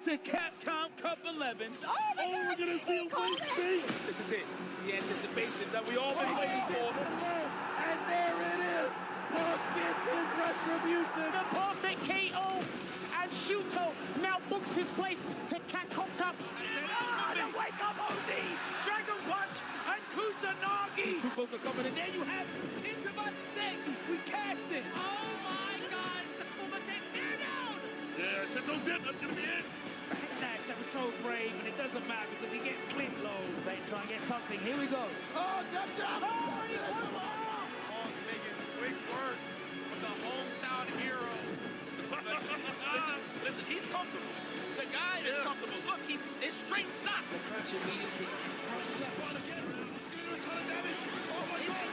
to Capcom Cup 11. Oh, we're gonna see a win streak. This is it. The anticipation that we all been waiting for. And there it is. Punk gets his retribution. The perfect KO. And Shuto now books his place to Capcom Cup. The wake up OD. Dragon Punch and Kusanagi. Two both are coming, and there you have into Bison. We cast it. Oh my God! The Fumatex tear down. Yeah, except no dip. That's gonna be it. Dash, that was so brave, and it doesn't matter because he gets clipped low. They try and get something. Here we go. Oh, jump, jump. Oh, he comes off. Punk making quick work with the hometown hero. Listen, he's comfortable. The guy is comfortable. Look, he's in straight socks. Crunch immediately. Crunches that ball again. It's gonna do a ton of damage. Oh my God.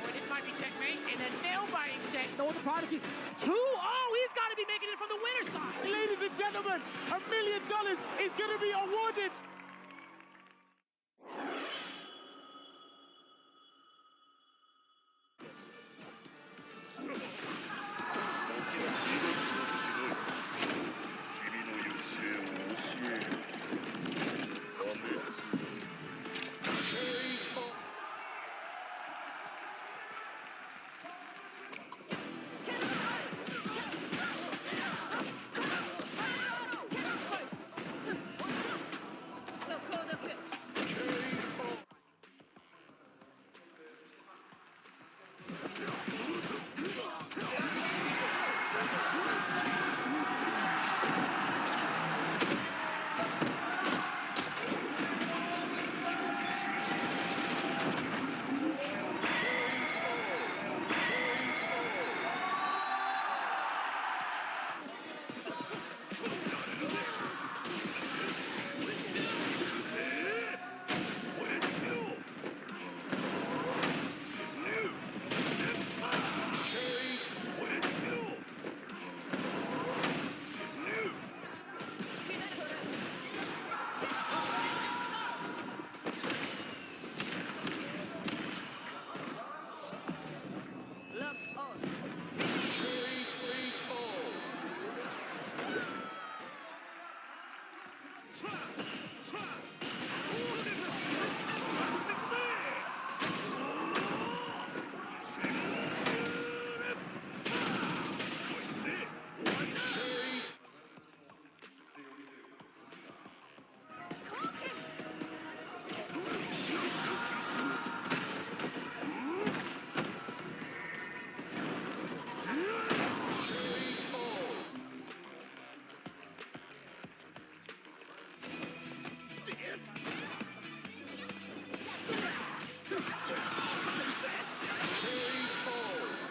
Boy, this might be checkmate in a nail-biting set. No, the Prodigy. 2-0. He's got to be making it from the winner's side. Ladies and gentlemen, $1 million is gonna be awarded.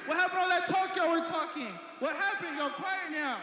What happened on that talk y'all were talking? What happened? Y'all quiet now.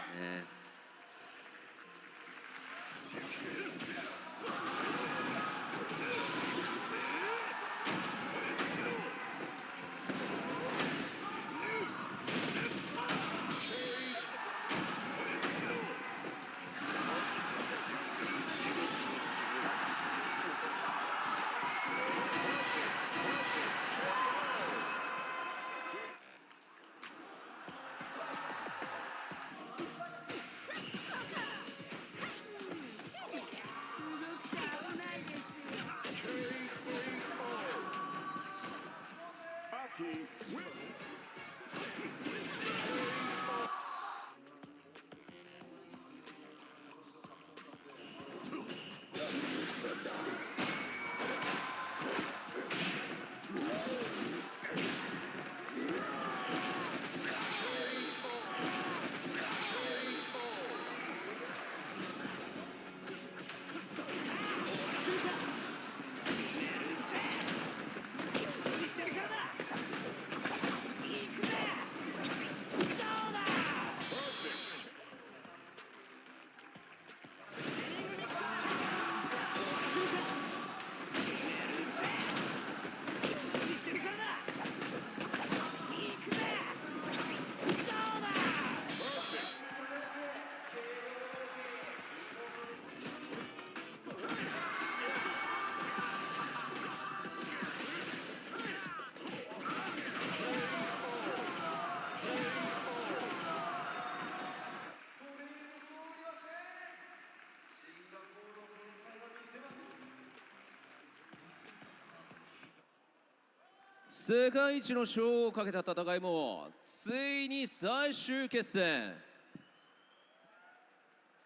世界一の賞をかけた戦いもついに最終決戦。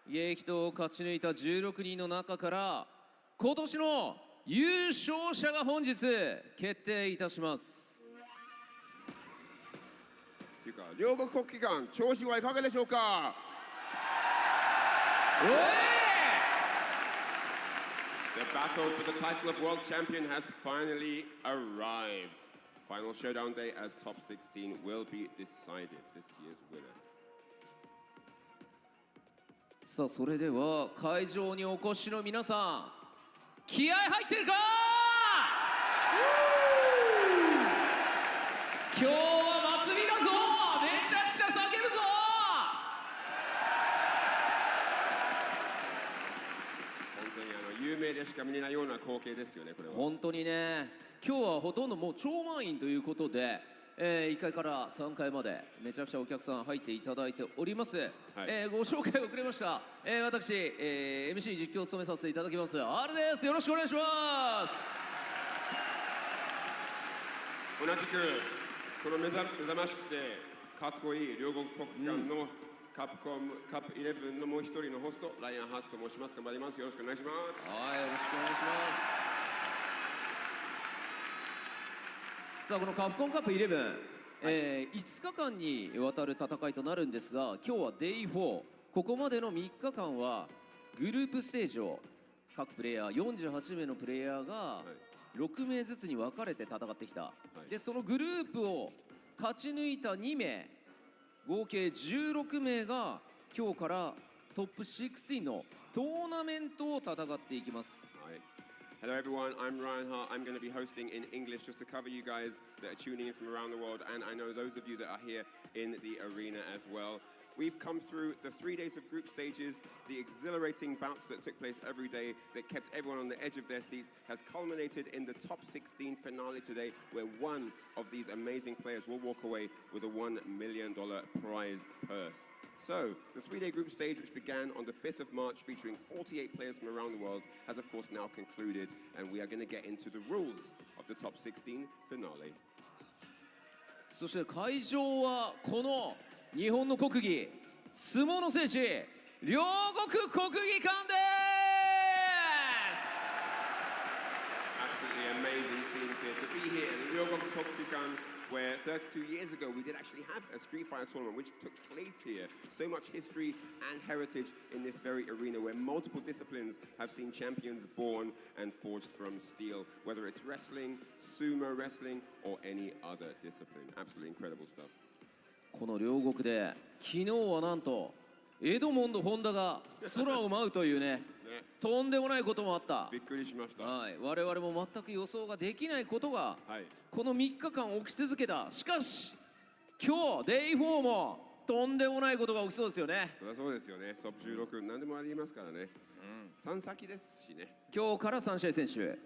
激闘を勝ち抜いた16人の中から今年の優勝者が本日決定いたします。というか、両国国技館、調子はいかがでしょうか。The battle for the title of world champion has finally arrived. Final showdown day as top 16 will be decided. This year's winner. さあ、それでは会場にお越しの皆さん、気合入ってるか。今日は祭りだぞ。めちゃくちゃ叫ぶぞ。本当に有名でしか見れないような光景ですよね、これは。本当にね、今日はほとんどもう超満員ということで、1階から3階までめちゃくちゃお客さん入っていただいております。はい、ご紹介遅れました。私、MC 実況を務めさせていただきます R です。よろしくお願いします。同じくこの目覚ましくてかっこいい両国国技館のカプコムカップ11のもう一人のホストライアン・ハーツと申します。頑張ります。よろしくお願いします。はい、よろしくお願いします。さあ、このカプコンカップ11、5日間にわたる戦いとなるんですが、今日は Day4、ここまでの3日間はグループステージを各プレイヤー48名のプレイヤーが6名ずつに分かれて戦ってきた。で、そのグループを勝ち抜いた2名、合計16名が今日からトップ16のトーナメントを戦っていきます。Hello everyone, I'm Ryan Hart. I'm going to be hosting in English just to cover you guys that are tuning in from around the world, and I know those of you that are here in the arena as well. We've come through the 3 days of group stages, the exhilarating bouts that took place every day that kept everyone on the edge of their seats has culminated in the top 16 finale today, where one of these amazing players will walk away with a $1 million prize purse. So, the 3-day group stage, which began on the 5th of March, featuring 48 players from around the world, has of course now concluded, and we are going to get into the rules of the top 16 finale. そして会場はこの日本の国技、相撲の聖地、両国国技館です。Absolutely amazing scenes here to be here in the Ryogoku Kokugan, where 32 years ago we did actually have a Street Fighter tournament which took place here. So much history and heritage in this very arena where multiple disciplines have seen champions born and forged from steel, whether it's wrestling, sumo wrestling, or any other discipline. Absolutely incredible stuff. この両国で昨日はなんとエドモンド・ホンダが空を舞うというねとんでもないこともあった。びっくりしました。はい、我々も全く予想ができないことが、この3日間起き続けた。しかし今日 Day4 もとんでもないことが起きそうですよね。そりゃそうですよね。トップ16何でもありますからね。3先ですしね。今日から3試合選手、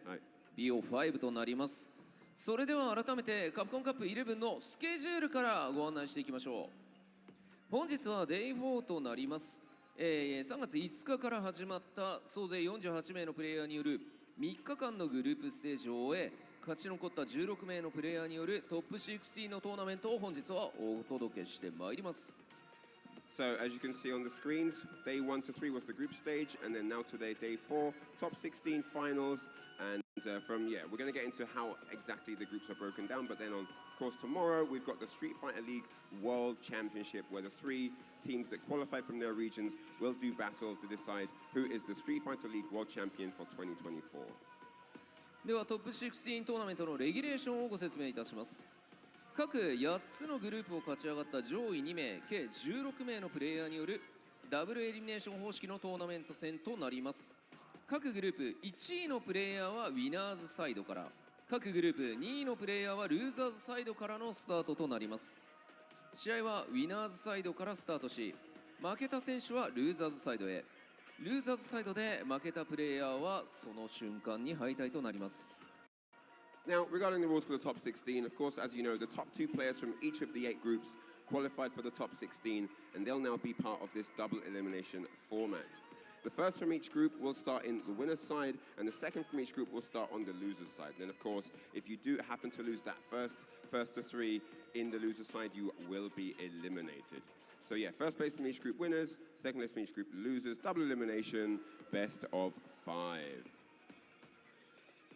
BO5 となります。それでは改めてカプコンカップ11のスケジュールからご案内していきましょう。本日は Day4 となります。3月5日から始まった総勢48名のプレイヤーによる3日間のグループステージを終え、勝ち残った16名のプレイヤーによるトップ16のトーナメントを本日はお届けしてまいります。So, as you can see on the screens, day 1 to 3 was the group stage, and then now today, day 4, top 16 finals, and we're going to get into how exactly the groups are broken down, but then of course, tomorrow, we've got the Street Fighter League World Championship, where the 3 teams that qualified from their regions will do battle to decide who is the Street Fighter League World Champion for 2024. では、トップ16トーナメントのレギュレーションをご説明いたします。各8つのグループを勝ち上がった上位2名、計16名のプレイヤーによるダブルエリミネーション方式のトーナメント戦となります。各グループ1位のプレイヤーはウィナーズサイドから、各グループ2位のプレイヤーはルーザーズサイドからのスタートとなります。試合はウィナーズサイドからスタートし、負けた選手はルーザーズサイドへ、ルーザーズサイドで負けたプレイヤーはその瞬間に敗退となります。Now, regarding the rules for the top 16, of course, as you know, the top 2 players from each of the 8 groups qualified for the top 16, and they'll now be part of this double elimination format. The first from each group will start in the winner's side, and the second from each group will start on the loser's side. And then, of course, if you do happen to lose that first to three in the loser's side, you will be eliminated. So yeah, first place from each group winners, second place from each group losers, double elimination, best of 5.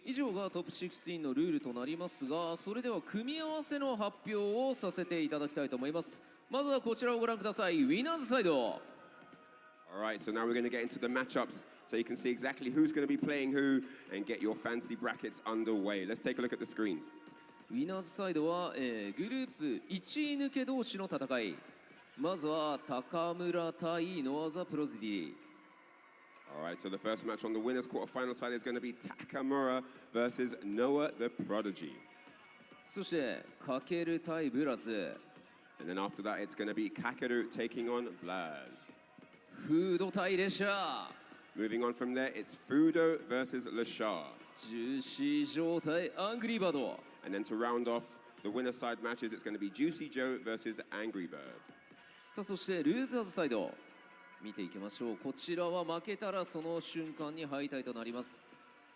以上がトップ16のルールとなりますが、それでは組み合わせの発表をさせていただきたいと思います。まずはこちらをご覧ください。ウィナーズサイド。Alright, so now we're going to get into the matchups so you can see exactly who's going to be playing who and get your fancy brackets underway. Let's take a look at the screens. ウィナーズサイドは、グループ1位抜け同士の戦い。まずは高村対ノアザプロジディ。Alright, so the first match on the winners quarterfinal side is going to be Takamura versus Noah the Prodigy. そしてかける対ブラズ。And then after that, it's going to be Kakeru taking on Blaz. フード対レシャー。Moving on from there, it's Fudo versus Lashar. ジューシー状態アングリーバード。And then to round off the winner side matches, it's going to be Juicy Joe versus Angry Bird. さあそしてルーザーズサイド見ていきましょう。こちらは負けたらその瞬間に敗退となります。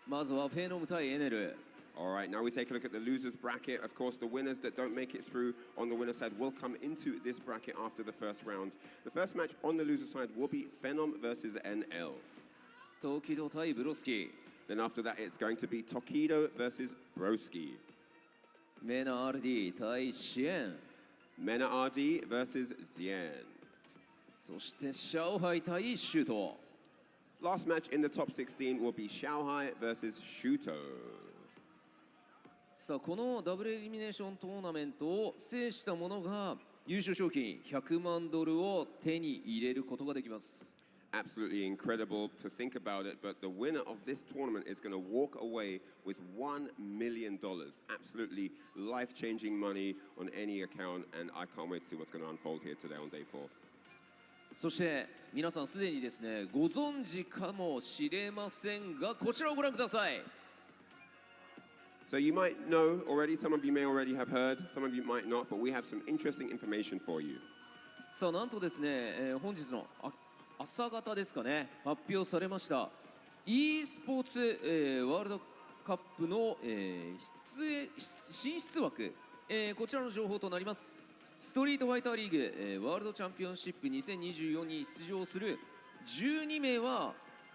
まずはフェノム対エネル。Alright, now we take a look at the losers bracket. Of course, the winners that don't make it through on the winner side will come into this bracket after the first round. The first match on the loser side will be Phenom versus NL. トキド対ブロスキー。 Then after that, it's going to be Tokido versus Broski. メナ RD 対シエン。 Mena RD versus Zien. そしてシャオハイ対シュート。 Last match in the top 16 will be Xiaohai versus Shuto. さあこのダブルエリミネーショントーナメントを制した者が優勝賞金100万ドルを手に入れることができます。 Absolutely incredible to think about it, but the winner of this tournament is going to walk away with $1 million. Absolutely life-changing money on any account, and I can't wait to see what's going to unfold here today on day 4. そして皆さんすでにですねご存知かもしれませんがこちらをご覧ください。 So you might know already, some of you may already have heard, some of you might not, but we have some interesting information for you. さあなんとですね、本日の朝方ですかね発表されました e スポーツ、ワールドカップの、進出枠、こちらの情報となります。ストリートファイターリーグ、ワールドチャンピオンシップ2024に出場する12名は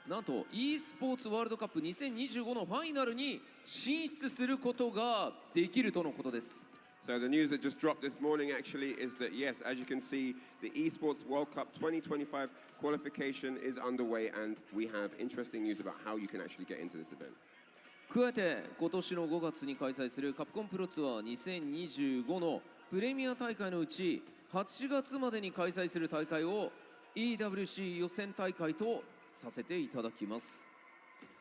なんと e スポーツワールドカップ2025のファイナルに進出することができるとのことです。 So the news that just dropped this morning actually is that yes, as you can see, the Esports World Cup 2025 qualification is underway, and we have interesting news about how you can actually get into this event. 加えて今年の5月に開催するカプコンプロツアー2025のプレミア大会のうち8月までに開催する大会を EWC 予選大会とさせていただきます。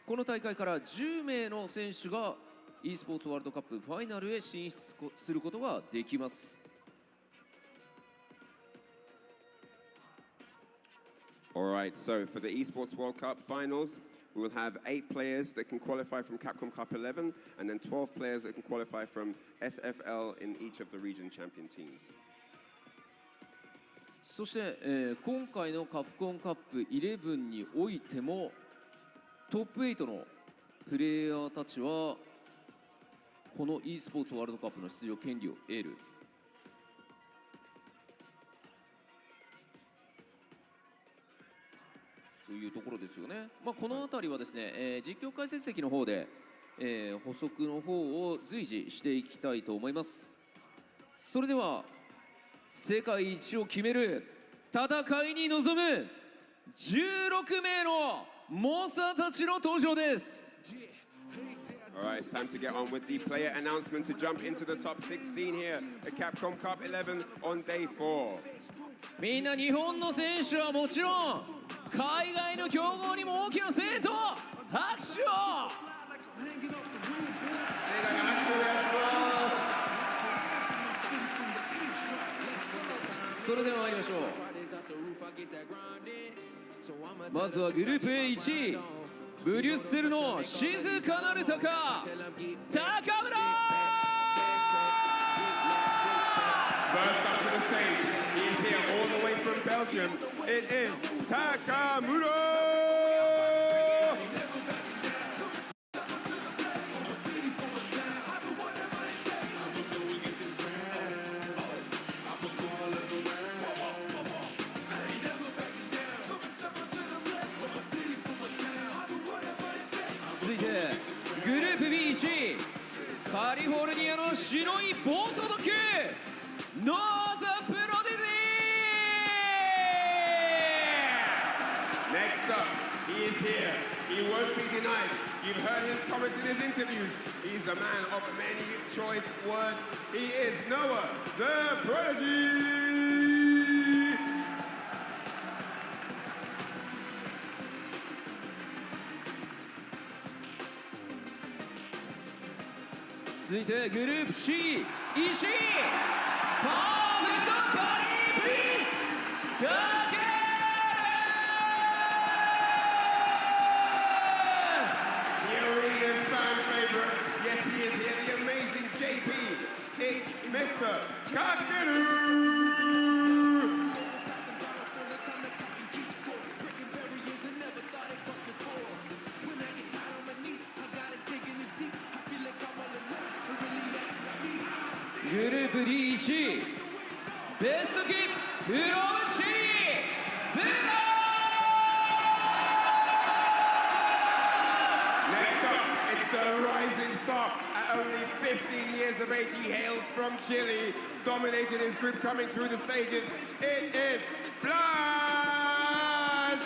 この大会から10名の選手が e スポーツワールドカップファイナルへ進出することができます。 Alright, so for the Esports World Cup finals, we will have 8 players that can qualify from Capcom Cup 11, and then 12 players that can qualify from SFL in each of the region champion teams. そして、今回のカプコンカップ11においてもトップ8のプレイヤーたちはこの e スポーツワールドカップの出場権利を得る。というところですよね。まあ、この辺りはですね、実況解説席の方で、補足の方を随時していきたいと思います。それでは世界一を決める戦いに臨む16名の猛者たちの登場です。 Alright, it's time to get on with the player announcement to jump into the top 16 here at Capcom Cup 11 on day 4. みんな日本の選手はもちろん海外の強豪にも大きな声援と拍手を。それでは参りましょう。まずはグループ A1 位ブリュッセルの静かなる鷹高村。 First up to the stage, he is here all the way from Belgium. It is Takamura! グループ B 1位カリフォルニアの白い暴走特急ノーザプロディリー Next up, he is here. He won't be denied. You've heard his comments in his interviews. He's a man of many choice words. He is Noah, the Prodigy. 続いてグループ C 石井パーフェクトバディプリンスかける The arena's fan favorite. Yes, he is here. The amazing JP. It's Mr. Kakeru. Group D1 位ベストキッフロムチブロNext up, it's the rising star. At only 15 years of age, he hails from Chile. Dominated his group coming through the stages. It is Blood!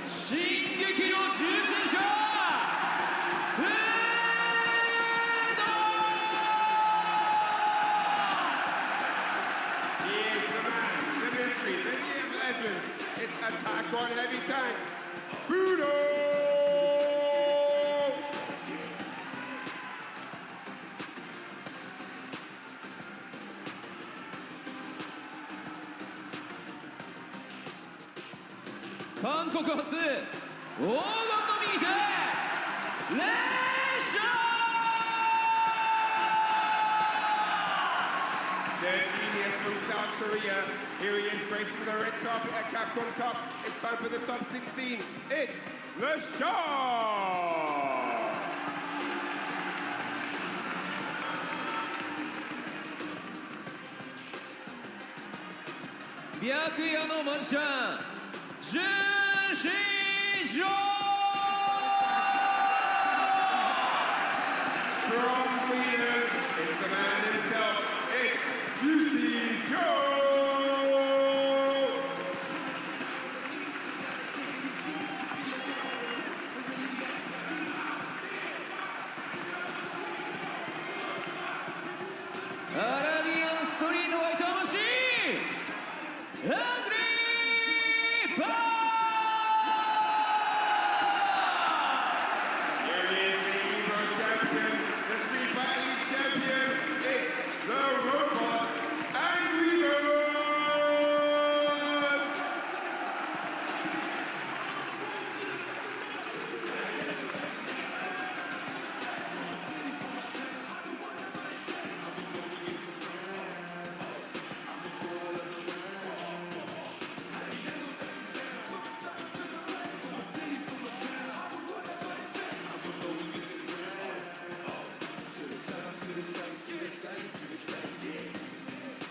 進撃の重戦車フード He is the man, the mystery, the game legend. It's attack on every time. Budo! 韓国発黄金の右手レーション The genius from South Korea. Here he is gracing the red carpet at Capcom Cup. It's time for the top 16. It's the Shaw! 白夜のマジシャンジュンシージョー From Sweden, it's the man himself. It's Juicy Joe! アラビアンストリートファイターマシーンアングリーバー Here he is, the Evo champion, the Street Fighter League champion. It's the robot, Angry Bird!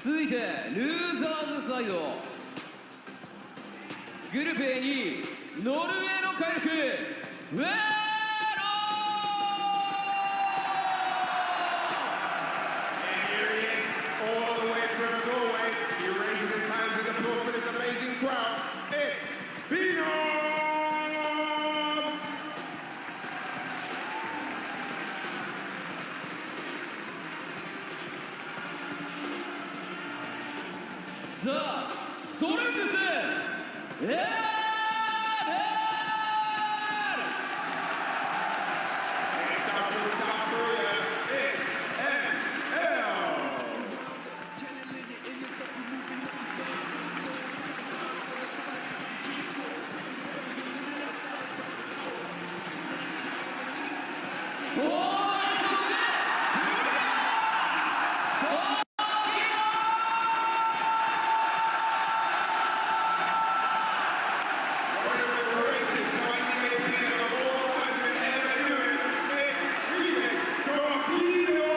続いてルーザーズサイドグループ A にノルウェーの快力ウェーロ And here he is, all the way from Norway. He raises his hands in applause for this amazing crowd. It's Phenom! ザ・ストレングスエーベル And out from South Korea, it's ML! 東大卒でOne of the greatest coordinators of all time to ever do it. It's Remix Torpedo!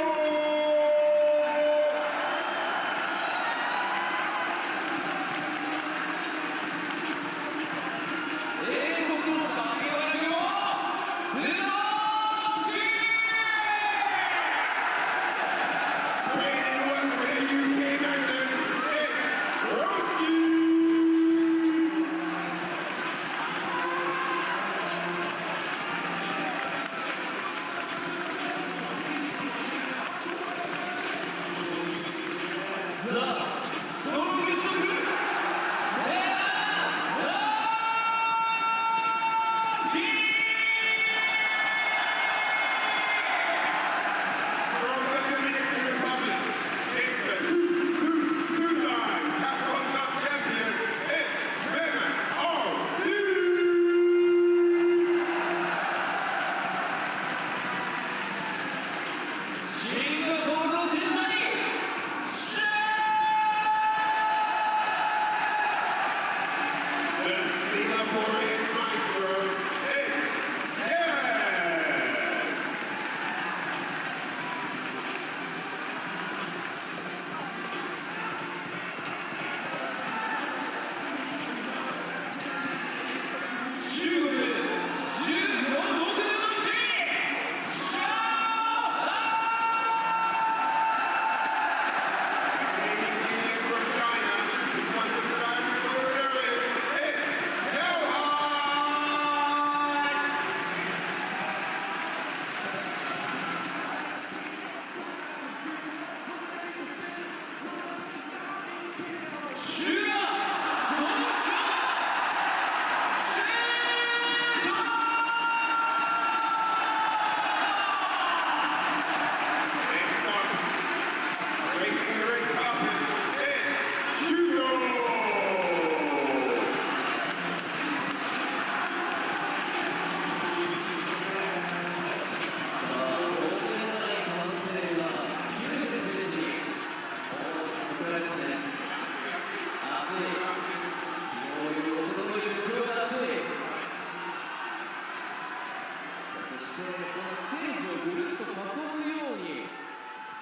してこのステージをぐるっと囲むように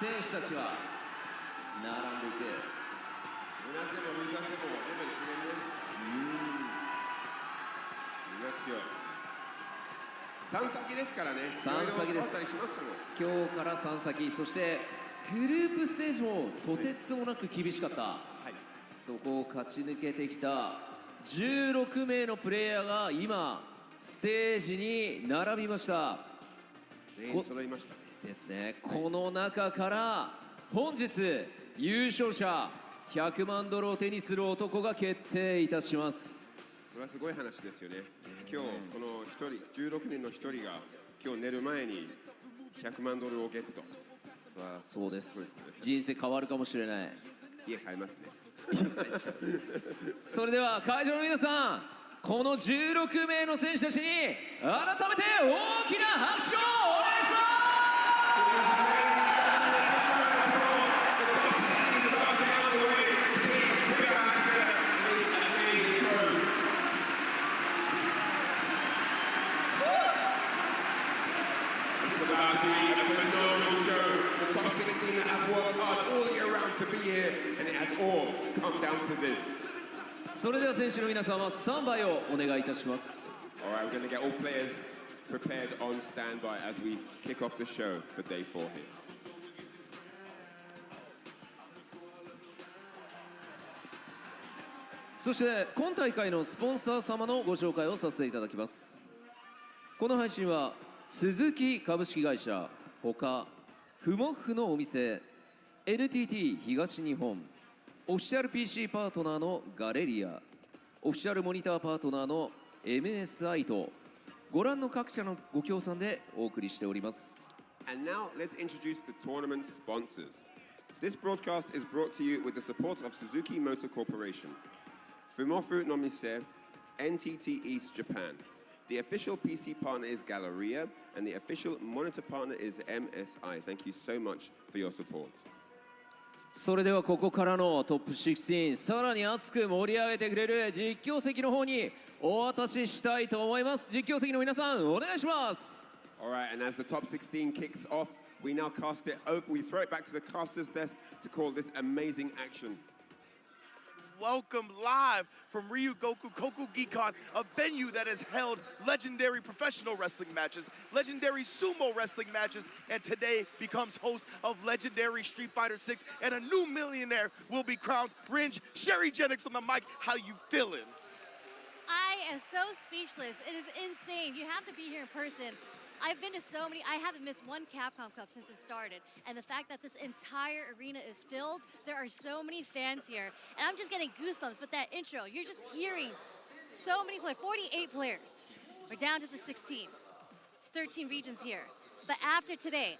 選手たちは並んでいく。同じでも水足でもレベル違います。みんな強い。3先ですからね。3先です。今日から3先、そしてグループステージもとてつもなく厳しかった、はい、そこを勝ち抜けてきた16名のプレイヤーが今ステージに並びました。全員揃いましたですね。この中から本日優勝者100万ドルを手にする男が決定いたします。それはすごい話ですよね。今日この1人16人の1人が今日寝る前に100万ドルをゲット。そうです。人生変わるかもしれない。家買いますね。それでは会場の皆さん、この16名の選手たちに改めて大きな拍手をお願いします。それでは選手の皆さんはスタンバイをお願いいたします。 Alright, we're going to get all players prepared on standby as we kick off the show for day 4 here. そして今大会のスポンサー様のご紹介をさせていただきます。この配信は鈴木株式会社ほかフモフのお店 NTT 東日本オフィシャル PC パートナーのガレリアオフィシャルモニターパートナーの MSI とご覧の各社のご協賛でお送りしております。 And now let's introduce the tournament sponsors. This broadcast is brought to you with the support of Suzuki Motor Corporation, Fumofu no Mise, NTT East Japan. The official PC partner is Galleria, and the official monitor partner is MSI. Thank you so much for your support. それではここからのトップ16、さらに熱く盛り上げてくれる実況席の方にお渡ししたいと思います。実況席の皆さんお願いします。 Alright, and as the top 16 kicks off, we now cast it over. We throw it back to the caster's desk to call this amazing action. Welcome live from Ryugoku Kokugikon, a venue that has held legendary professional wrestling matches, legendary sumo wrestling matches, and today becomes host of legendary Street Fighter 6, and a new millionaire will be crowned. Ringe, Sherry Jennings on the mic, how you feeling? I am so speechless. It is insane. You have to be here in person. I've been to so many, I haven't missed one Capcom Cup since it started. And the fact that this entire arena is filled, there are so many fans here. And I'm just getting goosebumps with that intro. You're just hearing so many players, 48 players. We're down to the 16. It's 13 regions here. But after today,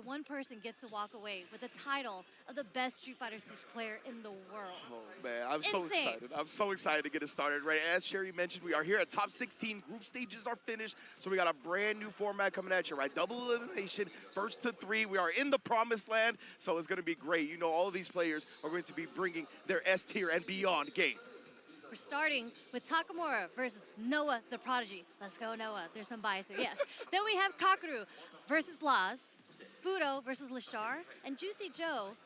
one person gets to walk away with the title of the best Street Fighter 6 player in the world. Oh, man, I'm so excited. I'm so excited to get it started, right? As Sherry mentioned, we are here at top 16. Group stages are finished, so we got a brand new format coming at you, right? Double elimination, first to 3. We are in the promised land, so it's going to be great. You know, all of these players are going to be bringing their S tier and beyond game. We're starting with Takamura versus Noah the Prodigy. Let's go, Noah. There's some bias there, yes. Then we have Kakeru versus Blaz, Fudo versus Lashar, and Juicy Joe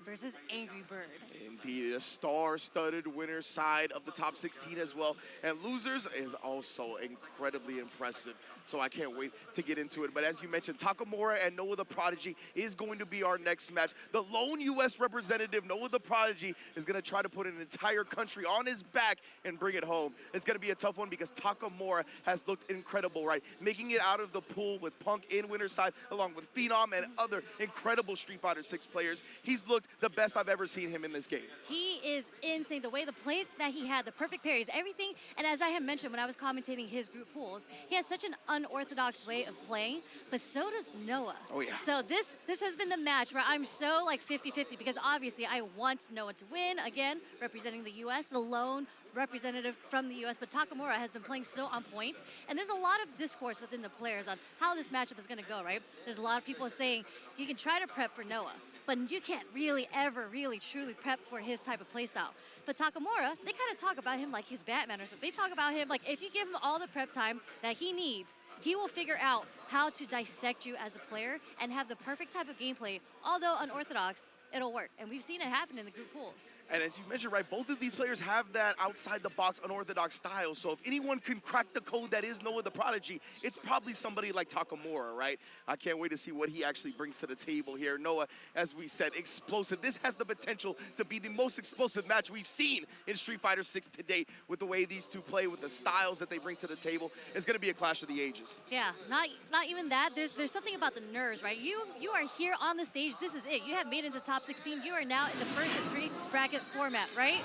versus Angry Bird. Indeed, a star-studded winner side of the top 16 as well. And losers is also incredibly impressive. So I can't wait to get into it. But as you mentioned, Takamura and Noah the Prodigy is going to be our next match. The lone U.S. representative, Noah the Prodigy, is going to try to put an entire country on his back and bring it home. It's going to be a tough one because Takamura has looked incredible, right? Making it out of the pool with Punk in winner's side, along with Phenom and other incredible Street Fighter 6 players. He's looked the best I've ever seen him in this game. He is insane. The way the play that he had, the perfect parries, everything. And as I had mentioned when I was commentating his group pools, he has such an unorthodox way of playing, but so does Noah. Oh, yeah. So this has been the match where I'm so like 50-50 because obviously I want Noah to win, again, representing the U.S., the lone representative from the US, but Takamura has been playing so on point. And there's a lot of discourse within the players on how this matchup is going to go, right? There's a lot of people saying you can try to prep for Noah, but you can't really ever really truly prep for his type of playstyle. But Takamura, they kind of talk about him like he's Batman or something. They talk about him like if you give him all the prep time that he needs, he will figure out how to dissect you as a player and have the perfect type of gameplay. Although unorthodox, it'll work. And we've seen it happen in the group pools. And as you mentioned, right, both of these players have that outside-the-box, unorthodox style. So if anyone can crack the code that is Noah the Prodigy, it's probably somebody like Takamura, right? I can't wait to see what he actually brings to the table here. Noah, as we said, explosive. This has the potential to be the most explosive match we've seen in Street Fighter 6 to date with the way these two play, with the styles that they bring to the table. It's going to be a clash of the ages. Yeah, not even that. There's something about the nerves, right? You are here on the stage. This is it. You have made it into top 16. You are now in the first of 3 bracket format, right?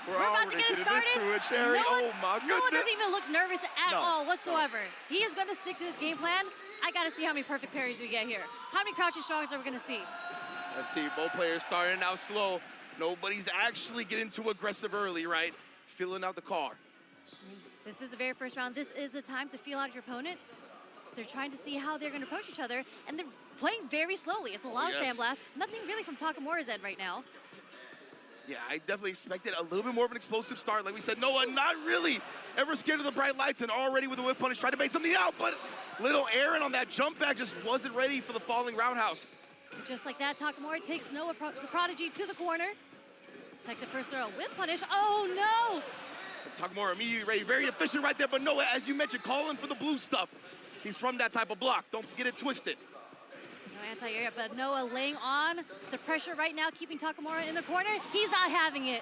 We're about to get it started. Into it, Cherry. Oh my goodness. Noah doesn't even look nervous at all whatsoever. He is going to stick to his game plan. I got to see how many perfect parries we get here. How many crouching strongs are we going to see? Let's see, both players starting out slow. Nobody's actually getting too aggressive early, right? Filling out the car. This is the very first round. This is the time to feel out your opponent. They're trying to see how they're going to approach each other, and they're playing very slowly. It's a lot of sandblast. Nothing really from Takamura's end right now. Yeah, I definitely expected a little bit more of an explosive start. Like we said, Noah not really ever scared of the bright lights, and already with the whip punish, tried to bait something out, but little Aaron on that jump back just wasn't ready for the falling roundhouse. Just like that, Takamura takes Noah the Prodigy to the corner. Take the first throw, whip punish. Oh no! Takamura immediately ready, very efficient right there, but Noah, as you mentioned, calling for the blue stuff. He's from that type of block. Don't get it twisted. No anti-air, but Noah laying on the pressure right now, keeping Takamura in the corner. He's not having it.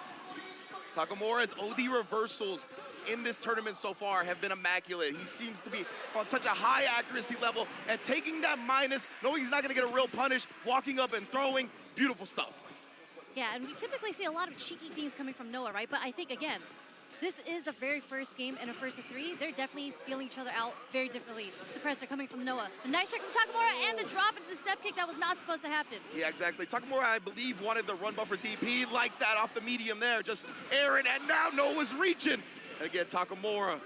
Takamura's OD reversals in this tournament so far have been immaculate. He seems to be on such a high accuracy level, and taking that minus, knowing he's not going to get a real punish, walking up and throwing, beautiful stuff. Yeah, and we typically see a lot of cheeky things coming from Noah, right? But I think, again, this is the very first game in a first of 3. They're definitely feeling each other out very differently. Suppressor coming from Noah. A nice check from Takamura, and the drop into the step kick that was not supposed to happen. Yeah, exactly. Takamura, I believe, wanted the run buffer DP like that off the medium there. Just Aaron, and now Noah's reaching. And again, Takamura,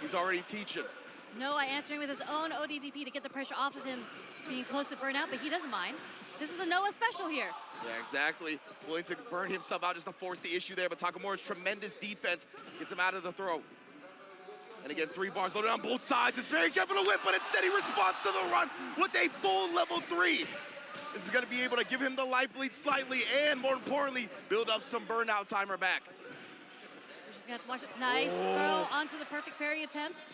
he's already teaching. Noah answering with his own ODDP to get the pressure off of him being close to burnout, but he doesn't mind. This is a Noah special here. Yeah, exactly. Willing to burn himself out just to force the issue there, but Takamura's tremendous defense gets him out of the throw. And again, 3 bars loaded on both sides. It's very careful to whip, but instead he responds to the run with a full level 3. This is gonna be able to give him the life lead slightly, and more importantly, build up some burnout timer back. We're just gonna have to watch it. Nice throw onto the perfect parry attempt.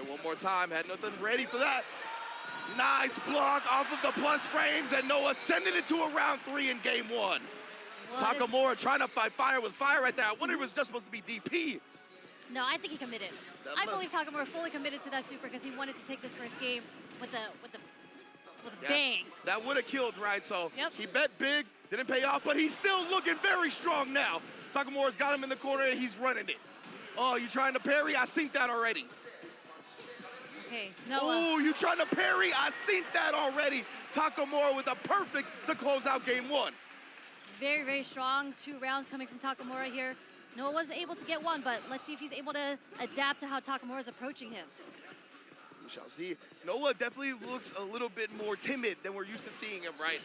One more time, had nothing ready for that. Nice block off of the plus frames, and Noah sending it to a round 3 in game 1. Takamura trying to fight fire with fire right there. I wonder if it was just supposed to be DP. No, I think he committed. I believe Takamura fully committed to that super because he wanted to take this first game with a bang. That would have killed, right? So he bet big, didn't pay off, but he's still looking very strong now. Takamura's got him in the corner, and he's running it. Oh, you trying to parry? I synced that already. Okay, Noah. Oh, you trying to parry? I synced that already. Takamura with a perfect to close out game 1. Very, very strong 2 rounds coming from Takamura here. Noah wasn't able to get one, but let's see if he's able to adapt to how Takamura is approaching him. We shall see. Noah definitely looks a little bit more timid than we're used to seeing him, right?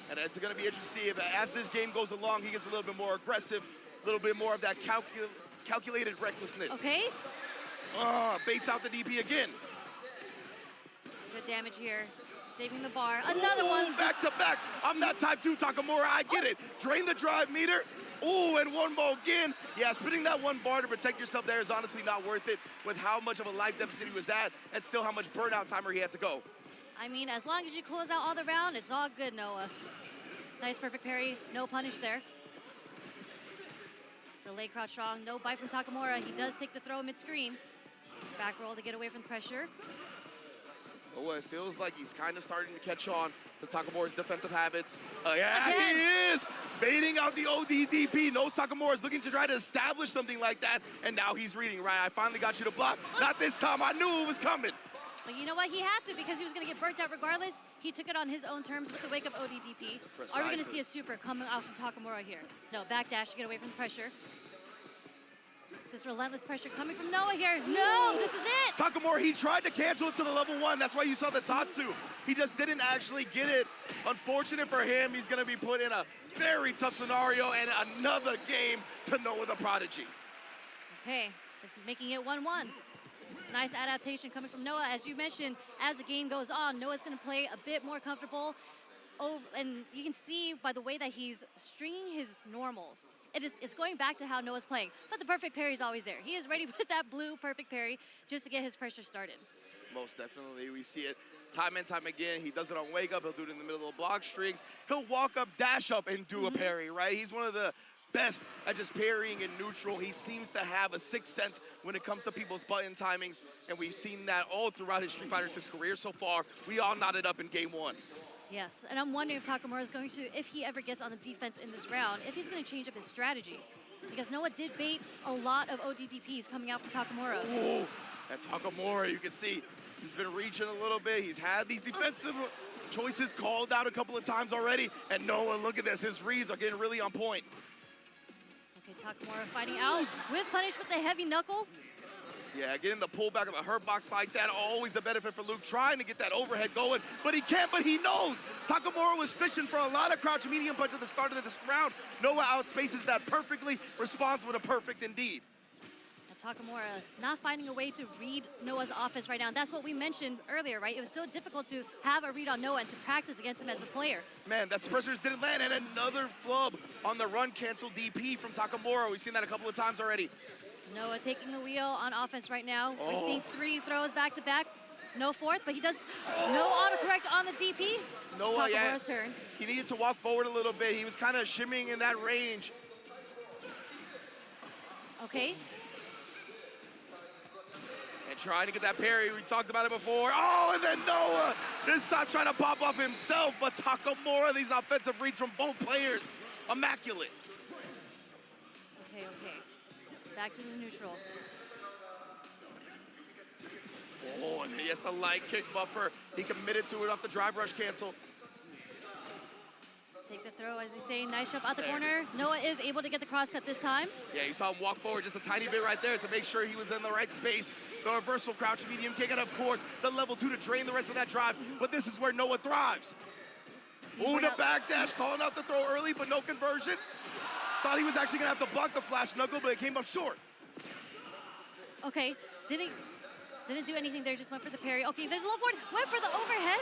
And it's going to be interesting to see if as this game goes along, he gets a little bit more aggressive, a little bit more of that calculated recklessness. Okay. Baits out the DP again. Good damage here. Saving the bar. Another one. Back to back. I'm that type 2 Takamura. I get it. Drain the drive meter. Oh, and one more again. Yeah, spinning that 1 bar to protect yourself there is honestly not worth it with how much of a life deficit he was at and still how much burnout timer he had to go. I mean, as long as you close out all the round, it's all good, Noah. Nice perfect parry. No punish there. Relay crouch strong. No bite from Takamura. He does take the throw mid-screen. Back roll to get away from the pressure. Oh, it feels like he's kind of starting to catch on to Takamura's defensive habits. Yeah, he is! Baiting out the ODDP. Knows Takamura is looking to try to establish something like that, and now he's reading, right? I finally got you to block. Not this time. I knew it was coming. But you know what? He had to because he was going to get burnt out regardless. He took it on his own terms with the wake-up ODDP. Precisely. Are we going to see a super coming off from Takamura here? No, backdash to get away from the pressure. This relentless pressure coming from Noah here. No, this is it. Takamura, he tried to cancel it to the level 1. That's why you saw the Tatsu. He just didn't actually get it. Unfortunate for him, he's going to be put in a very tough scenario and another game to Noah the Prodigy. Okay, it's making it 1-1. Nice adaptation coming from Noah. As you mentioned, as the game goes on, Noah's going to play a bit more comfortable. Oh, and you can see by the way that he's stringing his normals. It's going back to how Noah's playing, but the perfect parry is always there. He is ready with that blue perfect parry just to get his pressure started. Most definitely, we see it time and time again. He does it on wake up, he'll do it in the middle of block streaks. He'll walk up, dash up, and do a parry, right? He's one of the best at just parrying in neutral. He seems to have a sixth sense when it comes to people's button timings, and we've seen that all throughout his Street Fighter 6 career so far. We all nodded up in game 1. Yes, and I'm wondering if Takamura is going to, if he ever gets on the defense in this round, if he's going to change up his strategy. Because Noah did bait a lot of ODDPs coming out from Takamura. Oh, that's Takamura. You can see he's been reaching a little bit. He's had these defensive choices called out a couple of times already. And Noah, look at this. His reads are getting really on point. Okay, Takamura fighting out with punish with the heavy knuckle. Yeah, getting the pullback of the hurt box like that, always a benefit for Luke, trying to get that overhead going, but he can't, but he knows. Takamura was fishing for a lot of crouch medium punch at the start of this round. Noah outspaces that perfectly, responds with a perfect indeed. And Takamura not finding a way to read Noah's offense right now, and that's what we mentioned earlier, right? It was so difficult to have a read on Noah and to practice against him as a player. Man, that suppressor just didn't land, and another flub on the run cancel DP from Takamura. We've seen that a couple of times already. Noah taking the wheel on offense right now. We're seeing 3 throws back to back. No fourth, but he does no autocorrect on the DP. Noah, yeah, turn. He needed to walk forward a little bit. He was kind of shimmying in that range. Okay. And trying to get that parry. We talked about it before. Oh, and then Noah this time trying to pop off himself, but Takamura, these offensive reads from both players, immaculate. Okay. Back to the neutral. Oh, and he has the light kick buffer. He committed to it off the drive rush cancel. Take the throw, as they say. Nice jump out the corner. Noah is able to get the cross cut this time. Yeah, you saw him walk forward just a tiny bit right there to make sure he was in the right space. The reversal crouch medium kick, and of course, the level 2 to drain the rest of that drive. But this is where Noah thrives. Ooh, the backdash, calling out the throw early, but no conversion. Thought he was actually gonna have to block the flash knuckle, but it came up short. Okay, didn't do anything there, just went for the parry. Okay, there's a low forward, went for the overhead.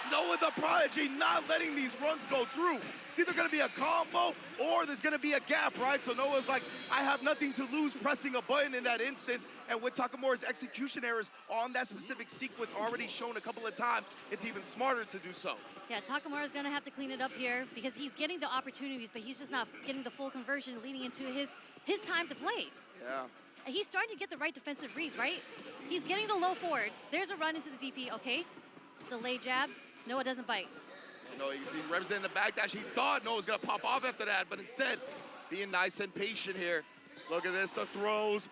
Noah the Prodigy not letting these runs go through. It's either gonna be a combo or there's gonna be a gap, right? So Noah's like, I have nothing to lose pressing a button in that instance. And with Takamura's execution errors on that specific sequence already shown a couple of times, it's even smarter to do so. Yeah, Takamura's gonna have to clean it up here because he's getting the opportunities, but he's just not getting the full conversion leading into his time to play. Yeah. And he's starting to get the right defensive reads, right? He's getting the low forwards. There's a run into the DP, okay. The lay jab, Noah doesn't bite. No, you can see representing the backdash. He thought Noah was gonna pop off after that, but instead, being nice and patient here. Look at this, the throws.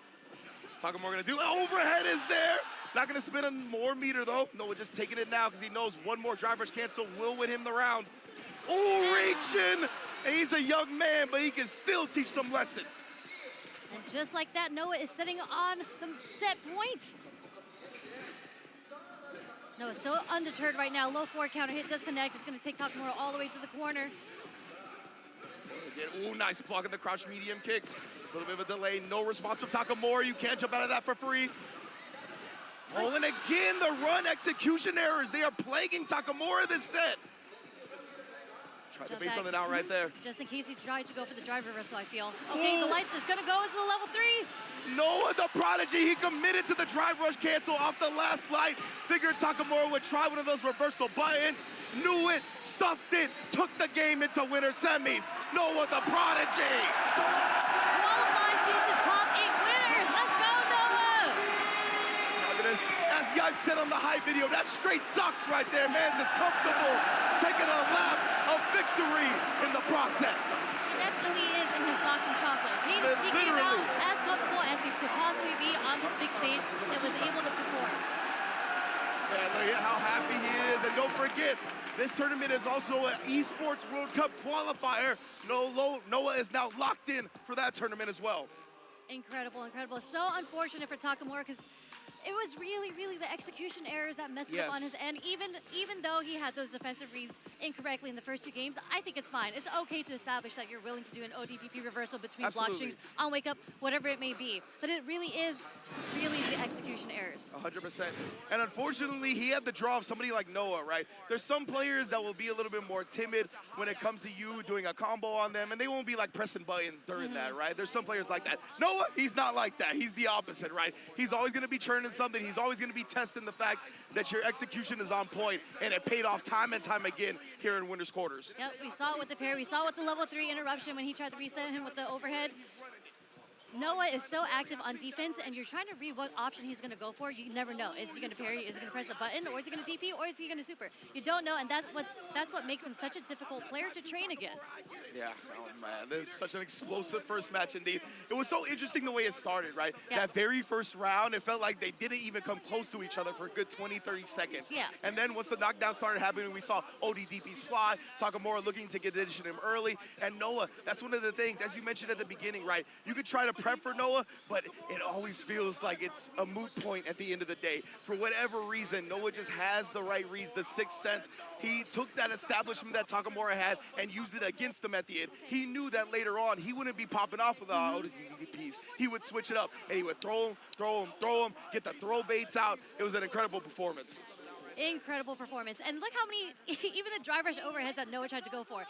Takamura gonna do, overhead is there. Not gonna spin a more meter though. Noah just taking it now because he knows one more drive rush cancel will win him the round. Oh, reaching, and he's a young man, but he can still teach some lessons. And just like that, Noah is sitting on the set point. Noah's so undeterred right now. Low forward counter hit does connect. It's going to take Takamura all the way to the corner. Again, ooh, nice block in the crouch medium kick. A little bit of a delay. No response from Takamura. You can't jump out of that for free. Oh, and again, the run execution errors. They are plaguing Takamura this set. Tried to base something out right there. Just in case he tried to go for the drive reversal, I feel. Okay, the lights is going to go into the level 3. Noah the Prodigy, he committed to the drive rush cancel off the last light. Figured Takamura would try one of those reversal buttons. Knew it, stuffed it, took the game into winner semis. Noah the Prodigy. Qualifies you to top 8 winners. Let's go, Noah. As Yipe said on the high video, that's straight socks right there. Man's is comfortable, taking a lap of victory in the process. It definitely is in his socks and chocolates. He came out as comfortable as he could possibly be on this big stage and was able to perform. Yeah, look at how happy he is. And don't forget, this tournament is also an Esports World Cup qualifier. Noah is now locked in for that tournament as well. Incredible, incredible. So unfortunate for Takamura because it was really, really the execution errors that messed up on his end. Even though he had those defensive reads incorrectly in the first 2 games, I think it's fine. It's okay to establish that you're willing to do an ODDP reversal between block strings, on wake up, whatever it may be. But it really is the execution errors. 100%. And unfortunately, he had the draw of somebody like Noah, right? There's some players that will be a little bit more timid when it comes to you doing a combo on them, and they won't be like pressing buttons during that, right? There's some players like that. Noah, he's not like that. He's the opposite, right? He's always going to be churning something. He's always going to be testing the fact that your execution is on point, and it paid off time and time again here in Winner's Quarters. Yep, we saw it with the parry. We saw it with the level 3 interruption when he tried to reset him with the overhead. Noah is so active on defense, and you're trying to read what option he's going to go for. You never know. Is he going to parry? Is he going to press the button? Or is he going to DP? Or is he going to super? You don't know, and that's what makes him such a difficult player to train against. Yeah, oh man, this is such an explosive first match indeed. It was so interesting the way it started, right? Yeah. That very first round, it felt like they didn't even come close to each other for a good 20, 30 seconds. Yeah. And then once the knockdown started happening, we saw ODDPs fly, Takamura looking to get into him early, and Noah, that's one of the things, as you mentioned at the beginning, right? You could try to prep for Noah, but it always feels like it's a moot point at the end of the day. For whatever reason, Noah just has the right reads, the sixth sense. He took that establishment that Takamura had and used it against him at the end. He knew that later on, he wouldn't be popping off with the ODDPs. He would switch it up, and he would throw him, get the throw baits out. It was an incredible performance. Incredible performance. And look how many, even the drive rush overheads that Noah tried to go for.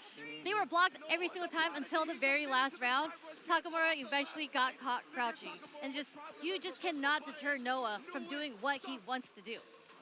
They were blocked every single time until the very last round. Takamura eventually got caught crouching. And you just cannot deter Noah from doing what he wants to do.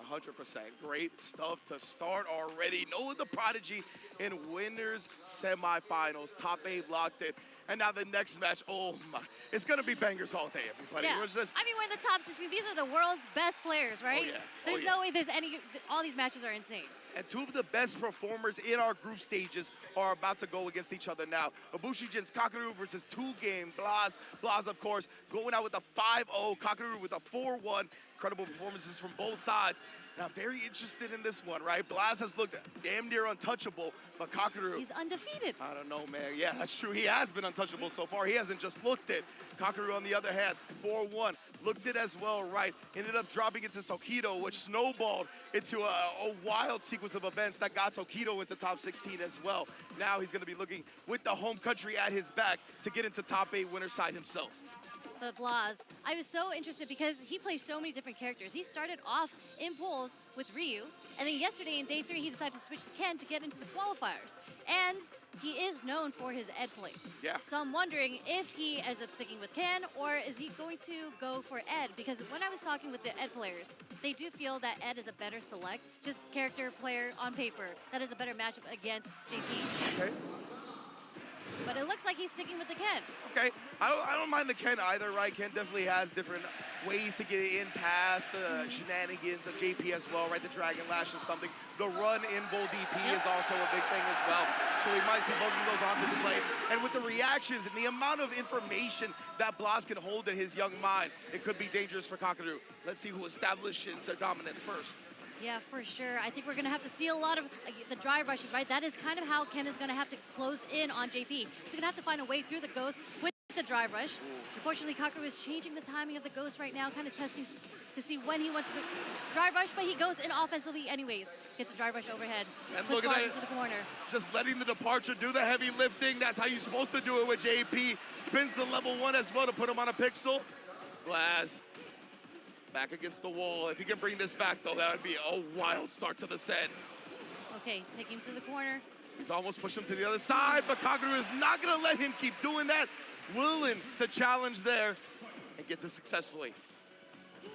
100%. Great stuff to start already. Noah the Prodigy in winners semifinals. Top 8 locked in. And now the next match, oh my, it's going to be bangers all day, everybody. Yeah. I mean, we're in the top 16. These are the world's best players, right? Oh, yeah. There's no way there's any, all these matches are insane. And 2 of the best performers in our group stages are about to go against each other now. Ibushi Jin's Kakaru versus 2-game Blaz. Blaz, of course, going out with a 5-0. Kakaru with a 4-1. Incredible performances from both sides. Now, very interested in this one, right? Blaz has looked damn near untouchable, but Kakaru... He's undefeated. I don't know, man. Yeah, that's true. He has been untouchable so far. He hasn't just looked it. Kakaru, on the other hand, 4-1. Looked it as well, right? Ended up dropping into Tokido, which snowballed into a wild sequence of events that got Tokido into top 16 as well. Now he's going to be looking with the home country at his back to get into top 8 winner side himself. The Blaz. I was so interested because he plays so many different characters. He started off in pools with Ryu, and then yesterday in day 3, he decided to switch to Ken to get into the qualifiers. And he is known for his Ed play. Yeah. So I'm wondering if he ends up sticking with Ken, or is he going to go for Ed? Because when I was talking with the Ed players, they do feel that Ed is a better select, just character player on paper, that is a better matchup against JP. Okay. But it looks like he's sticking with the Ken. Okay, I don't mind the Ken either, right? Ken definitely has different ways to get in past the shenanigans of JP as well, right? The Dragon Lash is something. The run in Bull DP is also a big thing as well. So we might see both of those on display. And with the reactions and the amount of information that Blaz can hold in his young mind, it could be dangerous for Kakaru. Let's see who establishes their dominance first. Yeah, for sure. I think we're going to have to see a lot of the drive rushes, right? That is kind of how Ken is going to have to close in on JP. He's going to have to find a way through the Ghost with the drive rush. Unfortunately, Kakaru is changing the timing of the Ghost right now, kind of testing to see when he wants to go drive rush, but he goes in offensively anyways. Gets a drive rush overhead. And look at that. Into the corner. Just letting the departure do the heavy lifting. That's how you're supposed to do it with JP. Spins the level 1 as well to put him on a pixel. Blaz. Back against the wall. If he can bring this back, though, that would be a wild start to the set. Okay, take him to the corner. He's almost pushed him to the other side, but Kakaru is not going to let him keep doing that. Willing to challenge there and gets it successfully.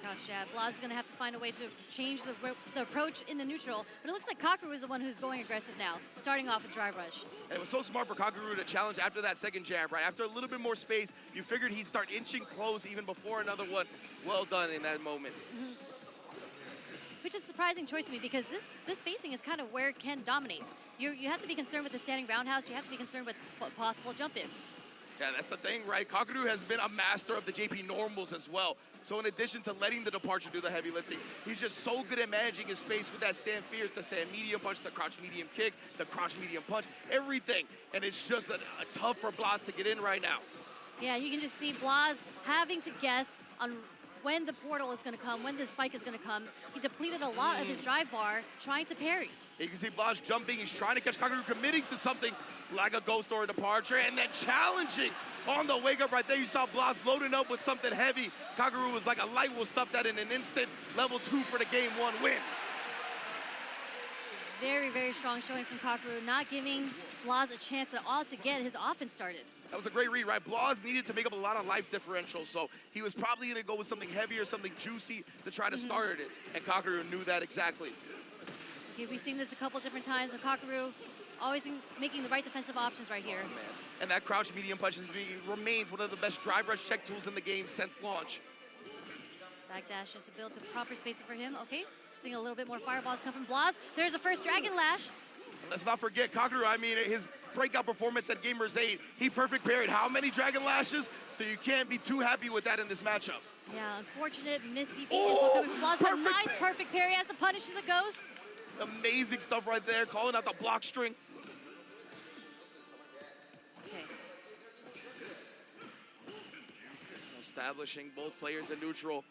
Gosh, yeah, Blaz is going to have to find a way to change the approach in the neutral. But it looks like Kakaru is the one who's going aggressive now, starting off with drive rush. And it was so smart for Kakaru to challenge after that second jab, right? After a little bit more space, you figured he'd start inching close even before another one. Well done in that moment. Which is a surprising choice to me because this spacing is kind of where Ken dominates. You have to be concerned with the standing roundhouse. You have to be concerned with possible jump-ins. Yeah, that's the thing, right? Kakaru has been a master of the JP normals as well. So in addition to letting the departure do the heavy lifting, he's just so good at managing his space with that stand fierce, the stand medium punch, the crouch medium kick, the crouch medium punch, everything. And it's just a tough for Blaz to get in right now. Yeah, you can just see Blas having to guess on when the portal is going to come, when the spike is going to come. He depleted a lot of his drive bar trying to parry. You can see Blas jumping. He's trying to catch Kakaru, committing to something like a ghost or a departure, and then challenging on the wake up right there. You saw Blas loading up with something heavy. Kakaru was like a light, will stuff that in an instant. Level 2 for the game 1 win. Very, very strong showing from Kakaru, not giving Blas a chance at all to get his offense started. That was a great read, right? Blas needed to make up a lot of life differential, so he was probably going to go with something heavier, something juicy to try to start it, and Kakaru knew that exactly. Okay, we've seen this a couple different times, and Kakaru always making the right defensive options right here. Oh, man. And that crouch medium punch remains one of the best drive rush check tools in the game since launch. Backdash just to build the proper spacing for him. Okay, seeing a little bit more fireballs come from Blas. There's the first Dragon Lash. Let's not forget Kakaru, I mean, his breakout performance at Gamers 8, he perfect parried how many Dragon Lashes? So you can't be too happy with that in this matchup. Yeah, unfortunate missed DP Oh, from Blas, but nice perfect parry as the punish to the Ghost. Amazing stuff right there, calling out the block string. Okay. Establishing both players in neutral.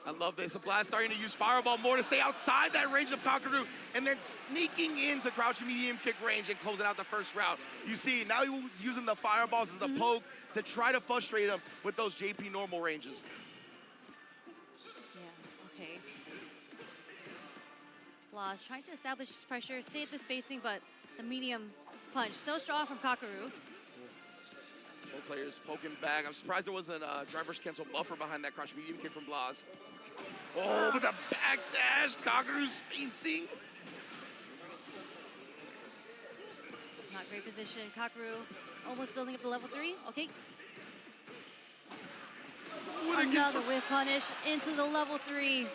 I love this. Blas starting to use Fireball more to stay outside that range of Kakaru, and then sneaking into crouching medium kick range and closing out the first round. You see, now he was using the Fireballs as the poke to try to frustrate him with those JP normal ranges. Yeah, okay. Blas trying to establish his pressure, stay at the spacing, but the medium punch so strong from Kakaru. Both players poking back. I'm surprised there wasn't a driver's cancel buffer behind that crouch medium kick from Blas. Oh, with a backdash, Kakaru spacing. Not great position. Kakaru almost building up the level 3s. Okay. Another whip punish into the level 3.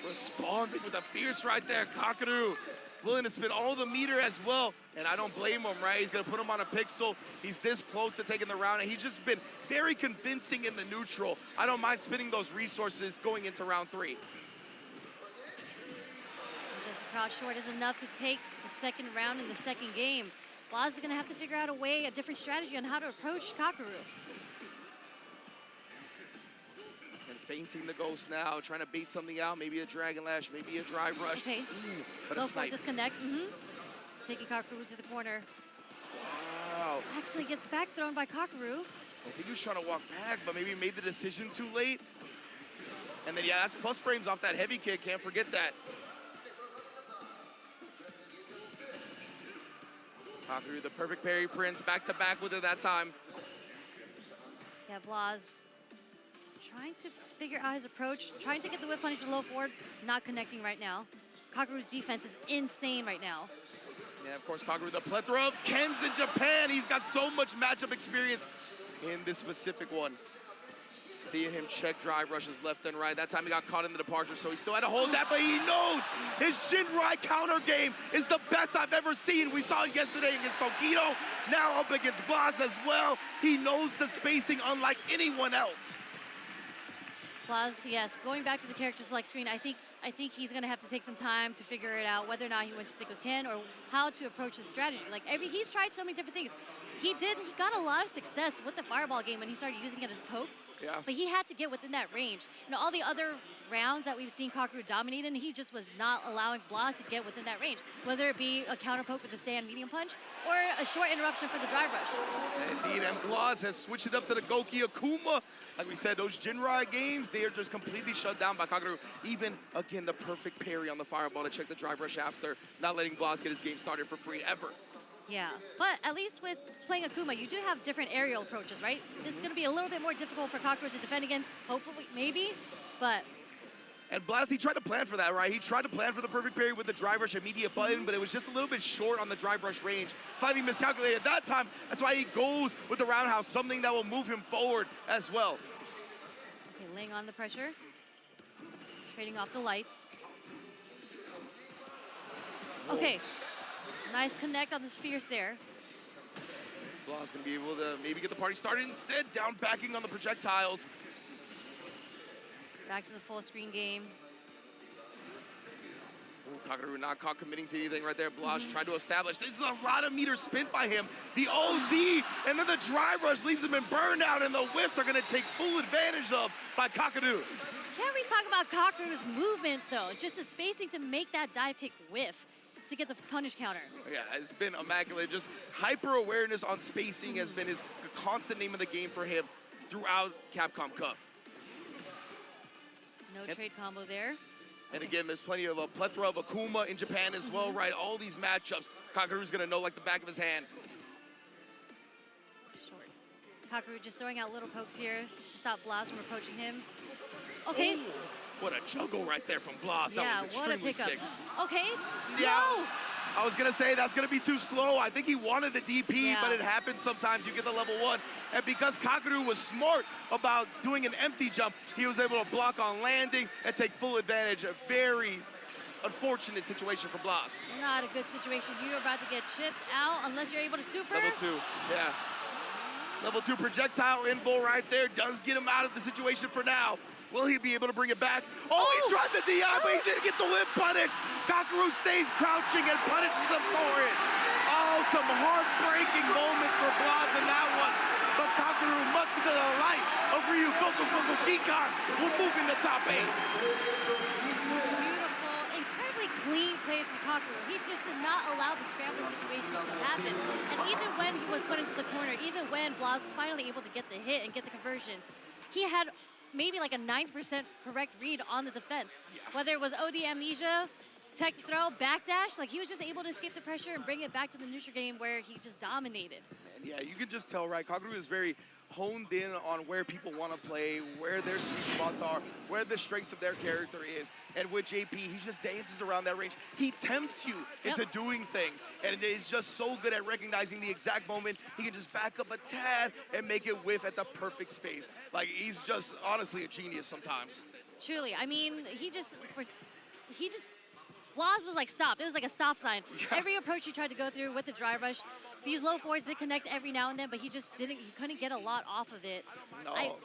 Responding with a fierce right there, Kakaru. Willing to spin all the meter as well, and I don't blame him, right? He's gonna put him on a pixel. He's this close to taking the round, and he's just been very convincing in the neutral. I don't mind spinning those resources going into round 3. Just a crouch short is enough to take the second round in the second game. Blas is gonna have to figure out a different strategy on how to approach Kakaru. And feinting the Ghost now, trying to bait something out, maybe a Dragon Lash, maybe a Drive Rush. Okay, But a go for snipe. disconnect. Taking Kakaru to the corner. Wow. Actually gets back thrown by Kakaru. I think he was trying to walk back, but maybe made the decision too late. And then, yeah, that's plus frames off that heavy kick. Can't forget that. Kakaru, the perfect parry prince, back to back with it that time. Yeah, Blas trying to figure out his approach, trying to get the whip punish to the low forward, not connecting right now. Kakaru's defense is insane right now. Yeah, of course, Kakaru, the plethora of Kens in Japan. He's got so much matchup experience in this specific one. Seeing him check drive rushes left and right. That time he got caught in the departure, so he still had to hold that, but he knows his Jinrai counter game is the best I've ever seen. We saw it yesterday against Tokido, now up against Blas as well. He knows the spacing unlike anyone else. Blas, yes, going back to the character select screen, I think he's gonna have to take some time to figure it out whether or not he wants to stick with Ken or how to approach his strategy. Like he's tried so many different things. He got a lot of success with the fireball game when he started using it as a poke. Yeah. But he had to get within that range. You know, all the other rounds that we've seen Kakaru dominate in, he just was not allowing Blas to get within that range, whether it be a counter poke with the stand medium punch or a short interruption for the drive rush. Indeed, and Blas has switched it up to the Goki Akuma. Like we said, those Jinrai games, they are just completely shut down by Kakaru. Even, again, the perfect parry on the fireball to check the drive rush after, not letting Blas get his game started for free ever. Yeah, but at least with playing Akuma, you do have different aerial approaches, right? This is going to be a little bit more difficult for Kakaru to defend against, hopefully, maybe, but... And Blas, he tried to plan for that, right? He tried to plan for the perfect parry with the drive rush immediate button, but it was just a little bit short on the drive rush range. Slightly miscalculated that time. That's why he goes with the roundhouse, something that will move him forward as well. Okay, laying on the pressure. Trading off the lights. Okay. Nice connect on the spheres there. Blas gonna be able to maybe get the party started instead. Down backing on the projectiles. Back to the full screen game. Kakaru not caught committing to anything right there. Blas trying to establish. This is a lot of meters spent by him. The OD and then the drive rush leaves him in burnout, and the whiffs are going to take full advantage of by Kakaru. Can't we talk about Kakaru's movement, though? Just the spacing to make that dive kick whiff to get the punish counter. Yeah, it's been immaculate. Just hyper awareness on spacing has been his constant name of the game for him throughout Capcom Cup. No trade combo there. And again, there's plenty of a plethora of Akuma in Japan as well, right? All these matchups, Kakaru's gonna know like the back of his hand. Short. Kakaru just throwing out little pokes here to stop Blas from approaching him. Okay. Ooh, what a juggle right there from Blas. That was extremely what a pickup. sick. Okay. Yeah. No. I was gonna say that's gonna be too slow. I think he wanted the DP, but it happens sometimes. You get the level 1. And because Kakaru was smart about doing an empty jump, he was able to block on landing and take full advantage. A very unfortunate situation for Blas. Not a good situation. You're about to get chipped out unless you're able to super. Level 2, yeah. Level 2 projectile invo right there does get him out of the situation for now. Will he be able to bring it back? Oh, he tried the DI, but he didn't get the whip punish. Kakaru stays crouching and punishes him for it. Oh, some heartbreaking moments for Blas in that one. But Kakaru, much to the delight of Ryu Goku Gikan, will move in the top 8. Beautiful, incredibly clean play from Kakaru. He just did not allow the scramble situation to happen. And even when he was put into the corner, even when Blas was finally able to get the hit and get the conversion, he had maybe like a 9% correct read on the defense. Whether it was OD amnesia, tech throw, backdash, like he was just able to escape the pressure and bring it back to the neutral game where he just dominated. Man, yeah, you can just tell, right? Kakaru is very honed in on where people want to play, where their sweet spots are, where the strengths of their character is. And with JP, he just dances around that range. He tempts you into doing things. And it is just so good at recognizing the exact moment. He can just back up a tad and make it whiff at the perfect space. Like, he's just honestly a genius sometimes. Truly, I mean, Blas was like stopped. It was like a stop sign. Yeah. Every approach he tried to go through with the drive rush, these low fours did connect every now and then, but he just didn't, he couldn't get a lot off of it. No.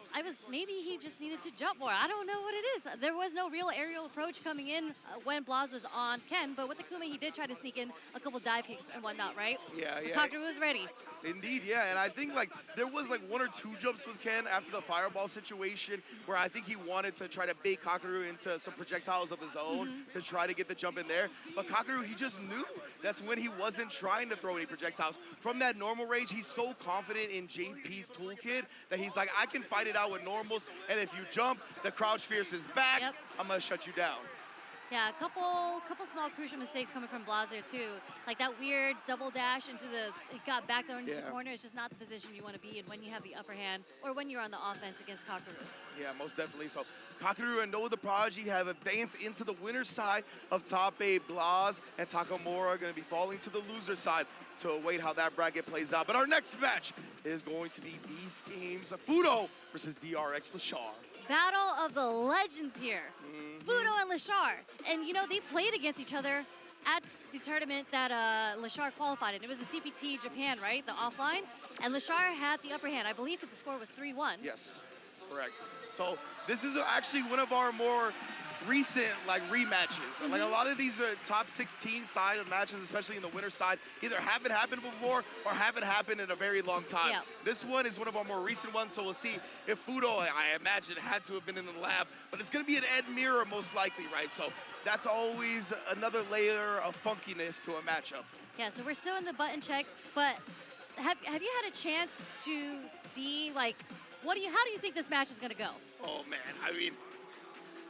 Maybe he just needed to jump more. I don't know what it is. There was no real aerial approach coming in when Blas was on Ken, but with Akuma, he did try to sneak in a couple dive kicks and whatnot, right? Yeah, yeah. Kakaru was ready. Indeed, yeah, and I think like there was like 1 or 2 jumps with Ken after the fireball situation where I think he wanted to try to bait Kakaru into some projectiles of his own to try to get the jump in there. But Kakaru, he just knew that's when he wasn't trying to throw any projectiles. From that normal range, he's so confident in JP's toolkit that he's like, I can fight it out with normals, and if you jump, the crouch fierce is back, I'm gonna shut you down. Yeah, a couple small crucial mistakes coming from Blas there too. Like that weird double dash into he got back there into the corner. It's just not the position you want to be in when you have the upper hand or when you're on the offense against Kakaru. Yeah, most definitely. So Kakaru and Noah the Prodigy have advanced into the winner's side of top 8. Blas and Takamura are going to be falling to the loser side to await how that bracket plays out. But our next match is going to be Beast Games Fudo versus DRX Lashar. Battle of the legends here. Fudo and Lashar. And you know, they played against each other at the tournament that Lashar qualified in. It was the CPT Japan, right? The offline. And Lashar had the upper hand. I believe that the score was 3-1. Yes, correct. So this is actually one of our more recent like rematches. Like a lot of these are top 16 side of matches, especially in the winner's side, either haven't happened before or haven't happened in a very long time. Yeah. This one is one of our more recent ones, so we'll see if Fudo, I imagine, had to have been in the lab, but it's gonna be an Ed Mirror most likely, right? So that's always another layer of funkiness to a matchup. Yeah, so we're still in the button checks, but have you had a chance to see, like, how do you think this match is gonna go? Oh man, I mean,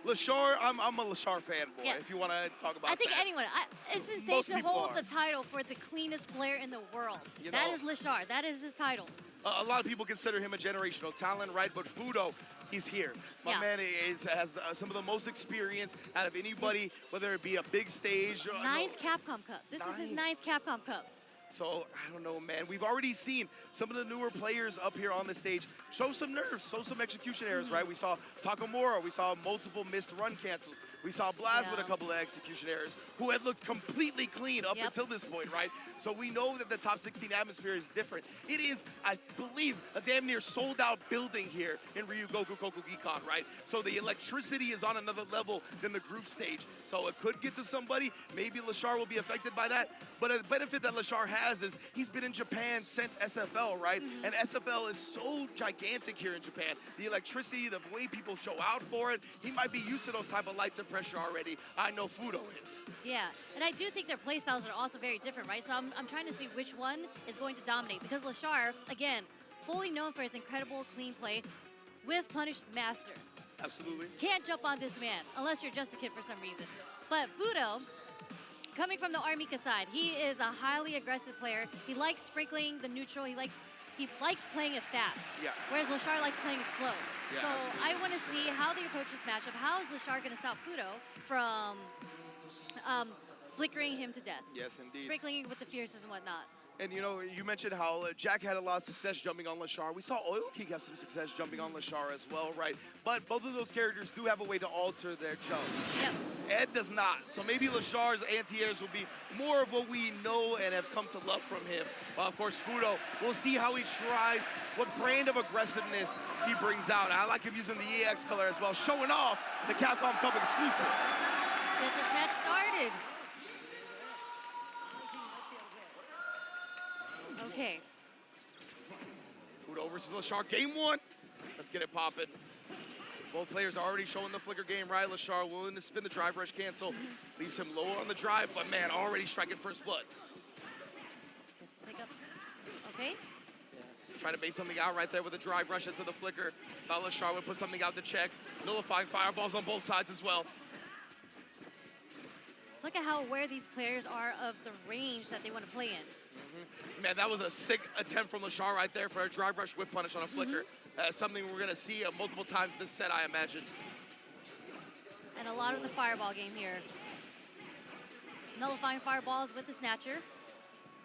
Lashar, I'm a Lashar fanboy, if you want to talk about that. I think anyone. It's insane to hold the title for the cleanest player in the world. That is Lashar. That is his title. A lot of people consider him a generational talent, right? But Fudo, he's here. My man has some of the most experience out of anybody, whether it be a big stage. Or, 9th Capcom Cup. This is his 9th Capcom Cup. So, I don't know, man. We've already seen some of the newer players up here on the stage show some nerves, show some execution errors, right? We saw Takamura, we saw multiple missed run cancels. We saw Blast with a Yeah. couple of execution errors, who had looked completely clean up Yep. until this point, right? So we know that the top 16 atmosphere is different. It is, I believe, a damn near sold out building here in Ryu Goku Gikon, right? So the electricity is on another level than the group stage. So it could get to somebody. Maybe Lashar will be affected by that. But a benefit that Lashar has is he's been in Japan since SFL, right? And SFL is so gigantic here in Japan. The electricity, the way people show out for it, he might be used to those type of lights and pressure already. I know Fudo is. Yeah, and I do think their play styles are also very different, right? So I'm trying to see which one is going to dominate because Lashar, again, fully known for his incredible clean play with Punish Master. Absolutely. Can't jump on this man unless you're just a kid for some reason. But Fudo, coming from the Armika side, he is a highly aggressive player. He likes sprinkling the neutral. He likes playing it fast. Yeah. Whereas Lashar likes playing it slow. Yeah, So absolutely. I want to see how they approach this matchup. How is Lashar going to stop Fudo from flickering him to death? Yes, indeed. Sprinkling with the fierces and whatnot. And you know, you mentioned how Jack had a lot of success jumping on Lashar. We saw Oil King have some success jumping on Lashar as well, right? But both of those characters do have a way to alter their jump. Yep. Ed does not. So maybe Lashar's anti-airs will be more of what we know and have come to love from him. Well, of course, Fudo, we'll see how he tries, what brand of aggressiveness he brings out. I like him using the EX color as well, showing off the Capcom Cup exclusive. Let's get this match started. Okay. Fudo versus Lashar, game one. Let's get it popping. Both players are already showing the flicker game, right? Lashar willing to spin the drive rush cancel. Leaves him lower on the drive, but man, already striking first blood. Let's pick up. Okay. Trying to bait something out right there with a drive rush into the flicker. Thought Lashar would put something out to check. Nullifying fireballs on both sides as well. Look at how aware these players are of the range that they want to play in. Man, that was a sick attempt from Lashar right there for a drive rush whip punish on a flicker. Something we're going to see multiple times this set, I imagine. And a lot of the fireball game here. Nullifying fireballs with the snatcher.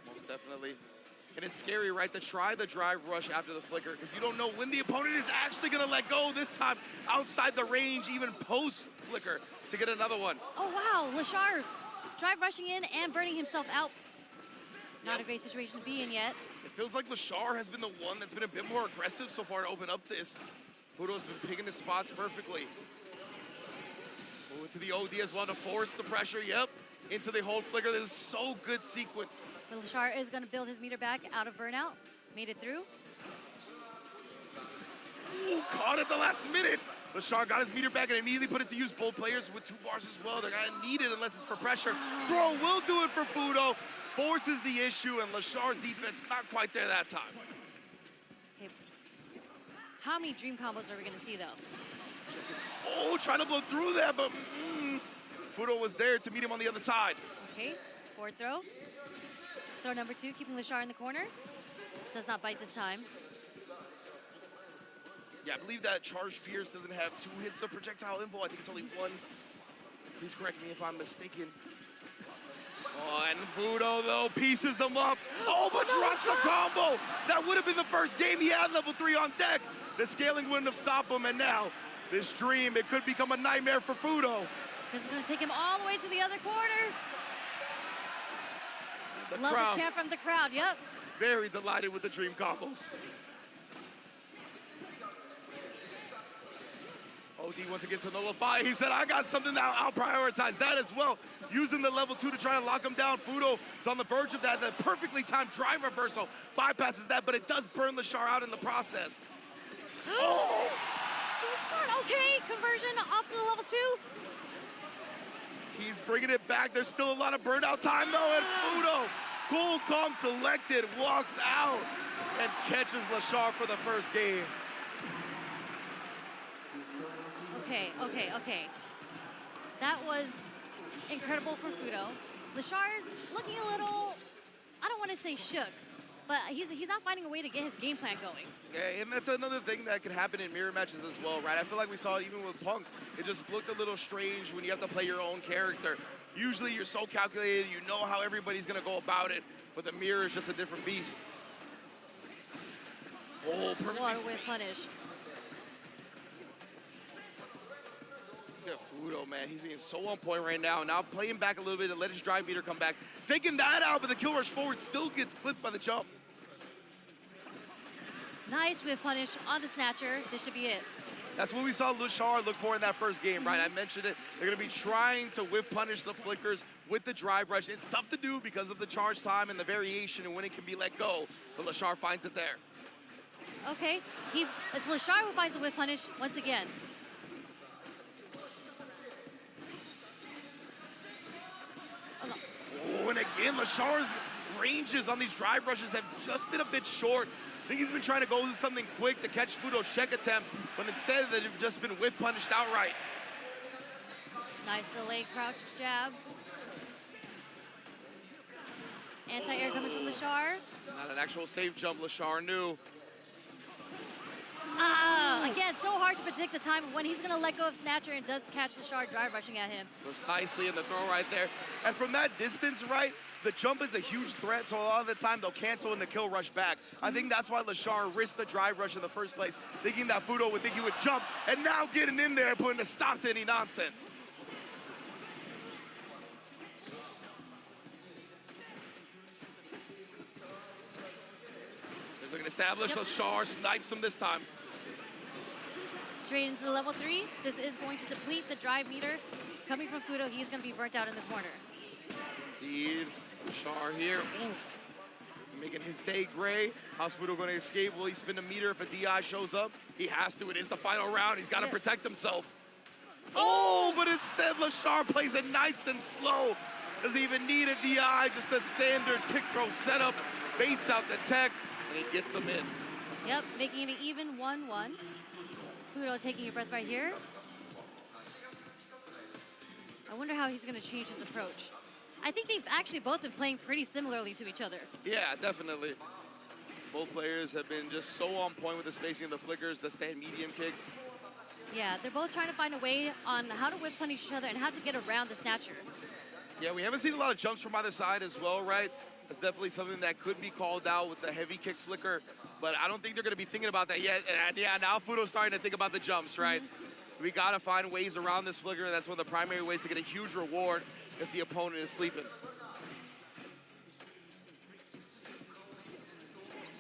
Most definitely. And it's scary, right, to try the drive rush after the flicker because you don't know when the opponent is actually going to let go this time outside the range, even post-flicker, to get another one. Oh, wow. Lashar drive rushing in and burning himself out. Not a great situation to be in yet. It feels like Lashar has been the one that's been a bit more aggressive so far to open up this. Fudo's been picking his spots perfectly. To the OD as well to force the pressure, yep. Into the hold flicker, this is so good sequence. But Lashar is going to build his meter back out of burnout. Made it through. Ooh, caught at the last minute. Lashar got his meter back and immediately put it to use. Both players with 2 bars as well. They're gonna need it unless it's for pressure. Throw will do it for Fudo. Forces the issue, and Lashar's defense not quite there that time. Okay. How many dream combos are we going to see, though? Oh, trying to blow through that, but Fudo was there to meet him on the other side. Okay. Forward throw. Throw number 2, keeping Lashar in the corner. Does not bite this time. Yeah, I believe that Charged Fierce doesn't have 2 hits of projectile info. I think it's only 1. Please correct me if I'm mistaken. Oh, and Fudo, though, pieces him up. Oh, but drops the combo. That would have been the first game he had level 3 on deck. The scaling wouldn't have stopped him, and now this dream, it could become a nightmare for Fudo. This is going to take him all the way to the other corner. Love crowd, the chant from the crowd, yep. very delighted with the dream combos. OD wants to get to nullify. He said, I got something now. I'll prioritize that as well. Using the level 2 to try to lock him down. Fudo is on the verge of that. The perfectly timed drive reversal bypasses that, but it does burn Lashar out in the process. Oh! So smart. Okay, conversion off to the level 2. He's bringing it back. There's still a lot of burnout time, though, and Fudo, cool, calm, collected, walks out and catches Lashar for the first game. Okay. That was incredible for Fudo. Lashar's looking a little, I don't want to say shook, but he's not finding a way to get his game plan going. Yeah, and that's another thing that can happen in mirror matches as well, right? I feel like we saw it even with Punk. It just looked a little strange when you have to play your own character. Usually you're so calculated, you know how everybody's going to go about it, but the mirror is just a different beast. Oh, perfectly What a way spaced. punish. Look at Fudo, man. He's being so on point right now. Now playing back a little bit to let his drive meter come back. Faking that out, but the kill rush forward still gets clipped by the jump. Nice whip punish on the snatcher. This should be it. That's what we saw Lashar look for in that first game, right? I mentioned it. They're going to be trying to whip punish the flickers with the drive rush. It's tough to do because of the charge time and the variation and when it can be let go. But Lashar finds it there. Okay, it's Lashar who finds the whip punish once again. Oh, and again, Lashar's ranges on these drive rushes have just been a bit short. I think he's been trying to go with something quick to catch Fudo's check attempts, but instead they've just been whip punished outright. Nice delayed crouch jab. Anti-air coming from Lashar. Not an actual safe jump, Lashar knew. Again, so hard to predict the time of when he's going to let go of Snatcher and does catch Lashar drive rushing at him. Precisely in the throw right there. And from that distance, right, the jump is a huge threat, so a lot of the time they'll cancel in the kill rush back. I think that's why Lashar risked the drive rush in the first place, thinking that Fudo would think he would jump, and now getting in there and putting a stop to any nonsense. There's an established Lashar snipes him this time. Straight into the level 3. This is going to deplete the drive meter. Coming from Fudo, he's going to be burnt out in the corner. Indeed. Lashar here. Oof. Making his day gray. How's Fudo going to escape? Will he spin a meter if a DI shows up? He has to. It is the final round. He's got to protect himself. Oh, but instead Lashar plays it nice and slow. Doesn't even need a DI, just a standard tick throw setup. Baits out the tech, and he gets him in. Yep, making it an even 1-1. Fudo taking a breath right here. I wonder how he's going to change his approach. I think they've actually both been playing pretty similarly to each other. Yeah, definitely. Both players have been just so on point with the spacing of the flickers, the stand medium kicks. Yeah, they're both trying to find a way on how to whip punish each other and how to get around the snatcher. Yeah, we haven't seen a lot of jumps from either side as well, right? That's definitely something that could be called out with the heavy kick flicker, but I don't think they're going to be thinking about that yet. And yeah, now Fudo's starting to think about the jumps, right? We got to find ways around this flicker, and that's one of the primary ways to get a huge reward if the opponent is sleeping.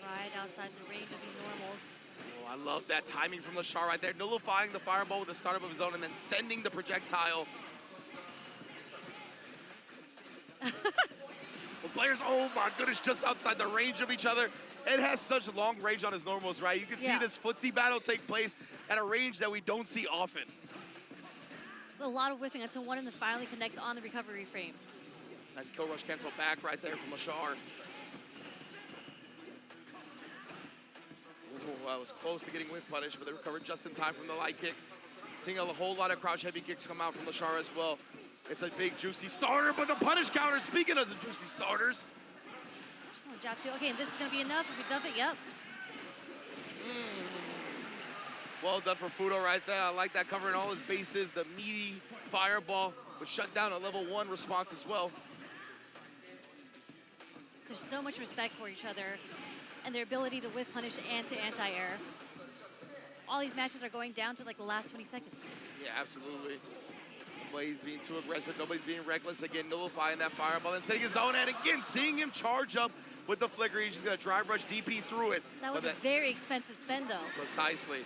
Right outside the range of the normals. Oh, I love that timing from Lashar right there, nullifying the fireball with the startup of his own and then sending the projectile. The players, oh my goodness, just outside the range of each other. It has such long range on his normals, right? You can see this footsie battle take place at a range that we don't see often. It's a lot of whiffing until one of them finally connects on the recovery frames. Nice kill rush cancel back right there from Lashar. Ooh, that was close to getting whip punish, but they recovered just in time from the light kick. Seeing a whole lot of crouch heavy kicks come out from Lashar as well. It's a big juicy starter, but the punish counter, speaking of the juicy starters. Just one jab too. Okay, and this is gonna be enough if we dump it, yep. Well done for Fudo right there. I like that, covering all his bases. The meaty fireball would shut down a level 1 response as well. There's so much respect for each other and their ability to whiff punish and to anti-air. All these matches are going down to like the last 20 seconds. Yeah, absolutely. Nobody's being too aggressive. Nobody's being reckless. Again, nullifying that fireball and setting his own head. Again, seeing him charge up with the flicker. He's just going to drive rush DP through it. That was a very expensive spend, though. Precisely.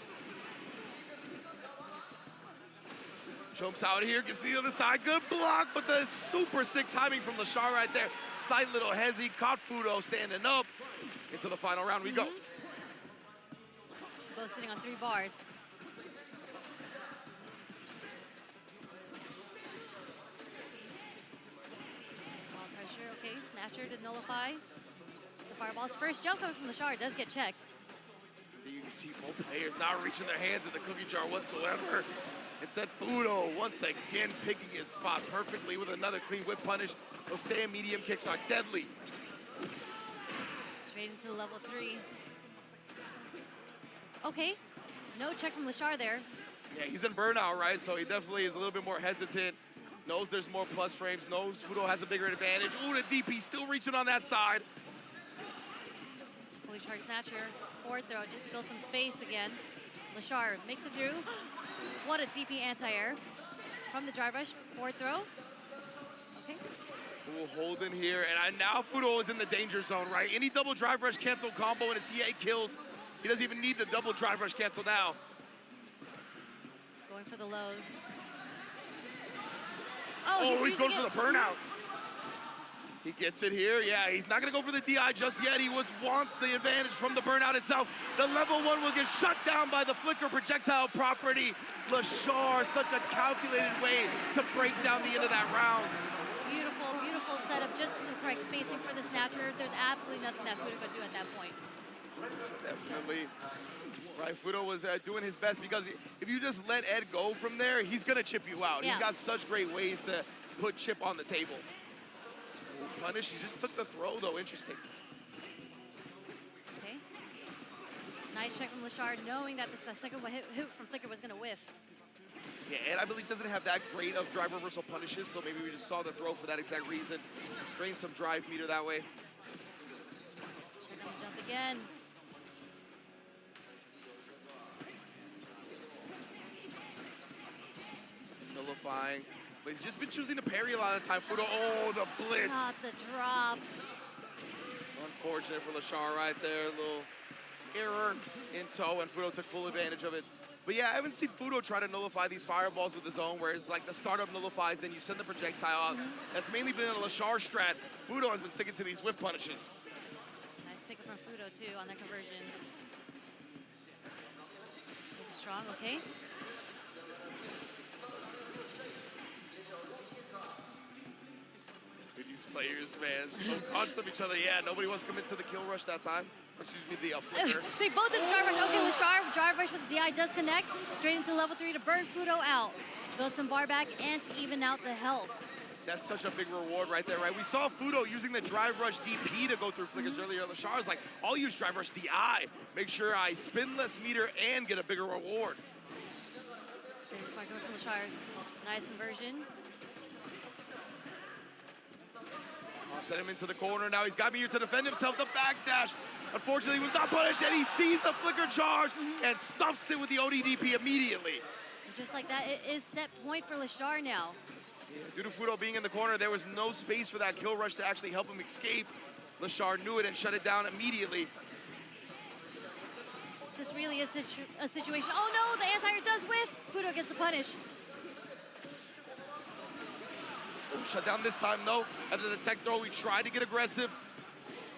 Jumps out here, gets to the other side. Good block, but the super sick timing from Lashar right there. Slight little hezzy. Caught Fudo standing up. Into the final round we go. Both sitting on 3 bars. Pressure, okay, Snatcher did nullify the fireball's first jump coming from Lashar does get checked. You can see both players not reaching their hands in the cookie jar whatsoever. Instead, Fudo once again picking his spot perfectly with another clean whip punish. Those stand medium kicks are deadly. Straight into the level 3. Okay, no check from Lashar there. Yeah, he's in burnout, right? So he definitely is a little bit more hesitant. Knows there's more plus frames, knows Fudo has a bigger advantage. Ooh, the DP still reaching on that side. Fully charged Snatcher, forward throw, just to build some space again. Lashar makes it through. What a DP anti-air. from the drive rush. Forward throw. Okay. Ooh, holding here, and now Fudo is in the danger zone, right? Any double drive rush cancel combo and a CA kills. He doesn't even need the double drive rush cancel now. Going for the lows. Oh, he's going for the burnout. He gets it here. Yeah, he's not going to go for the DI just yet. He wants the advantage from the burnout itself. The level 1 will get shut down by the flicker projectile property. Lashar, such a calculated way to break down the end of that round. Beautiful, beautiful setup just for the correct spacing for the snatcher. There's absolutely nothing that Fudo could do at that point. Definitely. Right, Fudo was doing his best because if you just let Ed go from there, he's going to chip you out. Yeah. He's got such great ways to put chip on the table. Ooh, punish, he just took the throw though, interesting. Okay. Nice check from Lashard, knowing that the second hit from Flicker was going to whiff. Yeah, Ed, I believe, doesn't have that great of drive reversal punishes, so maybe we just saw the throw for that exact reason. Drain some drive meter that way. Check on the jump again. Nullifying. But he's just been choosing to parry a lot of the time. Fudo, oh, the blitz. Not the drop. Unfortunate for Lashar right there. A little error in tow, and Fudo took full advantage of it. But yeah, I haven't seen Fudo try to nullify these fireballs with his own, where it's like the startup nullifies, then you send the projectile out. That's mainly been a Lashar strat. Fudo has been sticking to these whip punishes. Nice pickup from Fudo too on that conversion. Strong, okay. These players, man, so conscious of each other. Yeah, nobody wants to commit to the kill rush that time. Or excuse me, the flicker. They both did the drive rush. Okay, Lashar, drive rush with the DI does connect. Straight into level 3 to burn Fudo out. Build some bar back and to even out the health. That's such a big reward right there, right? We saw Fudo using the drive rush DP to go through flickers earlier. Lashar's like, I'll use drive rush DI. Make sure I spin less meter and get a bigger reward. Very smart going from Lashar. Nice conversion. I'll send him into the corner now. He's got me here to defend himself. The backdash. Unfortunately, he was not punished, and he sees the flicker charge and stuffs it with the ODDP immediately. And just like that, it is set point for Lashar now. Yeah, due to Fudo being in the corner, there was no space for that kill rush to actually help him escape. Lashar knew it and shut it down immediately. This really is a situation. Oh no, the anti-air does whiff. Fudo gets the punish. Shut down this time, though. After the tech throw, we tried to get aggressive.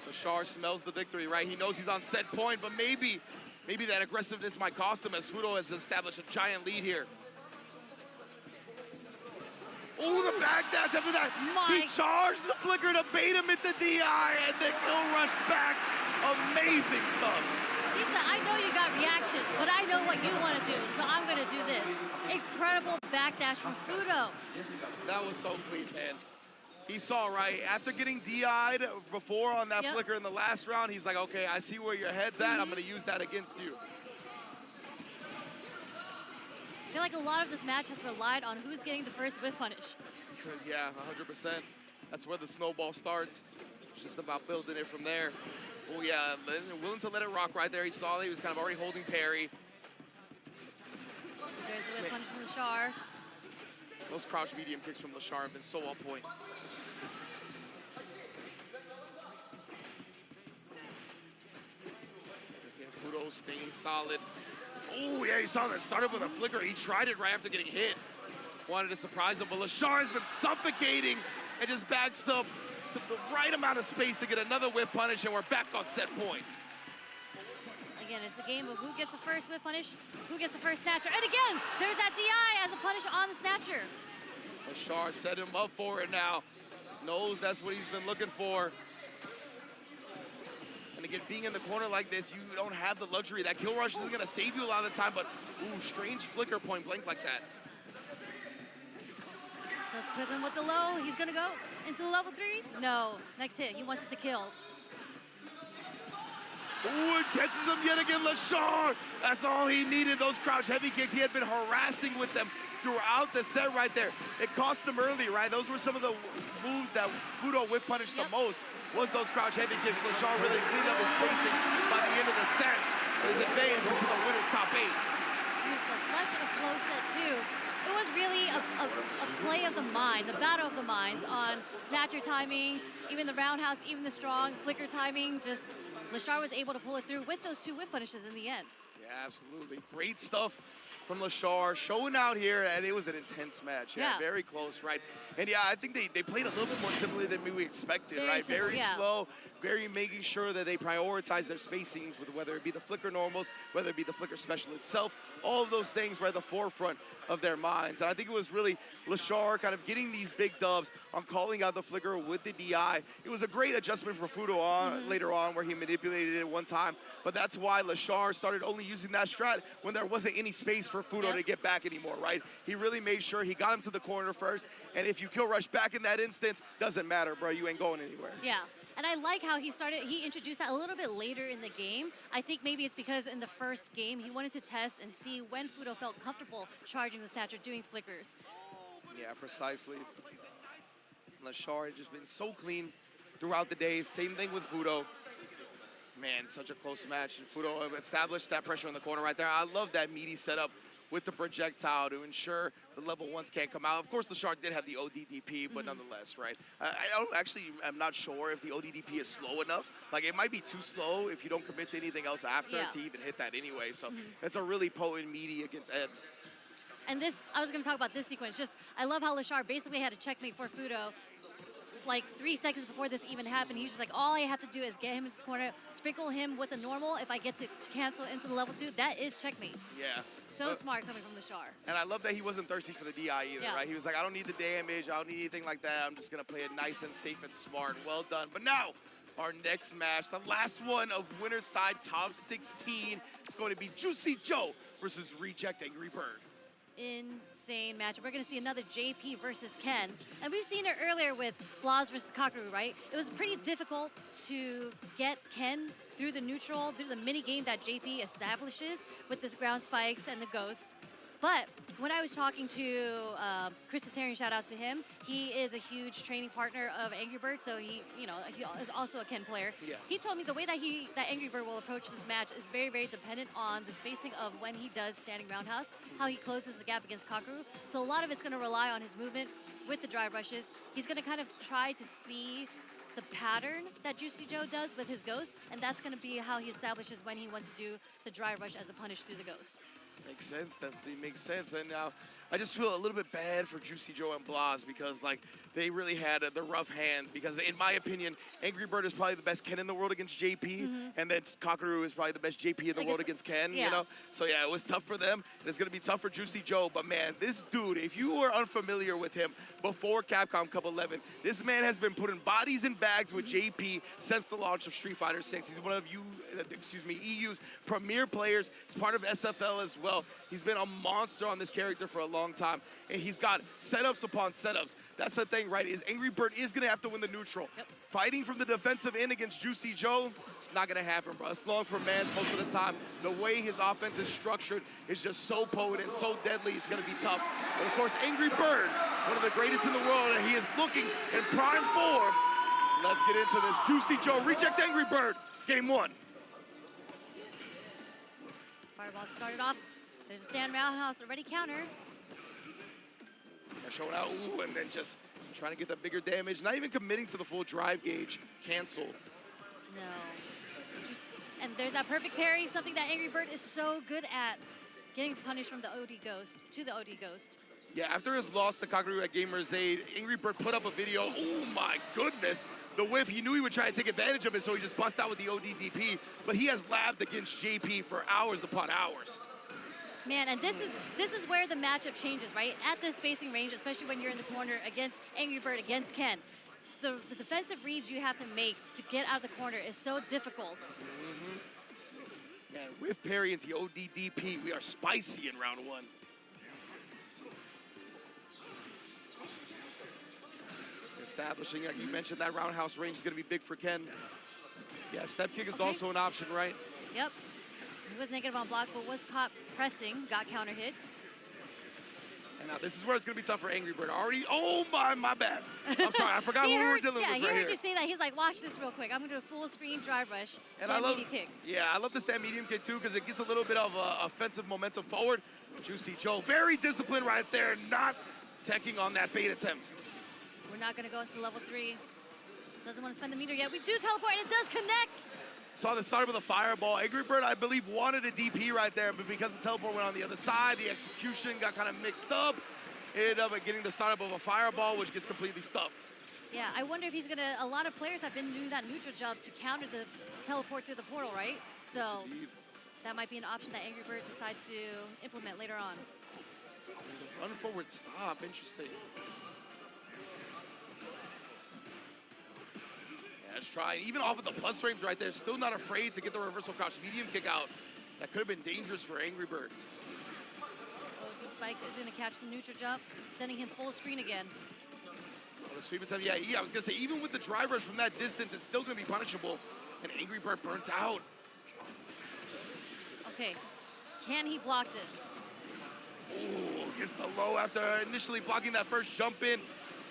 Lashar smells the victory, right? He knows he's on set point, but maybe that aggressiveness might cost him as Fudo has established a giant lead here. Oh, the backdash after that. He charged the flicker to bait him into DI and then kill rush back. Amazing stuff. He said, I know you got reactions, but I know what you want to do, so I'm going to do this. Incredible backdash from Fudo. That was so clean, man. He saw, right, after getting DI'd before on that flicker in the last round, he's like, okay, I see where your head's at. I'm going to use that against you. I feel like a lot of this match has relied on who's getting the first whiff punish. Yeah, 100%. That's where the snowball starts. It's just about building it from there. Oh, yeah, willing to let it rock right there. He saw that he was kind of already holding parry. There's the whiff punish from Lashar. Those crouch medium kicks from Lashar have been so on point. Again, Fudo staying solid. Oh, yeah, you saw that. Started with a flicker. He tried it right after getting hit. Wanted to surprise him, but Lashar has been suffocating and just backs up to the right amount of space to get another whip punish, and we're back on set point. Again, it's a game of who gets the first whip punish, who gets the first snatcher. And again, there's that DI as a punish on the snatcher. Lashar set him up for it now. Knows that's what he's been looking for. And again, being in the corner like this, you don't have the luxury. That kill rush isn't going to save you a lot of the time, but ooh, strange flicker point blank like that. Just put him with the low. He's going to go into the level 3. No, next hit. He wants it to kill. Ooh, it catches him yet again, Lashar. That's all he needed, those crouch heavy kicks. He had been harassing with them throughout the set right there. It cost him early, right? Those were some of the moves that Fudo whip punished the most, was those crouch heavy kicks. Lashar really cleaned up his spacing by the end of the set. His advance into the winner's top 8. Beautiful. Such a close set, too. it was really a play of the minds, a battle of the minds on snatcher timing, even the roundhouse, even the strong flicker timing. Just Lashar was able to pull it through with those 2 whip punishes in the end. Yeah, absolutely. Great stuff from Lashar, showing out here, and it was an intense match. Yeah, very close, right? And yeah, I think they played a little bit more simply than we expected, right? Very slow, very making sure that they prioritize their spacings with whether it be the flicker normals, whether it be the flicker special itself, all of those things were at the forefront of their minds. And I think it was really Lashar kind of getting these big dubs on calling out the flicker with the DI. It was a great adjustment for Fudo on later on where he manipulated it one time, but that's why Lashar started only using that strat when there wasn't any space for Fudo to get back anymore, right? He really made sure he got him to the corner first, and if you kill rush back in that instance, doesn't matter, bro, you ain't going anywhere. Yeah. And I like how he introduced that a little bit later in the game. I think maybe it's because in the first game, he wanted to test and see when Fudo felt comfortable charging the snatcher, doing flickers. Yeah, precisely. Lashar has just been so clean throughout the days. Same thing with Fudo. Man, such a close match. Fudo established that pressure in the corner right there. I love that meaty setup with the projectile to ensure the level 1s can't come out. Of course, Lashar did have the ODDP, but nonetheless, right? I'm not sure if the ODDP is slow enough. Like, it might be too slow if you don't commit to anything else after to even hit that anyway. So it's a really potent meaty against Ed. And this, I was going to talk about this sequence. Just, I love how Lashar basically had a checkmate for Fudo. Like 3 seconds before this even happened, he's just like, all I have to do is get him in his corner, sprinkle him with a normal. If I get to cancel into the level 2, that is checkmate. Yeah. So smart coming from Lashar. And I love that he wasn't thirsty for the DI either, right? He was like, I don't need the damage, I don't need anything like that. I'm just going to play it nice and safe and smart. Well done. But now, our next match, the last one of winner's side top 16, it's going to be Juicy Joe versus Reject Angry Bird. Insane matchup. We're going to see another JP versus Ken. And we've seen it earlier with Flaws versus Kakeru, right? It was pretty difficult to get Ken through the neutral, through the mini game that JP establishes with this ground spikes and the ghost. But when I was talking to Chris Tatarian, shout out to him, he is a huge training partner of Angry Bird, so he is also a Ken player. Yeah. He told me the way that Angry Bird will approach this match is very, very dependent on the spacing of when he does standing roundhouse, how he closes the gap against Kakeru. So a lot of it's going to rely on his movement with the drive rushes. He's going to kind of try to see the pattern that Juicy Joe does with his ghost, and that's going to be how he establishes when he wants to do the drive rush as a punish through the ghost. Makes sense, definitely makes sense. And now I just feel a little bit bad for Juicy Joe and Blas because, like, they really had the rough hand. Because, in my opinion, Angry Bird is probably the best Ken in the world against JP, and then Kakeru is probably the best JP in the world against Ken, you know? So, yeah, it was tough for them, and it's going to be tough for Juicy Joe. But, man, this dude, if you were unfamiliar with him before Capcom Cup 11, this man has been putting bodies in bags with JP since the launch of Street Fighter 6. He's one of EU's premier players. He's part of SFL as well. He's been a monster on this character for a long time, and he's got setups upon setups. That's the thing, right, is Angry Bird is going to have to win the neutral. Fighting from the defensive end against Juicy Joe, it's not going to happen, bro. It's long for man most of the time. The way his offense is structured is just so potent, so deadly, it's going to be tough. And, of course, Angry Bird, one of the greatest in the world, and he is looking in prime form. Let's get into this. Juicy Joe, Reject Angry Bird, game 1. Fireball started off. There's a stand roundhouse already counter. Showing out, ooh, and then just trying to get the bigger damage. Not even committing to the full drive gauge. Cancel. No. And there's that perfect parry, something that Angry Bird is so good at. Getting punished from the OD Ghost to the OD Ghost. Yeah, after his loss to Kakeru at Gamer's Aid, Angry Bird put up a video. Oh my goodness. The whiff, he knew he would try to take advantage of it, so he just bust out with the ODDP. But he has labbed against JP for hours upon hours. Man, and this is where the matchup changes, right? At this spacing range, especially when you're in the corner against Angry Bird, against Ken, the defensive reads you have to make to get out of the corner is so difficult. Man, whiff parry into the ODDP. We are spicy in round 1. Establishing, like you mentioned, that roundhouse range is going to be big for Ken. Yeah, step kick is also an option, right? Yep. He was negative on block, but was caught pressing, got counter hit. And now this is where it's going to be tough for Angry Bird. Already, oh my bad. I'm sorry, I forgot what we were dealing with right here. Yeah, he heard you say that. He's like, watch this real quick. I'm going to do a full screen drive rush, and I love, medium kick. Yeah, I love the stand medium kick too because it gets a little bit of offensive momentum forward. Juicy Joe, very disciplined right there, not teching on that bait attempt. We're not going to go into level 3. Doesn't want to spend the meter yet. We do teleport, and it does connect. Saw the start with a fireball. Angry Bird, I believe, wanted a DP right there, but because the teleport went on the other side, the execution got kind of mixed up. Ended up getting the startup of a fireball, which gets completely stuffed. Yeah, I wonder if he's going to... A lot of players have been doing that neutral jump to counter the teleport through the portal, right? So Yes, that might be an option that Angry Bird decides to implement later on. Run forward stop, interesting. Yeah, let's try. Even off of the plus frames right there, still not afraid to get the reversal crouch medium kick out. That could have been dangerous for Angry Bird. Oh, Spikes is going to catch the neutral jump, sending him full screen again. The sweep attempt, yeah, I was gonna say, even with the drive rush from that distance, it's still gonna be punishable. And Angry Bird burnt out. Okay, can he block this? Ooh, gets the low after initially blocking that first jump in.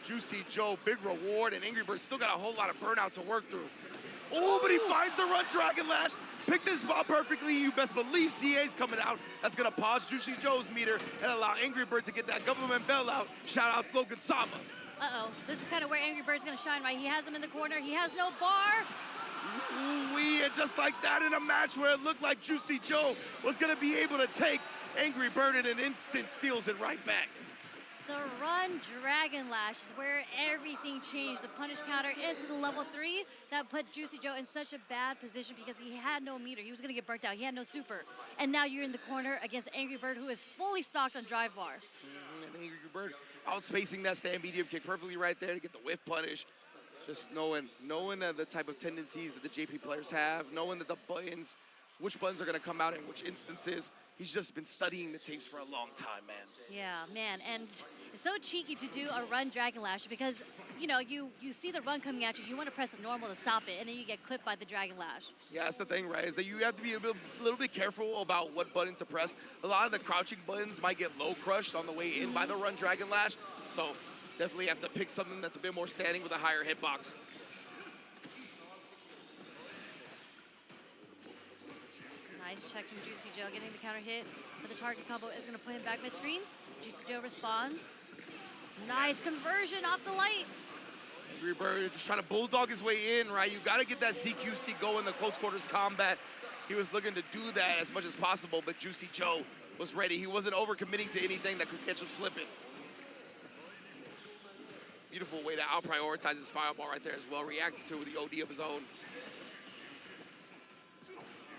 Juicy Joe, big reward, and Angry Bird still got a whole lot of burnout to work through. Oh, but he finds the run Dragon Lash. Pick this spot perfectly. You best believe CA's coming out. That's gonna pause Juicy Joe's meter and allow Angry Bird to get that government bell out. Shout out Logan Sama. Uh-oh, this is kind of where Angry Bird's gonna shine, right? He has him in the corner, he has no bar. Ooh-wee, and just like that in a match where it looked like Juicy Joe was gonna be able to take Angry Bird in an instant, steals it right back. The run Dragon Lash is where everything changed. The punish counter into the level 3 that put Juicy Joe in such a bad position because he had no meter. He was gonna get burnt out, he had no super. And now you're in the corner against Angry Bird, who is fully stocked on drive bar. And Angry Bird outspacing that stand medium kick perfectly right there to get the whiff punish. Just knowing the type of tendencies that the JP players have, knowing that the buttons, which buttons are gonna come out in which instances. He's just been studying the tapes for a long time, man. Yeah, man, and it's so cheeky to do a run Dragon Lash because, you know, you see the run coming at you, you want to press a normal to stop it, and then you get clipped by the Dragon Lash. Yeah, that's the thing, right, is that you have to be a little bit careful about what button to press. A lot of the crouching buttons might get low crushed on the way in by the run Dragon Lash, so definitely have to pick something that's a bit more standing with a higher hitbox. Nice check from Juicy Joe, getting the counter hit, but the target combo is going to put him back mid-screen. Juicy Joe responds. Nice conversion off the light. Angry Bird just trying to bulldog his way in, right? You got to get that CQC going, the close quarters combat. He was looking to do that as much as possible, but Juicy Joe was ready. He wasn't overcommitting to anything that could catch him slipping. Beautiful way to out-prioritize his fireball right there as well, reacting to it with the OD of his own.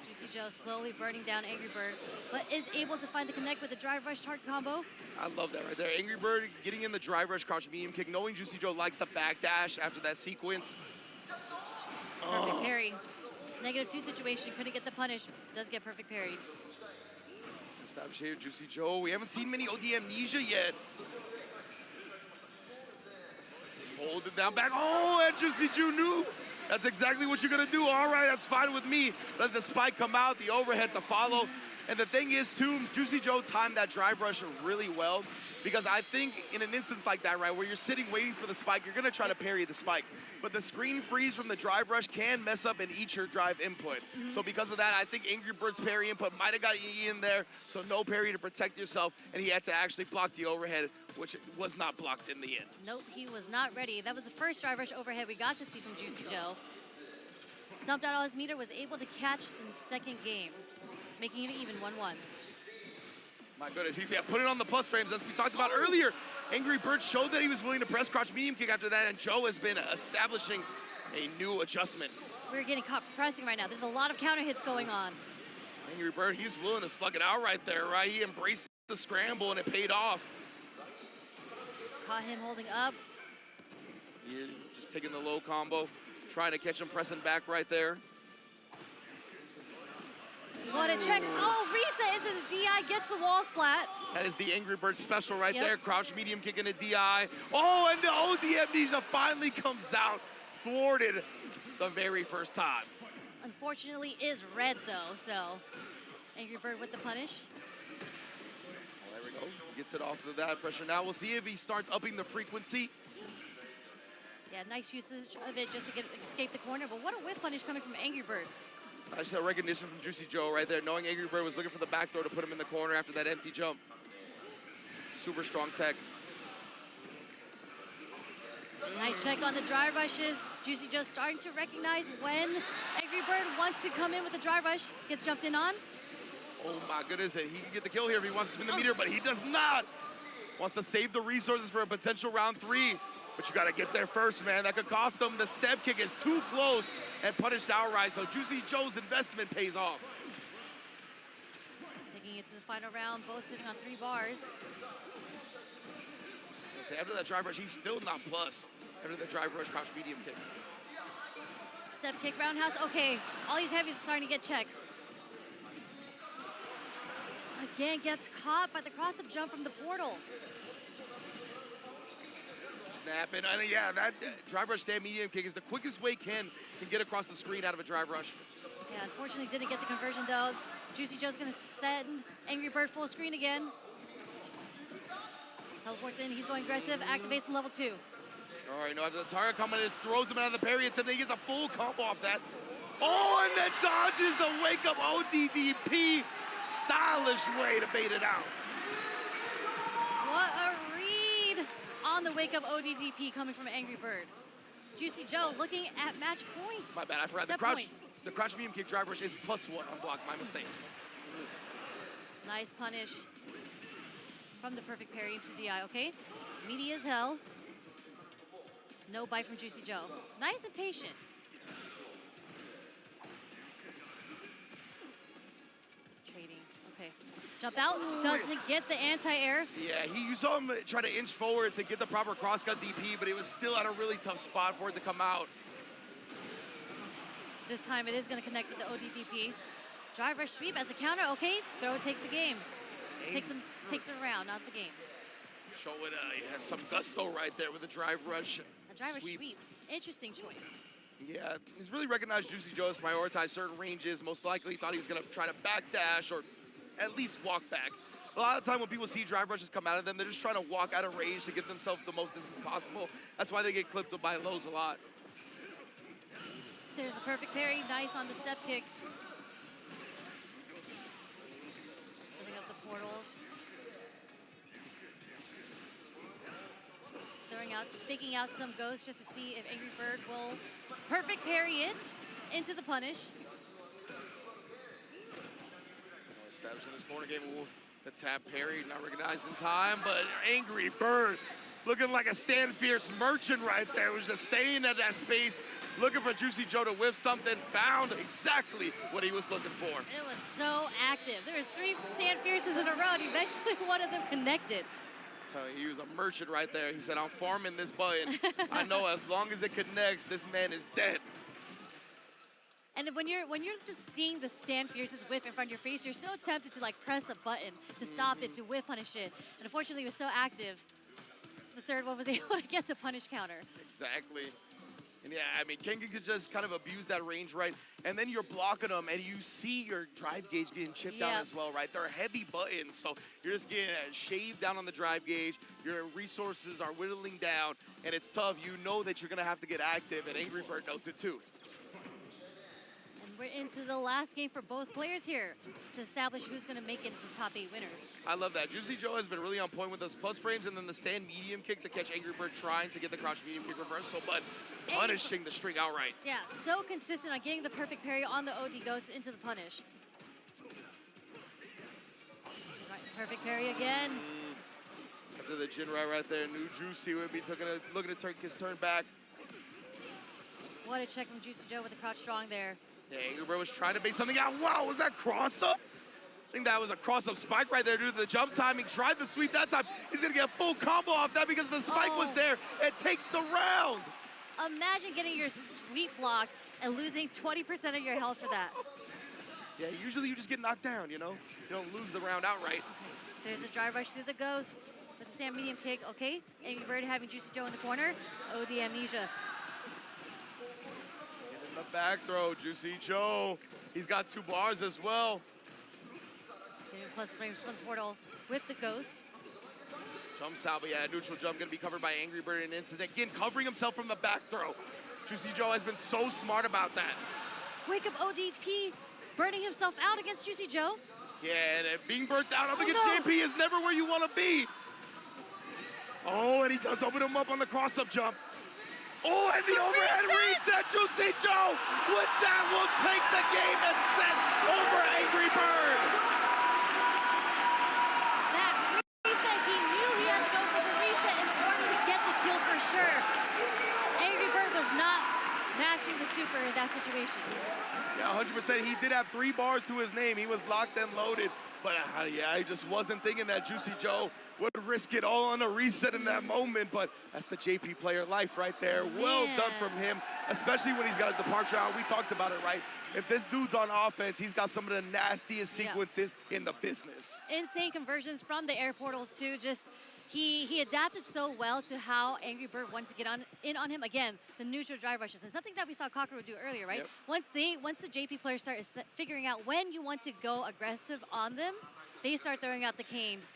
Juicy Joe slowly burning down Angry Bird, but is able to find the connect with the drive rush target combo. I love that right there. Angry Bird getting in the drive rush crouch medium kick, knowing Juicy Joe likes the backdash after that sequence. Perfect parry. -2 situation, couldn't get the punish, does get perfect parried. Establish here, Juicy Joe. We haven't seen many OD amnesia yet. Just hold it down back. Oh, and Juicy Joe knew. That's exactly what you're gonna do. All right, that's fine with me. Let the spike come out, the overhead to follow. And the thing is, too, Juicy Joe timed that drive rush really well because I think in an instance like that, right, where you're sitting waiting for the spike, you're gonna try to parry the spike. But the screen freeze from the drive rush can mess up and eat your drive input. So because of that, I think Angry Bird's parry input might have got E in there, so no parry to protect yourself, and he had to actually block the overhead, which was not blocked in the end. Nope, he was not ready. That was the first drive rush overhead we got to see from Juicy Joe. Dumped out all his meter, was able to catch in the second game, making it even 1-1. My goodness, he's put it on the plus frames as we talked about earlier. Angry Bird showed that he was willing to press crouch medium kick after that, and Joe has been establishing a new adjustment. We're getting caught pressing right now. There's a lot of counter hits going on. Angry Bird, he's willing to slug it out right there, right? He embraced the scramble and it paid off. Caught him holding up. Yeah, just taking the low combo, trying to catch him pressing back right there. What a check. Oh, Risa into the DI, gets the wall splat. That is the Angry Bird special right Yep. there. Crouch medium kick into DI. Oh, and the OD amnesia finally comes out. Thwarted the very first time. Unfortunately is red though, so Angry Bird with the punish. Well, there we go. Gets it off of that pressure. Now we'll see if he starts upping the frequency. Yeah, nice usage of it just to escape the corner, but what a whiff punish coming from Angry Bird. That's a recognition from Juicy Joe right there, knowing Angry Bird was looking for the back throw to put him in the corner after that empty jump. super strong tech. Nice check on the drive rushes. Juicy Joe starting to recognize when Angry Bird wants to come in with the drive rush. Gets jumped in on. Oh my goodness, he can get the kill here if he wants to spin the meter, but he does not. Wants to save the resources for a potential round 3. But you gotta get there first, man. That could cost him. The step kick is too close and punished outright, so Juicy Joe's investment pays off. Taking it to the final round, both sitting on 3 bars. So after that drive rush, he's still not plus. After the drive rush, crouch medium kick. Step kick, roundhouse. Okay, all these heavies are starting to get checked. Again, gets caught by the cross-up jump from the portal. Snapping, and yeah, that drive rush stand medium kick is the quickest way Ken can get across the screen out of a drive rush. Yeah, unfortunately didn't get the conversion though. Juicy Joe's gonna send Angry Bird full screen again. Teleports in, he's going aggressive, activates in level 2. All right, no, after the target coming, just throws him out of the parry attempt, then he gets a full combo off that. Oh, and then dodges the wake-up ODDP. Stylish way to bait it out. What a read on the wake-up ODDP coming from Angry Bird. Juicy Joe looking at match point. My bad, I forgot. The crouch medium kick drive rush is +1 on block, my mistake. Nice punish from the perfect parry into DI, okay? Meaty as hell. No bite from Juicy Joe. Nice and patient. Trading, okay. Jump out, doesn't get the anti-air. Yeah, you saw him try to inch forward to get the proper crosscut DP, but it was still at a really tough spot for it to come out. This time it is gonna connect with the ODDP. Drive rush sweep as a counter, okay? Throw takes the game. Takes it around, not the game. Showing some gusto right there with the drive rush. A drive rush sweep. Interesting choice. Yeah, he's really recognized Juicy Joe has prioritized certain ranges. Most likely thought he was gonna try to backdash or at least walk back. A lot of the time when people see drive rushes come out of them, they're just trying to walk out of range to give themselves the most distance possible. That's why they get clipped by lows a lot. There's a perfect parry, nice on the step kick. Filling up the portals. Faking out some ghosts just to see if Angry Bird will perfect parry it into the punish. Established in this corner game, the tap parry, not recognized in time, but Angry Bird looking like a stand fierce merchant right there. Was just staying at that space, looking for Juicy Joe to whiff something, found exactly what he was looking for. It was so active. There was 3 stand fierces in a row, and eventually one of them connected. He was a merchant right there. He said, I'm farming this button. I know as long as it connects, this man is dead. And when you're just seeing the stand fierces whiff in front of your face, you're so tempted to like press a button to stop it, to whiff punish it. And unfortunately, it was so active. The third one was able to get the punish counter. Exactly. And yeah, I mean, Ken could just kind of abuse that range, right? And then you're blocking them, and you see your drive gauge getting chipped down as well, right? They're heavy buttons, so you're just getting shaved down on the drive gauge. Your resources are whittling down, and it's tough. You know that you're going to have to get active, and Angry Bird knows it too. And we're into the last game for both players here to establish who's going to make it into the top 8 winners. I love that. Juicy Joe has been really on point with those plus frames, and then the stand medium kick to catch Angry Bird trying to get the crouch medium kick reversal, but punishing the string outright. Yeah, so consistent on getting the perfect parry on the OD Ghost into the punish. Right, perfect parry again. After the Jin right there, new Juicy would be looking to turn his turn back. What a check from Juicy Joe with the crouch strong there. Yeah, Angry Bird was trying to bait something out. Wow, was that cross-up? I think that was a cross-up spike right there due to the jump timing. Tried the sweep that time. He's going to get a full combo off that because the spike was there. It takes the round. Imagine getting your sweep blocked and losing 20% of your health for that. Yeah, usually you just get knocked down, you know? You don't lose the round outright. There's a drive rush through the Ghost with the stand medium kick. Okay, Angry Bird having Juicy Joe in the corner. OD Amnesia. In the back throw, Juicy Joe. He's got 2 bars as well. Getting plus frames from the portal with the Ghost. Jumps out, but yeah, neutral jump gonna be covered by Angry Bird in an instant. Again, covering himself from the back throw. Juicy Joe has been so smart about that. Wake up ODP, burning himself out against Juicy Joe. Yeah, and being burnt out up against JP is never where you want to be. Oh, and he does open him up on the cross-up jump. Oh, and the overhead reset. Juicy Joe with that will take the game and set over Angry Bird. That reset, he knew he had to go for the reset in order to get the kill for sure. Angry Bird was not mashing the super in that situation. Yeah, 100%. He did have 3 bars to his name. He was locked and loaded. But yeah, I just wasn't thinking that Juicy Joe would risk it all on a reset in that moment. But that's the JP player life right there. Well done from him, especially when he's got a departure out. We talked about it, right? If this dude's on offense, he's got some of the nastiest sequences in the business. Insane conversions from the air portals too. Just he adapted so well to how Angry Bird wanted to get in on him. Again, the neutral drive rushes, and something that we saw Kakeru do earlier, right? Yep. Once the JP players start figuring out when you want to go aggressive on them, they start throwing out the canes.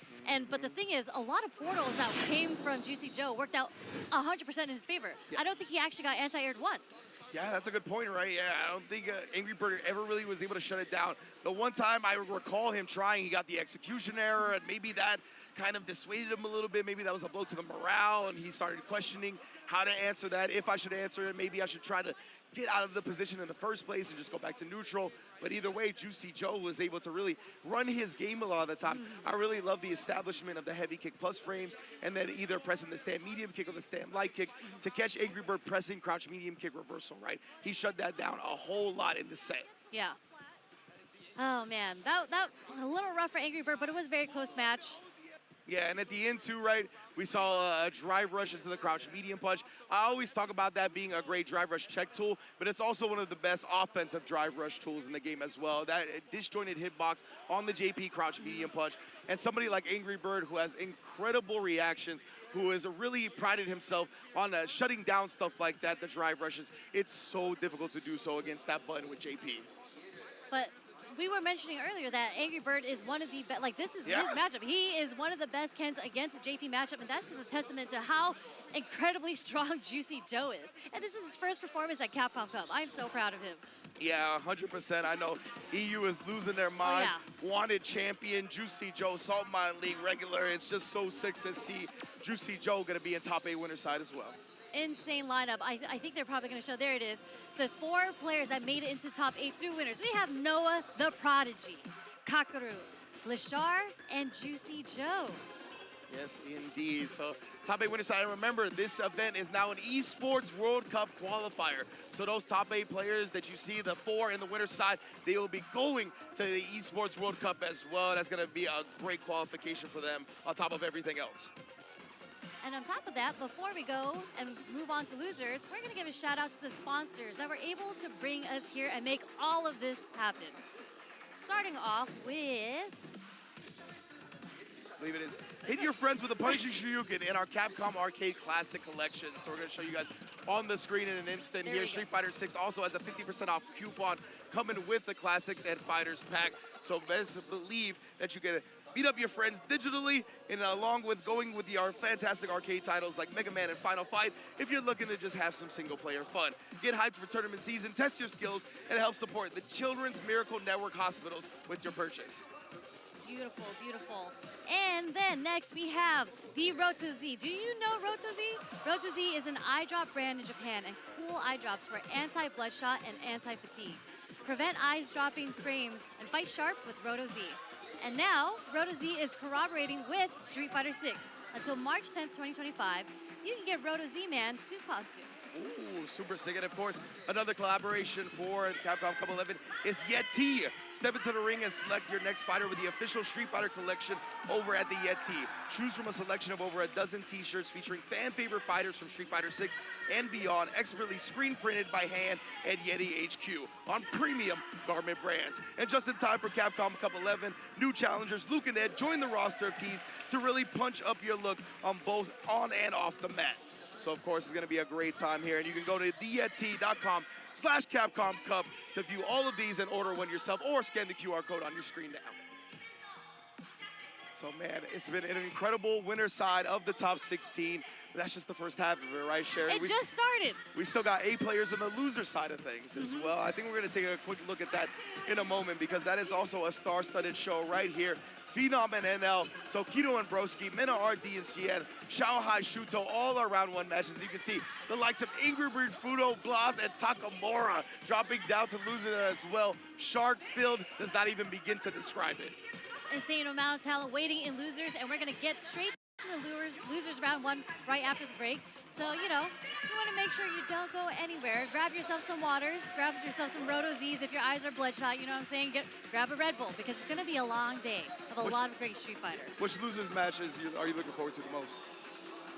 But the thing is, a lot of portals that came from Juicy Joe worked out 100% in his favor. I don't think he actually got anti-aired once. Yeah, that's a good point, right? Yeah, I don't think Angry Bird ever really was able to shut it down. The one time I recall him trying, he got the execution error, and maybe that kind of dissuaded him a little bit. Maybe that was a blow to the morale, and he started questioning how to answer that, if I should answer it. Maybe I should try to get out of the position in the first place and just go back to neutral. But either way, Juicy Joe was able to really run his game a lot of the time. I really love the establishment of the heavy kick plus frames, and then either pressing the stand medium kick or the stand light kick to catch Angry Bird pressing crouch medium kick reversal, right? He shut that down a whole lot in the set. Yeah. Oh man, that a little rough for Angry Bird, but it was a very close match. Yeah, and at the end too, right, we saw a drive rush into the crouch medium punch. I always talk about that being a great drive rush check tool, but it's also one of the best offensive drive rush tools in the game as well. That disjointed hitbox on the JP crouch medium punch. And somebody like Angry Bird, who has incredible reactions, who has really prided himself on shutting down stuff like that, the drive rushes. It's so difficult to do so against that button with JP. But we were mentioning earlier that Angry Bird is one of the best, like this is his matchup. He is one of the best Kens against the JP matchup, and that's just a testament to how incredibly strong Juicy Joe is. And this is his first performance at Capcom Cup. I'm so proud of him. Yeah, 100%. I know EU is losing their minds. Wanted champion, Juicy Joe, Salt Mine League regular. It's just so sick to see Juicy Joe going to be in top 8 winner side as well. Insane lineup. I think they're probably going to show, there it is, the 4 players that made it into top 8 through winners. We have Noah the Prodigy, Kakeru, Lashar, and Juicy Joe. Yes, indeed. So top 8 winner side. And remember, this event is now an esports World Cup qualifier. So those top 8 players that you see, the 4 in the winner's side, they will be going to the esports World Cup as well. That's going to be a great qualification for them on top of everything else. And on top of that, before we go and move on to losers, we're going to give a shout out to the sponsors that were able to bring us here and make all of this happen. Starting off with... I believe it is Hit Your Friends with a Punishing Shoryuken in our Capcom Arcade Classic Collection. So we're going to show you guys on the screen in an instant here. Street Fighter 6 also has a 50% off coupon coming with the Classics and Fighters pack. So best believe that you can beat up your friends digitally, and along with going with the fantastic arcade titles like Mega Man and Final Fight, if you're looking to just have some single-player fun. Get hyped for tournament season, test your skills, and help support the Children's Miracle Network hospitals with your purchase. Beautiful, beautiful. And then next we have the Roto Z. Do you know Roto Z? Roto Z is an eye drop brand in Japan, and cool eye drops for anti-bloodshot and anti-fatigue. Prevent eyes dropping frames and fight sharp with Roto Z. And now, Roto Z is corroborating with Street Fighter 6. Until March 10th, 2025, you can get Roto Z-Man suit costume. Ooh, super sick. And of course, another collaboration for Capcom Cup 11 is Yeti. Step into the ring and select your next fighter with the official Street Fighter collection over at the Yeti. Choose from a selection of over a dozen t-shirts featuring fan favorite fighters from Street Fighter 6 and beyond, expertly screen printed by hand at Yeti HQ on premium garment brands. And just in time for Capcom Cup 11, new challengers Luke and Ed join the roster of tees to really punch up your look on both on and off the mat. So of course, it's going to be a great time here, and you can go to theyet.com/Capcom Cup to view all of these and order one yourself, or scan the QR code on your screen now. So, man, it's been an incredible winner side of the top 16. That's just the first half of it, right, Sherry? It just started. We still got 8 players on the loser side of things as well. I think we're going to take a quick look at that in a moment because that is also a star-studded show right here. Phenom and NL, Tokido and Broski, Mena RD and CN, Shanghai Shuto, all are round 1 matches. You can see the likes of Ingrid Breed, Fudo, Blas, and Takamura dropping down to losing as well. Shark-filled does not even begin to describe it. Insane amount of talent waiting in losers, and we're going to get straight to the losers round 1 right after the break. So, you know, you want to make sure you don't go anywhere. Grab yourself some waters, grab yourself some Roto Z's if your eyes are bloodshot, you know what I'm saying? Grab a Red Bull because it's going to be a long day of a lot of great Street Fighters. Which losers matches are you looking forward to the most?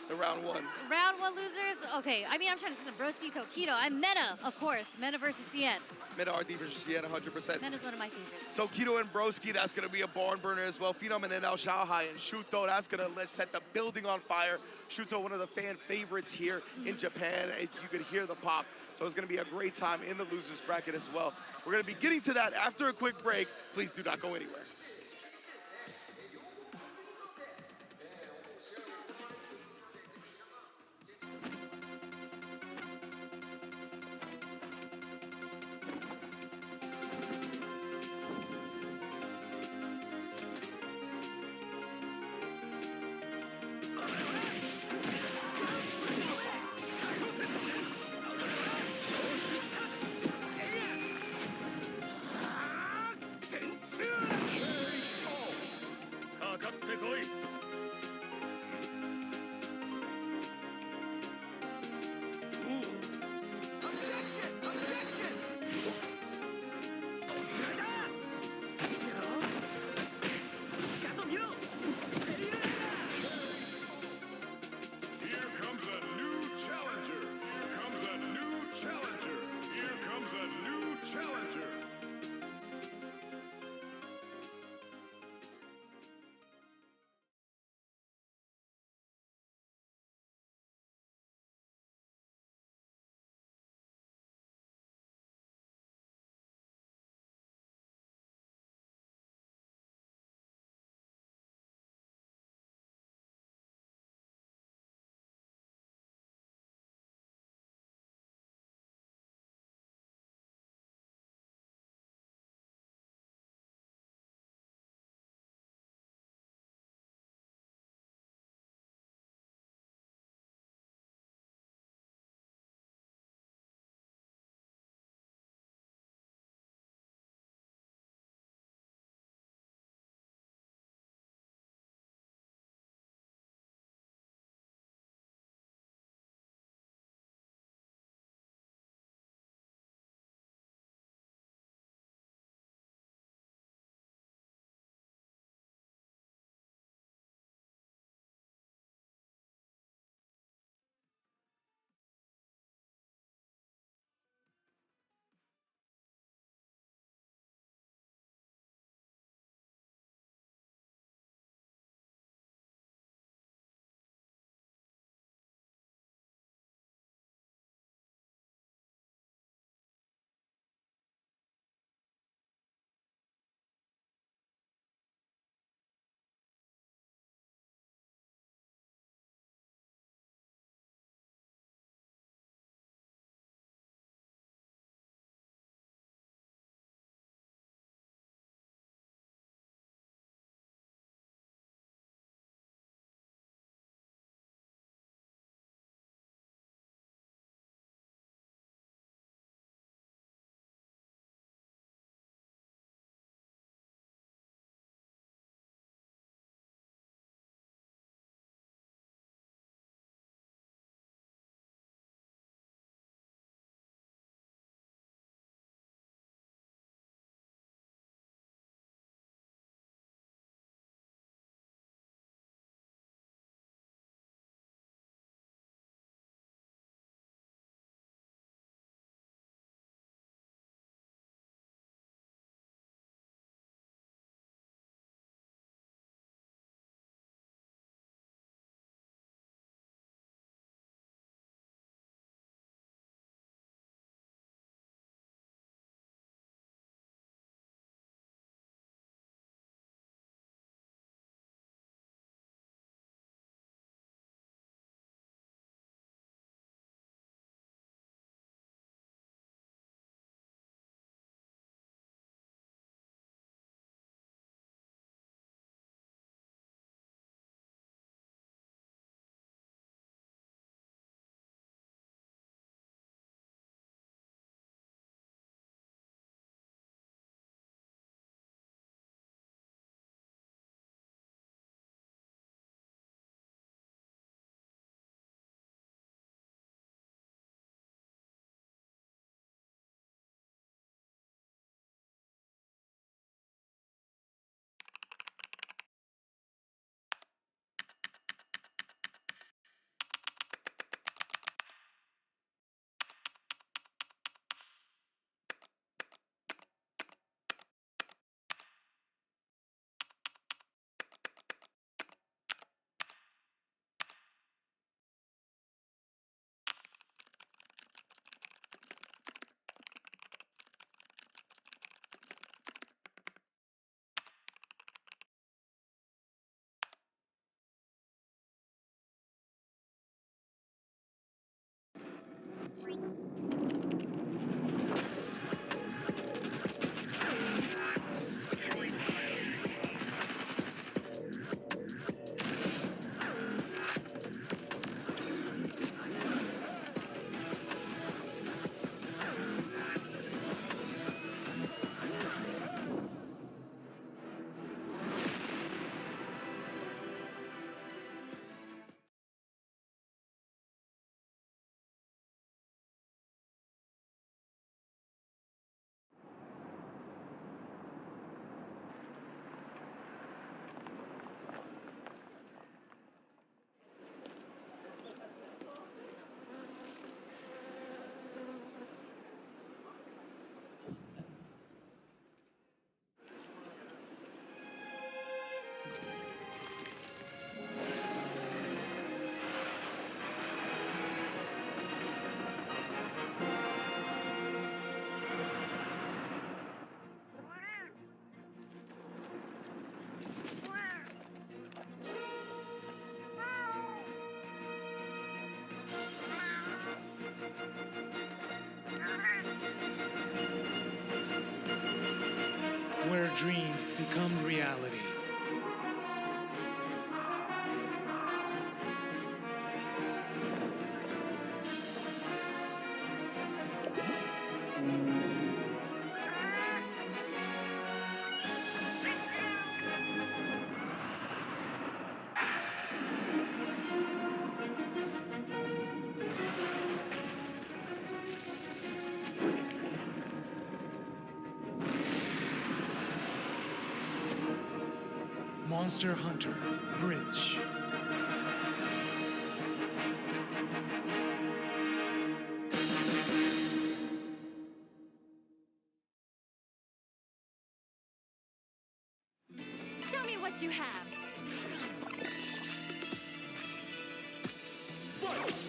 The round 1. Round 1 losers? Okay, I mean, I'm trying to see some Broski, Tokido. I'm Mena, of course. Mena versus CN. Meta RD versus CN, 100%. Mena's one of my favorites. Tokido and Broski, that's going to be a barn burner as well. Phenom and NL, Shanghai and Shuto, that's going to set the building on fire. Shuto, one of the fan favorites here in Japan. As you could hear the pop. So it's going to be a great time in the losers bracket as well. We're going to be getting to that after a quick break. Please do not go anywhere. Where dreams become reality. Monster Hunter Bridge. Show me what you have. What?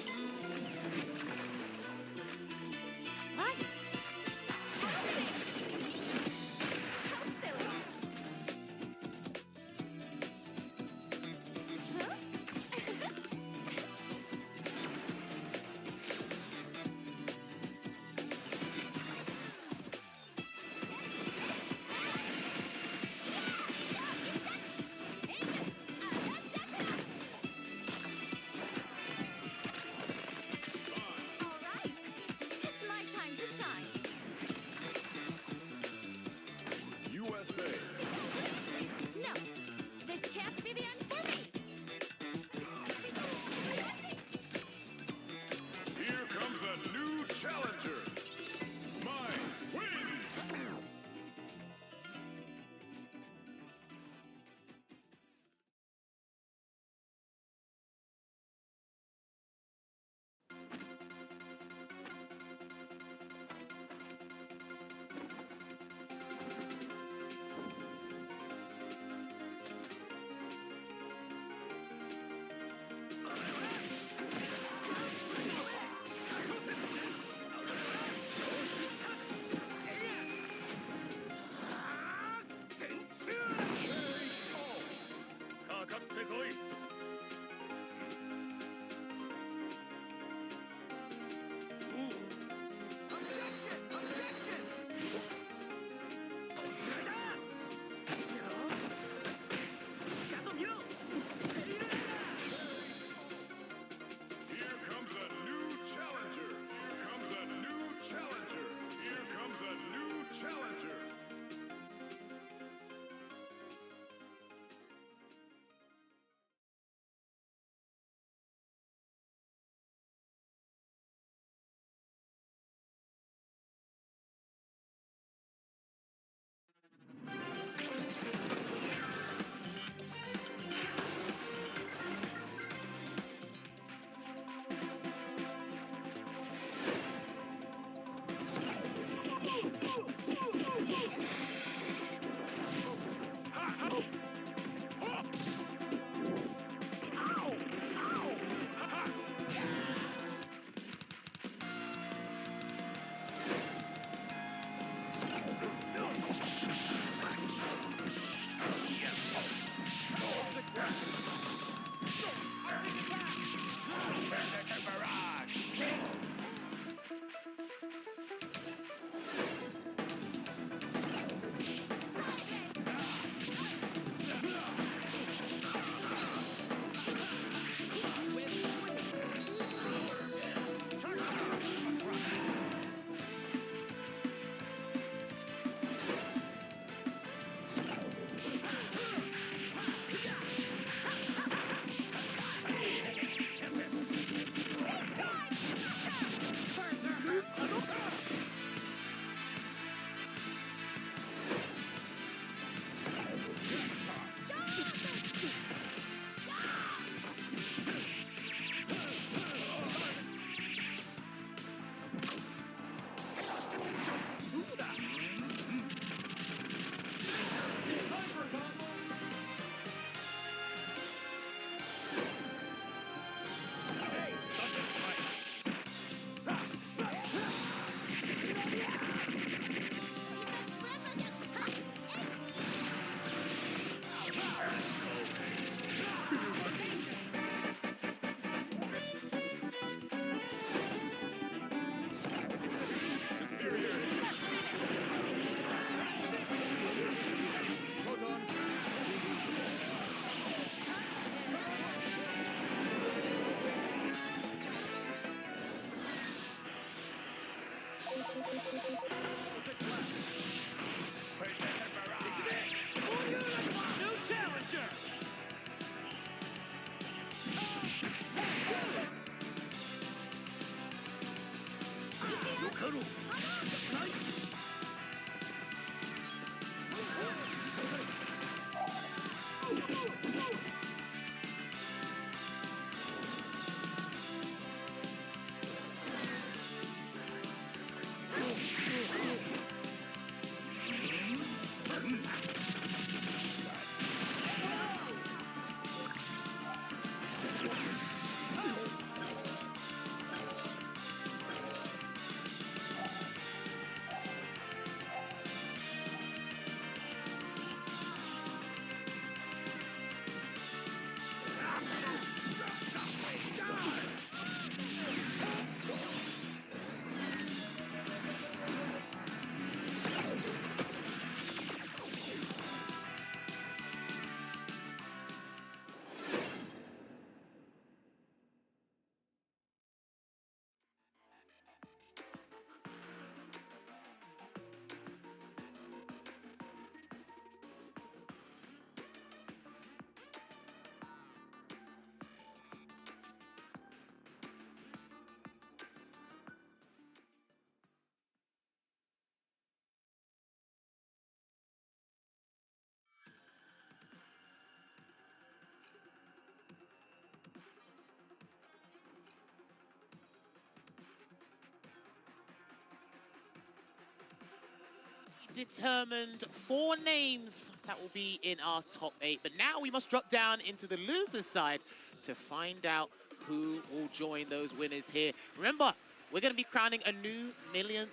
Determined 4 names that will be in our top 8, but now we must drop down into the losers side to find out who will join those winners here. Remember, we're going to be crowning a new $1 million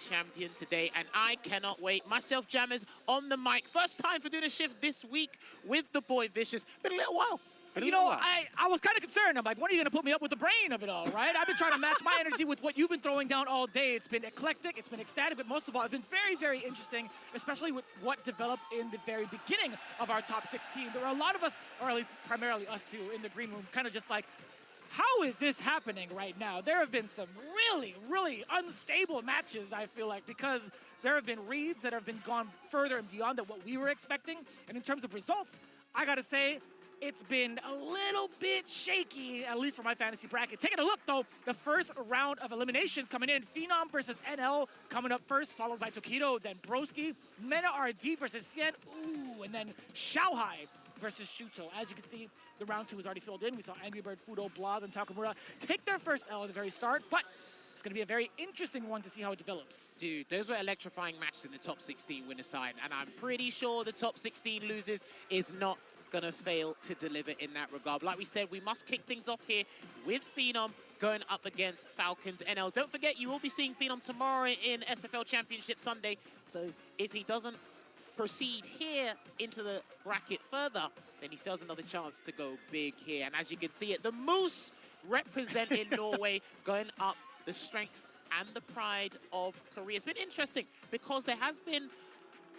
champion today, and I cannot wait. Myself, Jammers, on the mic. First time for doing a shift this week with the boy Vicious. Been a little while. You know, I was kind of concerned. I'm like, when are you going to put me up with the brain of it all, right? I've been trying to match my energy with what you've been throwing down all day. It's been eclectic, it's been ecstatic, but most of all, it's been very, very interesting, especially with what developed in the very beginning of our top 16. There were a lot of us, or at least primarily us two, in the green room, kind of just like, how is this happening right now? There have been some really, really unstable matches, I feel like, because there have been reads that have been gone further and beyond than what we were expecting. And in terms of results, I gotta say, it's been a little bit shaky, at least for my fantasy bracket. Taking a look, though, the first round of eliminations coming in. Phenom versus NL coming up first, followed by Tokido, then Broski. Mena RD versus Sien. Ooh, and then Xiaohai versus Shuto. As you can see, the round 2 is already filled in. We saw Angry Bird, Fudo, Blaz, and Takamura take their first L at the very start, but it's going to be a very interesting one to see how it develops. Dude, those were electrifying matches in the top 16 winner side, and I'm pretty sure the top 16 losers is not gonna fail to deliver in that regard. Like we said, we must kick things off here with Phenom going up against Falcons NL. Don't forget, you will be seeing Phenom tomorrow in SFL Championship Sunday. So if he doesn't proceed here into the bracket further, then he still has another chance to go big here. And as you can see it, the Moose representing Norway going up the strength and the pride of Korea. It's been interesting because there has been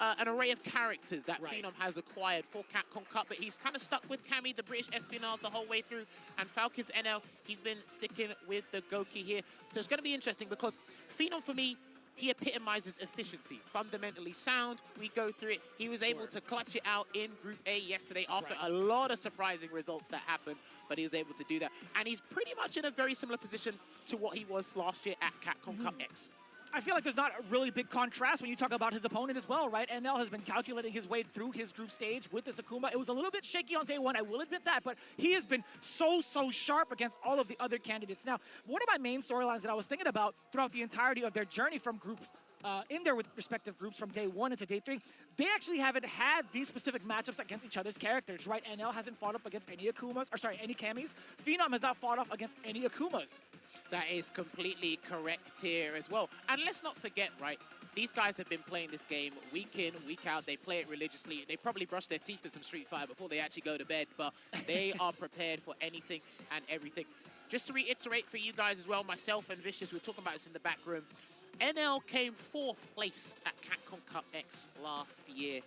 an array of characters that Phenom has acquired for Capcom Cup, but he's kind of stuck with Cammy, the British espionage, the whole way through, and Falcons NL, he's been sticking with the Goki here. So it's going to be interesting because Phenom, for me, he epitomizes efficiency, fundamentally sound. We go through it. He was able to clutch it out in Group A yesterday after a lot of surprising results that happened, but he was able to do that. And he's pretty much in a very similar position to what he was last year at Capcom Cup X. I feel like there's not a really big contrast when you talk about his opponent as well, right? NL has been calculating his way through his group stage with this Akuma. It was a little bit shaky on day one, I will admit that, but he has been so sharp against all of the other candidates. Now, one of my main storylines that I was thinking about throughout the entirety of their journey from Group in their respective groups from day 1 into day 3, they actually haven't had these specific matchups against each other's characters, right? NL hasn't fought up against any Akumas, or sorry, any Camis. Phenom has not fought up against any Akumas. That is completely correct here as well. And let's not forget, right, these guys have been playing this game week in, week out. They play it religiously. They probably brush their teeth in some Street Fighter before they actually go to bed, but they are prepared for anything and everything. Just to reiterate for you guys as well, myself and Vicious, we were talking about this in the back room. NL came 4th place at Capcom Cup X last year.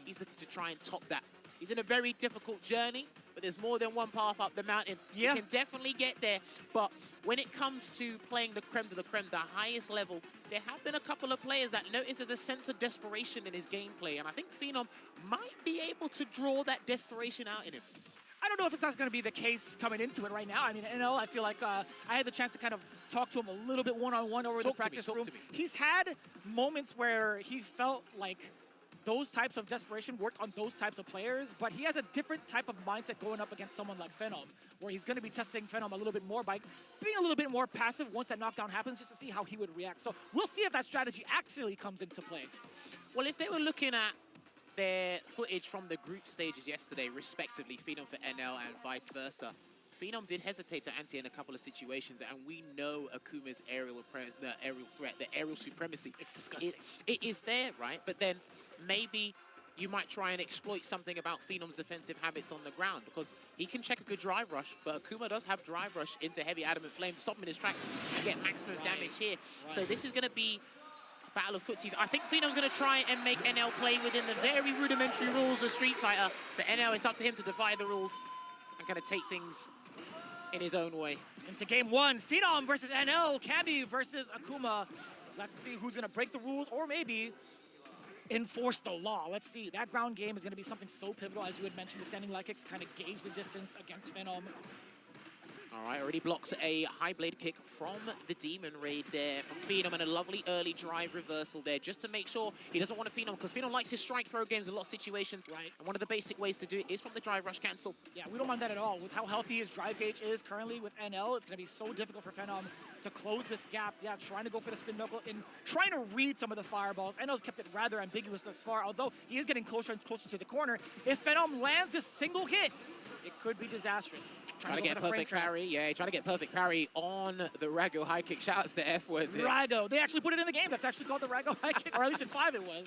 He's looking to try and top that. He's in a very difficult journey, but there's more than one path up the mountain. Yeah. He can definitely get there, but when it comes to playing the creme de la creme, the highest level, there have been a couple of players that notice there's a sense of desperation in his gameplay, and I think Phenom might be able to draw that desperation out in him. I don't know if that's going to be the case coming into it right now. I mean, NL, I feel like I had the chance to kind of talk to him a little bit one-on-one over the practice room. He's had moments where he felt like those types of desperation worked on those types of players, but he has a different type of mindset going up against someone like Phenom, where he's going to be testing Phenom a little bit more by being a little bit more passive once that knockdown happens, just to see how he would react. So we'll see if that strategy actually comes into play. Well, if they were looking at their footage from the group stages yesterday, respectively, Phenom for NL and vice versa, Phenom did hesitate to ante in a couple of situations, and we know Akuma's aerial threat, the aerial supremacy. It's disgusting. It is there, right? But then maybe you might try and exploit something about Phenom's defensive habits on the ground, because he can check a good drive rush, but Akuma does have drive rush into heavy adamant flame to stop him in his tracks and get maximum damage here. So this is going to be a battle of footsies. I think Phenom's going to try and make NL play within the very rudimentary rules of Street Fighter, but NL, it's up to him to defy the rules and kind of take things in his own way. Into game 1, Phenom versus NL, Cammy versus Akuma. Let's see who's going to break the rules or maybe enforce the law. Let's see. That ground game is going to be something so pivotal, as you had mentioned. The standing light kicks kind of gauge the distance against Phenom. All right, already blocks a high blade kick from the Demon Raid there from Phenom, and a lovely early drive reversal there just to make sure he doesn't want to Phenom, because Phenom likes his strike throw games in a lot of situations. Right. And one of the basic ways to do it is from the drive rush cancel. Yeah, we don't mind that at all. With how healthy his drive gauge is currently with NL, it's going to be so difficult for Phenom to close this gap. Yeah, trying to go for the spin knuckle and trying to read some of the fireballs. NL's kept it rather ambiguous thus far, although he is getting closer and closer to the corner. If Phenom lands a single hit, it could be disastrous. Trying to get perfect parry. Yeah, trying to get perfect parry on the Rago high kick. Shout out to the F word there. Rago. They actually put it in the game. That's actually called the Rago high kick, or at least in 5 it was.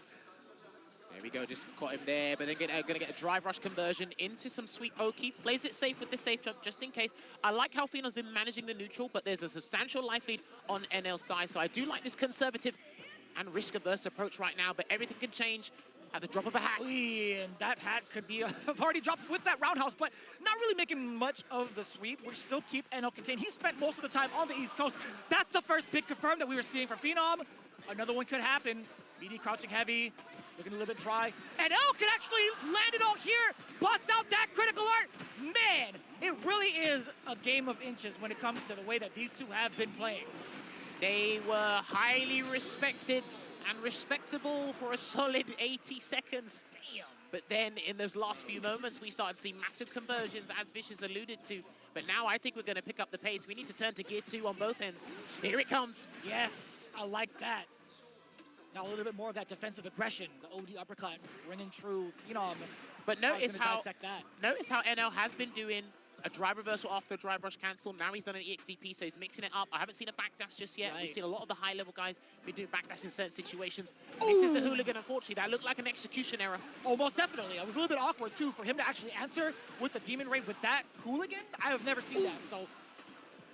There we go, just caught him there, but then going to get a drive rush conversion into some sweet Oki. Plays it safe with the safe jump just in case. I like how Phenom's been managing the neutral, but there's a substantial life lead on NL's side, so I do like this conservative and risk-averse approach right now, but everything can change at the drop of a hat. And that hat could be a party drop with that roundhouse, but not really making much of the sweep. We still keep NL contained. He spent most of the time on the East Coast. That's the first big confirm that we were seeing from Phenom. Another one could happen. BD crouching heavy, looking a little bit dry. And L can actually land it all here, bust out that critical art. Man, it really is a game of inches when it comes to the way that these two have been playing. They were highly respected and respectable for a solid 80 seconds. Damn. But then in those last few moments, we started to see massive conversions, as Vicious alluded to. But now I think we're going to pick up the pace. We need to turn to gear 2 on both ends. Here it comes. Yes, I like that. Now a little bit more of that defensive aggression, the OD uppercut, ringing true. Phenom. But notice how that. NL has been doing a drive reversal after a drive rush cancel. Now he's done an EXDP, so he's mixing it up. I haven't seen a backdash just yet. Right. We've seen a lot of the high-level guys be doing backdash in certain situations. This is the hooligan, unfortunately. That looked like an execution error. Oh, most definitely. It was a little bit awkward, too, for him to actually answer with the Demon Raid with that hooligan. I have never seen that, so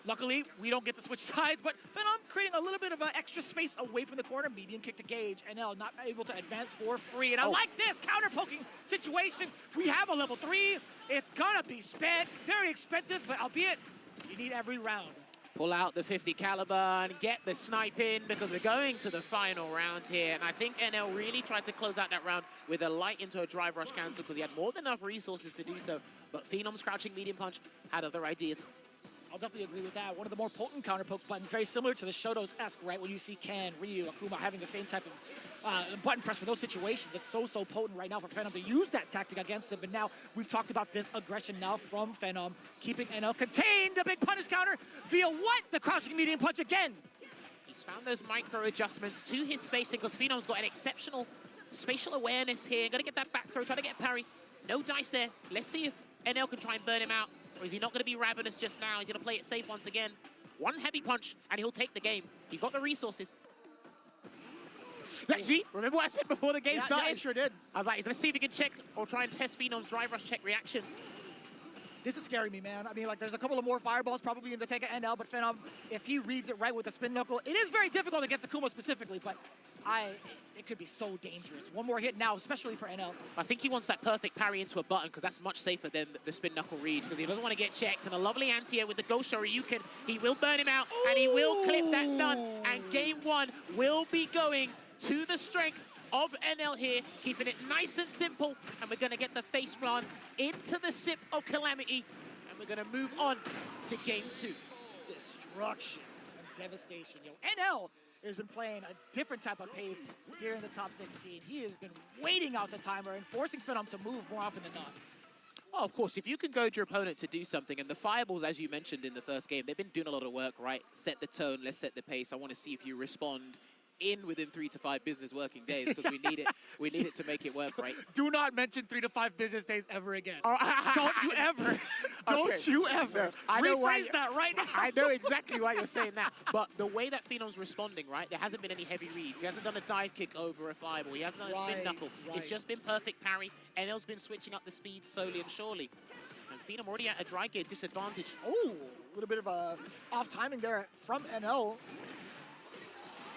luckily, we don't get to switch sides, but Phenom creating a little bit of extra space away from the corner. Medium kick to Gage. NL not able to advance for free. And I like this counter-poking situation. We have a level 3. It's gonna be spent. Very expensive, but albeit, you need every round. Pull out the 50 caliber and get the snipe in, because we're going to the final round here. And I think NL really tried to close out that round with a light into a drive rush cancel, because he had more than enough resources to do so. But Phenom's crouching medium punch had other ideas. I'll definitely agree with that. One of the more potent counter-poke buttons, very similar to the Shoto's-esque, right? When you see Ken, Ryu, Akuma having the same type of button press for those situations. It's so potent right now for Phenom to use that tactic against him. But now we've talked about this aggression now from Phenom, keeping NL contained. The big punish counter via what? The crouching medium punch again. He's found those micro adjustments to his spacing because Phenom's got an exceptional spatial awareness here. Gonna get that back throw, try to get parry. No dice there. Let's see if NL can try and burn him out, or is he not gonna be ravenous just now? He's gonna play it safe once again. One heavy punch, and he'll take the game. He's got the resources. Actually, remember what I said before the game started? Yeah, I sure did. I was like, let's see if he can check or try and test Phenom's drive rush check reactions. This is scaring me, man. I mean, like, there's a couple of more fireballs probably in the tank of NL, but Phenom, if he reads it right with the spin knuckle, it is very difficult to get to Kuma specifically, but it could be so dangerous. One more hit now, especially for NL. I think he wants that perfect parry into a button because that's much safer than the spin knuckle read because he doesn't want to get checked. And a lovely anti-air with the Ghost Shoryuken. He will burn him out and he will clip that stun. And game one will be going to the strength of NL here, keeping it nice and simple. And we're going to get the face run into the sip of Calamity. And we're going to move on to game two. Destruction and devastation. Yo, NL has been playing a different type of pace here in the top 16. He has been waiting out the timer and forcing Phenom to move more often than not. Well, of course, if you can goad your opponent to do something, and the fireballs, as you mentioned in the first game, they've been doing a lot of work, right? Set the tone, let's set the pace. I want to see if you respond within 3 to 5 business working days because we need it. We need it to make it work, right? Do not mention 3 to 5 business days ever again. Don't you ever. Don't you ever. I know rephrase that right now. I know exactly why you're saying that. But the way that Phenom's responding, right? There hasn't been any heavy reads. He hasn't done a dive kick over a fireball. He hasn't done a spin knuckle. Right. It's just been perfect parry. NL's been switching up the speed slowly and surely. And Phenom already at a dry gear disadvantage. Oh, a little bit of a off timing there from NL.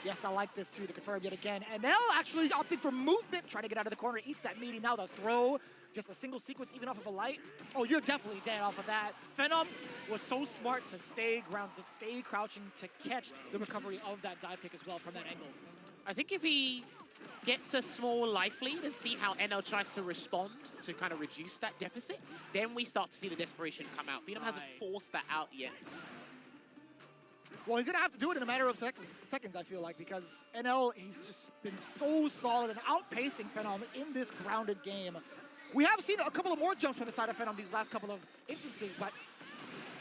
Yes, I like this too, to confirm yet again. NL actually opting for movement, trying to get out of the corner, eats that meaty. Now the throw, just a single sequence even off of a light. Oh, you're definitely dead off of that. Phenom was so smart to stay grounded, to stay crouching, to catch the recovery of that dive kick as well from that angle. I think if he gets a small life lead and see how NL tries to respond to kind of reduce that deficit, then we start to see the desperation come out. Phenom hasn't forced that out yet. Well, he's going to have to do it in a matter of seconds, I feel like, because NL, he's just been so solid and outpacing Phenom in this grounded game. We have seen a couple of more jumps from the side of Phenom these last couple of instances, but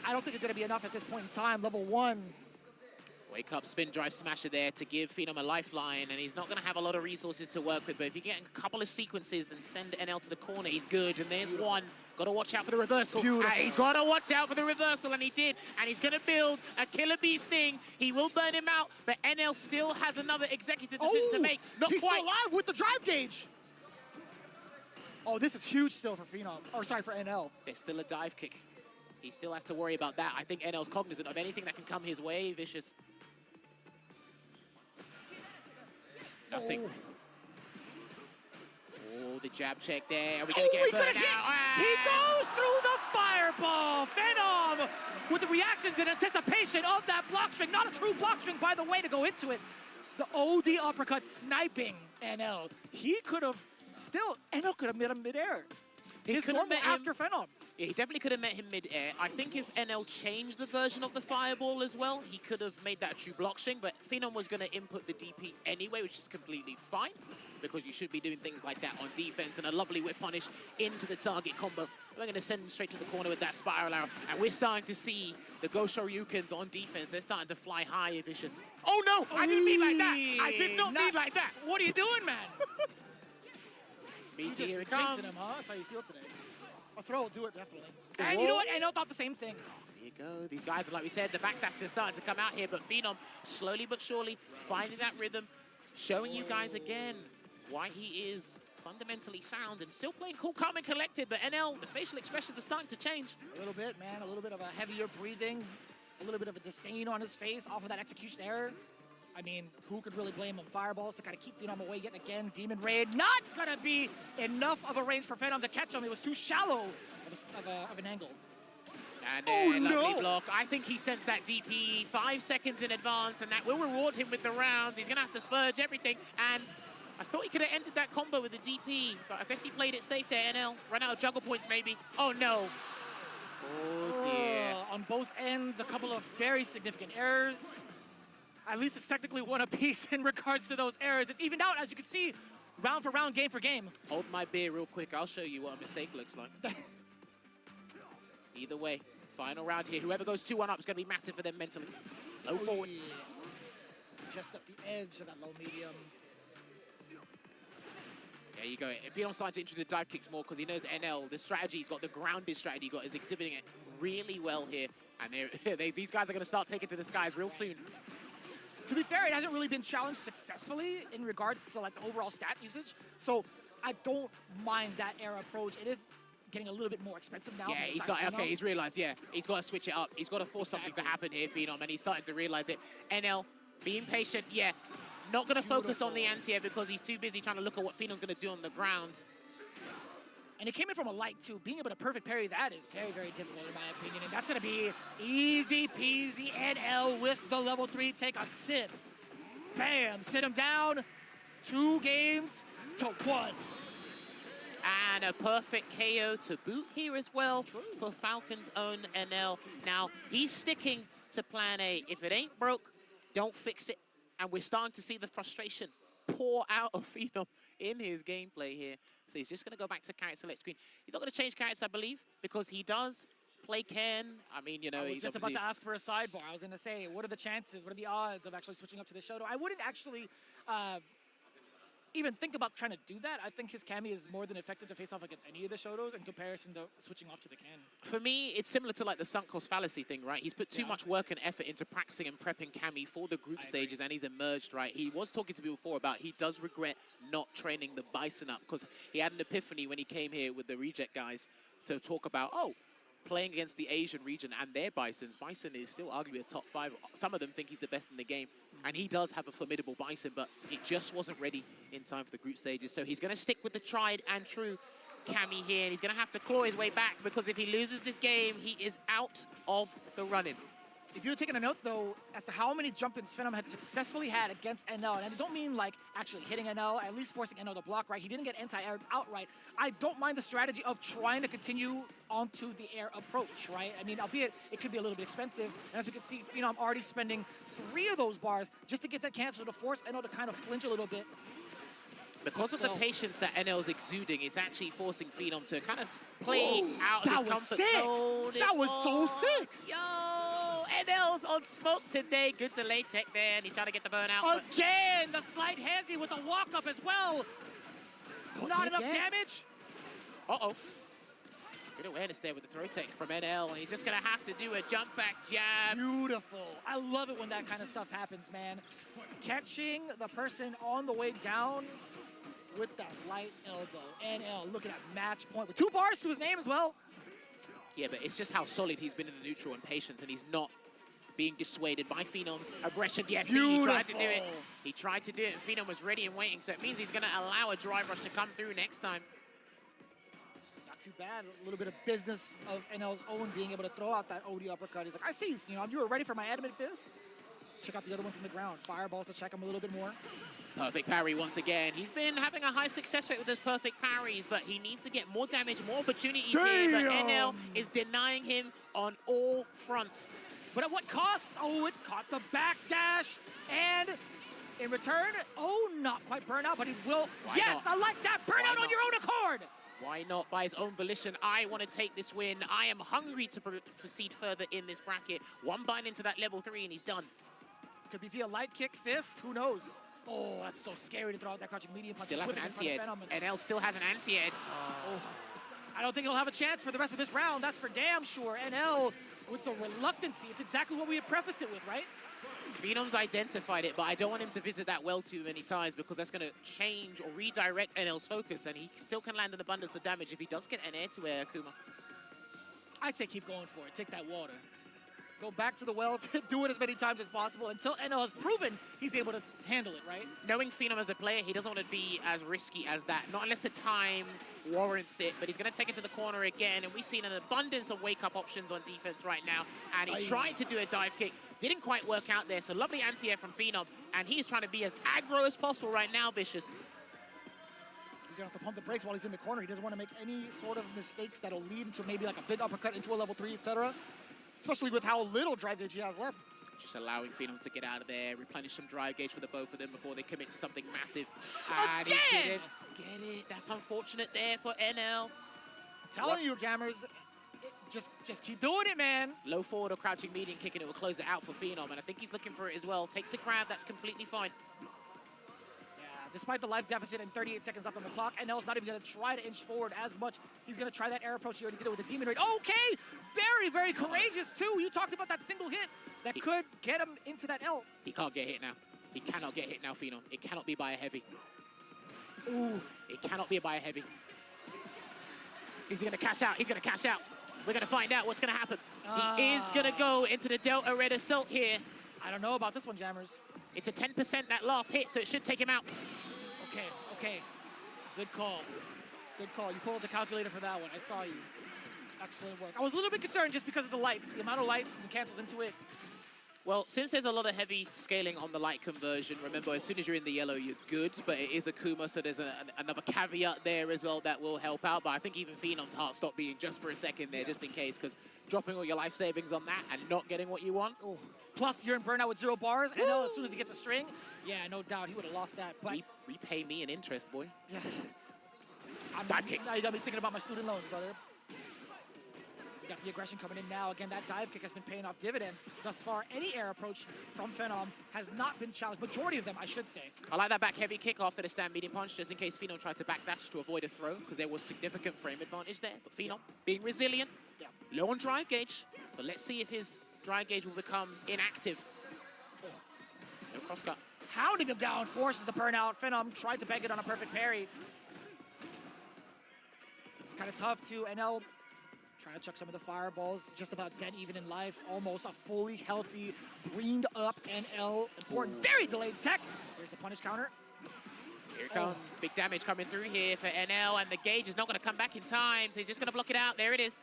I don't think it's going to be enough at this point in time. Level 1. Wake up, spin drive smasher there to give Phenom a lifeline, and he's not going to have a lot of resources to work with, but if you get a couple of sequences and send NL to the corner, he's good, and there's one. Got to watch out for the reversal. He's got to watch out for the reversal, and he did, and he's going to build a killer bee sting. He will burn him out, but NL still has another executive decision to make. Not he's quite. Still alive with the drive gauge. Oh, this is huge still for Phenom, or sorry, for NL. There's still a dive kick. He still has to worry about that. I think NL's cognizant of anything that can come his way. Vicious. Nothing. Oh, the jab check there. Are we going to get burned out? He goes through the fireball. Phenom with the reactions and anticipation of that block string. Not a true block string, by the way, to go into it. The OD uppercut sniping NL. He could have still, NL could have met him midair. He could have met him after Phenom. Yeah, he definitely could have met him mid-air. I think if NL changed the version of the fireball as well, he could have made that a true block string, but Phenom was going to input the DP anyway, which is completely fine, because you should be doing things like that on defense, and a lovely whip punish into the target combo. We're going to send him straight to the corner with that spiral arrow, and we're starting to see the Ghost Shoryukens on defense. They're starting to fly high, Vicious. Oh no, I didn't mean like that. I did not mean like that. What are you doing, man? Meaty, here it comes. comes. Him, huh? That's how you feel today. A throw will do it, definitely. And you know what? NL thought the same thing. There you go. These guys, like we said, the backdash is starting to come out here, but Phenom, slowly but surely, finding that rhythm, showing you guys again why he is fundamentally sound and still playing cool, calm, and collected, but NL, the facial expressions are starting to change. A little bit, man. A little bit of a heavier breathing, a little bit of a disdain on his face off of that execution error. I mean, who could really blame him? Fireballs to kind of keep Phenom away yet again. Demon Raid, not going to be enough of a range for Phenom to catch him. It was too shallow of an angle. And lovely block. I think he sensed that DP 5 seconds in advance, and that will reward him with the rounds. He's going to have to spurge everything, and I thought he could have ended that combo with the DP, but I guess he played it safe there, NL. Ran out of juggle points, maybe. Oh, no. Oh, dear. On both ends, a couple of very significant errors. At least it's technically one apiece in regards to those errors. It's evened out, as you can see, round for round, game for game. Hold my beer real quick. I'll show you what a mistake looks like. Either way, final round here. Whoever goes 2-1 up is going to be massive for them mentally. Low forward. just at the edge of that low medium. There you go. Phenom's starting to introduce the dive kicks more because he knows NL, the strategy he's got, the grounded strategy he got, is exhibiting it really well here. And these guys are going to start taking to the skies real soon. To be fair, it hasn't really been challenged successfully in regards to like the overall stat usage. So I don't mind that era approach. It is getting a little bit more expensive now. Yeah, he's realized, he's got to switch it up. He's got to force something to happen here, Phenom, and he's starting to realize it. NL, being patient, not going to focus on the anti-air because he's too busy trying to look at what Phenom's going to do on the ground. And it came in from a light, too. Being able to perfect parry, that is very, very difficult, in my opinion. And that's going to be easy peasy. NL with the level 3. Take a sit. Bam. Sit him down. 2 games to 1. And a perfect KO to boot here as well for Falcon's own NL. Now, he's sticking to plan A. If it ain't broke, don't fix it. And we're starting to see the frustration pour out of Phenom in his gameplay here. So he's just going to go back to character select screen. He's not going to change characters, I believe, because he does play Ken. I mean, you know, I was just about to ask for a sidebar. I was going to say, what are the chances, what are the odds of actually switching up to the Shoto? I wouldn't actually even think about trying to do that. I think his Cammy is more than effective to face off against any of the Shotos in comparison to switching off to the Ken. For me, it's similar to like the sunk cost fallacy thing, right? He's put too much work and effort into practicing and prepping Cammy for the group stages, and he's emerged, right? He was talking to me before about he does regret not training the Bison up because he had an epiphany when he came here with the Reject guys to talk about, playing against the Asian region and their Bisons. Bison is still arguably a top 5. Some of them think he's the best in the game. And he does have a formidable Bison, but he just wasn't ready in time for the group stages. So he's going to stick with the tried and true Cammy here. And he's going to have to claw his way back because if he loses this game, he is out of the running. If you had taken a note, though, as to how many jump-ins Phenom had successfully had against NL, and I don't mean like actually hitting NL, at least forcing NL to block, right? He didn't get anti-air outright. I don't mind the strategy of trying to continue onto the air approach, right? I mean, albeit it could be a little bit expensive, and as we can see, Phenom already spending 3 of those bars just to get that cancel to force NL to kind of flinch a little bit. Because of the patience that NL's exuding, it's actually forcing Phenom to kind of play out of his comfort zone. That was so sick! Yo! NL's on smoke today. Good delay tech there, and he's trying to get the burn out. Again, the slight hezzy with the walk-up as well. Not enough damage. Uh-oh. Good awareness there with the throw tech from NL, and he's just going to have to do a jump back jab. Beautiful. I love it when that kind of stuff happens, man. Catching the person on the way down with that light elbow. NL looking at match point with 2 bars to his name as well. Yeah, but it's just how solid he's been in the neutral and patience, and he's not being dissuaded by Phenom's aggression. Yes, he tried to do it. He tried to do it, and Phenom was ready and waiting, so it means he's going to allow a drive rush to come through next time. Not too bad. A little bit of business of NL's own being able to throw out that OD uppercut. He's like, I see you, Phenom. You were ready for my adamant fist? Check out the other one from the ground. Fireballs to check him a little bit more. Perfect parry once again. He's been having a high success rate with those perfect parries, but he needs to get more damage, more opportunities here. But NL is denying him on all fronts. But at what cost? Oh, it caught the backdash. And in return, not quite burnout, but he will. Yes, I like that. Burnout on your own accord. Why not? By his own volition, I want to take this win. I am hungry to proceed further in this bracket. One bind into that level 3 and he's done. Could be via light kick, fist, who knows? Oh, that's so scary to throw out that crouching medium punch. Still has an anti-ed. NL still has an anti-ed. I don't think he'll have a chance for the rest of this round. That's for damn sure. NL with the reluctancy. It's exactly what we had prefaced it with, right? Phenom's identified it, but I don't want him to visit that well too many times because that's going to change or redirect NL's focus, and he still can land an abundance of damage if he does get an air-to-air, Akuma. I say keep going for it. Take that water. Go back to the well, do it as many times as possible until NL has proven he's able to handle it, right? Knowing Phenom as a player, he doesn't want to be as risky as that, not unless the time warrants it, but he's going to take it to the corner again, and we've seen an abundance of wake-up options on defense right now, and he tried to do a dive kick, didn't quite work out there, so lovely anti-air from Phenom, and he's trying to be as aggro as possible right now, Vicious. He's going to have to pump the brakes while he's in the corner. He doesn't want to make any sort of mistakes that'll lead to maybe like a big uppercut into a level 3, etc. Especially with how little drive gauge he has left. Just allowing Phenom to get out of there, replenish some drive gauge for the both of them before they commit to something massive. And he didn't get it. That's unfortunate there for NL. I'm telling you, Jammers, Just keep doing it, man. Low forward or crouching medium kicking, it will close it out for Phenom, and I think he's looking for it as well. Takes a grab, that's completely fine. Yeah, despite the life deficit and 38 seconds left on the clock, NL's not even going to try to inch forward as much. He's going to try that air approach. He already did it with the Demon Raid. Okay! Very, very courageous, too. You talked about that single hit that could get him into that L. He can't get hit now. He cannot get hit now, Phenom. It cannot be by a heavy. Ooh, it cannot be by a heavy. He's going to cash out. He's going to cash out. We're going to find out what's going to happen. He is going to go into the Delta Red Assault here. I don't know about this one, Jammers. It's a 10% that last hit, so it should take him out. Okay. Good call. Good call. You pulled up the calculator for that one. I saw you. Excellent work. I was a little bit concerned just because of the lights. The amount of lights and cancels into it. Well, since there's a lot of heavy scaling on the light conversion, remember, as soon as you're in the yellow, you're good, but it is Akuma, so there's another caveat there as well that will help out. But I think even Phenom's heart stopped beating just for a second there, just in case, because dropping all your life savings on that and not getting what you want. Oh. Plus, you're in burnout with 0 bars, and as soon as he gets a string, yeah, no doubt, he would have lost that. But repay me in interest, boy. Yeah. Dive kick. Now you got me thinking about my student loans, brother. You got the aggression coming in now. Again, that dive kick has been paying off dividends. Thus far, any air approach from Phenom has not been challenged. Majority of them, I should say. I like that back heavy kick after the stand medium punch, just in case Phenom tried to backdash to avoid a throw, because there was significant frame advantage there. But Phenom, being resilient, low on drive gauge, but let's see if his drive gauge will become inactive. No cross cut. Hounding him down, forces the burnout. Phenom tried to bank it on a perfect parry. This is kind of tough too. NL trying to chuck some of the fireballs, just about dead even in life. Almost a fully healthy, greened up NL. Important, very delayed tech. Here's the punish counter. Here it comes. Big damage coming through here for NL, and the gauge is not going to come back in time, so he's just going to block it out. There it is.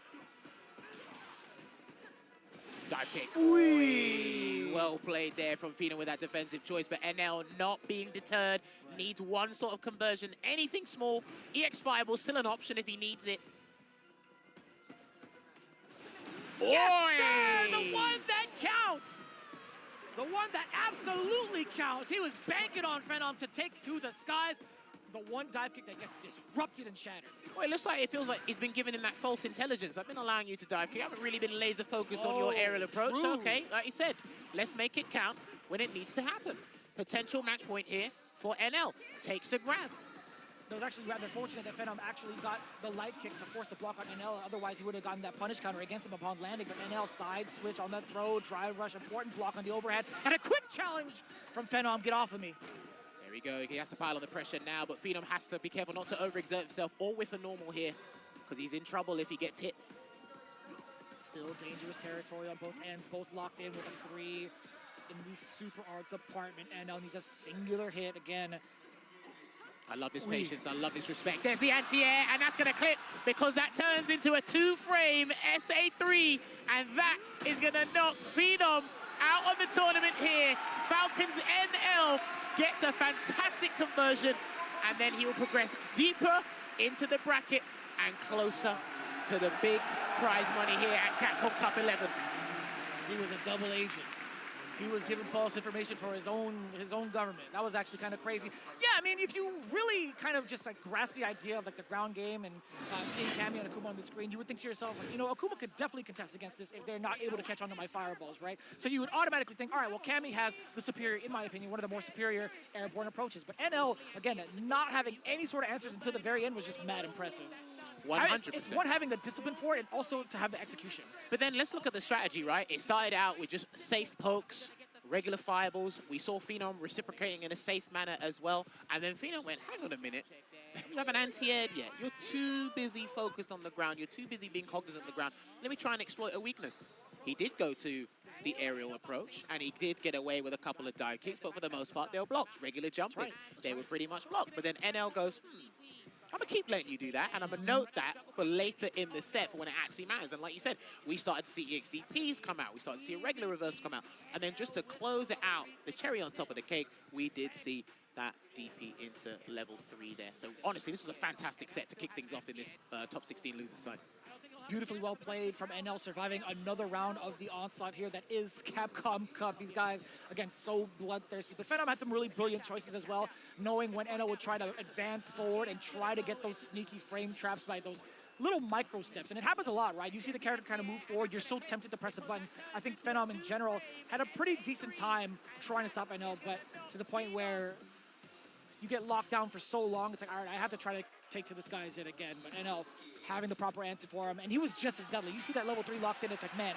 Dive kick. Well played there from Phenom with that defensive choice, but NL not being deterred, needs one sort of conversion, anything small. EX Fireball still an option if he needs it. Yes, sir! The one that counts! The one that absolutely counts. He was banking on Phenom to take to the skies. The one dive kick that gets disrupted and shattered. Well, it feels like he's been giving him that false intelligence. I've been allowing you to dive kick. I haven't really been laser focused on your aerial approach. True. Okay, like you said, let's make it count when it needs to happen. Potential match point here for NL. Takes a grab. It was actually rather fortunate that Phenom actually got the light kick to force the block on NL. Otherwise, he would have gotten that punish counter against him upon landing. But NL side switch on that throw, drive rush, important block on the overhead, and a quick challenge from Phenom. Get off of me. There we go. He has to pile on the pressure now, but Phenom has to be careful not to overexert himself or whiff a normal here, because he's in trouble if he gets hit. Still dangerous territory on both ends, both locked in with a 3 in the super art department. NL needs a singular hit again. I love this patience, I love this respect. There's the anti-air, and that's gonna clip because that turns into a 2-frame SA3, and that is gonna knock Phenom out of the tournament here. Falcons NL gets a fantastic conversion, and then he will progress deeper into the bracket and closer to the big prize money here at Capcom Cup 11. He was a double agent. He was given false information for his own government. That was actually kind of crazy. Yeah, I mean, if you really kind of just like grasp the idea of like the ground game and seeing Cammy and Akuma on the screen, you would think to yourself, like, you know, Akuma could definitely contest against this if they're not able to catch on to my fireballs, right? So you would automatically think, all right, well, Cammy has the superior, in my opinion, one of the more superior airborne approaches. But NL, again, not having any sort of answers until the very end was just mad impressive. 100%. It's one, having the discipline for it, and also to have the execution. But then let's look at the strategy, right? It started out with just safe pokes, regular fireballs. We saw Phenom reciprocating in a safe manner as well. And then Phenom went, hang on a minute. You haven't anti-aired yet. You're too busy focused on the ground. You're too busy being cognizant of the ground. Let me try and exploit a weakness. He did go to the aerial approach, and he did get away with a couple of dive kicks, but for the most part, they were blocked. Regular jump hits, they were pretty much blocked. But then NL goes, I'm gonna keep letting you do that, and I'm gonna note that for later in the set for when it actually matters. And like you said, we started to see EXDPs come out, we started to see a regular reverse come out, and then just to close it out, the cherry on top of the cake, we did see that DP into level 3 there. So honestly, this was a fantastic set to kick things off in this top 16 losers side. Beautifully well played from NL, surviving another round of the onslaught here that is Capcom Cup. These guys, again, so bloodthirsty. But Phenom had some really brilliant choices as well, knowing when NL would try to advance forward and try to get those sneaky frame traps by those little micro steps, and it happens a lot, right? You see the character kind of move forward, you're so tempted to press a button. I think Phenom in general had a pretty decent time trying to stop NL, but to the point where you get locked down for so long, it's like, all right, I have to try to take to this guy's yet again. But NL having the proper answer for him, and he was just as deadly. You see that level 3 locked in, it's like, man,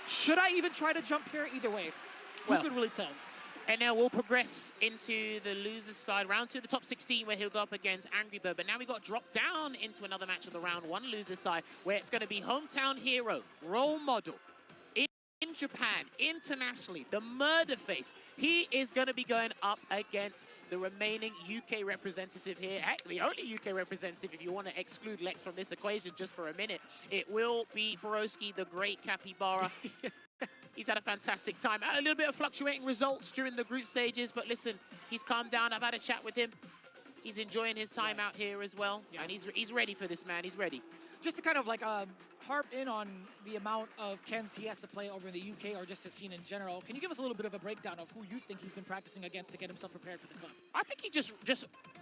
should I even try to jump here? Either way, who could really tell? NL will progress into the loser's side, round 2 of the top 16, where he'll go up against Angry Bird. But now we got dropped down into another match of the round 1 loser's side, where it's going to be hometown hero, role model, in Japan, internationally, the murder face. He is going to be going up against the remaining UK representative here. Heck, the only UK representative, if you want to exclude Lex from this equation just for a minute. It will be Broski, the great capybara. He's had a fantastic time. A little bit of fluctuating results during the group stages, but listen, he's calmed down. I've had a chat with him. He's enjoying his time out here as well, and he's ready for this, man. He's ready. Just to kind of like harp in on the amount of Kens he has to play over in the UK or just the scene in general, can you give us a little bit of a breakdown of who you think he's been practicing against to get himself prepared for the club? I think he just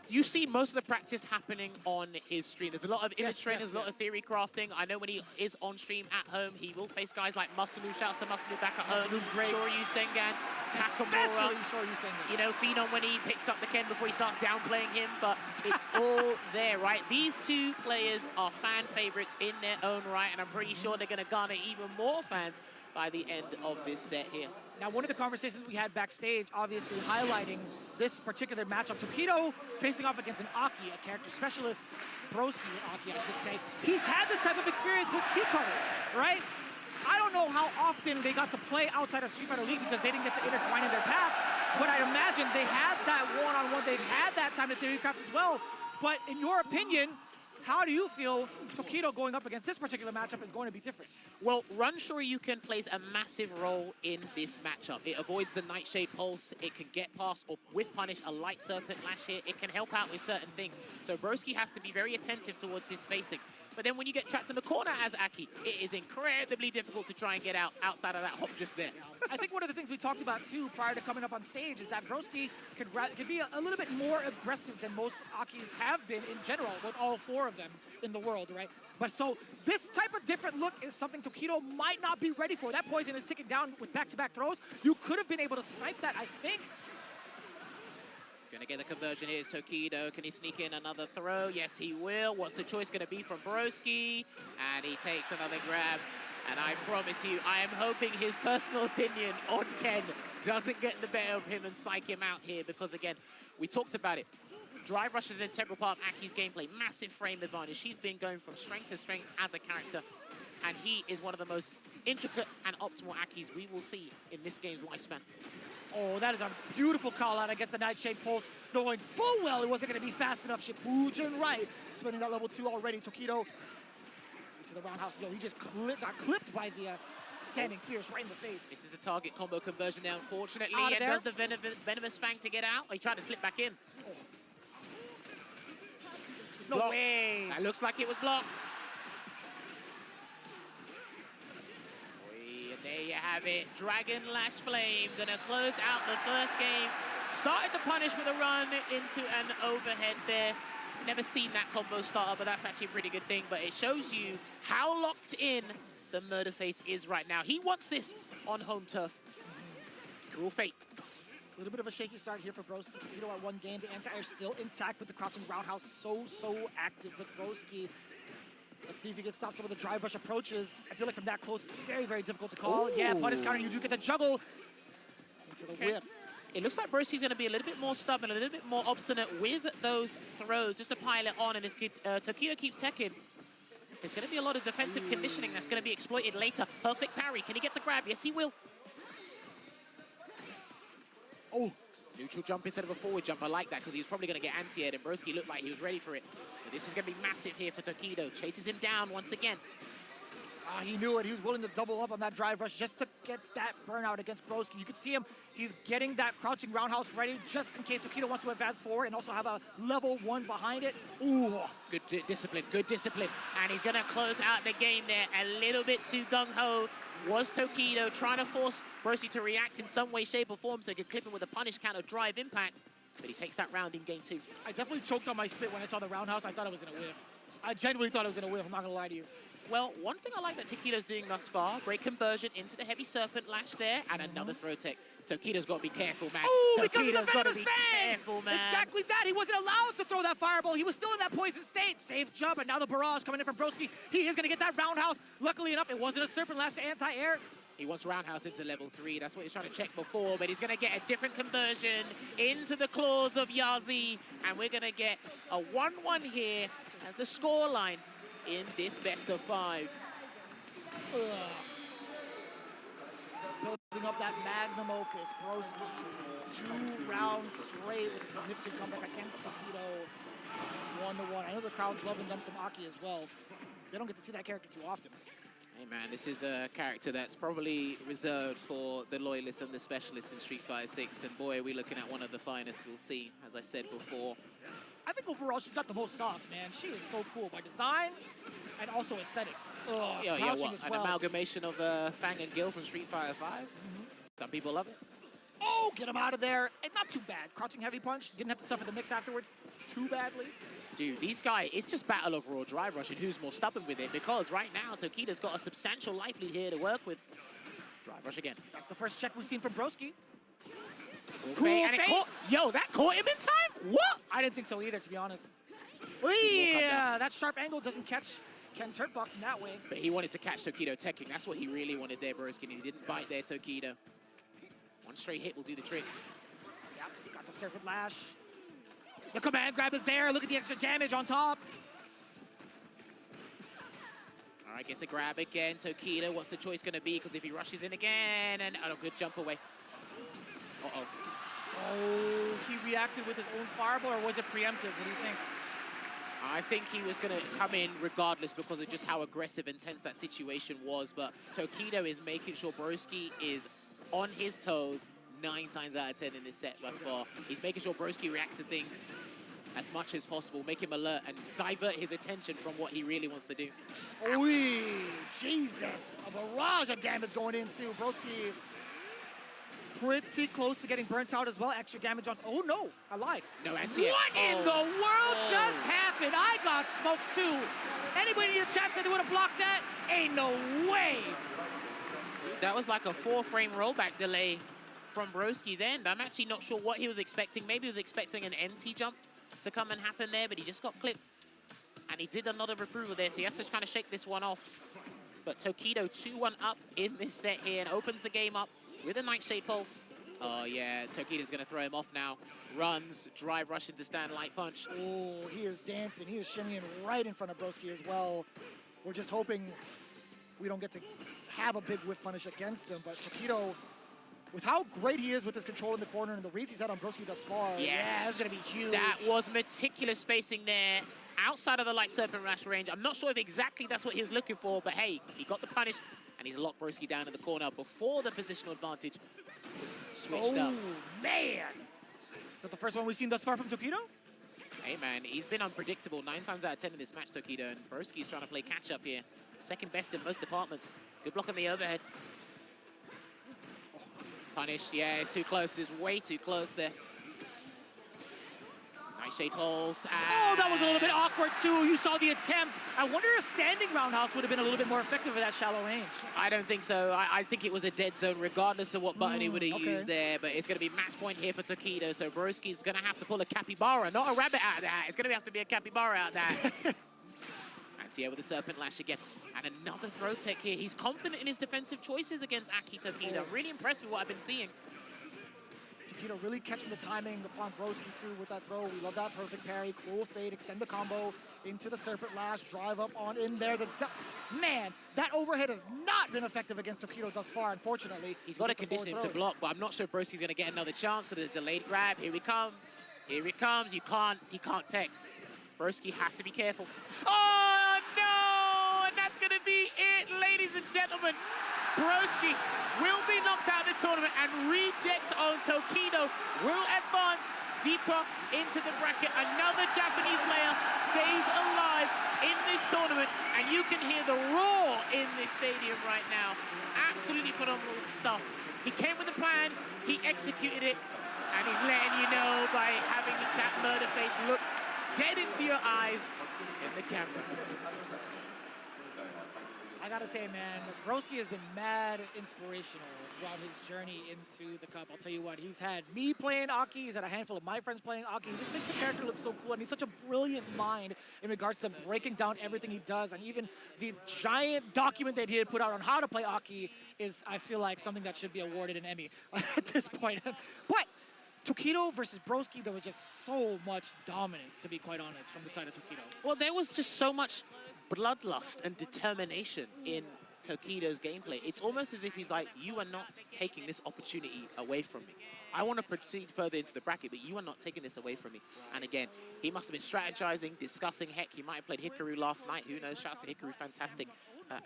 you see most of the practice happening on his stream. There's a lot of image training, there's a lot of theory crafting. I know when he is on stream at home, he will face guys like Masanu. Shouts to Masanu back at home. Masanu's great. Shoryu Sengan, Takamura. Especially Shoryu Sengan. You know, Phenom when he picks up the Ken before he starts downplaying him, but it's all there, right? These two players are fan favorites in their own right, and I'm pretty sure they're going to garner even more fans by the end of this set here. Now, one of the conversations we had backstage, obviously highlighting this particular matchup, Tokido facing off against an Aki, a character specialist, Broski with Aki, I should say. He's had this type of experience with Hikaru, right? I don't know how often they got to play outside of Street Fighter League because they didn't get to intertwine in their paths, but I imagine they had that one-on-one, they've had that time to theory craft as well. But in your opinion, how do you feel Tokido going up against this particular matchup is going to be different? Well, Run Shoryuken plays a massive role in this matchup. It avoids the Nightshade Pulse, it can get past, or with Punish, a Light Serpent Lash here. It can help out with certain things. So Broski has to be very attentive towards his spacing. But then when you get trapped in the corner as Aki, it is incredibly difficult to try and get out outside of that hop just there. I think one of the things we talked about too prior to coming up on stage is that Broski could be a little bit more aggressive than most Akis have been in general, with all 4 of them in the world, right? But so this type of different look is something Tokido might not be ready for. That poison is ticking down with back-to-back throws. You could have been able to snipe that, I think. Gonna get the conversion here is Tokido. Can he sneak in another throw? Yes, he will. What's the choice gonna be from Broski? And he takes another grab. And I promise you, I am hoping his personal opinion on Ken doesn't get the better of him and psych him out here, because again, we talked about it. Drive Rush is an integral part of Aki's gameplay. Massive frame advantage. She's been going from strength to strength as a character. And he is one of the most intricate and optimal Akis we will see in this game's lifespan. Oh, that is a beautiful call out against the Nightshade Pulse, knowing full well it wasn't going to be fast enough. Shipujin right, spinning that level 2 already. Tokido to the roundhouse. Yo, he just got clipped by the Standing Fierce right in the face. This is a target combo conversion now, unfortunately. And there. does the Venomous Fang to get out? He tried to slip back in. Oh. No Blocked. way. That looks like it was blocked. There you have it. Dragon Lash Flame gonna close out the first game. Started to punish with a run into an overhead there. Never seen that combo starter, but that's actually a pretty good thing. But it shows you how locked in the Murder Face is right now. He wants this on home turf. Cruel fate. A little bit of a shaky start here for Broski. Tokido at 1 game. The anti-air still intact with the crouching roundhouse. So active with Broski. Let's see if he can stop some of the drive rush approaches. I feel like from that close, it's very, very difficult to call. Ooh. Yeah, Punish counter, you do get the juggle into the whip. It looks like Broski's going to be a little bit more stubborn, a little bit more obstinate with those throws, just to pile it on. And if Tokido keeps teching, there's going to be a lot of defensive conditioning that's going to be exploited later. Perfect parry. Can he get the grab? Yes, he will. Oh, neutral jump instead of a forward jump. I like that because he was probably going to get anti-aired, and Broski looked like he was ready for it. But this is going to be massive here for Tokido. Chases him down once again. He knew it. He was willing to double up on that drive rush just to get that burnout against Broski. You can see him. He's getting that crouching roundhouse ready just in case Tokido wants to advance forward and also have a level 1 behind it. Ooh. Good discipline, good discipline. And he's going to close out the game there a little bit too gung-ho. Was Tokido trying to force Broski to react in some way, shape, or form so he could clip him with a punish counter drive impact. But he takes that round in game 2. I definitely choked on my spit when I saw the roundhouse. I thought it was in a whiff. I genuinely thought it was going to whiff, I'm not going to lie to you. Well, one thing I like that Takedo's doing thus far, great conversion into the heavy serpent lash there, and another throw tech. Tokido's got to be careful, man. Oh, because of the Tokido's got to venomous be fang! careful, man. Exactly that. He wasn't allowed to throw that fireball. He was still in that poison state. Safe jump, and now the barrage coming in from Broski. He is going to get that roundhouse. Luckily enough, it wasn't a serpent lash to anti-air. He wants roundhouse into level 3. That's what he's trying to check before, but he's going to get a different conversion into the claws of Yazi, and we're going to get a 1-1 here as the scoreline in this best of 5. Building up that magnum opus, Broski. 2 rounds straight with a significant comeback against Takedo. 1-1. I know the crowd's loving them some Aki as well. They don't get to see that character too often. Hey man, this is a character that's probably reserved for the loyalists and the specialists in Street Fighter 6, and boy, are we looking at one of the finest we'll see, as I said before. I think overall she's got the most sauce, man. She is so cool by design and also aesthetics. Yeah, what? As An well. amalgamation of Fang and Gil from Street Fighter 5. Some people love it. Oh, get him out of there. And not too bad. Crouching heavy punch. Didn't have to suffer the mix afterwards too badly. Dude, these guys, it's just battle of raw drive rush and who's more stubborn with it, because right now Tokido's got a substantial life lead here to work with. Drive rush again. That's the first check we've seen from Broski. Cool, and it caught, yo, that caught him in time? What? I didn't think so either, to be honest. Yeah, that sharp angle doesn't catch Ken's hurtbox in that way. But he wanted to catch Tokido teching. That's what he really wanted there, Broski, and he didn't bite there, Tokido. One straight hit will do the trick. Yep, got the serpent lash. The command grab is there. Look at the extra damage on top. All right, gets a grab again. Tokido, what's the choice going to be? Because if he rushes in again, and a good jump away. Uh-oh. Oh, he reacted with his own fireball, or was it preemptive? What do you think? I think he was going to come in regardless because of just how aggressive and tense that situation was. But Tokido is making sure Broski is on his toes 9 times out of 10 in this set thus far. He's making sure Broski reacts to things as much as possible, make him alert and divert his attention from what he really wants to do. Oy, Jesus, a barrage of damage going into Broski. Pretty close to getting burnt out as well. Extra damage on, oh no, I lied. No anti-air. What in the world just happened? I got smoked too. Anybody in the chat said they would have blocked that? Ain't no way. That was like a 4-frame rollback delay from Broski's end. I'm actually not sure what he was expecting. Maybe he was expecting an empty jump to come and happen there, but he just got clipped. And he did a lot of approval there, so he has to kind of shake this one off. But Tokido 2-1 up in this set here and opens the game up with a Nightshade Pulse. Oh yeah, Tokido's gonna throw him off now. Runs, drive rush into stand light punch. Oh, he is dancing. He is shimmying right in front of Broski as well. We're just hoping we don't get to have a big whiff punish against him, but Tokido, with how great he is with his control in the corner and the reads he's had on Broski thus far, Yes. yeah, that's gonna be huge. That was meticulous spacing there outside of the light serpent rash range. I'm not sure if exactly that's what he was looking for, but hey, he got the punish and he's locked Broski down in the corner before the positional advantage was switched up. Oh, man. Is that the first one we've seen thus far from Tokido? Hey man, he's been unpredictable 9 times out of 10 in this match, Tokido, and Broski's trying to play catch up here. Second best in most departments. Good block on the overhead. Punish, yeah, it's too close. It's way too close there. Nightshade Pulse. Oh, that was a little bit awkward too. You saw the attempt. I wonder if standing roundhouse would have been a little bit more effective at that shallow range. I don't think so. I think it was a dead zone regardless of what button he would have used there, but it's going to be match point here for Tokido, so Broski's going to have to pull a capybara, not a rabbit out of that. It's going to have to be a capybara out of that. Anti-air with the Serpent Lash again. And another throw tech here. He's confident in his defensive choices against Aki Tokido. I'm really impressed with what I've been seeing. Tokido really catching the timing upon Broski too with that throw. We love that perfect parry. Cool fade, extend the combo into the Serpent Lash, drive up on in there. Man, that overhead has not been effective against Tokido thus far, unfortunately. He's got to condition him to block, but I'm not sure Broski's going to get another chance because of the delayed grab. Here we come. Here he comes. He can't tech. Broski has to be careful. Oh, no! And that's going to be it, ladies and gentlemen. Broski will be knocked out of the tournament, and rejects on Tokido will advance deeper into the bracket. Another Japanese player stays alive in this tournament, and you can hear the roar in this stadium right now. Absolutely phenomenal stuff. He came with a plan, he executed it, and he's letting you know by having that murder face look dead into your eyes in the camera. I gotta say, man, Broski has been mad inspirational throughout his journey into the Cup. I'll tell you what, he's had me playing Aki, he's had a handful of my friends playing Aki. He just makes the character look so cool, and he's such a brilliant mind in regards to breaking down everything he does. And even the giant document that he had put out on how to play Aki is, I feel like, something that should be awarded an Emmy at this point. But Tokido versus Broski, there was just so much dominance, to be quite honest, from the side of Tokido. Well, there was just so much bloodlust and determination in Tokido's gameplay. It's almost as if he's like, you are not taking this opportunity away from me. I want to proceed further into the bracket, but you are not taking this away from me. And again, he must have been strategizing, discussing. Heck, he might have played Hikaru last night. Who knows? Shouts to Hikaru, fantastic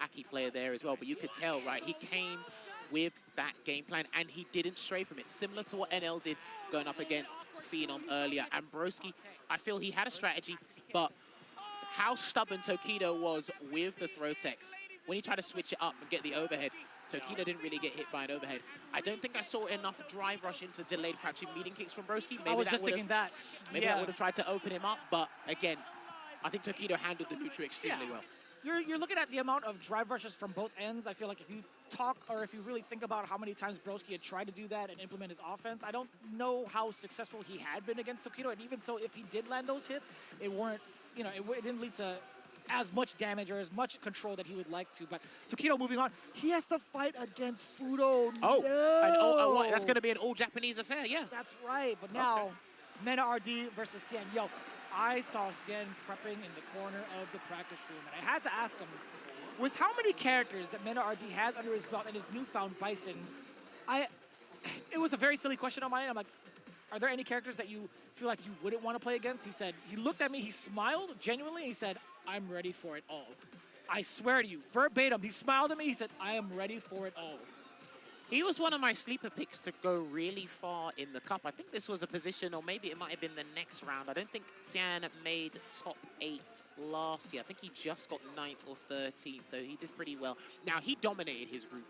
Aki player there as well. But you could tell, right? He came with that game plan, and he didn't stray from it. Similar to what NL did going up against Phenom earlier. And Broski, I feel he had a strategy, but how stubborn Tokido was with the throw techs. When he tried to switch it up and get the overhead, Tokido didn't really get hit by an overhead. I don't think I saw enough drive rush into delayed crouching meeting kicks from Broski. Maybe I was just thinking that. Maybe that would have tried to open him up, but again, I think Tokido handled the neutral extremely well. You're looking at the amount of drive rushes from both ends. I feel like if you talk, or if you really think about how many times Broski had tried to do that and implement his offense, I don't know how successful he had been against Tokido. And even so, if he did land those hits, it weren't, you know, it didn't lead to as much damage or as much control that he would like to. But Tokido moving on, he has to fight against Fudo. Oh, that's going to be an all-Japanese affair, yeah. That's right, but now, Mena RD versus Cien. Yo, I saw Cien prepping in the corner of the practice room, and I had to ask him, with how many characters that Mena RD has under his belt and his newfound Bison, it was a very silly question on my end. I'm like, are there any characters that you feel like you wouldn't want to play against? He said, he looked at me, he smiled genuinely, and he said, I'm ready for it all. I swear to you, verbatim, he smiled at me, he said, I am ready for it all. He was one of my sleeper picks to go really far in the Cup. I think this was a position, or maybe it might have been the next round. I don't think Cien made top 8 last year. I think he just got 9th or 13th, so he did pretty well. Now, he dominated his group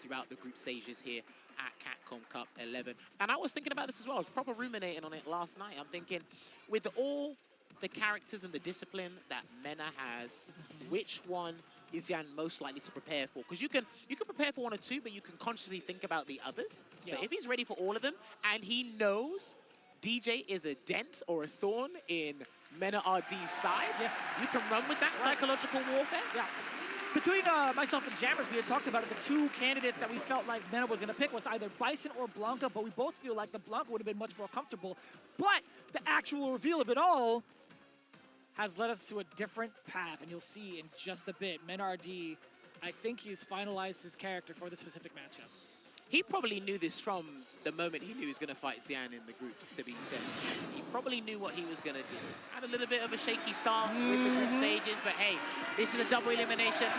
throughout the group stages here at Capcom Cup 11. And I was thinking about this as well. I was proper ruminating on it last night. I'm thinking, with all the characters and the discipline that Mena has, which one is Jan most likely to prepare for? Because you can prepare for one or two, but you can consciously think about the others. Yeah. But if he's ready for all of them, and he knows DJ is a dent or a thorn in Mena RD's side, yes, you can run with that psychological warfare. Yeah. Between myself and Jammers, we had talked about it. The two candidates that we felt like Mena was going to pick was either Bison or Blanca, but we both feel like the Blanca would have been much more comfortable. But the actual reveal of it all has led us to a different path, and you'll see in just a bit. Mena RD, I think he's finalized his character for the specific matchup. He probably knew this from the moment he knew he was going to fight Cien in the groups, to be fair. He probably knew what he was going to do. Had a little bit of a shaky start with the group stages, but hey, this is a double elimination.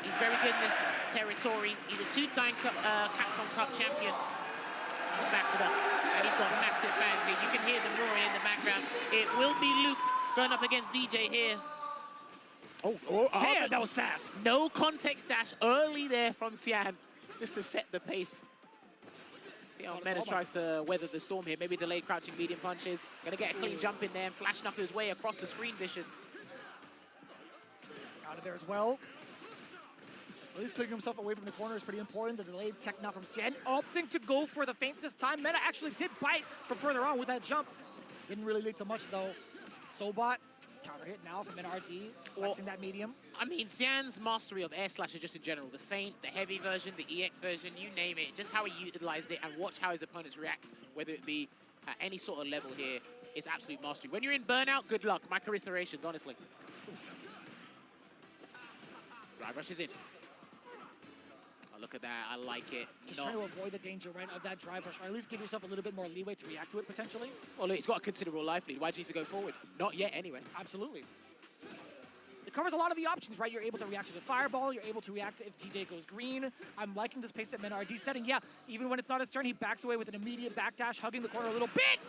He's very good in this territory. He's a two-time Capcom Cup champion, ambassador, and he's got massive fans here. You can hear them roaring in the background. It will be Luke going up against DJ here. Damn, that was fast. No context dash early there from Cien, just to set the pace. See how Mena tries to weather the storm here. Maybe delayed crouching medium punches. Gonna get a clean jump in there and flash knuckle his way across the screen, Vicious. Out of there as well. At least clearing himself away from the corner is pretty important. The delayed tech now from Cien, opting to go for the feints this time. Mena actually did bite from further on with that jump. Didn't really lead to much though. Sobot, counter hit now from Mena RD, flexing that medium. I mean, Cien's mastery of air slasher just in general, the feint, the heavy version, the EX version, you name it, just how he utilized it and watch how his opponents react, whether it be at any sort of level here, is absolute mastery. When you're in burnout, good luck. My commiserations, honestly. Drive rush is in. Oh, look at that, I like it. Just trying to avoid the danger, right, of that drive rush, or at least give yourself a little bit more leeway to react to it, potentially. Well, look, he's got a considerable life lead. Why do you need to go forward? Not yet, anyway. Absolutely. It covers a lot of the options, right? You're able to react to the fireball. You're able to react if DJ goes green. I'm liking this pace that Mena RD setting. Yeah, even when it's not his turn, he backs away with an immediate backdash, hugging the corner a little bit.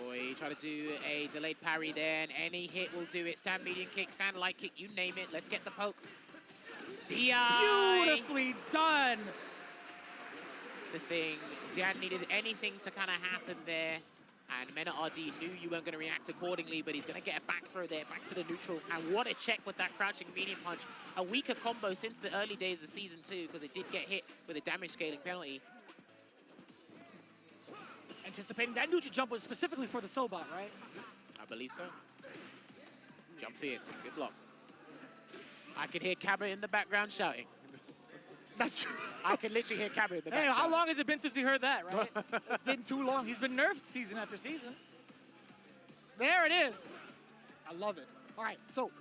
Oh, he tried to do a delayed parry there, and any hit will do it. Stand medium kick, stand light kick, you name it. Let's get the poke. DI! Beautifully done! That's the thing. Cien needed anything to kind of happen there. And Mena RD knew you weren't going to react accordingly, but he's going to get a back throw there, back to the neutral. And what a check with that crouching medium punch. A weaker combo since the early days of Season 2, because it did get hit with a damage scaling penalty. Anticipating that neutral jump was specifically for the Sobot, right? I believe so. Jump fierce. Good block. I can hear Cabba in the background shouting. That's true. I can literally hear Cabba in the Hey, background. how long has it been since you heard that, right? It's been too long. He's been nerfed season after season. There it is. I love it. All right, so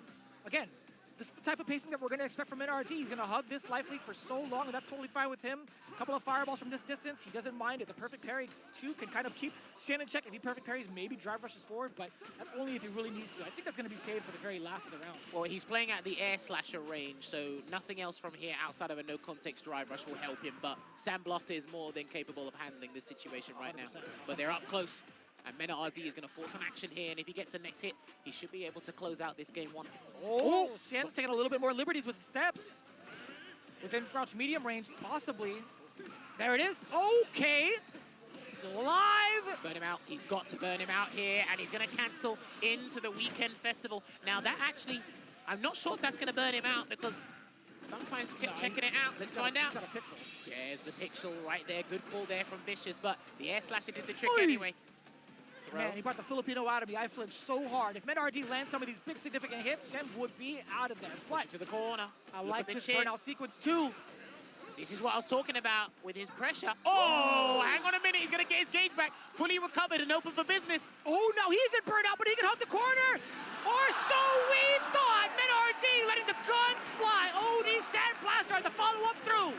again, this is the type of pacing that we're going to expect from NRD. He's going to hug this life lead for so long, and that's totally fine with him. A couple of fireballs from this distance. He doesn't mind it. The perfect parry, too, can kind of keep Sien in check. If he perfect parries, maybe drive rushes forward, but that's only if he really needs to. I think that's going to be saved for the very last of the rounds. Well, he's playing at the air slasher range, so nothing else from here outside of a no-context drive rush will help him, but Sandblaster is more than capable of handling this situation right 100%. now. But they're up close. And Mena RD is going to force an action here, and if he gets the next hit, he should be able to close out this game 1. Oh, Sien's taking a little bit more liberties with steps. Within crouch medium range, possibly. There it is. Okay. He's alive. Burn him out. He's got to burn him out here, and he's going to cancel into the weekend festival. Now, that actually, I'm not sure if that's going to burn him out, because sometimes checking it out. Let's find out. He's got a pixel. There's the pixel right there. Good call there from Vicious, but the air slasher did the trick anyway. Man, he brought the Filipino out of me. I flinched so hard. If MedRD lands some of these big significant hits, Sien would be out of there. But to the corner. I like this burnout sequence too. This is what I was talking about with his pressure. Oh, hang on a minute. He's going to get his gauge back, fully recovered and open for business. Oh, no, he's in burnout, but he can hug the corner. Or so we thought. MedRD letting the guns fly. Oh, the Sandblaster on the follow-up through.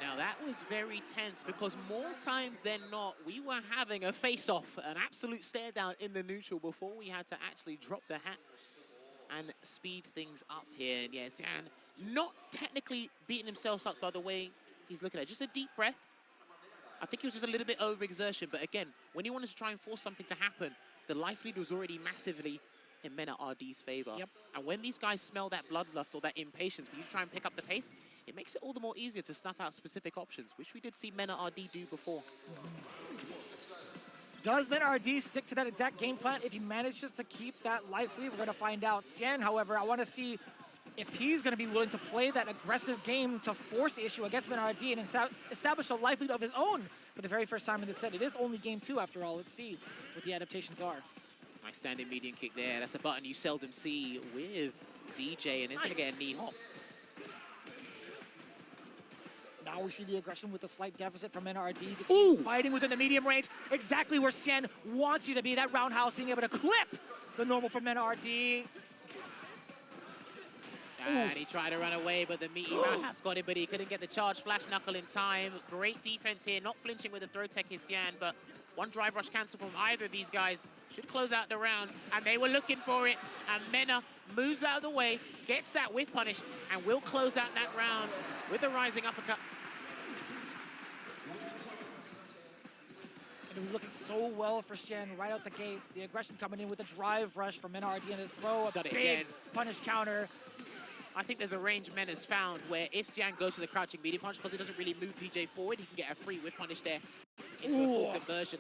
Now, that was very tense because more times than not, we were having a face-off, an absolute stare-down in the neutral before we had to actually drop the hat and speed things up here. And yeah, Sien not technically beating himself up by the way he's looking at it. Just a deep breath. I think he was just a little bit overexertion, but again, when he wanted to try and force something to happen, the life lead was already massively in Mena RD's favor. Yep. And when these guys smell that bloodlust or that impatience for you to try and pick up the pace, it makes it all the more easier to snuff out specific options, which we did see Mena RD do before. Does Mena RD stick to that exact game plan if he manages to keep that life lead? We're going to find out. Sien, however, I want to see if he's going to be willing to play that aggressive game to force the issue against Mena RD and establish a life lead of his own for the very first time in the set. It is only game 2 after all. Let's see what the adaptations are. Nice standing median kick there. That's a button you seldom see with DJ, and it's going to get a knee hop. Now we see the aggression with a slight deficit from NRD. Fighting within the medium range, exactly where Sien wants you to be. That roundhouse being able to clip the normal from NRD. And he tried to run away, but the meaty roundhouse got him, but he couldn't get the charge flash knuckle in time. Great defense here, not flinching with the throw tech is Sien, but one drive rush cancel from either of these guys should close out the rounds, and they were looking for it, and Mena moves out of the way, gets that whiff punish, and will close out that round with the rising uppercut. And it was looking so well for Sien right out the gate. The aggression coming in with the drive rush from NRD and the throw, a big punish counter. I think there's a range Mena's found where if Sien goes to the crouching medium punch, because it doesn't really move DJ forward, he can get a free whiff punish there into a full conversion.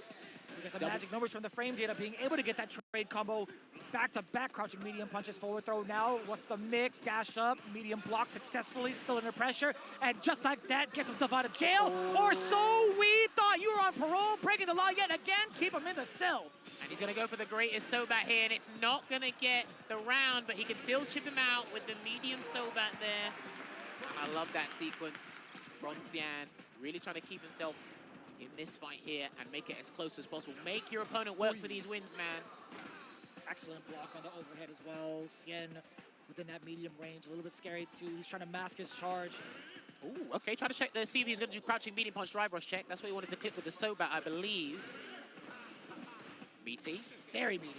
We got the magic numbers from the frame data, being able to get that trade combo back-to-back crouching medium punches, forward throw now. What's the mix? Dash up, medium block successfully, still under pressure, and just like that, gets himself out of jail. Or so we thought. You were on parole, breaking the law yet again. Keep him in the cell. And he's going to go for the greatest Sobat here, and it's not going to get the round, but he can still chip him out with the medium Sobat there. I love that sequence from Sien, really trying to keep himself in this fight here and make it as close as possible. Make your opponent work for these wins, man. Excellent block on the overhead as well. Sien within that medium range, a little bit scary too. He's trying to mask his charge. Ooh, okay, try to check see if he's going to do crouching medium punch drive rush check. That's what he wanted to clip with the Sobat, I believe. Meaty. Very meaty.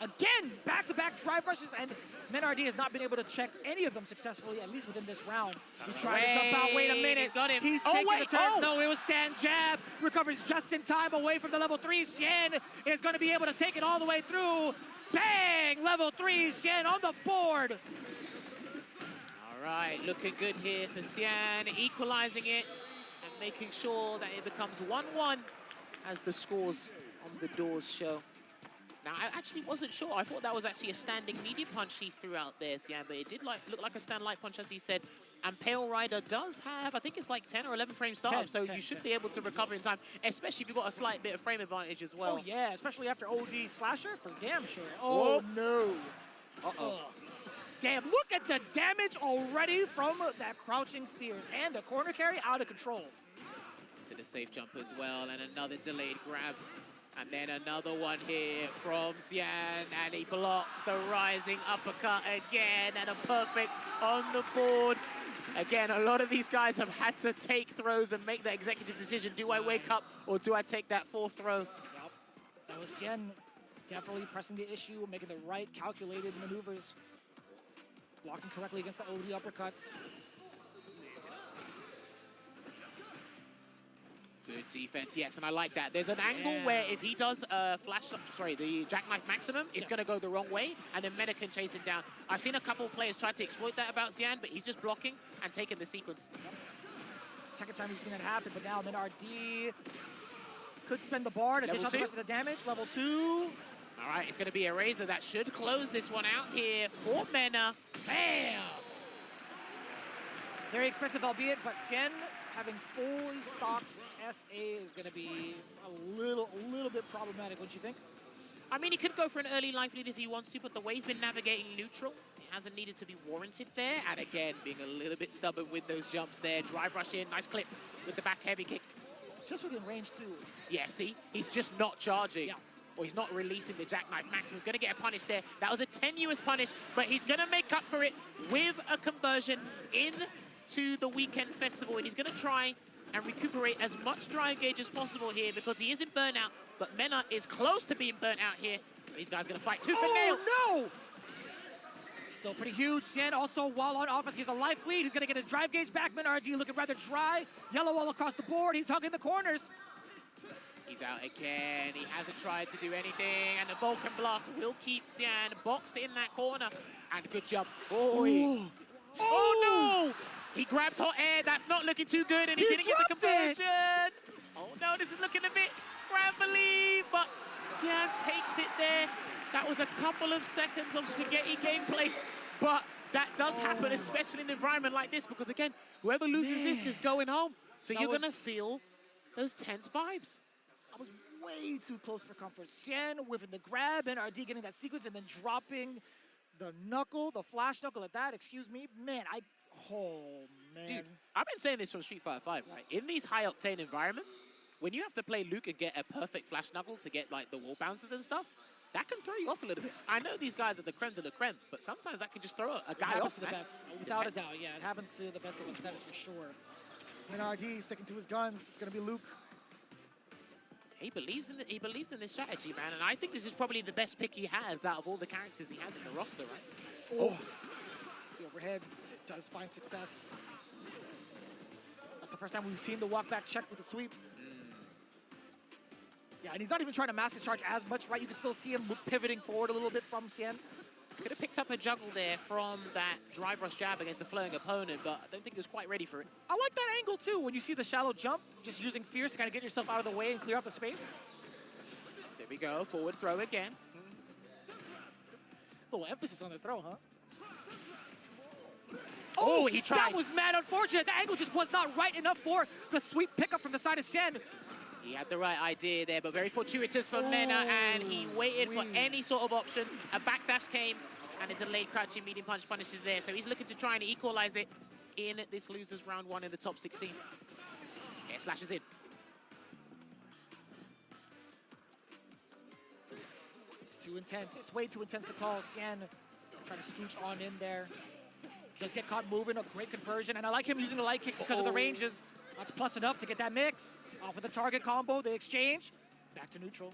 Again, back-to-back drive rushes, and MenRD has not been able to check any of them successfully, at least within this round. He tried to jump out. Wait a minute. He's got him. He's taking the turns. No, it was stand jab. Recovers just in time away from the level 3. Sien is going to be able to take it all the way through. Bang! Level 3, Sien on the board. All right, looking good here for Sien, equalizing it and making sure that it becomes 1-1. as the scores on the doors show. Now, I actually wasn't sure. I thought that was actually a standing medium punch he threw out there, Sian, but it did look like a stand light punch, as he said. And Pale Rider does have, I think it's like 10 or 11 frame startup, so you should be able to recover in time, especially if you've got a slight bit of frame advantage as well. Oh, yeah, especially after OD Slasher, for damn sure. Oh, no. Uh-oh. Damn, look at the damage already from that Crouching Fierce. And the corner carry out of control. To the safe jump as well, and another delayed grab. And then another one here from Xian, and he blocks the rising uppercut again, and a perfect on the board. Again, a lot of these guys have had to take throws and make that executive decision. Do I wake up, or do I take that fourth throw? Yep. That was Xian definitely pressing the issue, making the right calculated maneuvers, blocking correctly against the OD uppercuts. Good defense, yes, and I like that. There's an angle where if he does the jackknife maximum, it's going to go the wrong way, and then Meta can chase him down. I've seen a couple of players try to exploit that about Xian, but he's just blocking and taking the sequence. Yep. Second time we've seen that happen, but now RD could spend the bar to dish out the rest of the damage. Level 2. All right, it's going to be a Razor that should close this one out here for Mena. Bam! Very expensive, albeit, but Xian having fully stocked SA is going to be a little bit problematic, wouldn't you think? I mean, he could go for an early life lead if he wants to, but the way he's been navigating neutral, it hasn't needed to be warranted there. And again, being a little bit stubborn with those jumps there. Drive rush in, nice clip with the back heavy kick. Just within range, too. Yeah, see? He's just not charging. Yeah. Or he's not releasing the jackknife maximum. He's going to get a punish there. That was a tenuous punish, but he's going to make up for it with a conversion into the weekend festival. And he's going to try and recuperate as much drive gauge as possible here because he is in burnout, but Mena is close to being burnt out here. These guys are going to fight tooth and nail. Oh, no! Still pretty huge. Xian also, while on offense, he's a life lead. He's going to get his drive gauge back. RD looking rather dry. Yellow all across the board. He's hugging the corners. He's out again. He hasn't tried to do anything, and the Vulcan Blast will keep Xian boxed in that corner. And good jump. Oh no! He grabbed hot air. That's not looking too good, and he didn't get the conversion. Oh no, this is looking a bit scrambly, but Xian takes it there. That was a couple of seconds of spaghetti gameplay, but that does happen, especially in an environment like this, because again, whoever loses this is going home. So you're gonna feel those tense vibes. I was way too close for comfort. Xian whiffing the grab, and RD getting that sequence, and then dropping the knuckle, the flash knuckle at that, excuse me. Man, oh, man. Dude, I've been saying this from Street Fighter 5, right? In these high-octane environments, when you have to play Luke and get a perfect flash knuckle to get, like, the wall bounces and stuff, that can throw you off a little bit. I know these guys are the creme de la creme, but sometimes that can just throw a guy off. To the best, without a doubt, yeah. It happens to the best of us, that is for sure. And RD sticking to his guns. It's going to be Luke. He believes in this strategy, man, and I think this is probably the best pick he has out of all the characters he has in the roster, right? Oh, the overhead does find success. That's the first time we've seen the walk back check with the sweep. Yeah, and he's not even trying to mask his charge as much, right? You can still see him pivoting forward a little bit from Xian. Could have picked up a juggle there from that drive rush jab against a flowing opponent, but I don't think he was quite ready for it. I like that angle too, when you see the shallow jump, just using Fierce to kind of get yourself out of the way and clear up the space. There we go, forward throw again. A little emphasis on the throw, huh? Oh, he tried. That was mad unfortunate. The angle just was not right enough for the sweep pickup from the side of Xian. He had the right idea there, but very fortuitous from Mena, and he waited for any sort of option. A backdash came, and a delayed crouching medium punch punishes there. So he's looking to try and equalize it in this losers round 1 in the top 16. Yeah, slashes in. It's too intense. It's way too intense to call. Xian trying to scooch on in there. Does get caught moving, a great conversion. And I like him using the light kick because of the ranges. That's plus enough to get that mix. Off of the target combo, the exchange, back to neutral.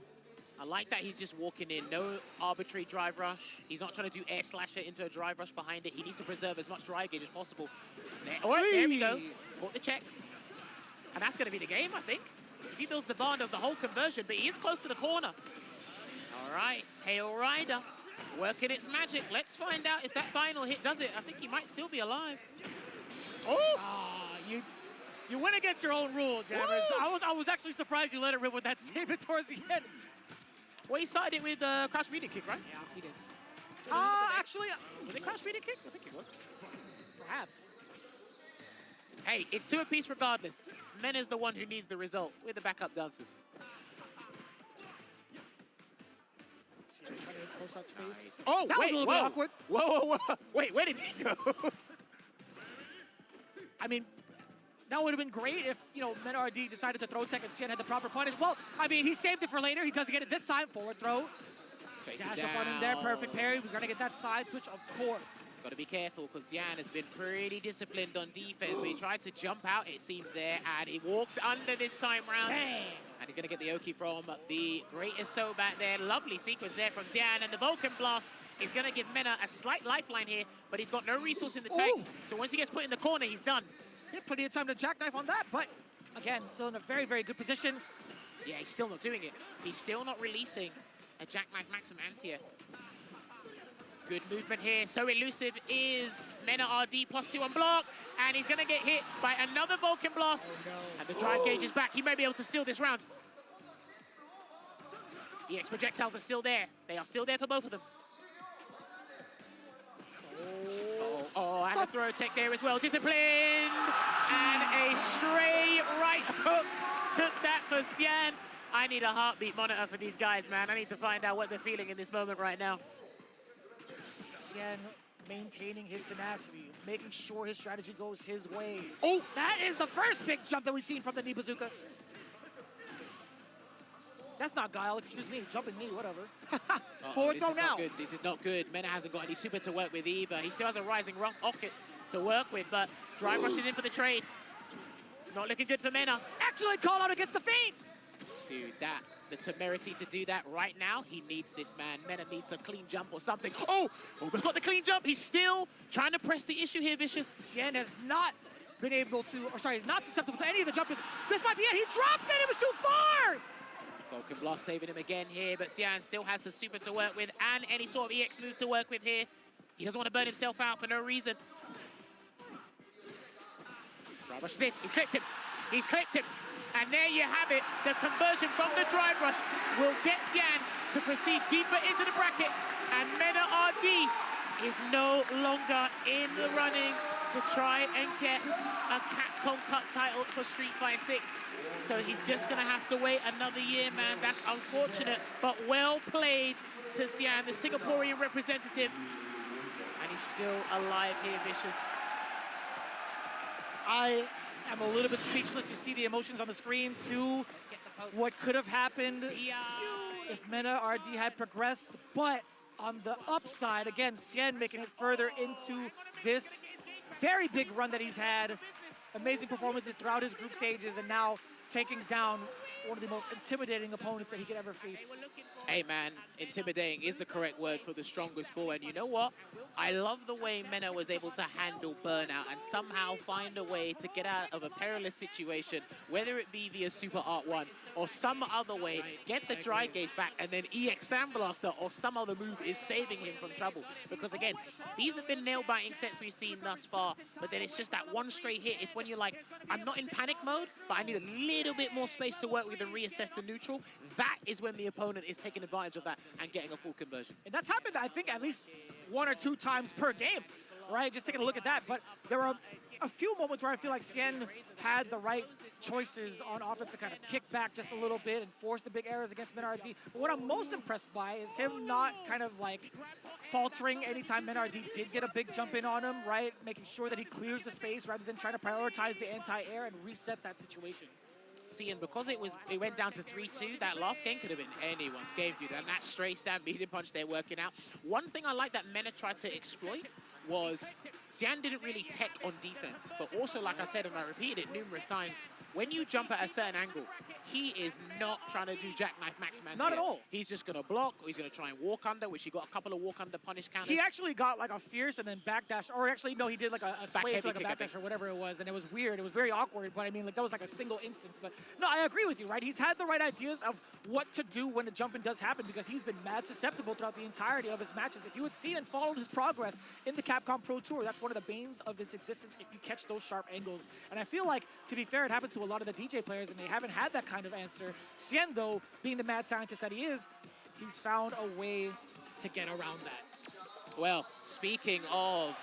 I like that he's just walking in, no arbitrary drive rush. He's not trying to do air slasher into a drive rush behind it. He needs to preserve as much drive gauge as possible. There we go. Caught the check. And that's going to be the game, I think. If he builds the bar and does the whole conversion, but he is close to the corner. All right, Pale Rider working its magic. Let's find out if that final hit does it. I think he might still be alive. Oh! You went against your own rule, Jammers. I was actually surprised you let it rip with that statement towards the end. Well, he started it with crouch medium kick, right? Yeah, he did. Actually, Was it crouch medium kick? I think it was. perhaps. Hey, it's 2 apiece regardless. Mena's the one who needs the result with the backup dancers. Trying to close out space. Oh, that wait, was a little whoa. bit awkward. Whoa. Wait, where did he go? I mean, that would have been great if, you know, MenRD decided to throw tech and Cien had the proper punish. Well, I mean, he saved it for later. He doesn't get it this time. Forward throw. Dash up on him there. Perfect parry. We're going to get that side switch, of course. Got to be careful because Xian has been pretty disciplined on defense. When he tried to jump out, it seemed there, and he walked under this time round. Dang. And he's going to get the Oki from the greatest so back there. Lovely sequence there from Xian, and the Vulcan Blast is going to give Mena a slight lifeline here, but he's got no resource in the tank. So once he gets put in the corner, he's done. He had plenty of time to jackknife on that, but again, still in a very, very good position. Yeah, he's still not doing it. He's still not releasing a jackknife max from Antia. Good movement here. So elusive is Mena RD +2 on block, and he's going to get hit by another Vulcan Blast. And the drive gauge is back. He may be able to steal this round. EX projectiles are still there. They are still there for both of them. Oh, and a throw tech there as well. Disciplined. And a stray right hook took that for Xian. I need a heartbeat monitor for these guys, man. I need to find out what they're feeling in this moment right now. Xian maintaining his tenacity, making sure his strategy goes his way. Oh, that is the first big jump that we've seen from the knee bazooka. That's not guile, excuse me. Jumping knee, whatever. Forward throw now. Good. This is not good. Mena hasn't got any super to work with either. He still has a rising rocket to work with, but drive rushes in for the trade. Not looking good for Mena. Excellent call out against the feint. Dude, the temerity to do that right now, he needs this, man. Mena needs a clean jump or something. Oh, almost got the clean jump. He's still trying to press the issue here, Vicious. Xian has not been able to, or sorry, not susceptible to any of the jumpers. This might be it. He dropped it. It was too far. Vulcan Blast saving him again here, but Xian still has the super to work with and any sort of EX move to work with here. He doesn't want to burn himself out for no reason. Drive rush is in. He's clipped him. He's clipped him. And there you have it. The conversion from the drive rush will get Xian to proceed deeper into the bracket. And Mena RD is no longer in the running to try and get a Capcom Cup title for Street Fighter 6. So he's just going to have to wait another year, man. That's unfortunate, but well played to Xian, the Singaporean representative. And he's still alive here, Vicious. I am a little bit speechless. You see the emotions on the screen, too. What could have happened if Mena RD had progressed. But on the upside, again, Xian making it further into this very big run that he's had. Amazing performances throughout his group stages, and now taking down one of the most intimidating opponents that he could ever face. Hey man, intimidating is the correct word for the strongest ball, and you know what? I love the way Mena was able to handle burnout and somehow find a way to get out of a perilous situation, whether it be via Super Art 1 or some other way, get the dry gauge back, and then EX Sandblaster or some other move is saving him from trouble. Because again, these have been nail-biting sets we've seen thus far, but then it's just that one straight hit. It's when you're like, I'm not in panic mode, but I need a little bit more space to work with and reassess the neutral. That is when the opponent is taking advantage of that and getting a full conversion. And that's happened, I think, at least 1 or 2 times per game, right? Just taking a look at that. But there were a few moments where I feel like Xian had the right choices on offense to kind of kick back just a little bit and force the big errors against MenRD. But what I'm most impressed by is him not kind of like faltering anytime MenRD did get a big jump in on him, right? Making sure that he clears the space rather than trying to prioritize the anti-air and reset that situation. See, and because it went down to 3-2, that last game could have been anyone's game, dude. And that straight stand medium punch they're working out. One thing I like that Mena tried to exploit was Xian didn't really tech on defense, but also, like I said, and I repeated it numerous times, when you jump at a certain angle, he is not trying to do jackknife max man. Not here. at all. He's just going to block, or he's going to try and walk under, which he got a couple of walk under punish counters. He actually got like a fierce and then backdash, or actually no, he did like a sway heavy to like a kick, I backdash think. or whatever it was, and it was weird. It was very awkward, but I mean, like that was like a single instance. But no, I agree with you, right? He's had the right ideas of what to do when a jump-in does happen because he's been mad susceptible throughout the entirety of his matches. If you had seen and followed his progress in the Capcom Pro Tour, that's one of the banes of his existence if you catch those sharp angles. And I feel like, to be fair, it happens to a lot of the DJ players, and they haven't had that kind of answer. Cien, though, being the mad scientist that he is, he's found a way to get around that. Well, speaking of,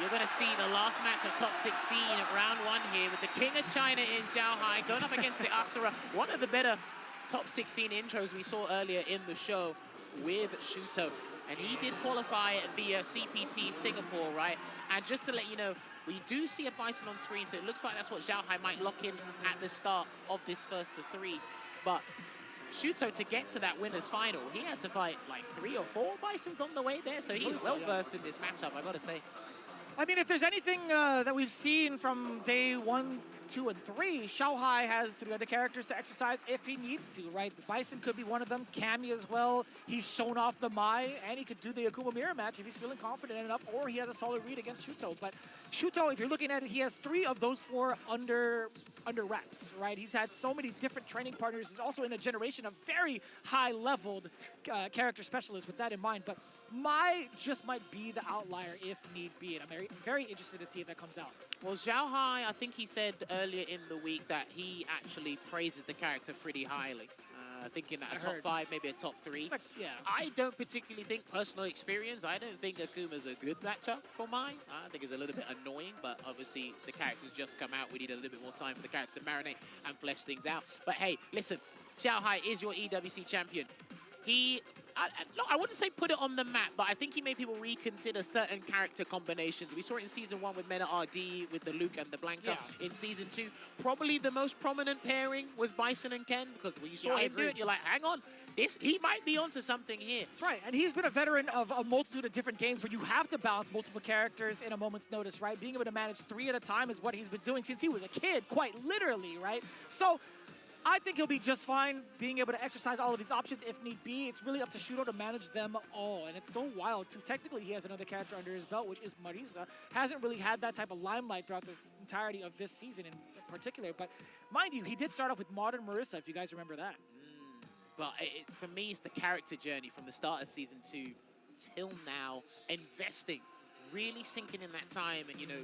you're going to see the last match of top 16 at round 1 here with the King of China in Zhao Hai going up against the Asura. One of the better top 16 intros we saw earlier in the show with Shuto. And he did qualify via CPT Singapore, right? And just to let you know, we do see a Bison on screen, so it looks like that's what Zhao Hai might lock in at the start of this first of 3. But Shuto, to get to that winner's final, he had to fight like 3 or 4 Bisons on the way there, so he's well versed in this matchup, I gotta say. I mean, if there's anything that we've seen from day 1, 2, and 3, Zhao Hai has 3 other characters to exercise if he needs to, right? The Bison could be one of them, Cammy as well. He's shown off the Mai, and he could do the Akuma mirror match if he's feeling confident enough, or he has a solid read against Shuto. But Shuto, if you're looking at it, he has 3 of those 4 under wraps, right? He's had so many different training partners. He's also in a generation of very high-leveled character specialists with that in mind. But Mai just might be the outlier if need be, and I'm very, very interested to see if that comes out. Well, Zhao Hai, I think he said earlier in the week that he actually praises the character pretty highly. Thinking that a top 5, maybe a top 3. Like, yeah. I don't particularly think, personal experience, I don't think Akuma's a good matchup for mine. I think it's a little bit annoying, but obviously the character's just come out. We need a little bit more time for the character to marinate and flesh things out. But hey, listen, Zhao Hai is your EWC champion. He, I wouldn't say put it on the map, but I think he made people reconsider certain character combinations. We saw it in Season 1 with Mena RD, with the Luke and the Blanca. Yeah. In Season 2, probably the most prominent pairing was Bison and Ken, because when you saw him do it, you're like, hang on, he might be onto something here. That's right, and he's been a veteran of a multitude of different games where you have to balance multiple characters in a moment's notice, right? Being able to manage 3 at a time is what he's been doing since he was a kid, quite literally, right? So I think he'll be just fine being able to exercise all of these options if need be. It's really up to Shuto to manage them all, and it's so wild, too. Technically, he has another character under his belt, which is Marisa. Hasn't really had that type of limelight throughout this entirety of this season in particular, but mind you, he did start off with modern Marisa, if you guys remember that. But for me, it's the character journey from the start of Season 2 till now, investing, really sinking in that time and, you know,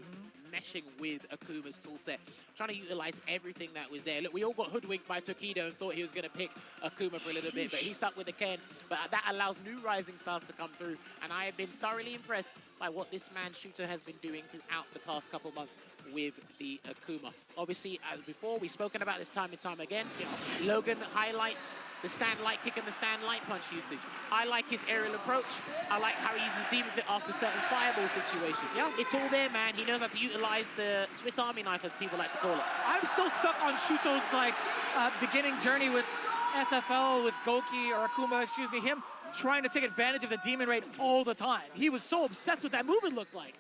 meshing with Akuma's toolset, trying to utilize everything that was there. Look, we all got hoodwinked by Tokido and thought he was going to pick Akuma for a little bit, but he stuck with the Ken. But that allows new rising stars to come through, and I have been thoroughly impressed by what this man Shuto has been doing throughout the past couple months with the Akuma. Obviously, as before, we've spoken about this time and time again. Logan highlights the stand light kick and the stand light punch usage. I like his aerial approach. I like how he uses Demon Fit after certain fireball situations. Yeah, it's all there, man. He knows how to utilize the Swiss Army knife, as people like to call it. I'm still stuck on Shuto's like beginning journey with SFL, with Goki, or Akuma, excuse me, him trying to take advantage of the Demon Raid all the time. He was so obsessed with that move, it looked like.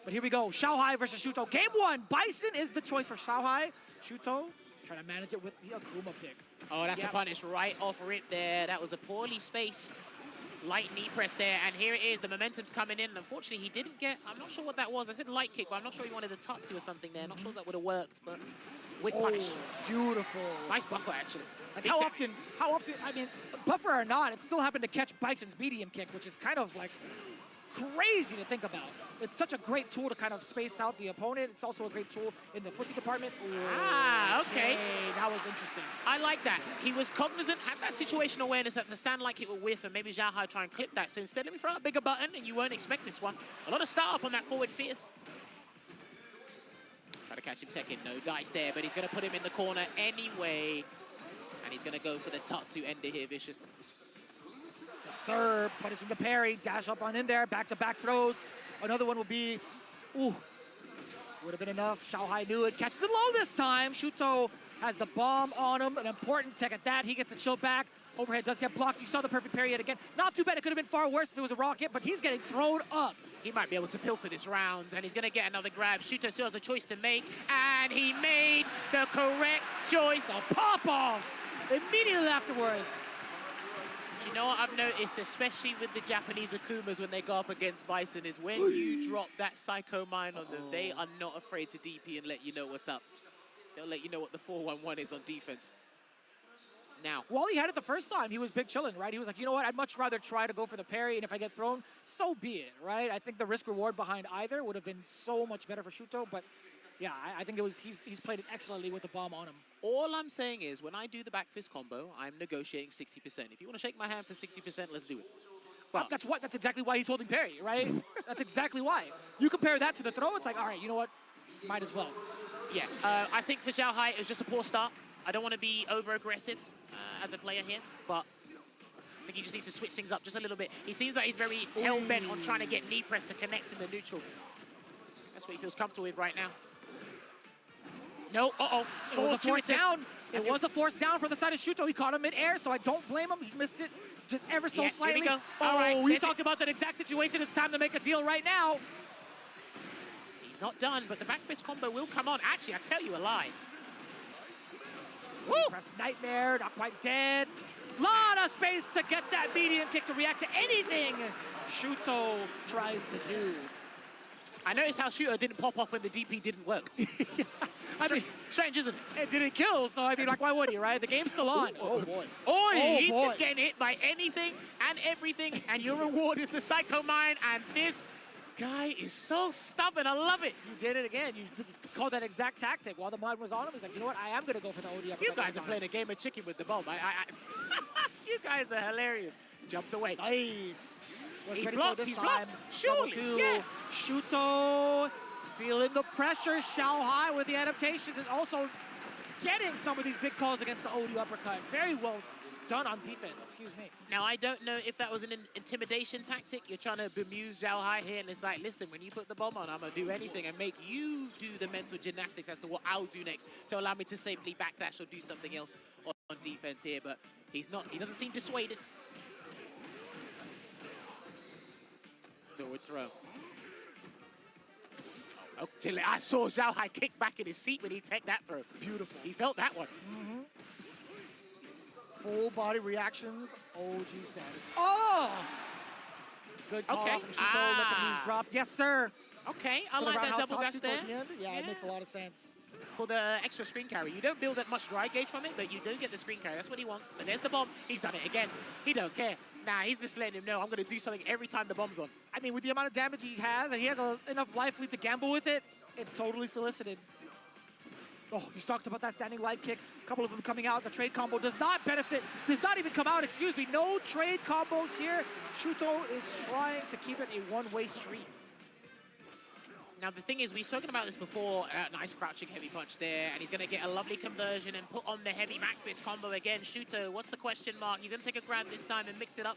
But here we go, Zhao Hai versus Shuto. Game 1, Bison is the choice for Zhao Hai. Shuto trying to manage it with the Akuma pick. Oh, that's a punish right off rip there. That was a poorly spaced light knee press there. And here it is, the momentum's coming in. Unfortunately, he didn't get, I'm not sure what that was. I said light kick, but I'm not sure he wanted a tutsu or something there. Not sure that would have worked, but with punish. Beautiful. Nice buffer, actually. Like how often, I mean, buffer or not, it still happened to catch Bison's medium kick, which is kind of like crazy to think about. It's such a great tool to kind of space out the opponent. It's also a great tool in the footsie department. Ooh, okay. That was interesting. I like that. He was cognizant, had that situational awareness that the stand like it will whiff, and maybe Zhao Hai try and clip that. So instead, let me throw a bigger button, and you won't expect this one. A lot of start-up on that forward fierce. Try to catch him second. No dice there, but he's going to put him in the corner anyway. And he's going to go for the Tatsu ender here, Vicious. Yes, sir. Punishing the parry. Dash up on in there. Back-to-back throws. Another one will be... Ooh. Would have been enough. Zhao Hai knew it. Catches it low this time. Shuto has the bomb on him. An important tech at that. He gets the chill back. Overhead does get blocked. You saw the perfect parry yet again. Not too bad. It could have been far worse if it was a rocket, but he's getting thrown up. he might be able to pilfer this round, and he's going to get another grab. Shuto still has a choice to make, and he made the correct choice. The pop-off immediately afterwards. You know what I've noticed, especially with the Japanese Akumas when they go up against Bison, is when you drop that Psycho Mine on them, they are not afraid to DP and let you know what's up. They'll let you know what the 4-1-1 is on defense. Now, While he had it the first time, he was big chilling, right? He was like, you know what, I'd much rather try to go for the parry, and if I get thrown, so be it, right? I think the risk-reward behind either would have been so much better for Shuto, but yeah, I think it was he's played it excellently with the bomb on him. all I'm saying is when I do the back fist combo, I'm negotiating 60%. If you want to shake my hand for 60%, let's do it. Well, That's exactly why he's holding parry, right? That's exactly why. You compare that to the throw, it's like, all right, you know what, might as well. yeah, I think for Zhao Hai, it was just a poor start. I don't want to be over-aggressive as a player here, but I think he just needs to switch things up just a little bit. He seems like he's very hell-bent on trying to get knee press to connect in the neutral. That's what he feels comfortable with right now. No, It was a force down. It was a force down for the side of Shuto. He caught him mid-air, so I don't blame him. He missed it just ever so Yeah, slightly. here we go. Oh, All right, we that's talked about that exact situation. It's time to make a deal right now. He's not done, but the back fist combo will come on. Actually, I tell you a lie. Woo! Press Nightmare, not quite dead. Lot of space to get that medium kick to react to anything Shuto tries to do. I noticed how Shooter didn't pop off when the DP didn't work. I mean, Strange, isn't it? it didn't kill, so I mean, like, why would he, right? The game's still on. Oh, boy. He's boy. just getting hit by anything and everything, and your reward is the Psycho Mine, and this guy is so stubborn. I love it. You did it again. You called that exact tactic. While the mod was on him, he's like, you know what? I am going to go for the OD uppercut. You guys this are time. playing a game of chicken with the bomb. You guys are hilarious. Jumps away. Nice. Was He's ready blocked, for this he's time. blocked. Surely, Double two. yeah. Shuto feeling the pressure. Zhao Hai with the adaptations and also getting some of these big calls against the OD uppercut. Very well done on defense, excuse me. Now, I don't know if that was an intimidation tactic. You're trying to bemuse Zhao Hai here, and it's like, listen, when you put the bomb on, I'm going to do anything and make you do the mental gymnastics as to what I'll do next to allow me to safely backdash or do something else on defense here, but he's not. He doesn't seem dissuaded. Forward throw. Oh, I saw Zhao Hai kick back in his seat when he took that throw. Beautiful. He felt that one. Full body reactions, OG status. Oh! Good call Okay. from Shuto, let the knees drop. Yes, sir. Okay, I For the like that roundhouse double dash Tatsu there. towards the end. Yeah, it makes a lot of sense. For the extra screen carry. You don't build that much dry gauge from it, but you do get the screen carry. That's what he wants. But there's the bomb. He's done it again. He don't care. Nah, he's just letting him know I'm going to do something every time the bomb's on. I mean, with the amount of damage he has, and he has enough life lead to gamble with it, it's totally solicited. Oh, you talked about that standing light kick. A couple of them coming out. The trade combo does not benefit, does not even come out, excuse me. No trade combos here. Shuto is trying to keep it a one-way street. Now, the thing is, we've spoken about this before. Nice crouching heavy punch there, and he's going to get a lovely conversion and put on the heavy back fist combo again. Shuto, what's the question mark? He's going to take a grab this time and mix it up.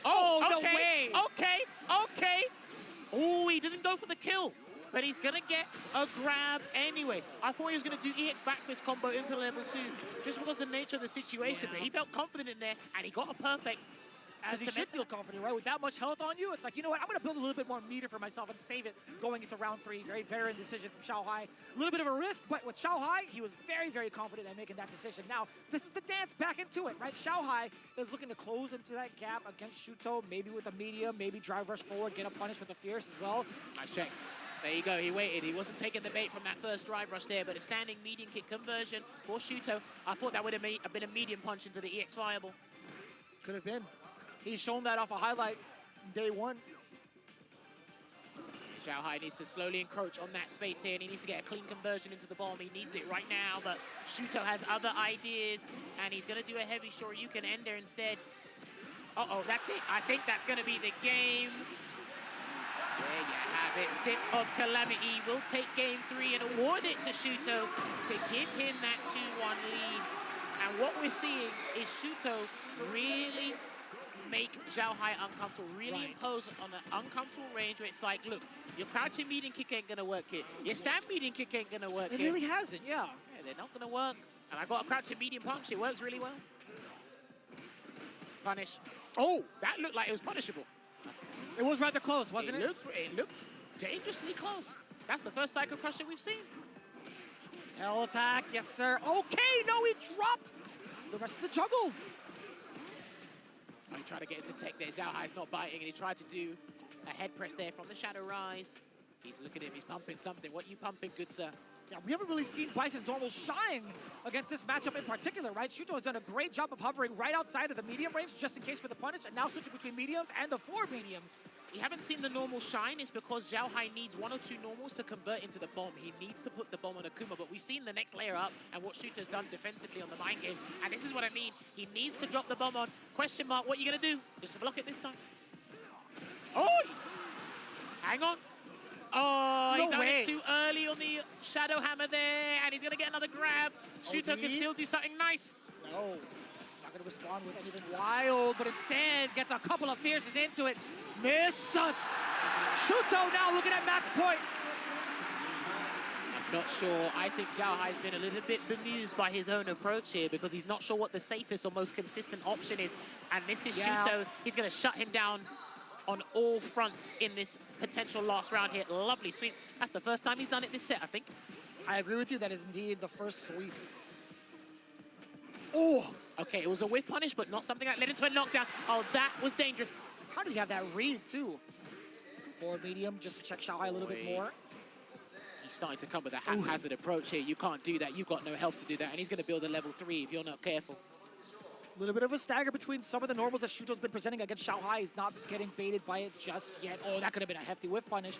Oh, no okay, way. Okay. Oh, he didn't go for the kill, but he's going to get a grab anyway. I thought he was going to do EX back fist combo into level 2, just because of the nature of the situation, but he felt confident in there, and he got a perfect. As he should feel confident, right? With that much health on you, it's like, you know what? I'm going to build a little bit more meter for myself and save it going into round 3. Very veteran decision from Zhao Hai. A little bit of a risk, but with Zhao Hai, he was very, very confident in making that decision. Now, this is the dance back into it, right? Zhao Hai is looking to close into that gap against Shuto, maybe with a medium, maybe drive rush forward, get a punish with a fierce as well. Nice check. There you go, he waited. He wasn't taking the bait from that first drive rush there, but a standing medium kick conversion for Shuto. I thought that would have been a medium punch into the EX Fireball. Could have been. He's shown that off a highlight day 1. Zhao Hai needs to slowly encroach on that space here, and he needs to get a clean conversion into the bomb. He needs it right now, but Shuto has other ideas, and he's going to do a heavy Shoryuken ender instead. That's it. I think that's going to be the game. There you have it. Sip of Calamity will take game 3 and award it to Shuto to give him that 2-1 lead. And what we're seeing is Shuto really make Zhao Hai uncomfortable, really impose on an uncomfortable range where it's like, look, your crouching medium kick ain't gonna work here. Your stand medium kick ain't gonna work It here. really hasn't, yeah. Yeah, they're not gonna work. And I got a crouching medium punch, it works really well. Punish. Oh, that looked like it was punishable. It was rather close, wasn't it? It looked dangerously close. That's the first Psycho Crusher we've seen. Hell attack, yes sir. Okay, no, he dropped the rest of the juggle. He tried to get into tech there. Zhao Hai's not biting, and he tried to do a head press there from the Shadow Rise. He's looking at him, he's pumping something. What are you pumping, good sir? Yeah, we haven't really seen Bison's normal shine against this matchup in particular, right? Shuto has done a great job of hovering right outside of the medium range just in case for the punish, and now switching between mediums and the 4 medium. You haven't seen the normal shine is because Zhao Hai needs 1 or 2 normals to convert into the bomb. He needs to put the bomb on Akuma, but we've seen the next layer up and what Shuto's done defensively on the mind game. And this is what I mean. He needs to drop the bomb on. Question mark, what are you going to do? Just block it this time. Oh! Hang on. Oh, No he's done way. it too early on the Shadow Hammer there, and he's going to get another grab. Shuto can still do something nice. No, not going to respond with anything wild, but instead gets a couple of fierces into it. Misses. Shuto now looking at max point. I'm not sure. I think Zhao Hai's been a little bit bemused by his own approach here because he's not sure what the safest or most consistent option is. And this is Shuto. He's going to shut him down on all fronts in this potential last round here. Lovely sweep. That's the first time he's done it this set, I think. I agree with you. That is indeed the first sweep. Oh! Okay, it was a whiff punish, but not something that led into a knockdown. Oh, that was dangerous. How did he have that read, too? 4 medium, just to check Zhao Hai a little bit more. He's starting to come with a haphazard approach here. You can't do that. You've got no health to do that. And he's going to build a level 3 if you're not careful. A little bit of a stagger between some of the normals that Shuto's been presenting against Zhao Hai. He's not getting baited by it just yet. Oh, that could have been a hefty whiff punish.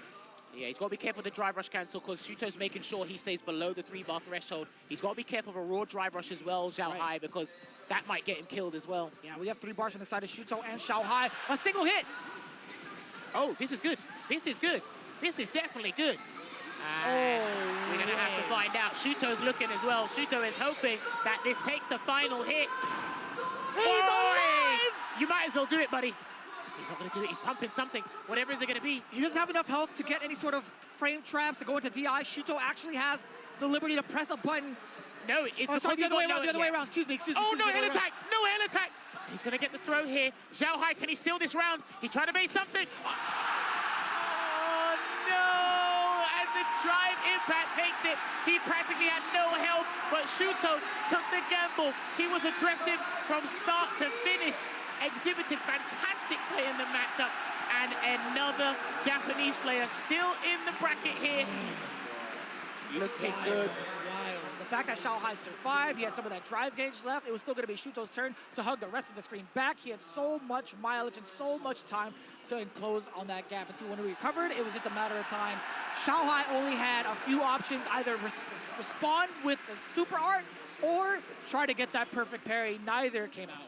Yeah, he's got to be careful with the drive rush cancel because Shuto's making sure he stays below the 3-bar threshold. He's got to be careful of a raw drive rush as well, Zhao Hai, because that might get him killed as well. Yeah, we have 3 bars on the side of Shuto and Zhao Hai. A single hit. Oh, this is good. This is good. This is definitely good. We're going to have to find out. Shuto's looking as well. Shuto is hoping that this takes the final hit. He's alive! You might as well do it, buddy. He's not going to do it. He's pumping something. Whatever is it going to be. He doesn't have enough health to get any sort of frame traps to go into DI. Shuto actually has the liberty to press a button. No, it's sorry, the other way around. Excuse me. Oh, no hand attack. No hand attack. He's going to get the throw here. Zhao Hai, can he steal this round? He tried to bait something. Oh, no. And the drive impact takes it. He practically had no health, but Shuto took the gamble. He was aggressive from start to finish. Exhibited fantastic play in the matchup. And another Japanese player still in the bracket here. Looking good. The fact that Zhao Hai survived, he had some of that drive gauge left, it was still going to be Shuto's turn to hug the rest of the screen back. He had so much mileage and so much time to enclose on that gap. Until when we recovered, it was just a matter of time. Zhao Hai only had a few options, either respond with the super art or try to get that perfect parry. Neither came out.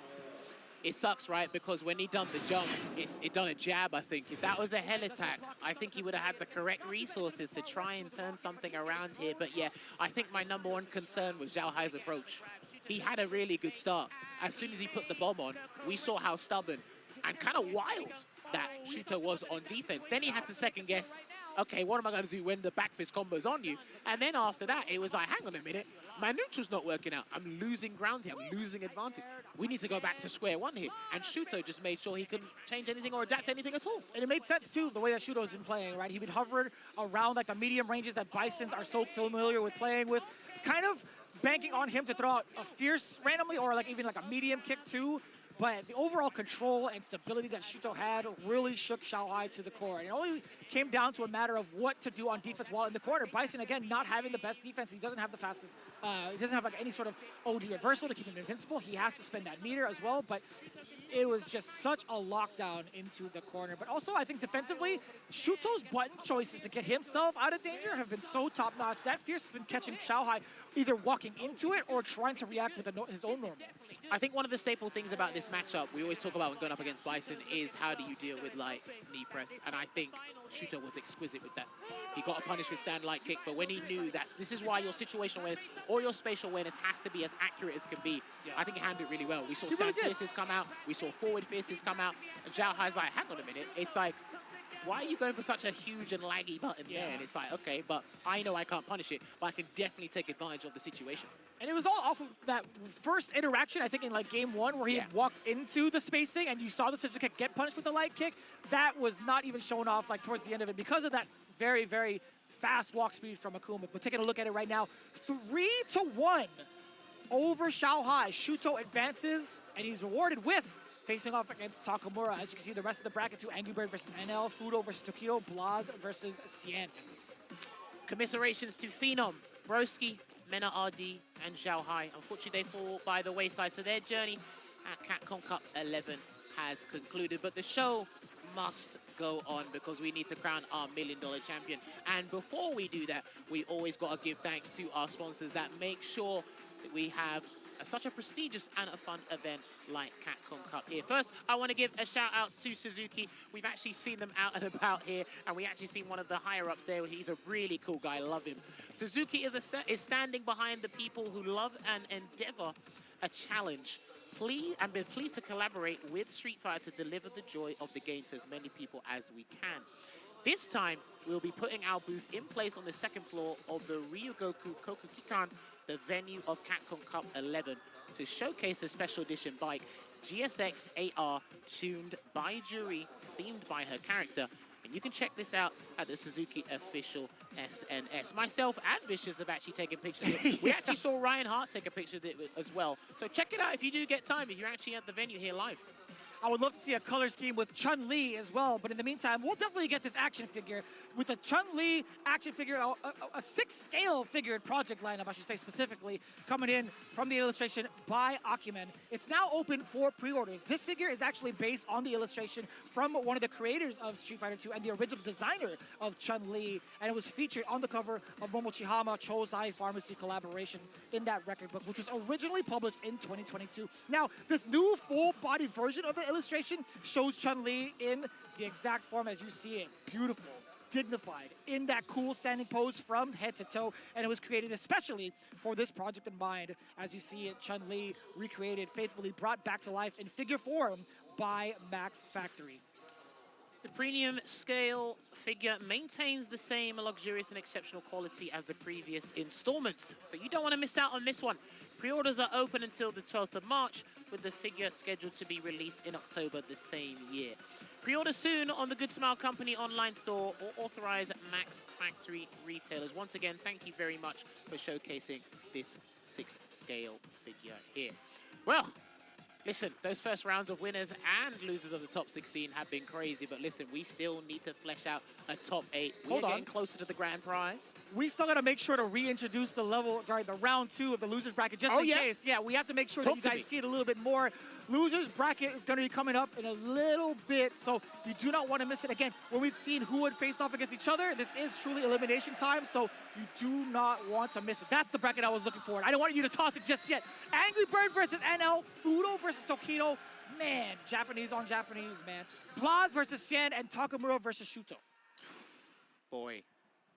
It sucks, right? Because when he done the jump, it done a jab, I think. If that was a hell attack, I think he would have had the correct resources to try and turn something around here. But yeah, I think my number 1 concern was Zhao Hai's approach. He had a really good start. As soon as he put the bomb on, we saw how stubborn and kind of wild that Shuto was on defense. Then he had to second guess, okay, what am I going to do when the back fist combo's on you? And then after that, it was like, hang on a minute, my neutral's not working out. I'm losing ground here. I'm losing advantage. We need to go back to square one here. And Shuto just made sure he couldn't change anything or adapt anything at all. And it made sense, too, the way that Shuto's been playing, right? He would hover around like the medium ranges that Bisons are so familiar with playing with, kind of banking on him to throw out a fierce randomly or like even like a medium kick, too. But the overall control and stability that Shuto had really shook Zhao Hai to the core. And it only came down to a matter of what to do on defense while in the corner. Bison, again, not having the best defense. He doesn't have the fastest, he doesn't have like any sort of OD reversal to keep him invincible. He has to spend that meter as well. But it was just such a lockdown into the corner. But also, I think defensively, Shuto's button choices to get himself out of danger have been so top-notch. That fierce has been catching Zhao Hai either walking into it or trying to react with his own normal. I think one of the staple things about this matchup we always talk about when going up against Bison is how do you deal with light knee press, and I think Shuto was exquisite with that. He got a punish with stand light kick, but when he knew that this is why your situational awareness or your spatial awareness has to be as accurate as can be, I think he handled it really well. We saw stand fierces come out, we saw forward fierces come out, and Zhao Hai's like, hang on a minute, it's like, why are you going for such a huge and laggy button there? And it's like, okay, but I know I can't punish it, but I can definitely take advantage of the situation. And it was all off of that first interaction, I think, in like game one, where he had walked into the spacing and you saw the scissor kick get punished with the light kick. That was not even shown off like towards the end of it because of that very, very fast walk speed from Akuma. But taking a look at it right now, 3-1 over Xiaohai. Shuto advances, and he's rewarded with facing off against Takamura. As you can see, the rest of the bracket too: Angry Bird versus NL, Fudo versus Tokido, Blaz versus Cien. Commiserations to Phenom, Broski, Mena RD, and Xiaohai. Unfortunately, they fall by the wayside, so their journey at Capcom Cup 11 has concluded. But the show must go on because we need to crown our $1 million champion. And before we do that, we always got to give thanks to our sponsors that make sure that we have such a prestigious and a fun event like Capcom Cup here. First, I want to give a shout out to Suzuki. We've actually seen them out and about here, and we actually seen one of the higher ups there. He's a really cool guy, love him. Suzuki is standing behind the people who love and endeavor a challenge. And been pleased to collaborate with Street Fighter to deliver the joy of the game to as many people as we can. This time, we'll be putting our booth in place on the second floor of the Ryugoku Kokukikan, the venue of Capcom Cup 11, to showcase a special edition bike, GSX AR, tuned by Juri, themed by her character. And you can check this out at the Suzuki official SNS. Myself and Vicious have actually taken pictures of it. We actually saw Ryan Hart take a picture of it as well. So check it out if you do get time, if you're actually at the venue here live. I would love to see a color scheme with Chun-Li as well, but in the meantime, we'll definitely get this action figure with a Chun-Li action figure, a 6-scale figured project lineup, I should say specifically, coming in from the illustration by Akumen. It's now open for pre-orders. This figure is actually based on the illustration from one of the creators of Street Fighter 2 and the original designer of Chun-Li, and it was featured on the cover of Momochihama Chozai Pharmacy collaboration in that record book, which was originally published in 2022. Now, this new full-body version of the illustration shows Chun-Li in the exact form as you see it. Beautiful, dignified, in that cool standing pose from head to toe, and it was created especially for this project in mind. As you see it, Chun-Li recreated, faithfully brought back to life in figure form by Max Factory. The premium scale figure maintains the same luxurious and exceptional quality as the previous installments, so you don't want to miss out on this one. Pre-orders are open until the 12th of March, with the figure scheduled to be released in October the same year. Pre-order soon on the Good Smile Company online store or authorized Max Factory retailers. Once again, thank you very much for showcasing this 6-scale figure here. Well, listen, those first rounds of winners and losers of the top 16 have been crazy, but listen, we still need to flesh out a top 8. We're getting closer to the grand prize. We still got to make sure to reintroduce the round 2 of the losers bracket just in case. Yeah, we have to make sure that you guys see it a little bit more. Losers bracket is going to be coming up in a little bit, so you do not want to miss it. Again, when we've seen who would face off against each other, this is truly elimination time, so you do not want to miss it. That's the bracket I was looking for. I don't want you to toss it just yet. Angry Bird versus NL, Fudo versus Tokido. Man, Japanese on Japanese, man. Blaz versus Cien, and Takamura versus Shuto. Boy,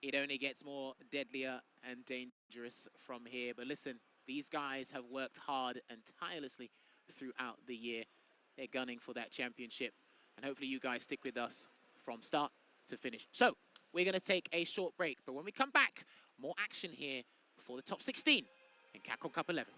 it only gets more deadlier and dangerous from here. But listen, these guys have worked hard and tirelessly throughout the year. They're gunning for that championship, and hopefully you guys stick with us from start to finish. So we're going to take a short break, but when we come back, more action here for the top 16 in Capcom Cup 11.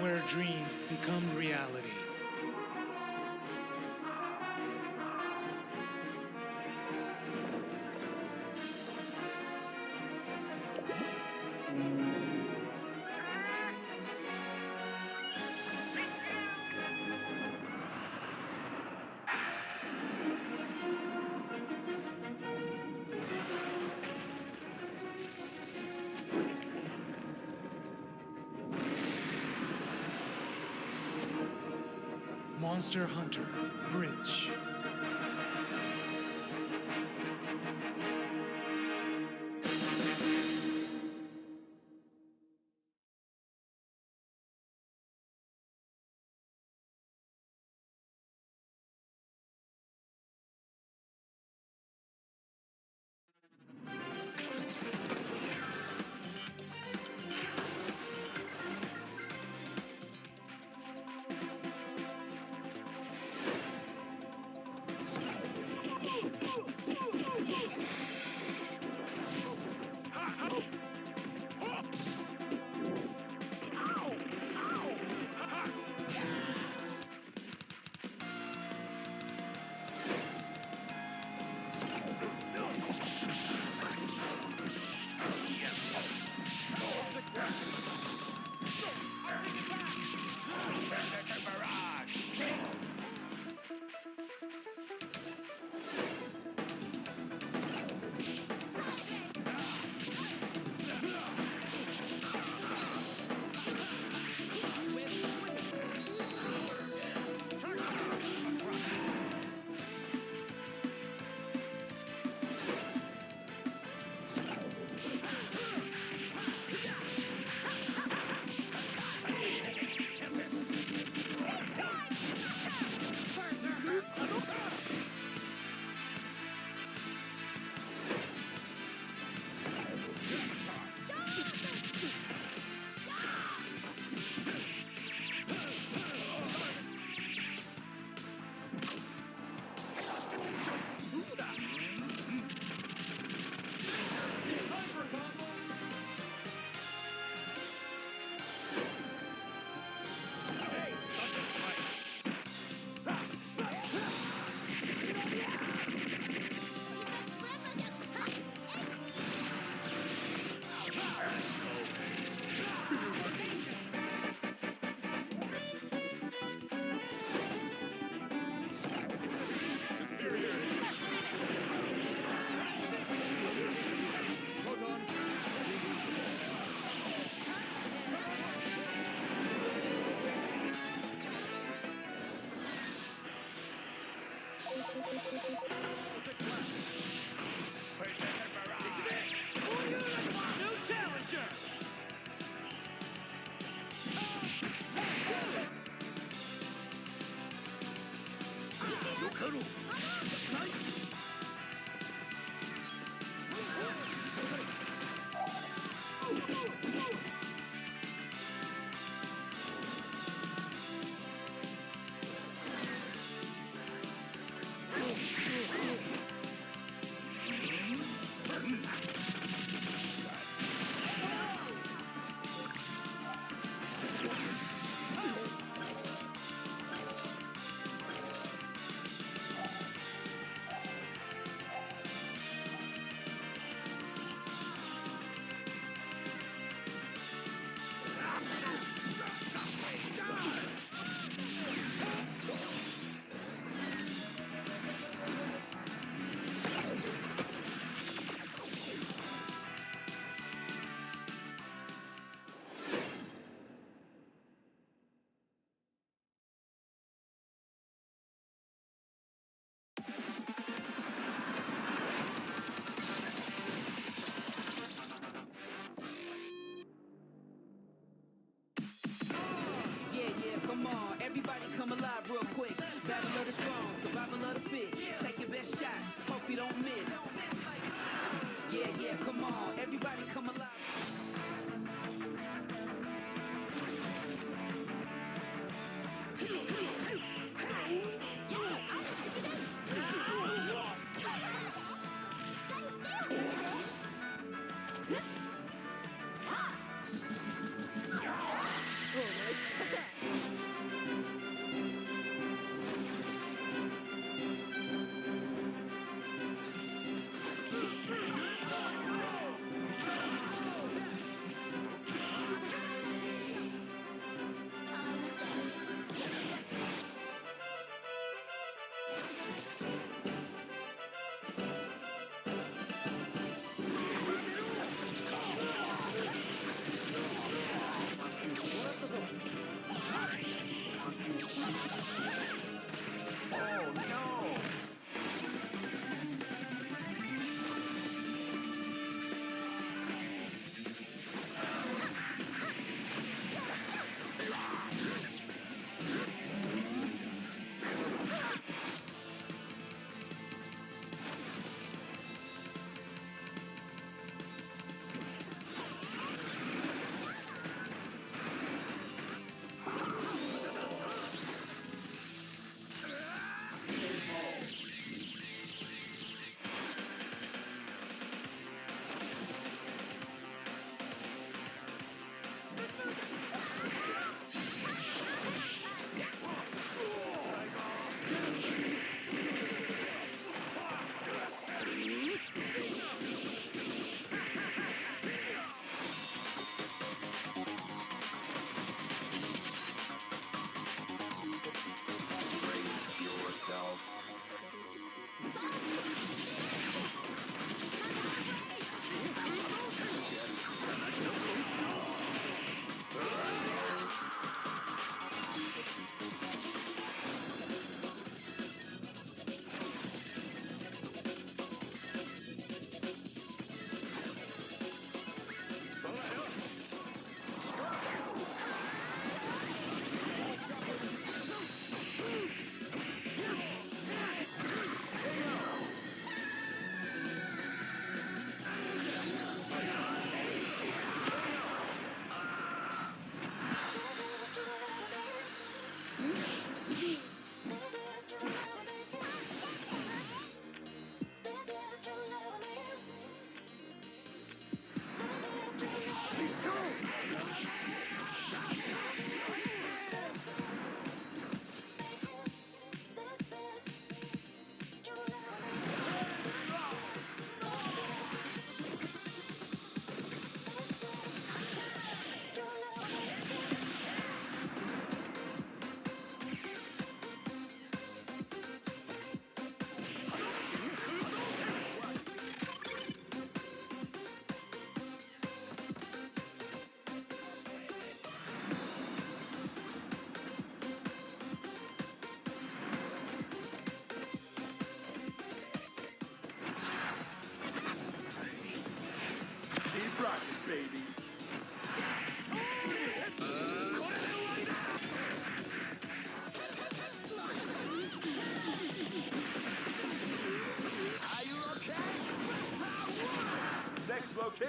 Where dreams become reality. Monster Hunter Bridge.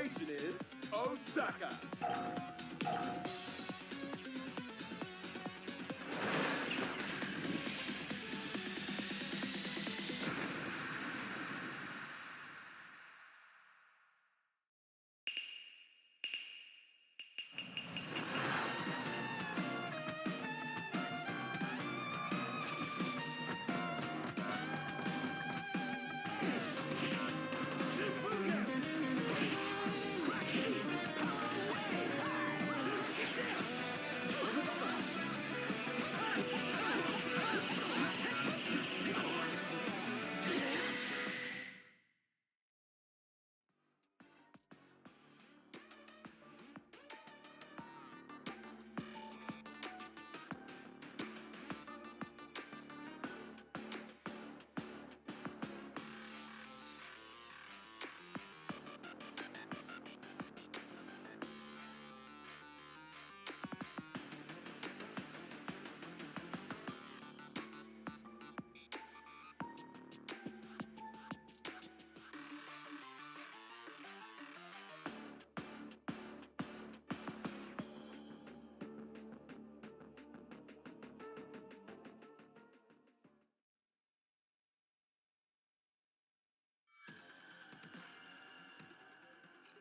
destination is Osaka.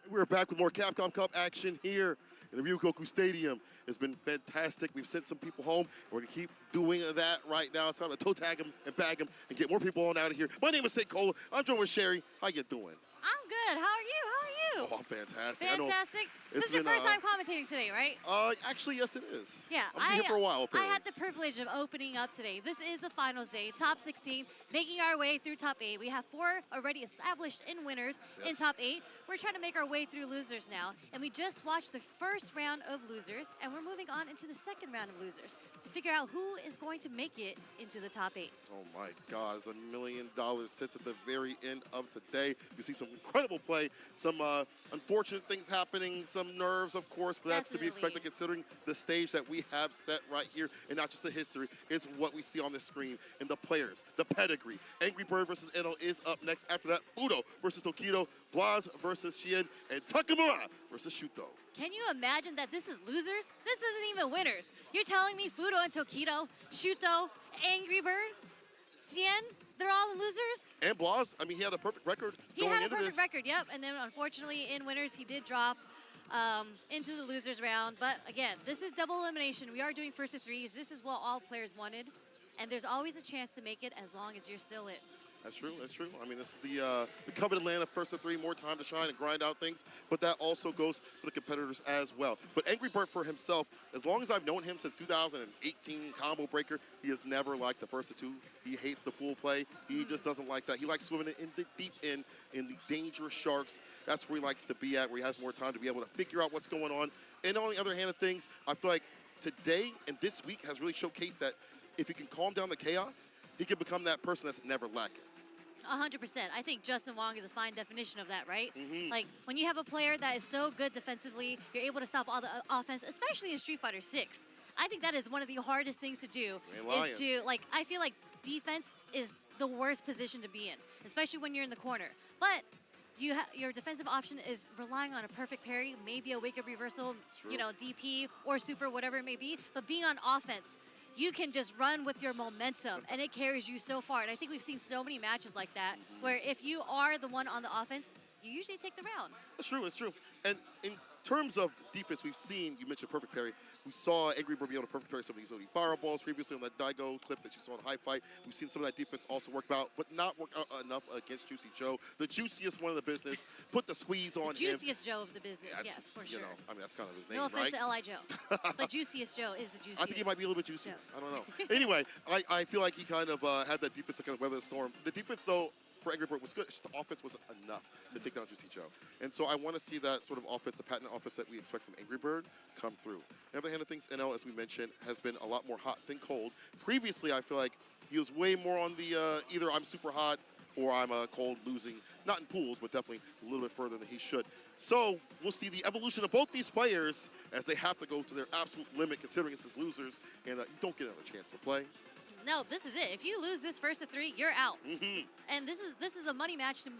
We're back with more Capcom Cup action here in the Ryukoku Stadium. It's been fantastic. We've sent some people home. We're going to keep doing that right now. It's time to toe tag them and bag them and get more people on out of here. My name is St. Cola. I'm joined with Sherry. How you doing? I'm good. How are you? How are you? Oh, I'm fantastic. Fantastic. This is your first time commentating today, right? Actually, yes, it is. Yeah, I've been here for a while, I apparently. had the privilege of opening up today. This is the finals day, top 16, making our way through top 8. We have 4 already established in winners in top 8. We're trying to make our way through losers now, and we just watched the first round of losers, and we're moving on into the second round of losers to figure out who is going to make it into the top 8. Oh my God, $1 million sits at the very end of today. You see some incredible play, some unfortunate things happening, some nerves, of course, but that's to be expected considering the stage that we have set right here, and not just the history, it's what we see on the screen and the players, the pedigree. Angry Bird versus Eno is up next. After that, Fudo versus Tokido, Blas versus Shien, and Takamura versus Shuto. Can you imagine that this is losers? This isn't even winners. You're telling me Fudo and Tokido, Shuto, Angry Bird, Cien, they're all the losers? And Blas, I mean, he had a perfect record He going had a into perfect this. record, yep. And then unfortunately in winners, he did drop into the losers round. But again, this is double elimination. We are doing first to threes. This is what all players wanted. And there's always a chance to make it as long as you're still in. That's true, that's true. I mean, this is the coveted land of first to three, more time to shine and grind out things, but that also goes for the competitors as well. But Angry Bird for himself, as long as I've known him since 2018 Combo Breaker, he has never liked the first to two. He hates the pool play. He just doesn't like that. He likes swimming in the deep end in the dangerous sharks. That's where he likes to be at, where he has more time to be able to figure out what's going on. And on the other hand of things, I feel like today and this week has really showcased that if he can calm down the chaos, he can become that person that's never lacking. 100%. I think Justin Wong is a fine definition of that, right? Mm-hmm. Like, when you have a player that is so good defensively, you're able to stop all the offense, especially in Street Fighter 6. I think that is one of the hardest things to do. Is to, like, I feel like defense is the worst position to be in, especially when you're in the corner. But your defensive option is relying on a perfect parry, maybe a wake-up reversal, you know, DP or super, whatever it may be. But being on offense, you can just run with your momentum, and it carries you so far. And I think we've seen so many matches like that, where if you are the one on the offense, you usually take the round. That's true, it's true. And in terms of defense, we've seen, you mentioned perfect parry. We saw Angry Bird be able to perfect parry some of these OD fireballs previously on that Daigo clip that you saw in High Fight. We've seen some of that defense also work out, but not work out enough against Juicy Joe. The juiciest one of the business. Put the squeeze on him. Juiciest Joe of the business, yes, for sure. You know, I mean, that's kind of his name, No offense right? to L.I. Joe, but Juiciest Joe is the juiciest. I think he might be a little bit juicy. I don't know. Anyway, I feel like he kind of had that defense to kind of weather the storm. The defense, though, for Angry Bird was good. Just the offense wasn't enough to take down Juicy Joe. And so I want to see that sort of offense, the patent offense that we expect from Angry Bird, come through. The other hand of things, NL, as we mentioned, has been a lot more hot than cold. Previously, I feel like he was way more on the either I'm super hot or I'm cold, losing, not in pools, but definitely a little bit further than he should. So we'll see the evolution of both these players as they have to go to their absolute limit, considering it's as losers, and you don't get another chance to play. No, this is it. If you lose this first of 3, you're out. And this is a money match to,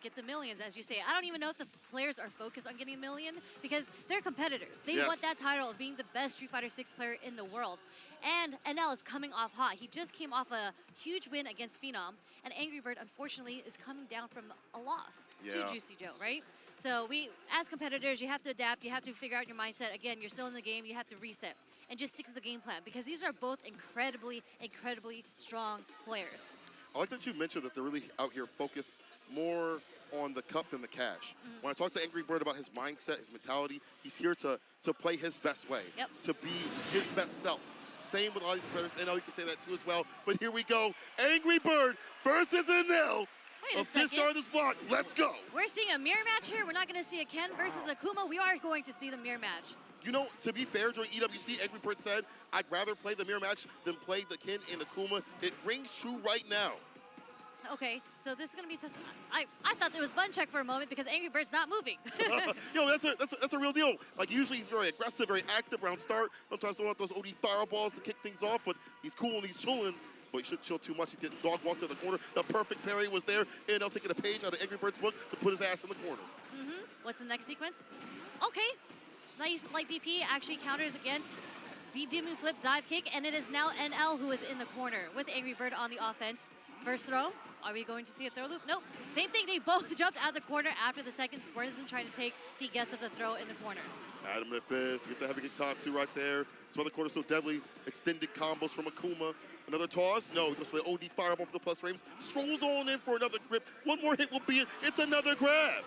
get the millions, as you say. I don't even know if the players are focused on getting a million because they're competitors. They want that title of being the best Street Fighter 6 player in the world. And NL is coming off hot. He just came off a huge win against Phenom. And Angry Bird, unfortunately, is coming down from a loss to Juicy Joe, right? So as competitors, you have to adapt. You have to figure out your mindset. Again, you're still in the game. You have to reset and just stick to the game plan because these are both incredibly, incredibly strong players. I like that you mentioned that they're really out here focused more on the cup than the cash. When I talk to Angry Bird about his mindset, his mentality, he's here to play his best way, to be his best self. Same with all these players. NL, you can say that too as well. But here we go. Angry Bird versus NL. Wait a second. Start of this block. Let's go. We're seeing a mirror match here. We're not going to see a Ken versus Akuma. We are going to see the mirror match. To be fair, during EWC, Angry Bird said, I'd rather play the mirror match than play the Ken and Akuma. It rings true right now. Okay, so this is going to be tested. I thought there was button check for a moment because Angry Bird's not moving. That's a real deal. Like, usually he's very aggressive, very active around start. Sometimes they want those OD fireballs to kick things off, but he's cool and he's chilling. But he shouldn't chill too much. He did dog walk to the corner. The perfect parry was there. And they'll take a page out of Angry Bird's book to put his ass in the corner. What's the next sequence? Okay. Nice light DP actually counters against the Demon Flip dive kick, and it is now NL who is in the corner with Angry Bird on the offense. First throw. Are we going to see a throw loop? Nope. Same thing. They both jumped out of the corner after the second. Bison trying to take the guess of the throw in the corner. Adam and fist. Get the heavy kick Tatsu right there. That's why the corner's so deadly. Extended combos from Akuma. Another toss. No, he goes for the OD fireball for the plus frames. Strolls on in for another grip. One more hit will be it. It's another grab.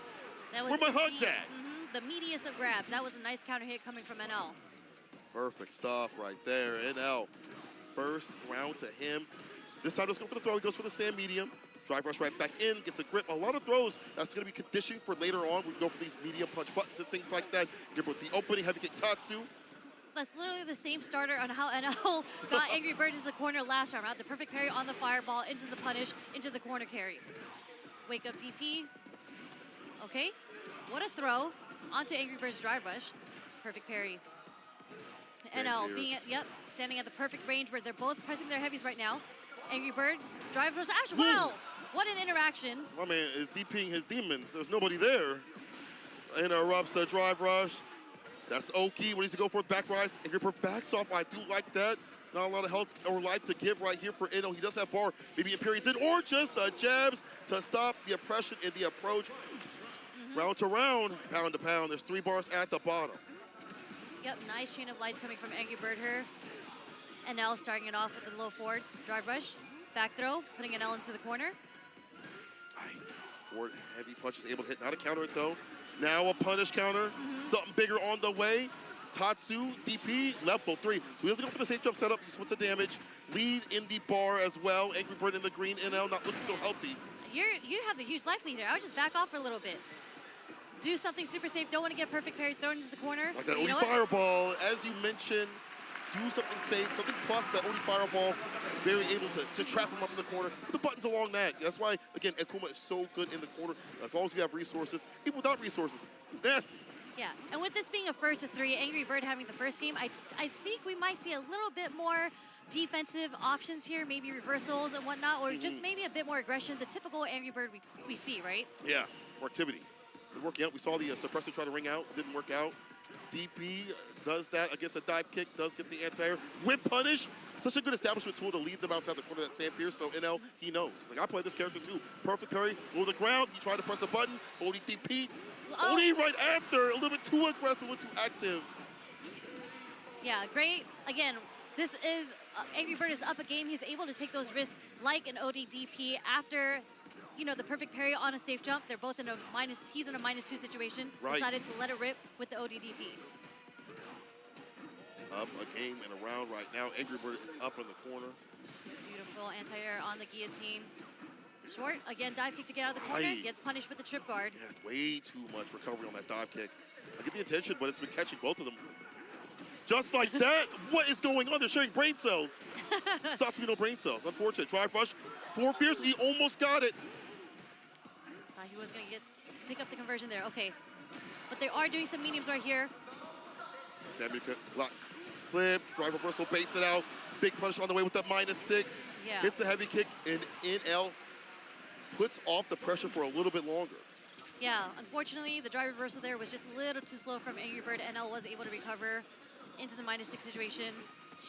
Where my hugs at? The meatiest of grabs. That was a nice counter hit coming from NL. Perfect stuff right there. NL. First round to him. This time, let's go for the throw. He goes for the sand medium. Drive rush right back in, gets a grip. A lot of throws that's going to be conditioned for later on. We go for these medium punch buttons and things like that. Give with the opening, heavy kick Tatsu. That's literally the same starter on how NL got Angry Bird into the corner last round, right? The perfect parry on the fireball, into the punish, into the corner carry. Wake up DP. Okay. What a throw onto Angry Bird's drive rush. Perfect parry. NL being standing at the perfect range where they're both pressing their heavies right now. Angry Bird, drive rush, Ash, wow! What an interaction. My man is DPing his demons. There's nobody there. Interrupts the drive rush. That's Oki. What does he go for? Back rise. Angry Bird backs off. I do like that. Not a lot of health or life to give right here for Eno. He does have bar. Maybe in periods in, or just the jabs to stop the oppression in the approach. Round to round, pound to pound. There's 3 bars at the bottom. Yep, nice chain of lights coming from Angry Bird here. NL starting it off with the low forward drive rush. Back throw, putting NL into the corner. Forward heavy punch is able to hit. Not a counter it though. Now a punish counter. Something bigger on the way. Tatsu, DP, level 3. So he doesn't go for the safe jump setup. He splits the damage. Lead in the bar as well. Angry Bird in the green. NL not looking so healthy. You have the huge life leader. I would just back off for a little bit. Do something super safe. Don't want to get perfect parry thrown into the corner. Like that OD fireball, as you mentioned. Do something safe, something plus that OD fireball. Very able to trap him up in the corner. Put the buttons along that. That's why, again, Akuma is so good in the corner. As long as we have resources. People without resources, it's nasty. Yeah, and with this being a first of 3, Angry Bird having the first game, I think we might see a little bit more defensive options here, maybe reversals and whatnot, or just maybe a bit more aggression, the typical Angry Bird we see, right? Yeah, more activity. Good working out. We saw the suppressor try to ring out, didn't work out. DP does that against a dive kick, does get the anti-air. Whip punish, such a good establishment tool to lead them outside the corner of that sand pierce, so NL, he knows. He's like, I play this character too. Perfect parry, over the ground, he tried to press a button, OD DP. OD right after, a little bit too aggressive, a little too active. Yeah, great. Again, this is, Angry Bird is up a game. He's able to take those risks like an OD DP after, the perfect parry on a safe jump. They're both in a he's in a -2 situation. Right. Decided to let it rip with the OD DP. Up a game and a round right now. Angry Bird is up in the corner. Beautiful anti-air on the guillotine. Short, again, dive kick to get out of the corner. Gets punished with the trip guard. Yeah, way too much recovery on that dive kick. I get the attention, but it's been catching both of them. Just like that, what is going on? They're sharing brain cells. Stops me no brain cells. Unfortunate. Drive rush. 4 fierce. He almost got it. Thought he was going to pick up the conversion there. Okay. But they are doing some mediums right here. Sammy block. Clip. Drive reversal baits it out. Big punish on the way with that -6. Yeah. Hits the heavy kick, and NL puts off the pressure for a little bit longer. Yeah, unfortunately, the drive reversal there was just a little too slow from Angry Bird. NL was able to recover into the -6 situation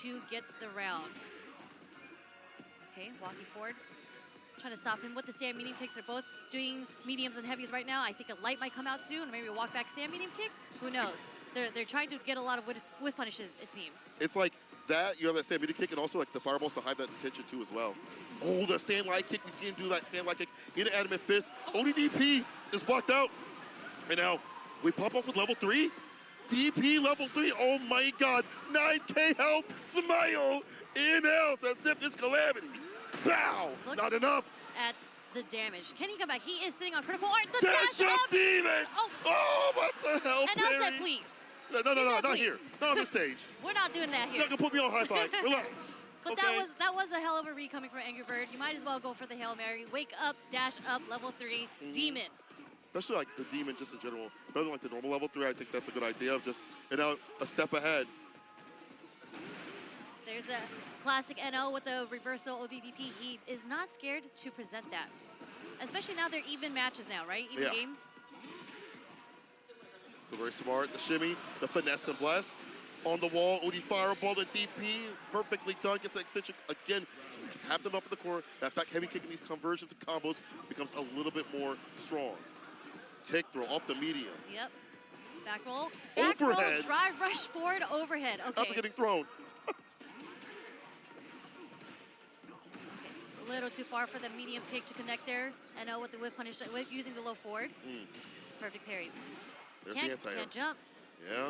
to get the round. Okay, walking forward. Trying to stop him with the stand medium kicks. They're both doing mediums and heavies right now. I think a light might come out soon, or maybe a walk back stand medium kick. Who knows? They're trying to get a lot of whiff punishes, it seems. It's like that, you have that stand medium kick, and also like the fireballs to hide that intention too as well. Oh, the stand light kick. We see him do that stand light kick into adamant fist. ODDP is blocked out. And now we pop up with level 3. DP level 3. Oh my God. 9K health. Smile. NL says zip this calamity. Bow. Look Not enough. At the damage. Can he come back? He is sitting on critical art. The Dash up up. demon. Oh, what the hell, and now Perry? said please. No, He said not please. here. Not on this stage. We're not doing that You're here. not gonna put me on high five. Relax. But okay? that was a hell of a read coming from Angry Bird. You might as well go for the Hail Mary. Wake up, dash up, level 3, demon. Especially like the demon just in general. Better than like the normal level 3. I think that's a good idea of just, a step ahead. There's a classic NO with the reversal ODDP. He is not scared to present that. Especially now they're even matches now, right? Even Yeah. games. So very smart. The shimmy, the finesse and bless. On the wall, OD fireball, the DP, perfectly done. Gets the extension again. So we tap them up in the corner. That back heavy kick in these conversions and combos becomes a little bit more strong. Tick throw off the medium. Yep. Back roll. Back roll, Overhead. drive rush forward, overhead. Okay. Up and getting thrown. A little too far for the medium kick to connect there. NO with the whip punish, using the low forward. Perfect parries. There's the anti-air. Can't jump. Yeah.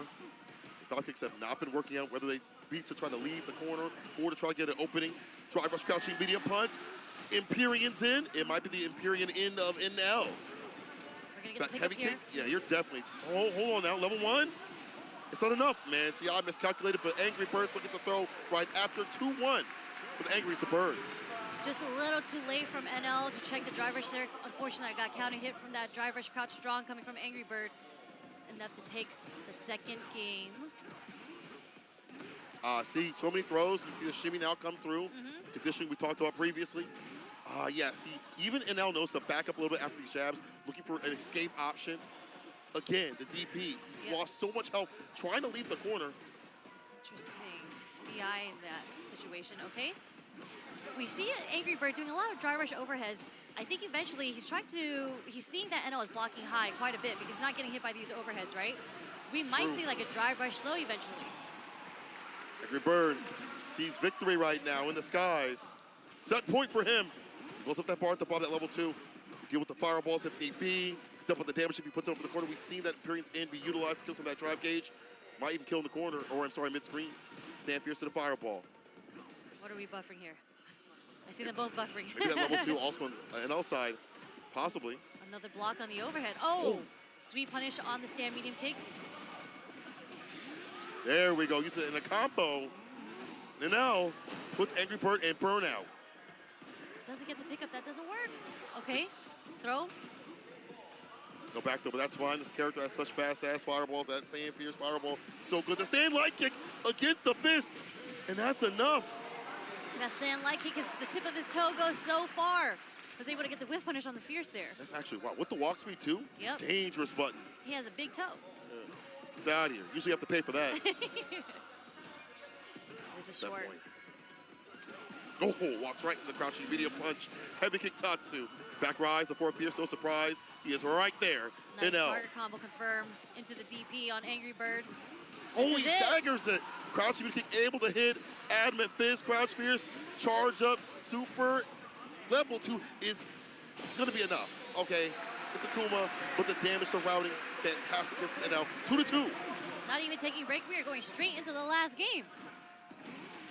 The dog kicks have not been working out, whether they beat to try to leave the corner or to try to get an opening. Drive rush crouching medium punt. Empyrean's in. It might be the Empyrean end of in now. We're gonna get That the heavy pickup here. kick. Yeah, you're definitely. Hold on now. Level 1. It's not enough, man. See, I miscalculated, but Angry Birds look at the throw right after 2-1 with Angry's the Birds. Just a little too late from NL to check the drive rush there. Unfortunately, I got counter hit from that drive rush crouch strong coming from Angry Bird. Enough to take the second game. See, so many throws. We see the shimmy now come through. Conditioning we talked about previously. Yeah, see, even NL knows to back up a little bit after these jabs, looking for an escape option. Again, the DP, he's lost so much health trying to leave the corner. Interesting. DI in that situation, okay? We see Angry Bird doing a lot of dry rush overheads. I think eventually he's seeing that NL is blocking high quite a bit because he's not getting hit by these overheads, right? We might see like a drive rush slow eventually. Angry Bird sees victory right now in the skies. Set point for him. He goes up that bar at the bottom, that level 2. Deal with the fireballs if need be. Double the damage if he puts it over the corner. We've seen that Imperium's in be utilized to kill some of that drive gauge. Might even kill in the corner, or I'm sorry, mid-screen. Stand fierce to the fireball. What are we buffering here? I see them both buffering. Maybe that level 2 also on NL side, possibly. Another block on the overhead. Oh, sweet punish on the stand medium kick. There we go. Use it in a combo. And now puts Angry Bird in burnout. Doesn't get the pickup. That doesn't work. Okay, throw. No back though, but that's fine. This character has such fast-ass fireballs. That stand fierce fireball, so good. The stand light kick against the fist, and that's enough. That stand light kick, the tip of his toe goes so far. Was able to get the whiff punish on the fierce there. That's actually, wow, with the walk speed too? Yep. Dangerous button. He has a big toe. Get out of here. Usually you have to pay for that. There's a short. Oh, walks right in the crouching medium punch. Heavy kick Tatsu. Back rise, a 4 fierce, no surprise. He is right there. Nice NL. starter combo confirmed into the DP on Angry Bird. Oh, he staggers it. Crouching medium kick able to hit. Adamant fist, crouch fierce, charge up, super. Level 2 is gonna be enough, okay? It's Akuma, but the damage surrounding, fantastic here from NL. 2-2. Not even taking a break, we are going straight into the last game.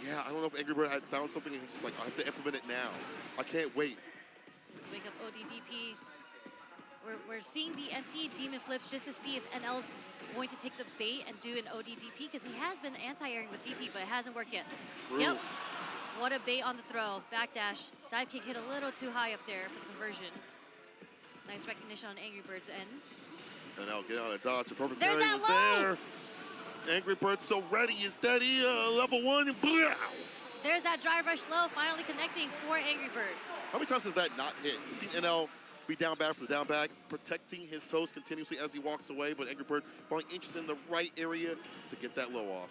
Yeah, I don't know if Angry Bird had found something and he's just like, I have to implement it now. I can't wait. Let's wake up ODDP. We're seeing the empty demon flips just to see if NL's going to take the bait and do an ODDP because he has been anti-airing with DP, but it hasn't worked yet. True. Yep. What a bait on the throw. Backdash. Dive kick hit a little too high up there for the conversion. Nice recognition on Angry Bird's end. And now get out of dodge. The perfect There's parry that was low. there. Angry Bird's so ready and steady. Level 1. Blah! There's that drive rush low, finally connecting for Angry Bird. How many times has that not hit? We've seen NL be down bad for the down back, protecting his toes continuously as he walks away, but Angry Bird falling inches in the right area to get that low off.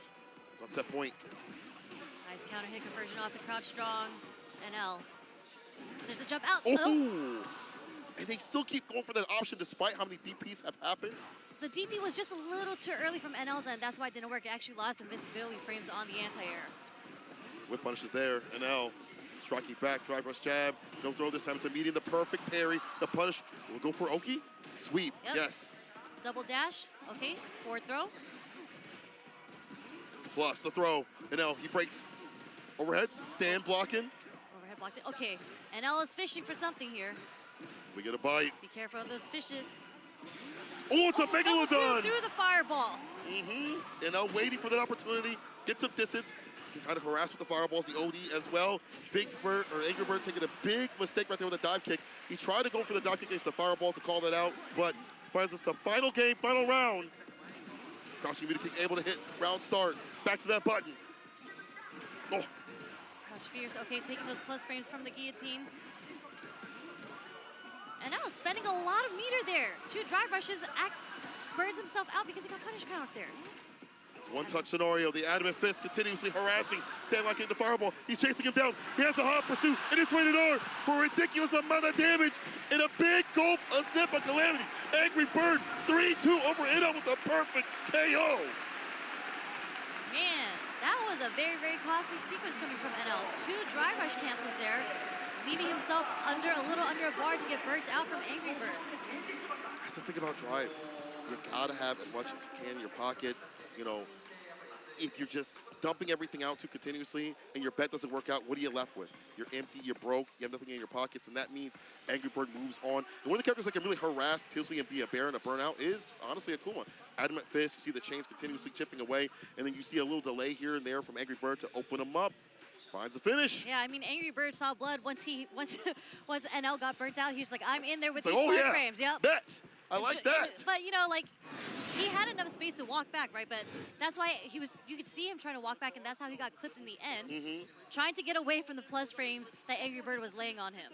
It's on set point. Nice counter hit conversion off the crouch strong. NL. There's a jump out. Oh! And they still keep going for that option despite how many DPs have happened. The DP was just a little too early from NL's end. That's why it didn't work. It actually lost invincibility frames on the anti-air. Whip punish is there. NL striking back, drive rush jab. No throw this time. It's a medium, the perfect parry. The punish will go for Oki. Sweep, Yep. yes. Double dash. Okay, forward throw. Plus the throw. NL, he breaks overhead, stand blocking. Overhead blocked it. Okay, NL is fishing for something here. We get a bite. Be careful of those fishes. Oh, it's a megalodon! Through the fireball. NL waiting for that opportunity, gets some distance, can kind of harass with the fireballs, the OD as well. Big Bird, or Angry Bird taking a big mistake right there with the dive kick. He tried to go for the dive kick against the fireball to call that out, but finds us the final game, final round. Crouching meter kick able to hit, round start. Back to that button. Oh. Crouch fierce, okay, taking those plus frames from the guillotine. And now spending a lot of meter there. 2 drive rushes, burns himself out because he got punish count there. It's one-touch scenario. The adamant fist continuously harassing Stan locking the fireball. He's chasing him down. He has a hot pursuit, and it's rated R for a ridiculous amount of damage and a big gulp, a sip of calamity. Angry Bird 3-2 over NL with a perfect KO. Man, that was a very, very costly sequence coming from NL. 2 drive rush cancels there, leaving himself a little under a bar to get burnt out from Angry Bird. That's the thing about drive. You gotta have as much as you can in your pocket. You know, if you're just dumping everything out too continuously and your bet doesn't work out, what are you left with? You're empty, you're broke, you have nothing in your pockets, and that means Angry Bird moves on. And one of the characters that can really harass continuously and be a bear and a burnout is, honestly, Akuma. Adamant fist, you see the chains continuously chipping away, and then you see a little delay here and there from Angry Bird to open him up. Finds the finish. Yeah, I mean, Angry Bird saw blood once NL got burnt out. He's like, I'm in there with It's these like, plus frames. Yep. Bet. I like that. But you know, like, he had enough space to walk back, right? But that's why you could see him trying to walk back, and that's how he got clipped in the end, trying to get away from the plus frames that Angry Bird was laying on him.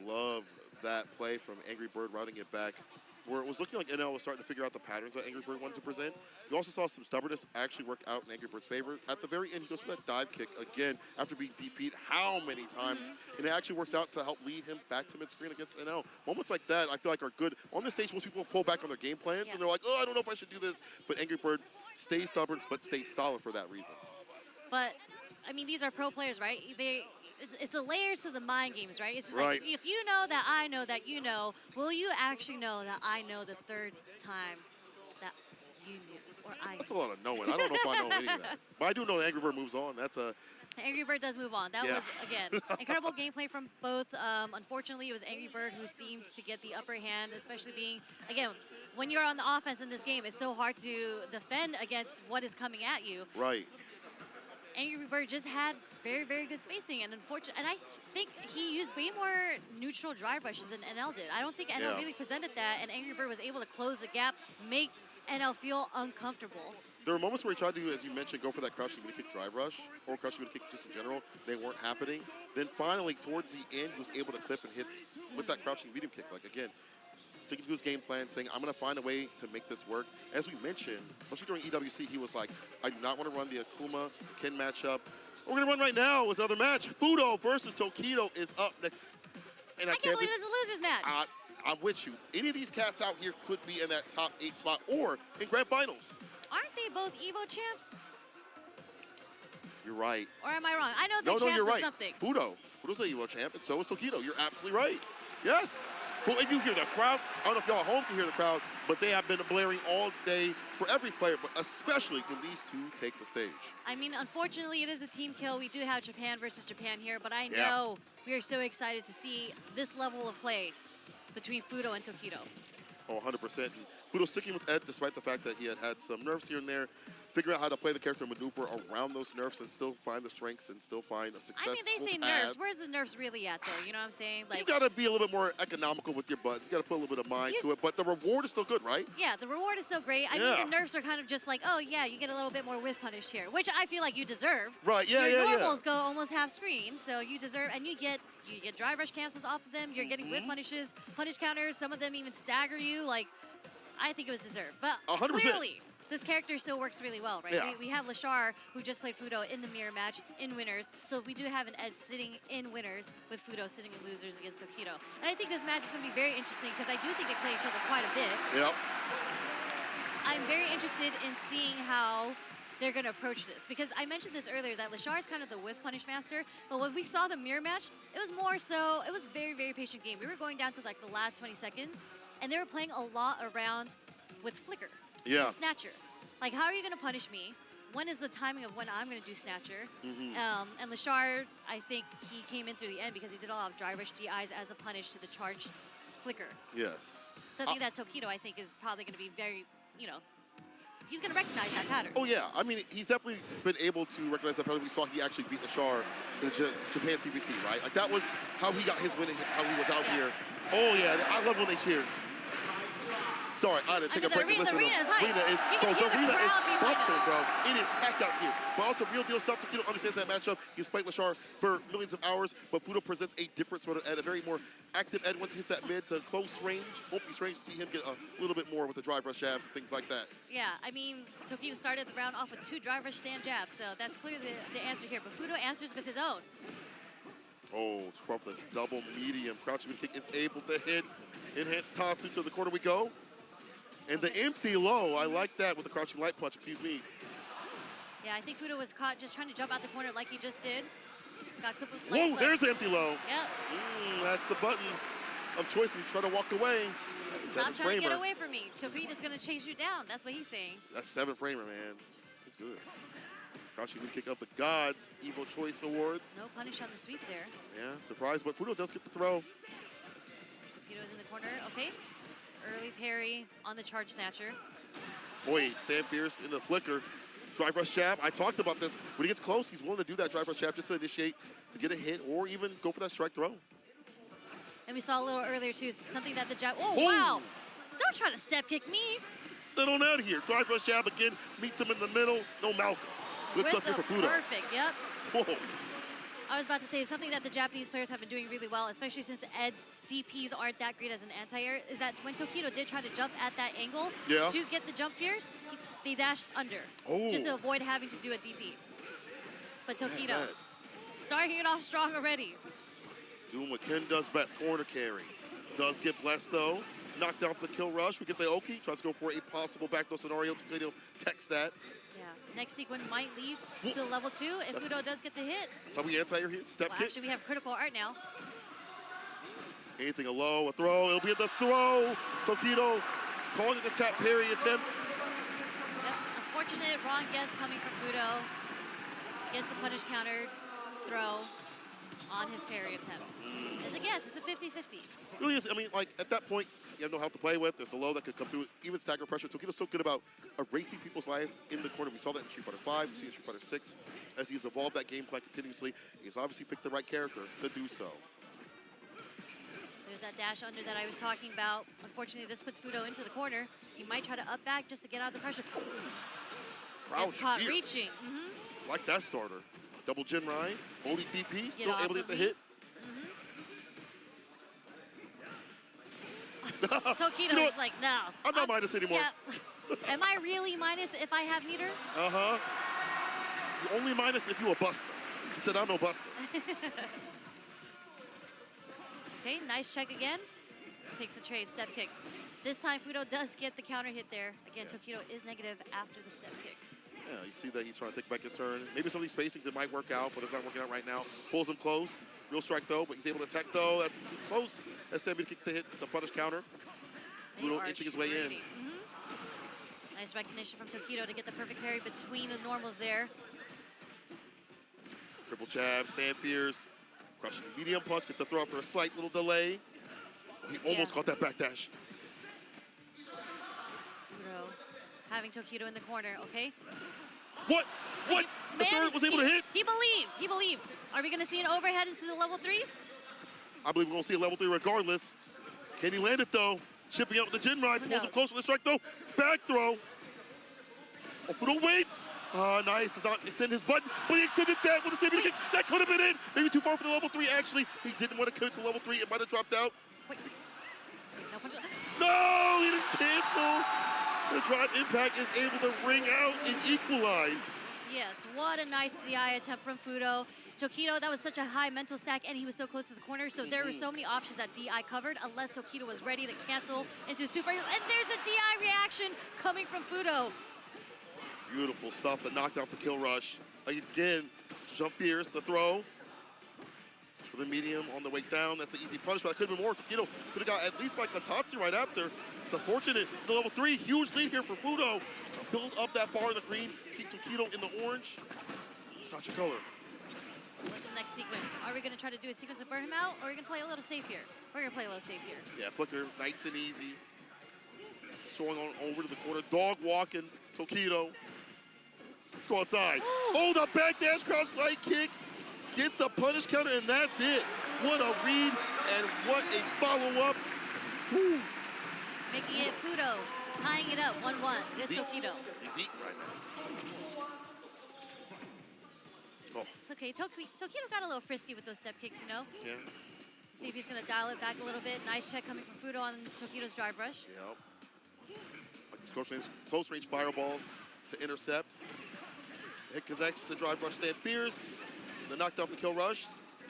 Love that play from Angry Bird routing it back, where it was looking like NL was starting to figure out the patterns that Angry Bird wanted to present. You also saw some stubbornness actually work out in Angry Bird's favor. At the very end, he goes for that dive kick again after being DP'd how many times, and it actually works out to help lead him back to mid-screen against NL. Moments like that, I feel like, are good. On this stage, most people pull back on their game plans, and they're like, oh, I don't know if I should do this. But Angry Bird stays stubborn, but stays solid for that reason. But, I mean, these are pro players, right? It's the layers to the mind games, right? It's just like, if you know that I know that you know, will you actually know that I know the third time that you knew, or I knew? That's a lot of knowing. I don't know if I know any of that. But I do know that Angry Bird moves on. That's a... Angry Bird does move on. That was, again, incredible gameplay from both. Unfortunately, it was Angry Bird who seemed to get the upper hand, especially being, again, when you're on the offense in this game, it's so hard to defend against what is coming at you. Right. Angry Bird just had very, very good spacing, and and I think he used way more neutral drive rushes than NL did. I don't think NL really presented that, and Angry Bird was able to close the gap, make NL feel uncomfortable. There were moments where he tried to, as you mentioned, go for that crouching mid kick drive rush, or crouching mid kick just in general. They weren't happening. Then finally, towards the end, he was able to clip and hit with that crouching medium kick. Like, again, sticking to his game plan, saying, I'm going to find a way to make this work. As we mentioned, especially during EWC, he was like, I do not want to run the Akuma-Ken matchup. What we're going to run right now is another match. Fudo versus Tokido is up next. And I can't believe it's a loser's match. I'm with you. Any of these cats out here could be in that top 8 spot or in grand finals. Aren't they both Evo champs? You're right. Or am I wrong? I know they're champs you're right. or something. Fudo's an Evo champ, and so is Tokido. You're absolutely right. Yes. And you hear the crowd. I don't know if y'all at home can hear the crowd, but they have been blaring all day for every player, but especially when these two take the stage. I mean, unfortunately, it is a team kill. We do have Japan versus Japan here, but I know we are so excited to see this level of play between Fudo and Tokido. Oh, 100%. And Fudo sticking with Ed despite the fact that he had some nerfs here and there, figuring out how to play the character and maneuver around those nerfs and still find the strengths and still find a success. I mean, they say nerfs. Where's the nerfs really at, though? You know what I'm saying? You gotta be a little bit more economical with your buttons. You gotta put a little bit of mind to it, but the reward is still good, right? Yeah, the reward is still great. I mean, the nerfs are kind of just like, oh yeah, you get a little bit more whiff punish here, which I feel like you deserve. Right? Yeah, Your yeah, normals go almost half screen, so you deserve, and you get drive rush cancels off of them. You're getting whiff punishes, punish counters. Some of them even stagger you. Like, I think it was deserved, but 100%. clearly. This character still works really well, right? Yeah. We have Lashar, who just played Fudo in the mirror match in winners. So we do have an Ed sitting in winners with Fudo sitting in losers against Tokido. And I think this match is going to be very interesting because I do think they play each other quite a bit. Yep. I'm very interested in seeing how they're going to approach this because I mentioned this earlier that Lashar is kind of the whiff punish master, but when we saw the mirror match, it was more so, it was a very, very patient game. We were going down to like the last 20 seconds and they were playing a lot around with flicker. Yeah. Snatcher. Like, how are you going to punish me? When is the timing of when I'm going to do Snatcher? And Lashar, I think he came in through the end because he did a lot of dry rush DIs as a punish to the charged flicker. Yes. Something that Tokido, I think, is probably going to be very, you know, he's going to recognize that pattern. Oh, yeah. I mean, he's definitely been able to recognize that pattern. We saw he actually beat Lashar in the Japan CBT, right? Like, that was how he got his win and how he was out here. Oh, yeah. I love when they cheer. Sorry, I had to take a break and listen to them. The arena is bumping, bro. It is packed out here. But also, real deal stuff. Tokido understands that matchup. He's played Lashar for millions of hours, but Fudo presents a different sort of Ed, a very more active Ed. Once he hits that mid to close range, won't be strange to see him get a little bit more with the drive rush jabs and things like that. Yeah, I mean, Tokido started the round off with 2 drive rush stand jabs, so that's clearly the answer here. But Fudo answers with his own. Oh, 12 the double medium. Crouching kick is able to hit. Enhanced Tatsu to the corner we go. And the empty low, I like that with the crouching light punch, excuse me. Yeah, I think Fudo was caught just trying to jump out the corner like he just did. Got clipped with Whoa, there's the empty low. Yep. That's the button of choice when you try to walk away. Stop trying to get away from me. Tokido's going to chase you down. That's what he's saying. That's 7-framer, man. It's good. Crouching kick up the Gods Evo Choice Awards. No punish on the sweep there. Yeah, surprise, but Fudo does get the throw. Tokido's in the corner. Okay. Early parry on the charge snatcher. Boy, stand fierce in the flicker. Drive rush jab. I talked about this. When he gets close, he's willing to do that drive rush jab just to initiate, to get a hit, or even go for that strike throw. And we saw a little earlier, too, something that the jab... Oh, wow! Don't try to step kick me. Then on out here. Drive rush jab again. Meets him in the middle. No Malcolm. Good stuff here for Fudo. Perfect, yep. Whoa. I was about to say, something that the Japanese players have been doing really well, especially since Ed's DPs aren't that great as an anti-air, is that when Tokido did try to jump at that angle to get the jump fierce, they dashed under just to avoid having to do a DP. But Tokido, starting it off strong already. Doing what Ken does best, corner carry. Does get blessed, though. Knocked out the kill rush. We get the Oki. Tries to go for a possible backdoor scenario. Tokido texts that. Next sequence might lead to a level 2 if Fudo does get the hit. That's how we anti-air here. Step kick. Actually, we have critical art now. Anything a low, a throw. It'll be at the throw. Tokido calling it the tap parry attempt. Yep. Unfortunate wrong guess coming from Fudo. Gets the punish countered throw on his parry attempt. It's a guess. It's a 50-50. It really is. I mean, like, at that point, you have no help to play with. There's a low that could come through, even stagger pressure. Tokido's so good about erasing people's life in the corner. We saw that in Street Fighter 5, we see in Street Fighter 6. As he's evolved that game plan continuously, he's obviously picked the right character to do so. There's that dash under that I was talking about. Unfortunately, this puts Fudo into the corner. He might try to up back just to get out of the pressure. Gets caught reaching. Like that starter. Double Jin Ryan, ODDP, still able to get the hit. Tokido's like, no. I'm not minus anymore. Yeah. Am I really minus if I have meter? Uh-huh. You only minus if you a buster. He said, I'm no buster. Okay, nice check again. Takes the trade, step kick. This time, Fudo does get the counter hit there. Again, Tokido is negative after the step kick. Yeah, you see that he's trying to take back his turn. Maybe some of these spacings, it might work out, but it's not working out right now. Pulls him close. Real strike, though, but he's able to attack, though. That's too close. That's the kick to hit the punish counter. Fudo inching his way in. Nice recognition from Tokido to get the perfect parry between the normals there. Triple jab, stand fierce. Crushing medium punch, gets a throw after a slight little delay. He almost caught that backdash. having Tokido in the corner, okay? What? What? The third was able to hit? He believed. He believed. Are we going to see an overhead into the level 3? I believe we're going to see a level 3 regardless. Can he land it, though? Chipping out with the Jinrai. Pulls him close with the strike, though. Back throw. Oh, Fudo waits. Nice. Does not extend his button, but he extended that with a stable kick. That could have been it. Maybe too far for the level 3, actually. He didn't want to commit to level 3. It might have dropped out. Wait. No, punch. No, he didn't cancel. The drive impact is able to ring out and equalize. Yes, what a nice DI attempt from Fudo. Tokido, that was such a high mental stack, and he was so close to the corner, so there were so many options that DI covered, unless Tokido was ready to cancel into super. And there's a DI reaction coming from Fudo. Beautiful stuff that knocked out the kill rush. Again, jump fierce, the throw. For the medium on the way down, that's an easy punish, but it could have been more. Tokido could have got at least like a Tatsu right after. It's unfortunate. The level 3, huge lead here for Fudo. Build up that bar in the green, keep Tokido in the orange. It's not your color. What's the next sequence? Are we going to try to do a sequence to burn him out, or are we going to play a little safe here? We're going to play a little safe here. Yeah, flicker, nice and easy. Throwing on over to the corner, dog walking, Tokido. Let's go outside. Oh, the back dash crouch slide kick. Gets the punish counter, and that's it. What a read, and what a follow-up. Making it Fudo, tying it up 1-1 against Tokido. He's eating right now. Oh. It's okay. Tokido got a little frisky with those step kicks, you know? Yeah. See if he's going to dial it back a little bit. Nice check coming from Fudo on Tokido's drive rush. Yep. Like these close range fireballs to intercept. It connects with the drive rush, stand fierce. The knocked off the kill rush.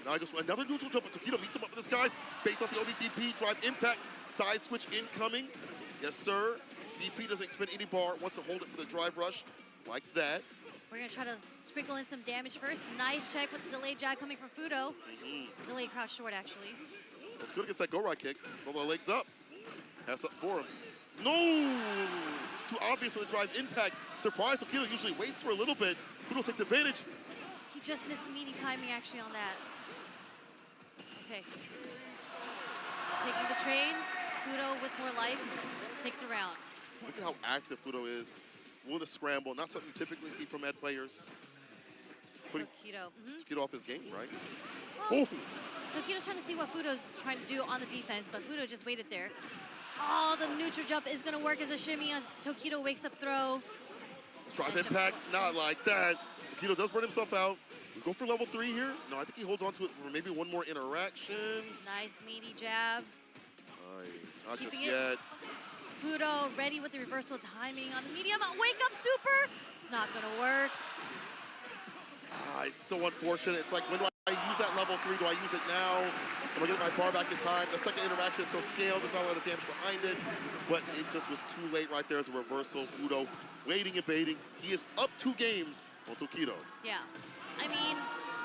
Now he goes for another neutral jump, but Tokido meets him up in the skies. Baits out the ODDP, drive impact, side switch incoming. Yes, sir. DP doesn't expend any bar, wants to hold it for the drive rush, like that. We're going to try to sprinkle in some damage first. Nice check with the delayed jab coming from Fudo. Delayed crouch short, actually. It's good against that go right kick. So the legs up. Pass up for him. No! Too obvious for the drive impact. Surprise, Tokido usually waits for a little bit. Fudo takes advantage. He just missed the meaty timing, actually, on that. Okay. Taking the train. Fudo with more life takes the round. Look at how active Fudo is. Willing to scramble, not something you typically see from Ed players. Putting Tokido off his game, right? Well, Tokido's trying to see what Fudo's trying to do on the defense, but Fudo just waited there. Oh, the neutral jump is going to work as a shimmy as Tokido wakes up throw. Drive impact, not like that. Tokido does burn himself out. We go for level 3 here. No, I think he holds on to it for maybe one more interaction. Nice meaty jab. Not Keeping just yet. Fudo ready with the reversal timing on the medium. Wake up super! It's not gonna work. It's so unfortunate. It's like, when do I use that level 3? Do I use it now? Am I getting my bar back in time? The second interaction is so scaled, there's not a lot of damage behind it. But it just was too late right there as a reversal. Fudo waiting and baiting. He is up 2 games on Tokido. Yeah. I mean,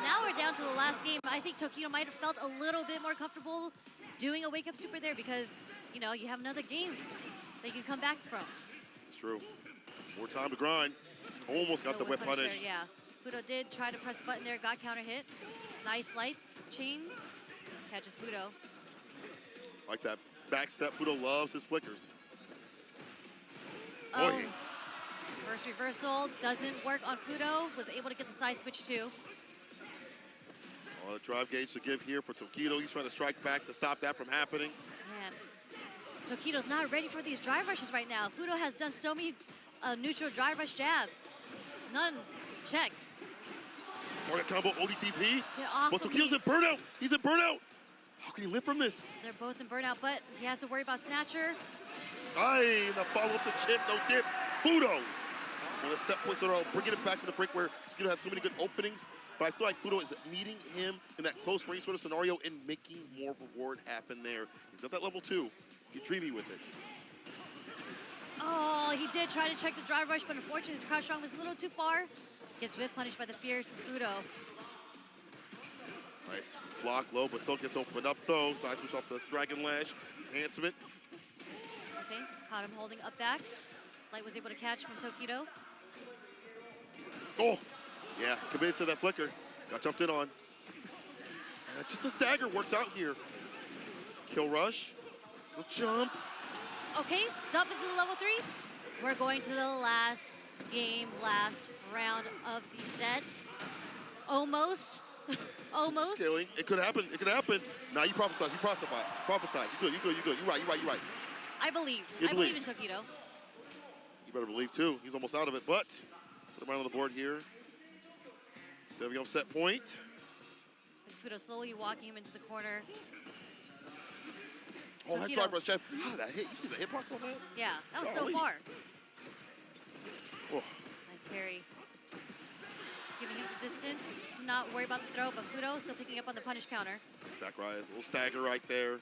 now we're down to the last game. I think Tokido might have felt a little bit more comfortable doing a wake up super there because, you know, you have another game that you can come back from. It's true. More time to grind. Almost got the whip punish. There, yeah. Fudo did try to press the button there, got counter hit. Nice light chain. Catches Fudo. Like that back step. Fudo loves his flickers. Oh. Boy. First reversal doesn't work on Fudo. Was able to get the side switch too. A drive gauge to give here for Tokido. He's trying to strike back to stop that from happening. Man, Tokido's not ready for these drive rushes right now. Fudo has done so many neutral drive rush jabs. None checked. Target combo, ODDP. Get off But of Tokido's me. in burnout. He's in burnout. How can he live from this? They're both in burnout, but he has to worry about Snatcher. Aye, the follow up to chip, no dip. Fudo. And the set points are bringing it back to the break where Tokido had so many good openings. But I feel like Fudo is meeting him in that close range sort of scenario and making more reward happen there. He's got that level 2. He's dreamy with it. Oh, he did try to check the drive rush, but unfortunately his crouch strong was a little too far. Gets whip punished by the Fierce from Fudo. Nice block low, but still gets opened up though. Side switch off the Dragon Lash. Enhancement. Okay, caught him holding up back. Light was able to catch from Tokido. Oh, yeah, committed to that flicker. Got jumped in on. And just a stagger works out here. Kill rush. The jump. Okay, dump into the level 3. We're going to the last game, last round of the set. Almost. Almost. Scaling. It could happen. It could happen. Now you prophesize. You prophesize. You good. You're right. I believe. You I believe in Tokido. You better believe too. He's almost out of it, but put him right on the board here. Stepping up set point. Fudo slowly walking him into the corner. Oh, that drive rush jab. How did that hit? You see the hitbox on that? Yeah, that was so far. Oh. Nice parry. Giving him the distance to not worry about the throw, but Fudo still picking up on the punish counter. Back rise, a little stagger right there.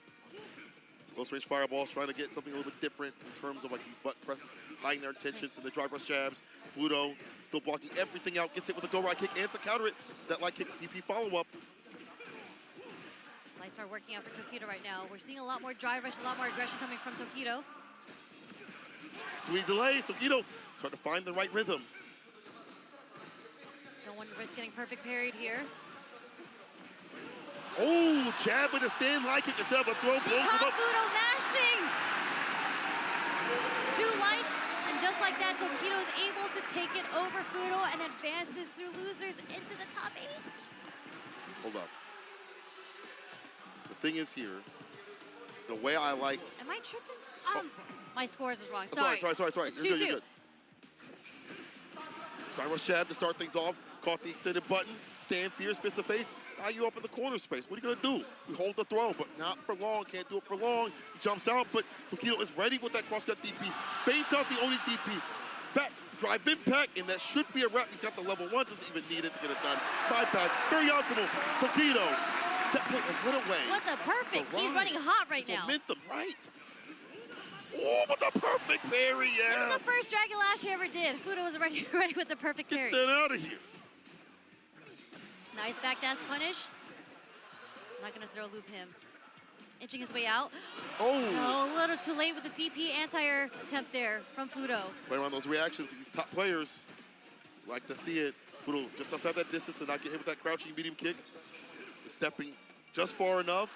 Close range fireballs, trying to get something a little bit different in terms of like these button presses, hiding their intentions and the drive rush jabs. Fudo still blocking everything out, gets hit with a go right kick and to counter it. That light kick DP follow-up. Lights are working out for Tokido right now. We're seeing a lot more drive rush, a lot more aggression coming from Tokido. Too many delays, Tokido starting to find the right rhythm. Don't want to risk getting perfect parried here. Oh, jab with a stand light kick instead of a throw, blows him up. Fudo mashing! 2 lights, and just like that, Tokido is able to take it over Fudo and advances through losers into the top 8. Hold up. The thing is here, the way I like... Am I tripping? My scores was wrong. Sorry. It's You're 2-2. good. Drive rush jab to start things off. Caught the extended button. Stand fierce, fist to face. Now you up in the corner space. What are you going to do? We hold the throw, but not for long. Can't do it for long. He jumps out, but Tokido is ready with that cross-cut DP. Baits out the only DP. Back, drive impact, and that should be a wrap. He's got the level 1. Doesn't even need it to get it done. Bypass. Very optimal. Tokido. Set point and run away. What the perfect. He's running hot right now. Momentum, right? Oh, but the perfect parry, yeah. That's the first Dragon Lash he ever did. Fudo was ready with the perfect parry. Get that out of here. Nice backdash punish. Not gonna throw loop him. Inching his way out. Oh. No, a little too late with the DP anti-air attempt there from Fudo. Play around those reactions. These top players like to see it. Fudo just outside that distance and not get hit with that crouching medium kick. Stepping just far enough.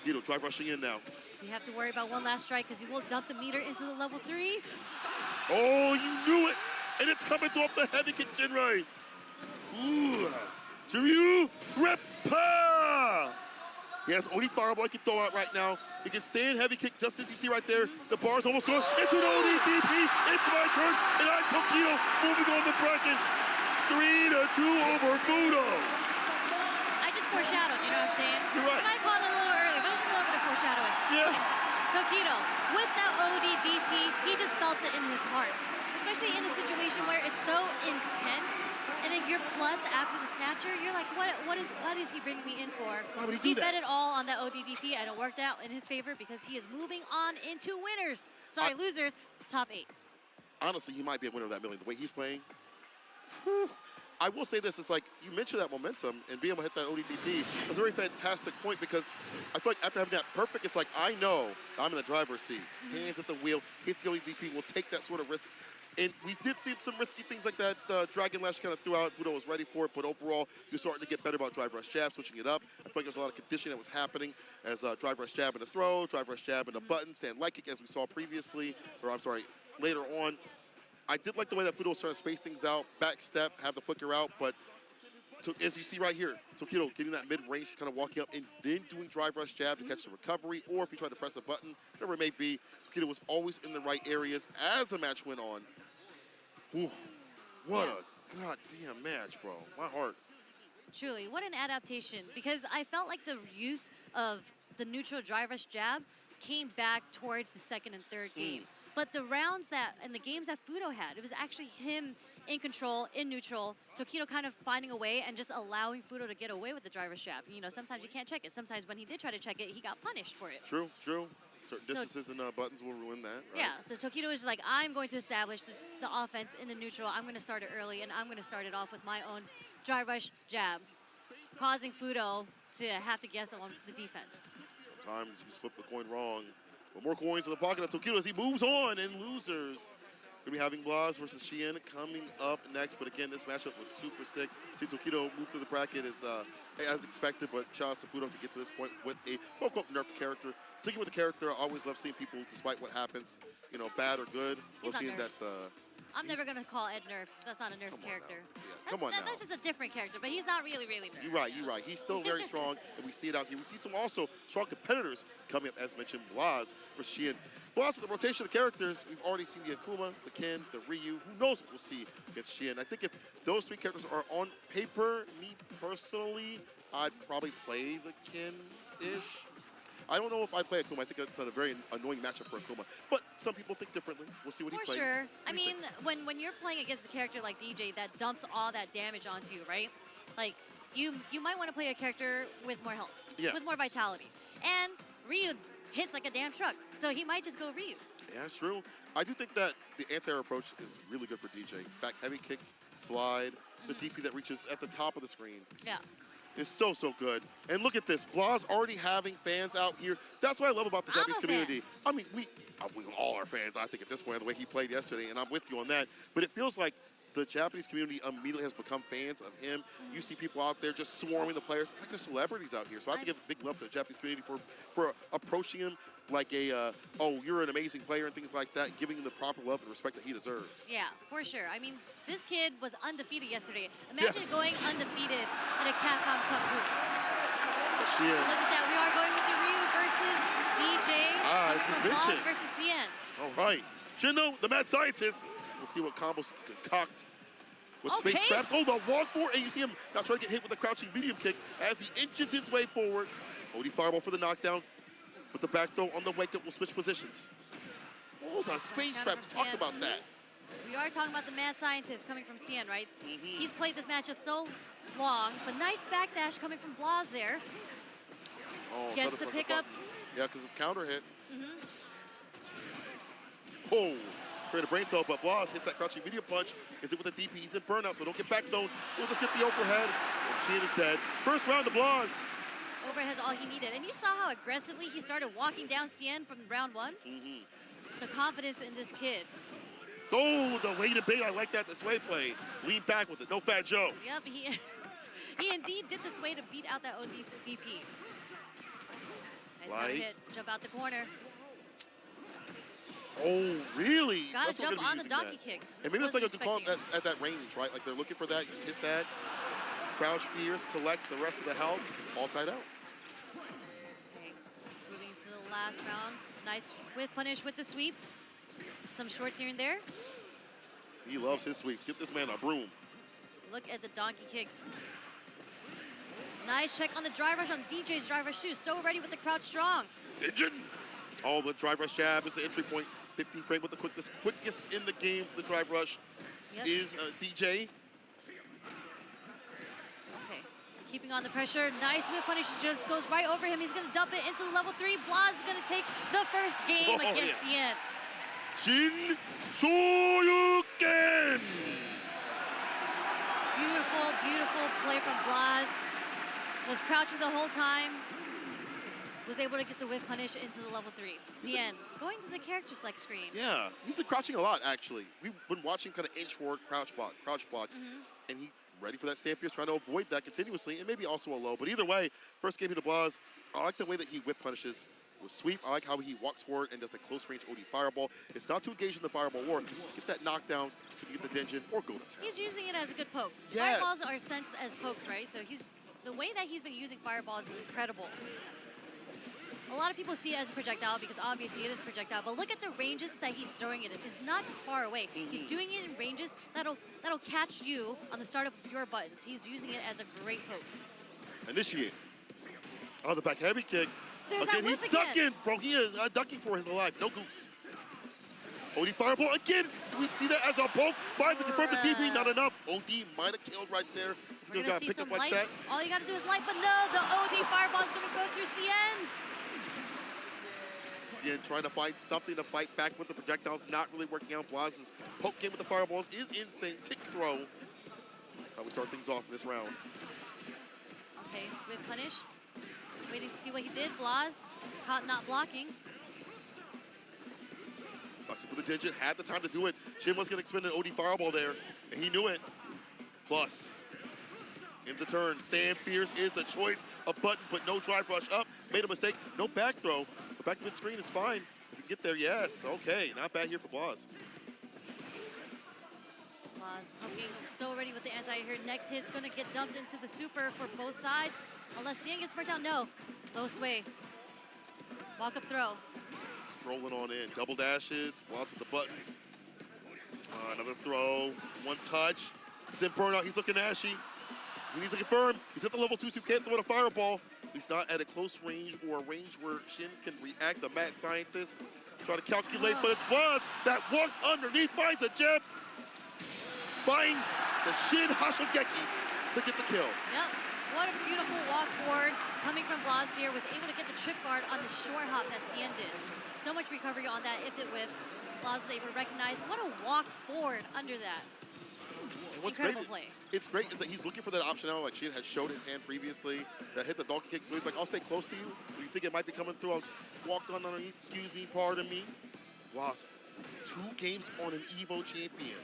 Tokido drive rushing in now. You have to worry about one last strike because he will dump the meter into the level 3. Oh, you knew it. And it's coming off the heavy kick, Jinrai. Ooh. Jiryu, Repa! He has only fireball he can throw out right now. He can stand heavy kick just as you see right there. The bar's almost gone. It's an ODDP. It's my turn. And I'm Tokido moving on the bracket. 3-2 over Fudo. I just foreshadowed, you know what I'm saying? You're right. I might call it a little early, but it's a little bit of foreshadowing. Yeah. Tokido, with that ODDP, he just felt it in his heart. Especially in a situation where it's so intense, and then you're plus after the snatcher, you're like, what is he bringing me in for? Why would he do that? bet it all on that ODDP, and it worked out in his favor because he is moving on into winners. Sorry, losers, top 8. Honestly, he might be a winner of that million. The way he's playing, whew. I will say this, it's like, you mentioned that momentum and being able to hit that ODDP. That's a very fantastic point because I feel like after having that perfect, it's like, I know I'm in the driver's seat. Hands at the wheel, hits the ODDP, will take that sort of risk. And we did see some risky things like that. Dragon Lash kind of threw out. Fudo was ready for it, but overall, you're starting to get better about drive rush jab, switching it up. I feel like there's a lot of conditioning that was happening as drive rush jab in the throw, drive rush jab in the button, stand light kick as we saw previously, or I'm sorry, later on. I did like the way that Fudo was trying to space things out, back step, have the flicker out, but as you see right here, Tokido getting that mid-range, kind of walking up and then doing drive rush jab to catch the recovery, or if he tried to press a button, whatever it may be, Tokido was always in the right areas as the match went on. Ooh, what a goddamn match, bro. My heart. Truly, what an adaptation. Because I felt like the use of the neutral drive rush jab came back towards the second and third game. But the rounds and the games that Fudo had, it was actually him in control, in neutral, Tokido kind of finding a way and just allowing Fudo to get away with the drive rush jab. You know, sometimes you can't check it. Sometimes when he did try to check it, he got punished for it. True. Certain distances and buttons will ruin that, right? Yeah, so Tokido is just like, I'm going to establish the offense in the neutral. I'm going to start it early, and I'm going to start it off with my own drive rush jab, causing Fudo to have to guess on the defense. Sometimes you just flip the coin wrong. But more coins in the pocket of Tokido as he moves on in losers. We're going to be having Blas versus Xian coming up next. But again, this matchup was super sick. See, Tokido moved through the bracket as expected, but shout out to Fudo to get to this point with a quote-unquote nerfed character. Sticking with the character, I always love seeing people, despite what happens, you know, bad or good. Love seeing that I'm never going to call Ed nerf. That's not a nerf character. Yeah, come on now. That's just a different character, but he's not really nerf. You're right, you're right. He's still very strong, and we see it out here. We see some also strong competitors coming up, as mentioned, Blas versus Xian. Blas with the rotation of characters, we've already seen the Akuma, the Ken, the Ryu. Who knows what we'll see against Xian. I think if those three characters are on paper, me personally, I'd probably play the Ken-ish. I don't know if I play Akuma. I think it's a very annoying matchup for Akuma. But some people think differently. We'll see what he plays. For sure. I mean, when you're playing against a character like DJ that dumps all that damage onto you, right? Like, you might want to play a character with more health, with more vitality. And Ryu hits like a damn truck, so he might just go Ryu. Yeah, that's true. I do think that the anti-air approach is really good for DJ. Back heavy kick, slide, the DP that reaches at the top of the screen. Yeah. Is so good. And look at this, Blas already having fans out here. That's what I love about the Japanese community. I mean, we all are fans, I think, at this point, the way he played yesterday, and I'm with you on that. But it feels like the Japanese community immediately has become fans of him. You see people out there just swarming the players. It's like they're celebrities out here. So I have to give big love to the Japanese community for approaching him like a, oh, you're an amazing player and things like that, giving him the proper love and respect that he deserves. Yeah, for sure. I mean, this kid was undefeated yesterday. Imagine going undefeated in a Capcom Cup group. Look at that. We are going with the Ryu versus DJ. As you mentioned. Versus Xian. All right. Shindo, the mad scientist. We'll see what combos he concoct with space traps. Oh, the walk forward, and you see him now trying to get hit with a crouching medium kick as he inches his way forward. OD fireball for the knockdown. With the back throw on the wake up, will switch positions. Oh, the space trap. We talked about that. We are talking about the mad scientist coming from Xian, right? He's played this matchup so long, but nice backdash coming from Blas there. Oh, gets the pickup. Yeah, because it's counter hit. Oh, create a brain cell, but Blas hits that crouching medium punch. Is it with the DP? He's in burnout, so don't get back though. We'll just get the overhead. And Xian is dead. First round to Blas. Overhead's all he needed. And you saw how aggressively he started walking down Xian from round one? The confidence in this kid. Oh, the wait and bait. I like that, the sway play. Lean back with it. No Fat Joe. Yep, he indeed did this way to beat out that ODP. Nice counter hit. Jump out the corner. Oh, really? Gotta So jump on the donkey kick. And maybe it's like a call at that range, right? Like they're looking for that. You just hit that. Crouch fierce, collects the rest of the health. All tied out. Okay, moving to the last round. Nice with punish with the sweep. Some shorts here and there. He loves his sweeps. Get this man a broom. Look at the donkey kicks. Nice check on the drive rush on DJ's drive rush too. So ready with the crouch strong. Engine. Oh, the drive rush jab is the entry point. 15 frame with the quickest in the game for the drive rush is DJ. Okay, keeping on the pressure. Nice whip punish, just goes right over him. He's gonna dump it into the level 3. Blas is gonna take the first game against Xian. Shin Shoryuken! Beautiful, beautiful play from Blas. Was crouching the whole time. Was able to get the whip punish into the level 3. Xian going to the character select screen. Yeah, he's been crouching a lot, actually. We've been watching kind of inch forward, crouch block, and he's ready for that stand fierce, trying to avoid that continuously, and maybe also a low. But either way, first game to Blas, I like the way that he whip punishes with sweep. I like how he walks forward and does a close range OD fireball. It's not to engage in the fireball war, just get that knockdown so you get the Denjin or go to town. He's using it as a good poke. Yes. Fireballs are sensed as pokes, right? So the way that he's been using fireballs is incredible. A lot of people see it as a projectile because obviously it is a projectile, but look at the ranges that he's throwing it in. It's not just far away. He's doing it in ranges that'll catch you on the start of your buttons. He's using it as a great poke. Initiate. Oh, the back heavy kick. There's again, he's ducking, bro. He is ducking for his life. No goose. OD fireball again. Do we see that as a poke? Finds to confirm the DP, not enough. OD might have killed right there. We're gonna see some light. All you gotta do is light, but no, the OD fireball is gonna go through Xian's. Xian trying to find something to fight back with the projectiles, not really working out. Blas's poke game with the fireballs is insane. Tick throw. How we start things off in this round. Okay, with punish. Waiting to see what he did. Blas caught not blocking. Sucks with the digit, had the time to do it. Shin was going to expend an OD fireball there, and he knew it. Plus, in the turn, stand fierce is the choice. A button, but no drive rush up. Made a mistake, no back throw. But back to mid-screen is fine. If you get there, yes. Okay, not bad here for Blaz. Blaz poking so ready with the anti here. Next hit's going to get dumped into the super for both sides. Unless Cien gets burnt out, no. Low sway. Walk up throw. Strolling on in. Double dashes. Blaz with the buttons. Another throw. One touch. He's in burnout. He's looking ashy. He needs to confirm. He's at the level 2, so he can't throw a fireball. He's not at a close range or a range where Shin can react. The mad scientist try to calculate, but it's Blaz that walks underneath, finds a gem, finds the Shin Hashogeki to get the kill. Yep. What a beautiful walk forward coming from Blaz here. Was able to get the trip guard on the short hop that Cien did. So much recovery on that if it whiffs. Blaz is able to recognize. What a walk forward under that. And what's Incredible great, play. It's great is that he's looking for that option now. Like Shin had showed his hand previously that hit the donkey kick. So he's like, I'll stay close to you. When you think it might be coming through, I'll just walk on underneath. Excuse me, pardon me. Blaz, 2 games on an EVO champion.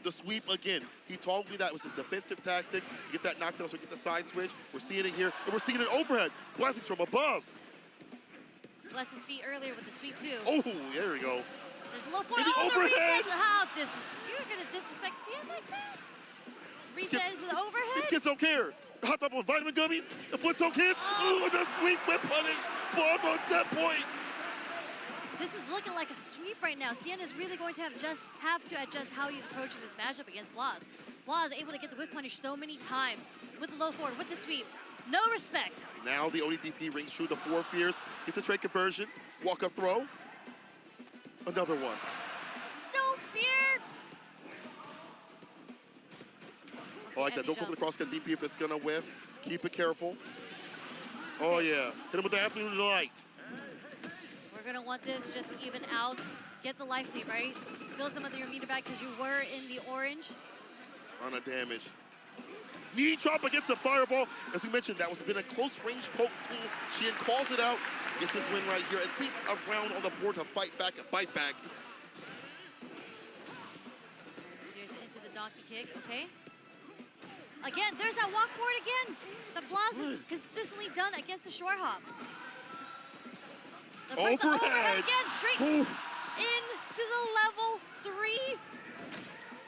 The sweep again. He told me that was his defensive tactic. Get that knockdown so we get the side switch. We're seeing it here, and we're seeing it overhead. Blessings from above. Bless his feet earlier with the sweep too. Oh, there we go. There's a low point. And the Oh, the overhead. reset. How you're going to disrespect Cien like that? Reset into the overhead. These kids don't care. Hot up on vitamin gummies. The foot toe kids. Ooh, the sweep whip punish. Blaz on set point. This is looking like a sweep right now. Cien is really going to have to adjust how he's approaching this matchup against Blaz. Blaz able to get the whip punish so many times with the low forward, with the sweep. No respect. Now the ODDP rings true. The 4 fierce. Gets a trade conversion. Walk up throw. Another one. No fear. I like that. Don't go for the cross cut DP if it's going to whiff. Keep it careful. Oh, yeah. Hit him with the afternoon delight. We're going to want this just even out. Get the life lead, right? Build some of your meter back because you were in the orange. Ton of damage. Knee chop against the fireball. As we mentioned, that was been a close range poke tool. Shin calls it out. Gets his win right here. At least a round on the board to fight back and fight back. Here's into the donkey kick, okay? Again, there's that walk forward again. The Blaz is consistently done against the short hops. The overhead again, straight into the level 3.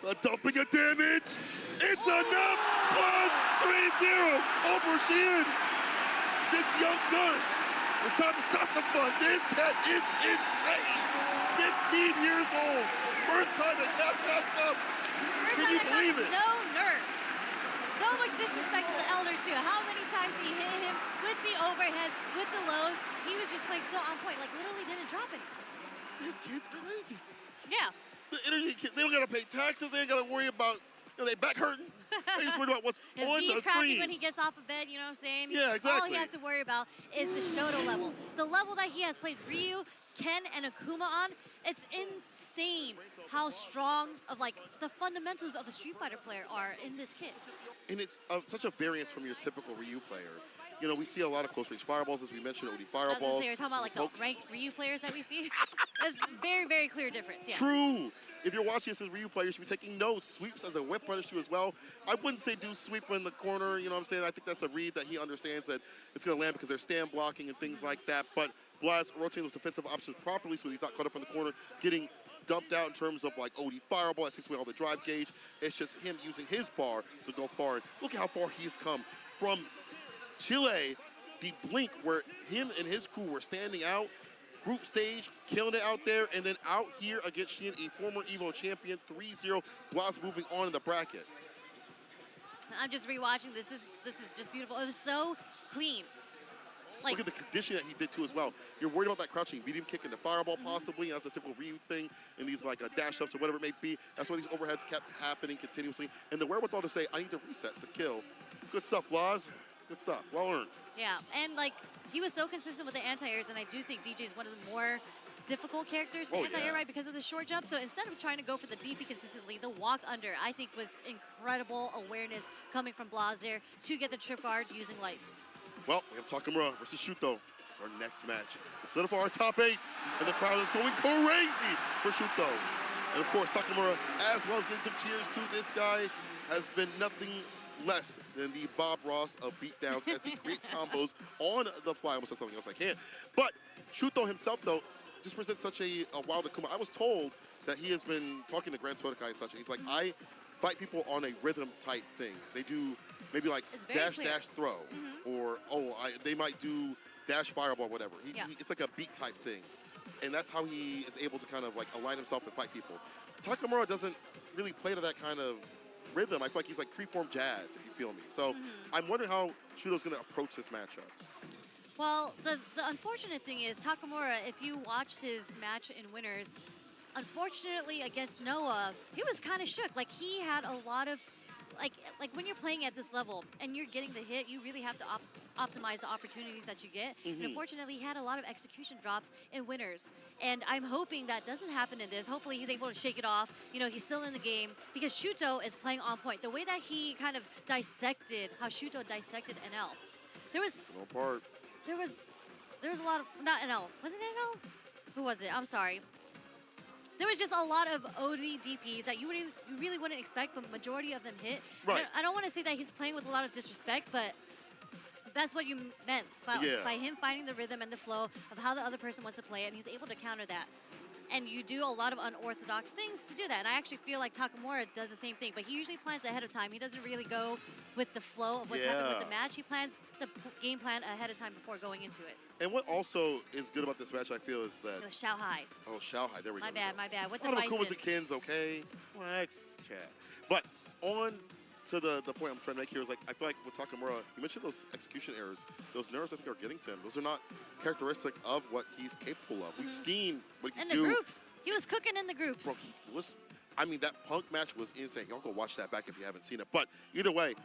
The dumping of damage. It's enough. Blaz 3-0 over Shin. This young gun. It's time to stop the fun. This cat is insane. 15 years old. First time at Capcom Cup. Can you believe it? No nerves. So much disrespect to the elders too. How many times he hit him with the overhead, with the lows. He was just playing so on point, like literally didn't drop it. This kid's crazy. Yeah. The energy kid, they don't gotta pay taxes. They ain't gotta worry about, they back hurting. They just worry about what's His on knees the cracking screen. when he gets off of bed, you know what I'm saying? Yeah, exactly. All he has to worry about is the Shoto level. The level that he has played Ryu, Ken, and Akuma on, it's insane how strong of like the fundamentals of a Street Fighter player are in this kid. And it's such a variance from your typical Ryu player. You know, we see a lot of close range fireballs, as we mentioned, OD fireballs. I was gonna say, you're talking about like the ranked Ryu players that we see. There's very, very clear difference, yes. True. If you're watching this as Ryu player, you should be taking notes. Sweeps as a whip punish too as well. I wouldn't say do sweep in the corner, you know what I'm saying? I think that's a read that he understands that it's going to land because they're stand blocking and things like that. But Blaz rotating those defensive options properly so he's not caught up in the corner, getting dumped out in terms of like OD fireball. That takes away all the drive gauge. It's just him using his bar to go far. And look at how far he's come from Chile, the blink where him and his crew were standing out. Group stage, killing it out there, and then out here against Shin, a former EVO champion, 3-0. Blaz moving on in the bracket. I'm just rewatching this. This is just beautiful. It was so clean. Like, look at the condition that he did too as well. You're worried about that crouching medium kick in the fireball possibly, and that's a typical Ryu thing, and these like dash ups or whatever it may be. That's why these overheads kept happening continuously, and the wherewithal to say, I need to reset to kill. Good stuff, Blaz. Good stuff. Well earned. yeah, and like he was so consistent with the anti-airs, and I do think DJ is one of the more difficult characters to anti-air, right, because of the short jump. So instead of trying to go for the DP consistently, the walk under, I think, was incredible awareness coming from Blaz there to get the trip guard using lights. Well, we have Takamura versus Shuto. is our next match. It's for our top 8, and the crowd is going crazy for Shuto. And of course, Takamura, as well as getting some cheers too. This guy has been nothing less than the Bob Ross of beatdowns as he creates combos on the fly. I almost said something else I can't. But Shuto himself, though, just presents such a wild Akuma. I was told that he has been talking to Grand Todokai and such, and he's like, I fight people on a rhythm type thing. They do maybe like dash, dash, throw, or they might do dash, fireball, whatever. It's like a beat type thing. And that's how he is able to kind of like align himself and fight people. Takamura doesn't really play to that kind of rhythm. I feel like he's like freeform jazz, if you feel me. So I'm wondering how Shuto's going to approach this matchup. Well, the unfortunate thing is Takamura, if you watch his match in winners, unfortunately against Noah, he was kind of shook. Like he had a lot of, like when you're playing at this level and you're getting the hit, you really have to optimize the opportunities that you get. And unfortunately, he had a lot of execution drops in winners. And I'm hoping that doesn't happen in this. Hopefully, he's able to shake it off. You know, he's still in the game because Shuto is playing on point. The way that he kind of dissected, how Shuto dissected NL. There was a lot of, not NL. Was it NL? Who was it? I'm sorry. There was just a lot of OD DPs that you really wouldn't expect, but majority of them hit. Right. I don't want to say that he's playing with a lot of disrespect, but that's what you meant by him finding the rhythm and the flow of how the other person wants to play it, and he's able to counter that. And you do a lot of unorthodox things to do that. And I actually feel like Takamura does the same thing, but he usually plans ahead of time. He doesn't really go with the flow of what's happening with the match. He plans the game plan ahead of time before going into it. And what also is good about this match, I feel, is that... Shao Hai. Oh, Shao Hai. There we go. My bad. With the Bison. Akumas and Kins, okay? Relax, chat. But on to the point I'm trying to make here is, like, I feel like with Takamura, you mentioned those execution errors. Those nerves, I think, are getting to him. Those are not characteristic of what he's capable of. We've seen what he can do. In the groups. He was cooking in the groups. Bro, he was... I mean, that Punk match was insane. Y'all go watch that back if you haven't seen it. But either way,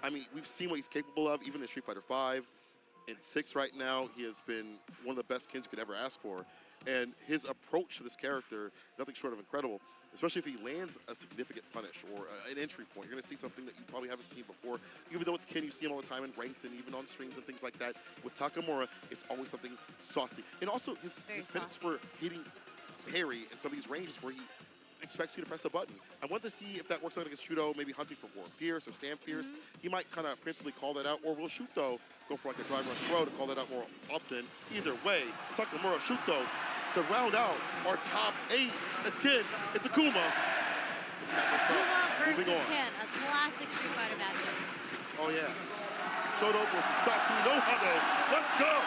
I mean, we've seen what he's capable of, even in Street Fighter V. In 6 right now, he has been one of the best Kins you could ever ask for. And his approach to this character, nothing short of incredible, especially if he lands a significant punish or an entry point. You're going to see something that you probably haven't seen before. Even though it's Kin, you see him all the time in ranked and even on streams and things like that. With Takamura, it's always something saucy. And also his minutes for hitting parry in some of these ranges where he expects you to press a button. I want to see if that works out against Shuto, maybe hunting for Warren Pierce or Stan Pierce. He might kind of preemptively call that out, or will Shuto go for like a drive rush throw to call that out more often? Either way, Takamura, Shuto to round out our top 8. It's Kin, it's Akuma. Akuma versus Ken, a classic Street Fighter matchup. Oh yeah. Shoto versus Satsu no Hado. Let's go!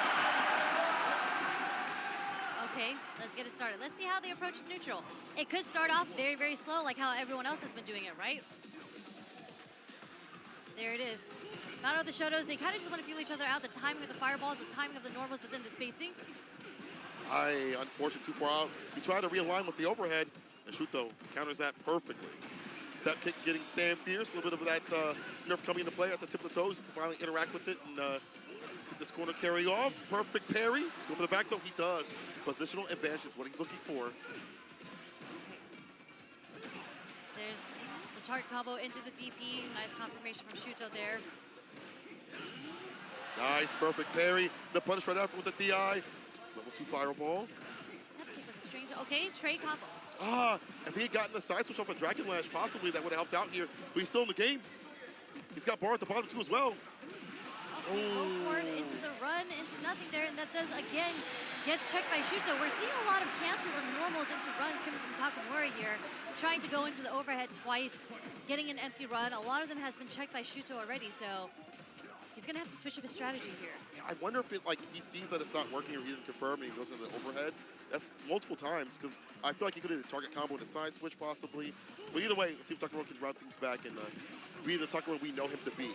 Okay, let's get it started. Let's see how they approach neutral. It could start off very, very slow, like how everyone else has been doing it, right? There it is. Battle of the Shotos, they kind of just want to feel each other out. The timing of the fireballs, the timing of the normals within the spacing. Unfortunately, too far out. He tried to realign with the overhead, and Shuto counters that perfectly. Step kick getting Stan Fierce, a little bit of that nerf coming into play at the tip of the toes. You can finally interact with it and get this corner carry off. Perfect parry. Let's go for the back though. He does. Positional advantage is what he's looking for. There's the target combo into the DP. Nice confirmation from Shuto there. Nice, perfect parry. The punish right after with the DI. Level 2 fireball. Step kick was a strange. Okay, trade combo. If he had gotten the side switch off a Dragon Lash, possibly that would have helped out here. But he's still in the game. He's got bar at the bottom too as well. Okay, go forward into the run, into nothing there, and that does again gets checked by Shuto. We're seeing a lot of cancels of normals into runs coming from Takamura here, trying to go into the overhead twice, getting an empty run. A lot of them has been checked by Shuto already, so he's gonna have to switch up his strategy here. I wonder if he sees that it's not working or he didn't confirm and he goes into the overhead. That's multiple times because I feel like he could have a target combo and a side switch possibly. But either way, let's see if Takamura can route things back and be the Takamura we know him to be.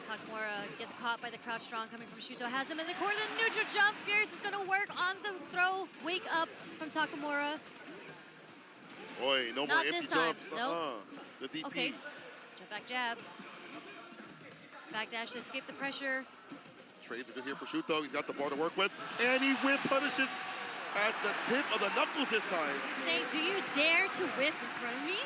Takamura gets caught by the crouch strong coming from Shuto, has him in the corner, the neutral jump. Fierce is gonna work on the throw. Wake up from Takamura. Boy, no more empty jumps. Nope. The DP. Okay, jump back jab. Backdash to escape the pressure. Trades are good here for Shuto. He's got the bar to work with. And he whip punishes at the tip of the knuckles this time. Saying, do you dare to whip in front of me?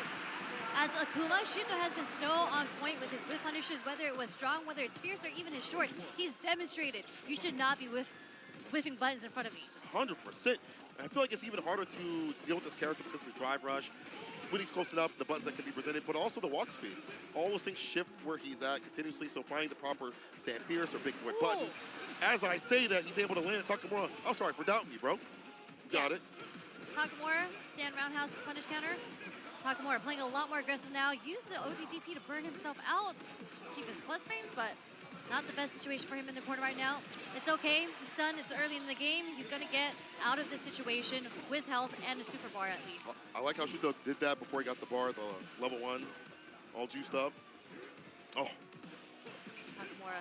As Akuma, Shuto has been so on point with his whip punishes, whether it was strong, whether it's fierce, or even his shorts. He's demonstrated you should not be whiffing buttons in front of me. 100%. I feel like it's even harder to deal with this character because of the drive rush. When he's close enough, the buttons that can be presented, but also the walk speed. All those things shift where he's at continuously, so finding the proper stand pierce or big boy button. As I say that, he's able to land Takamura. I'm sorry for doubting me, bro. Got it. Takamura, stand roundhouse, punish counter. Takamura playing a lot more aggressive now. Use the OTDP to burn himself out. Just keep his plus frames, but not the best situation for him in the corner right now. It's okay. He's stunned. It's early in the game. He's going to get out of this situation with health and a super bar at least. I like how Shuto did that before he got the bar, the level 1, all juiced up. Oh. Takamura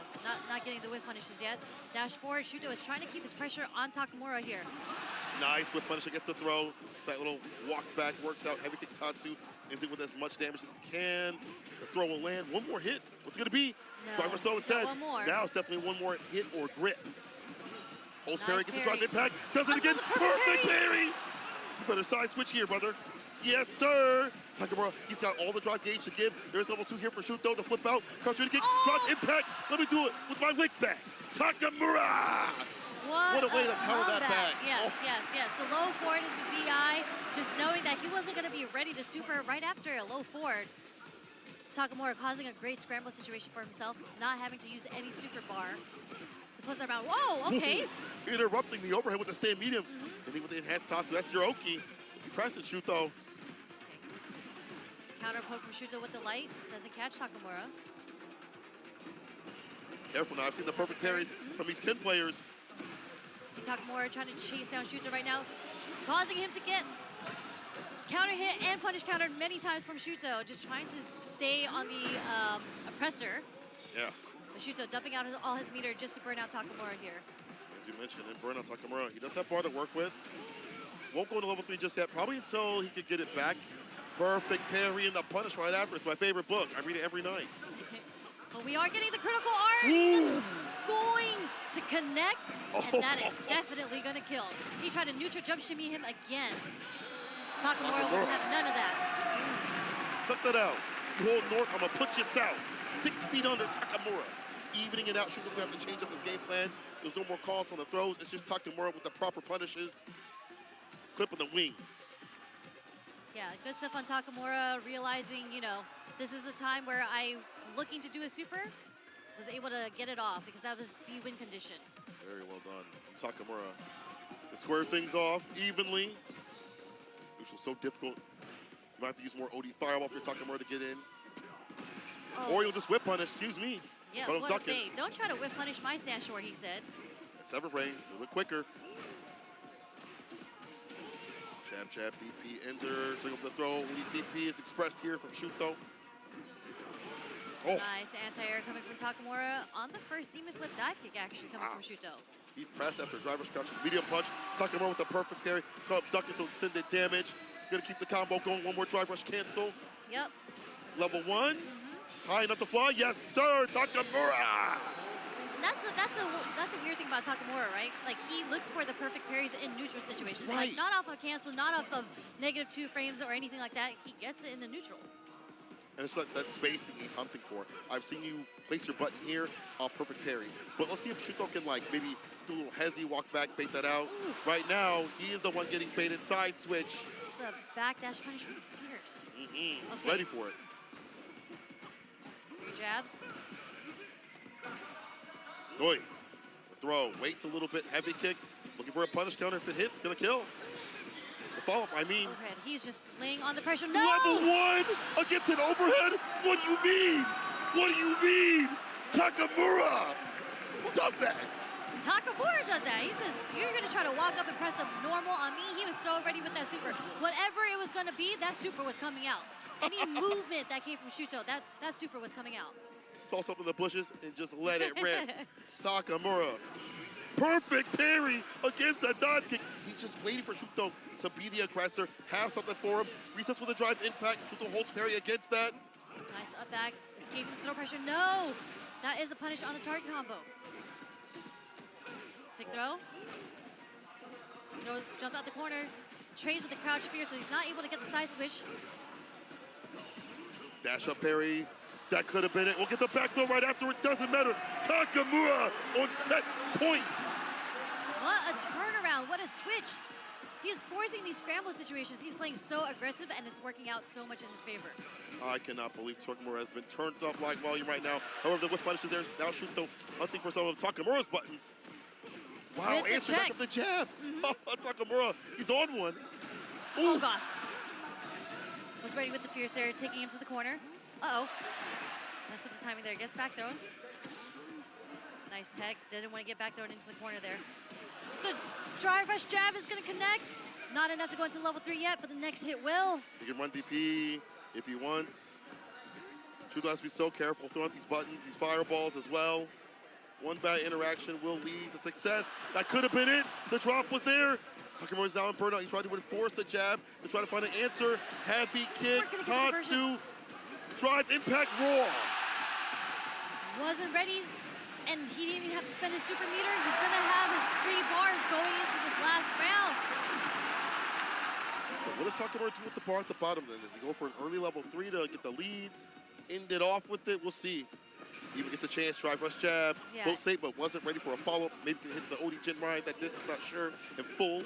not getting the whiff punishes yet. Dash forward. Shuto is trying to keep his pressure on Takamura here. Nice whip punisher, gets the throw. So that little walk back works out. Heavy kick Tatsu ends it with as much damage as he can. The throw will land. One more hit. What's it gonna be? No, Driver's throw instead. one more. Now it's definitely one more hit or grip. Holds parry, gets the parry. drive impact. Does it again. Perfect parry. You better side switch here, brother. Yes, sir. Takamura, he's got all the drop gauge to give. There's level 2 here for Shuto. The flip out. Crouch ready kick. Drop impact. Let me do it with my lick back. Takamura. What a way to counter that back. Yes, yes. The low forward into DI, just knowing that he wasn't going to be ready to super right after a low forward. Takamura causing a great scramble situation for himself, not having to use any super bar. To put them out. Whoa, okay. Interrupting the overhead with the stand medium. And then with the enhanced Tatsu, that's your Oki. Press it, Shuto. Okay. Counter poke from Shuto with the light. Doesn't catch Takamura. Careful now. I've seen the perfect parries from these Ken players. See Takamura trying to chase down Shuto right now, causing him to get counter hit and punish countered many times from Shuto, just trying to stay on the oppressor. Yes. But Shuto dumping out all his meter just to burn out Takamura here. As you mentioned, and burn out Takamura. He does have bar to work with. Won't go to level 3 just yet, probably until he could get it back. Perfect parry and the punish right after. It's my favorite book. I read it every night. But we are getting the critical art. It's going to connect, and that is definitely going to kill. He tried to neutral jump shimmy him again. Takamura will have none of that. Cut that out. You hold north, I'm going to put you south. 6 feet under Takamura. Evening it out. Shuto's going to have to change up his game plan. There's no more calls on the throws. It's just Takamura with the proper punishes. Clipping the wings. Yeah, good stuff on Takamura, realizing, you know, this is a time where I'm looking to do a super, was able to get it off because that was the win condition. Very well done. Takamura to square things off evenly, which was so difficult. You might have to use more OD Fireball for Takamura to get in. Oh. Or you'll just whip punish, excuse me. Yeah, but what a fade. Don't try to whip punish my stand short, he said. Sever Rain, a little bit quicker. Jab, DP, enter, take up the throw. DP is expressed here from Shuto. Oh. Nice anti-air coming from Takamura on the first Demon Flip dive kick actually coming from Shuto. He pressed after driver's crouch, medium punch. Takamura with the perfect carry. Come up, ducking, so extended damage. Gonna keep the combo going. One more drive rush cancel. Yep. Level 1. High enough to fly. Yes, sir, Takamura. That's a weird thing about Takamura, right? Like, he looks for the perfect parries in neutral situations. Right. Like, not off of cancel, not off of -2 frames or anything like that. He gets it in the neutral. And it's like that spacing he's hunting for. I've seen you place your button here on perfect parry. But let's see if Shuto can, like, maybe do a little hezzy, walk back, bait that out. Right now, he is the one getting baited. Side switch. The backdash punish was fierce. Okay. Ready for it. Jabs. Oi. The throw. Waits a little bit. Heavy kick. Looking for a punish counter. If it hits, gonna kill. The follow-up, I mean. Overhead. He's just laying on the pressure. No! Level 1 against an overhead? What do you mean? What do you mean? Takamura! Who does that? Takamura does that. He says, you're going to try to walk up and press a normal on me. He was so ready with that super. Whatever it was going to be, that super was coming out. Any movement that came from Shuto, that super was coming out. Saw something in the bushes and just let it rip. Takamura. Perfect parry against the dive kick. He's just waiting for Shuto to be the aggressor, have something for him. Resets with a drive impact. Shuto holds parry against that. Nice up back, escaping throw pressure. No! That is a punish on the target combo. Take throw. Jump out the corner. Trades with the crouch fear, so he's not able to get the side switch. Dash up parry. That could have been it. We'll get the back throw right after. It doesn't matter. Takamura on set point. What a turnaround. What a switch. He's forcing these scramble situations. He's playing so aggressive, and it's working out so much in his favor. I cannot believe Takamura has been turned up like volume right now. However, the whip punishes there. Now Shuto hunting for some of Takamura's buttons. Wow, answer back of the jab. Takamura, he's on one. Ooh. Oh, God. Was ready with the fierce there, taking him to the corner. Uh-oh. Messed up the timing there. Gets back thrown. Nice tech. Didn't want to get back thrown into the corner there. The drive rush jab is going to connect. Not enough to go into level 3 yet, but the next hit will. He can run DP if he wants. Shuto has to be so careful throwing out these buttons, these fireballs as well. One bad interaction will lead to success. That could have been it. The drop was there. Takamura's down in burnout. He tried to enforce the jab to try to find an answer. Heavy kick, Tatsu. Drive impact raw. Wasn't ready, and he didn't even have to spend his super meter. He's gonna have his 3 bars going into this last round. So what does Takamura do with the bar at the bottom then? Does he go for an early level 3 to get the lead? End it off with it? We'll see. Even gets a chance, drive rush jab. Yeah. Both safe, but wasn't ready for a follow-up. Maybe can hit the OD Jin ride that this is not sure in full.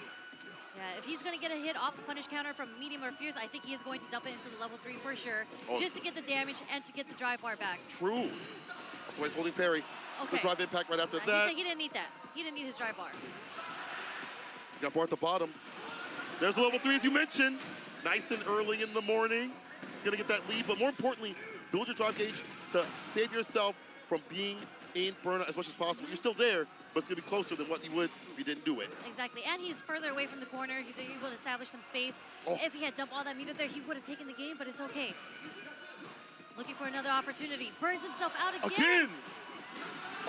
Yeah, if he's going to get a hit off the punish counter from medium or fierce, I think he is going to dump it into the level 3 for sure, just to get the damage and to get the drive bar back. True. That's why he's holding parry. Okay. The drive impact right after that. He didn't need that. He didn't need his drive bar. He's got bar at the bottom. There's the level 3, as you mentioned. Nice and early in the morning. Gonna get that lead, but more importantly, build your drive gauge to save yourself from being in burnout as much as possible. You're still there, but it's gonna be closer than what you would if you didn't do it. Exactly, and he's further away from the corner. He's able to establish some space. If he had dumped all that meter there, he would have taken the game, but it's okay. Looking for another opportunity. Burns himself out again.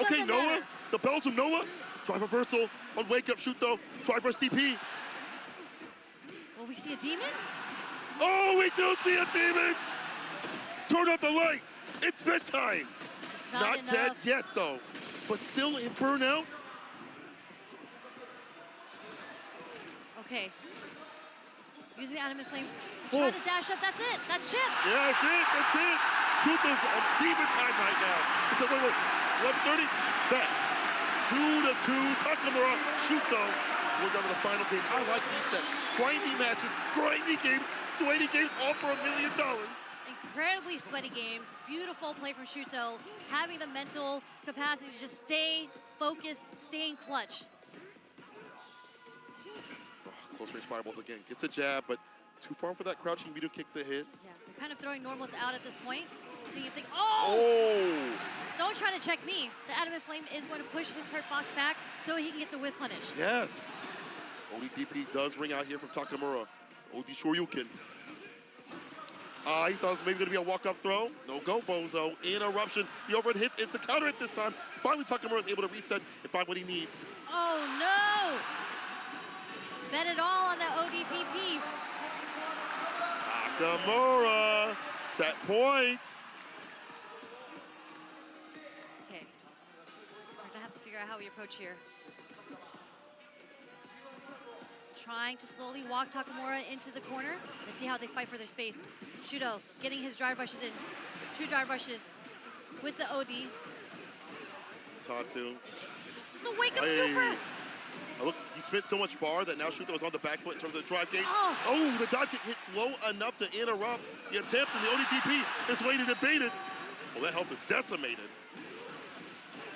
Okay, Noah, the Belgium Noah. Drive reversal on wake up shoot though. Drive rush DP. Will we see a demon? Oh, we do see a demon. Turn off the lights. It's bedtime. It's not enough. Dead yet though, but still in burnout. Okay. Using the adamant flames. Try to dash up. That's it. That's shit. Yeah, that's it. That's it. Shuto's on demon time right now. He said, wait. 11:30. Back. 2-2. Takamura. Shuto. We're down to the final game. I like these sets. Grindy matches, grindy games, sweaty games, all for $1 million. Incredibly sweaty games. Beautiful play from Shuto. Having the mental capacity to just stay focused, staying clutch. Close range fireballs again. Gets a jab, but too far for that crouching medium kick to hit. Yeah, they're kind of throwing normals out at this point. Seeing if they, Don't try to check me. The adamant flame is going to push his hurt box back so he can get the whip punish. Yes. ODDP does ring out here from Takamura. OD Shoryuken. He thought it was maybe going to be a walk-up throw. No go, Bozo. Interruption. The overhead hits. It's a counter hit this time. Finally, Takamura is able to reset and find what he needs. Oh, no! Bet it all on the ODDP. Takamura, set point. Okay. We're gonna have to figure out how we approach here. Trying to slowly walk Takamura into the corner and see how they fight for their space. Shuto getting his drive rushes in. 2 drive rushes with the OD. Tatsu. The wake up super. Look, he spent so much bar that now Shuto is on the back foot in terms of the drive gauge. The dive kick hits low enough to interrupt the attempt, and the ODDP is waiting and baited. Well, that health is decimated.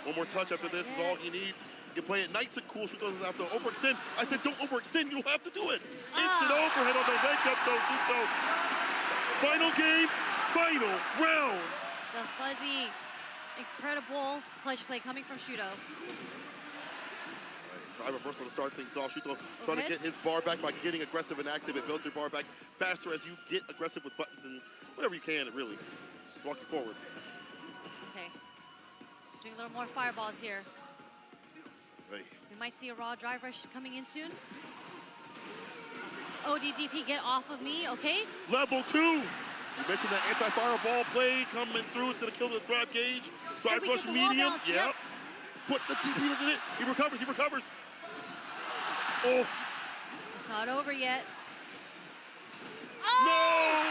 One more touch after this is all he needs. You play it nice and cool. Shuto doesn't have to overextend. I said don't overextend. You don't have to do it. Instant overhead on the wake up though, Shuto. Final game, final round. The fuzzy, incredible clutch play coming from Shuto. Drive reversal to start things off. Shuto trying to get his bar back by getting aggressive and active. It builds your bar back faster as you get aggressive with buttons and whatever you can, really. Walking forward. Okay. Doing a little more fireballs here. Hey. We might see a raw drive rush coming in soon. ODDP, get off of me, okay? Level 2. You mentioned that anti-fireball play coming through. It's going to kill the drive gauge. Drive rush medium. Yep. But the DP doesn't hit. He recovers. He recovers. Oh. It's not over yet. No!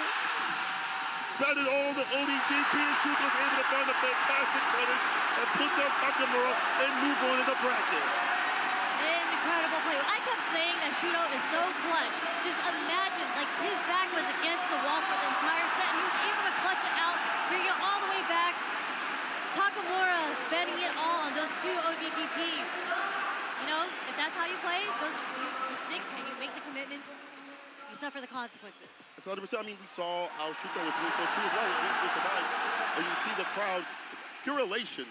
embedded all the ODDP, and Shuto's able to find a fantastic finish and put down Takamura and move on to the bracket. Incredible play. I kept saying that Shuto is so clutch. Just imagine, like, his back was against the wall for the entire set, and he was able to clutch it out, bring it all the way back. Takamura betting it all on those 2 ODDPs. You know, if that's how you play, you stick and you make the commitments, you suffer the consequences. It's 100%. I mean, we saw how Shuto was doing so too as well. With the guys, and you see the crowd, pure elation.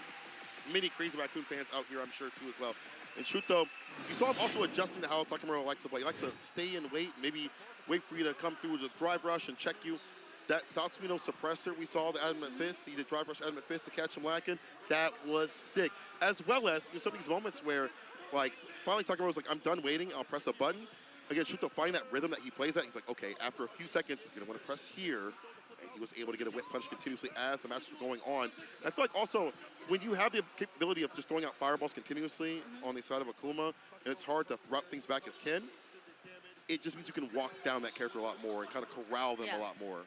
Many Crazy Raccoon fans out here, I'm sure, too, as well. And Shuto, you saw him also adjusting to how Takamura likes to play. He likes to stay and wait, maybe wait for you to come through with a drive rush and check you. That South Suino suppressor we saw, the adamant fist, he did drive rush adamant fist to catch him lacking. That was sick. As well as some of these moments where, like, finally Takamura was like, I'm done waiting, I'll press a button. Again, Shuto find that rhythm that he plays at. He's like, okay, after a few seconds, you're gonna want to press here. And he was able to get a whip punch continuously as the match was going on. And I feel like also, when you have the capability of just throwing out fireballs continuously on the side of Akuma, and it's hard to route things back as Ken, it just means you can walk down that character a lot more and kind of corral them a lot more.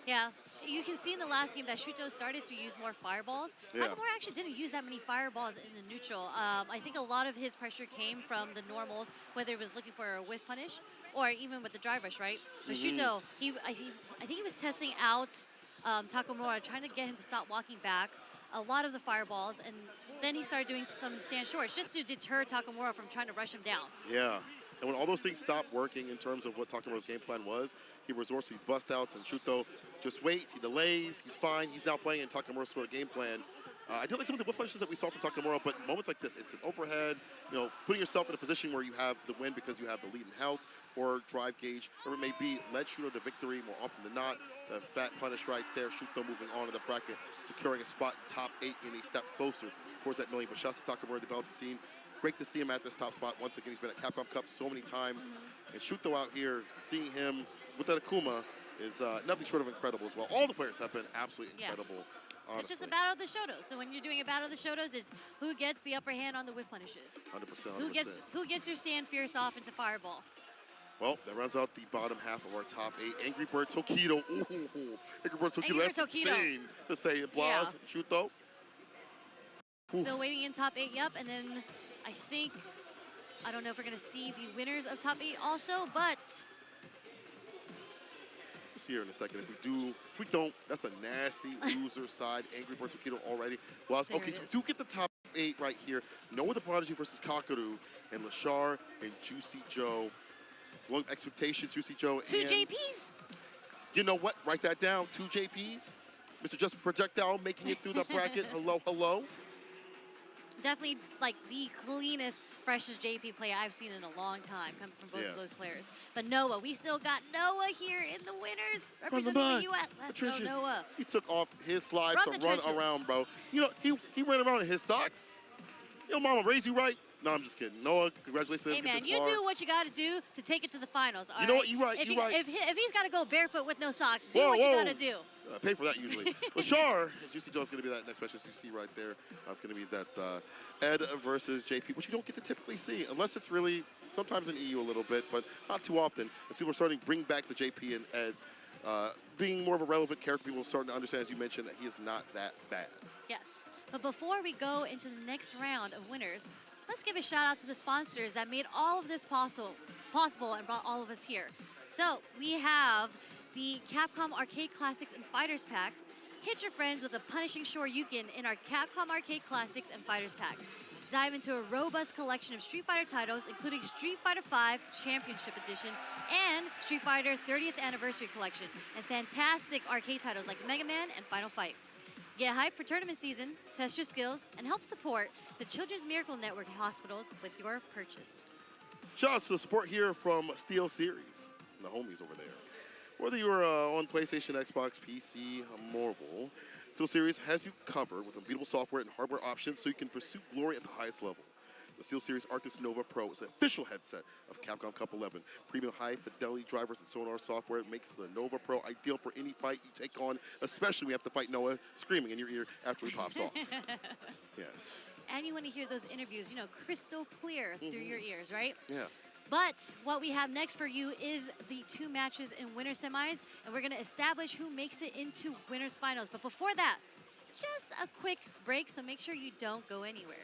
Yeah, you can see in the last game that Shuto started to use more fireballs. Yeah. Takamura actually didn't use that many fireballs in the neutral. I think a lot of his pressure came from the normals, whether it was looking for a whiff punish or even with the drive rush, right? But Shuto, I think he was testing out Takamura, trying to get him to stop walking back. A lot of the fireballs, and then he started doing some stand shorts just to deter Takamura from trying to rush him down. Yeah. And when all those things stopped working in terms of what Takamura's game plan was, he resorts to these bust outs, and Shuto just waits, he delays, he's fine, he's now playing in Takamura's sort of game plan. I did like some of the whip punches that we saw from Takamura, but moments like this, it's an overhead, you know, putting yourself in a position where you have the win because you have the lead in health or drive gauge, or it may be led Shuto to victory more often than not. The fat punish right there, Shuto moving on to the bracket, securing a spot in top 8 and a step closer towards that million. But shouts to Takamura, the balancing scene. Great to see him at this top spot. Once again, he's been at Capcom Cup so many times. And Shuto out here, seeing him with that Akuma is nothing short of incredible as well. All the players have been absolutely incredible, honestly. It's just a battle of the Shotos. So when you're doing a battle of the Shotos, it's who gets the upper hand on the whip punishes. 100%. Who gets your stand fierce off into fireball. Well, that rounds out the bottom half of our top 8. Angry Bird Tokido. Ooh, Angry Bird Tokido, that's insane to say. And Blas, Shuto. Still waiting in top 8, yep. And then I think, I don't know if we're going to see the winners of top 8 also, but we'll see here in a second. If we don't, that's a nasty loser side. Angry Bird Tokido already. Blas, okay, so we do get the top 8 right here. Noah the Prodigy versus Kakaru, and Lashar and Juicy Joe. Long expectations, Juicy Joe. 2 JPs. You know what? Write that down. 2 JPs. Mr. Just Projectile making it through the bracket. Hello, hello. Definitely like the cleanest, freshest JP player I've seen in a long time coming from both of those players. But Noah, we still got Noah here in the winners representing the U.S. Let's go, Noah. He took off his slides to run around, bro. You know, he ran around in his socks. Yo, mama raised you right. No, I'm just kidding. Noah, congratulations. Hey, man, you do what you got to do to take it to the finals, all right? You know what? You're right. If right. If he's got to go barefoot with no socks, do what you got to do. Pay for that usually. Lashar and Juicy Joe is going to be that next match, as you see right there. It's going to be that Ed versus JP, which you don't get to typically see, unless it's really sometimes in EU a little bit, but not too often. As people are starting to bring back the JP and Ed, being more of a relevant character, people are starting to understand, as you mentioned, that he is not that bad. Yes. But before we go into the next round of winners, let's give a shout out to the sponsors that made all of this possible and brought all of us here. So we have the Capcom Arcade Classics and Fighters Pack. Hit your friends with a punishing Shoryuken in our Capcom Arcade Classics and Fighters Pack. Dive into a robust collection of Street Fighter titles, including Street Fighter V Championship Edition and Street Fighter 30th Anniversary Collection, and fantastic arcade titles like Mega Man and Final Fight. Get hyped for tournament season, test your skills, and help support the Children's Miracle Network hospitals with your purchase. Shout out to the support here from Steel Series, the homies over there. Whether you're on PlayStation, Xbox, PC, mobile, Steel Series has you covered with unbeatable software and hardware options so you can pursue glory at the highest level. The Steel Series Arctis Nova Pro is the official headset of Capcom Cup 11. Premium high-fidelity drivers and sonar software makes the Nova Pro ideal for any fight you take on, especially when you have to fight Noah screaming in your ear after he pops off. Yes. And you want to hear those interviews, you know, crystal clear through your ears, right? Yeah. But what we have next for you is the 2 matches in winner semis, and we're going to establish who makes it into winners finals. But before that, just a quick break, so make sure you don't go anywhere.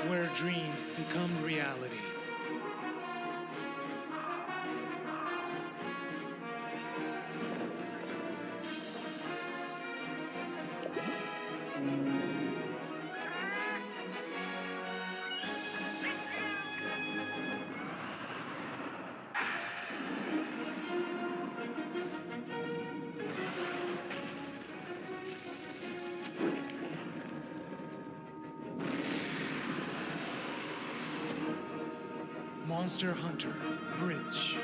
Where dreams become reality. Monster Hunter Bridge.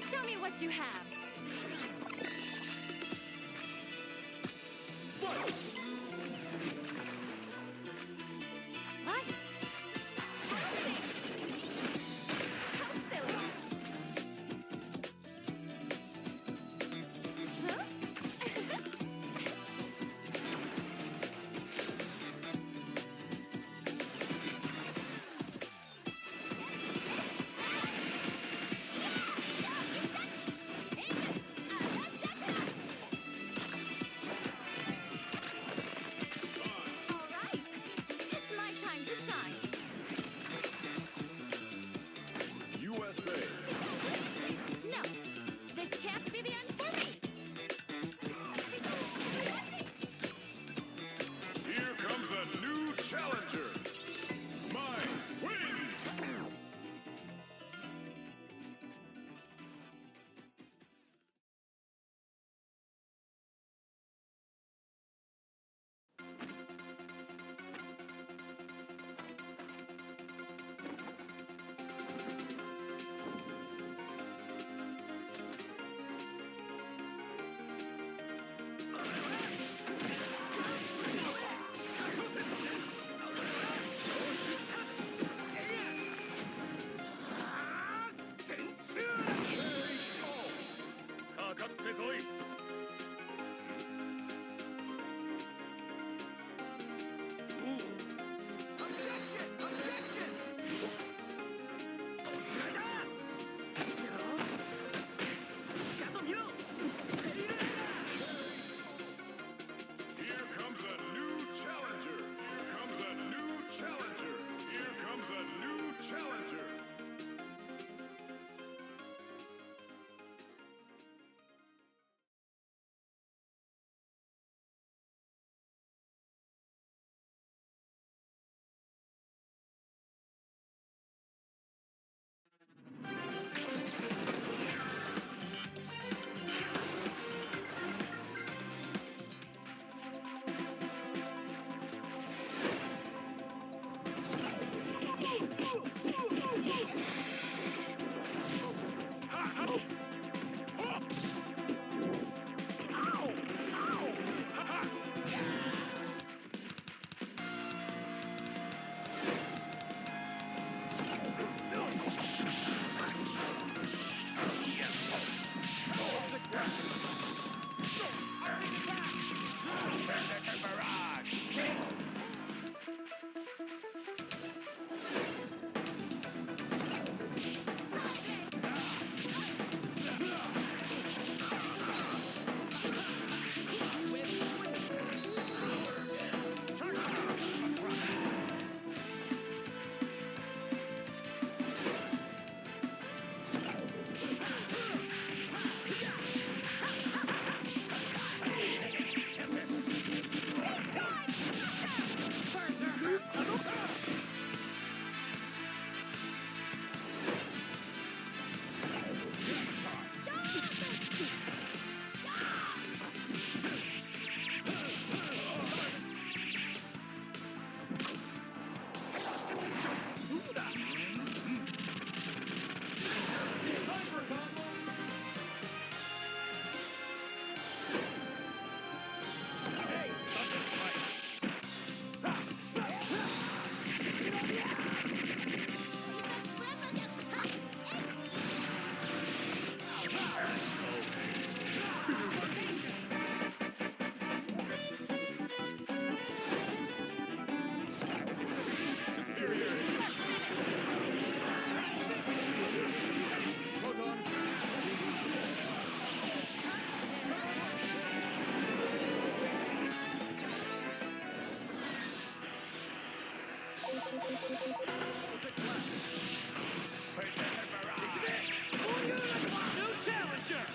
Show me what you have. What? New challenger.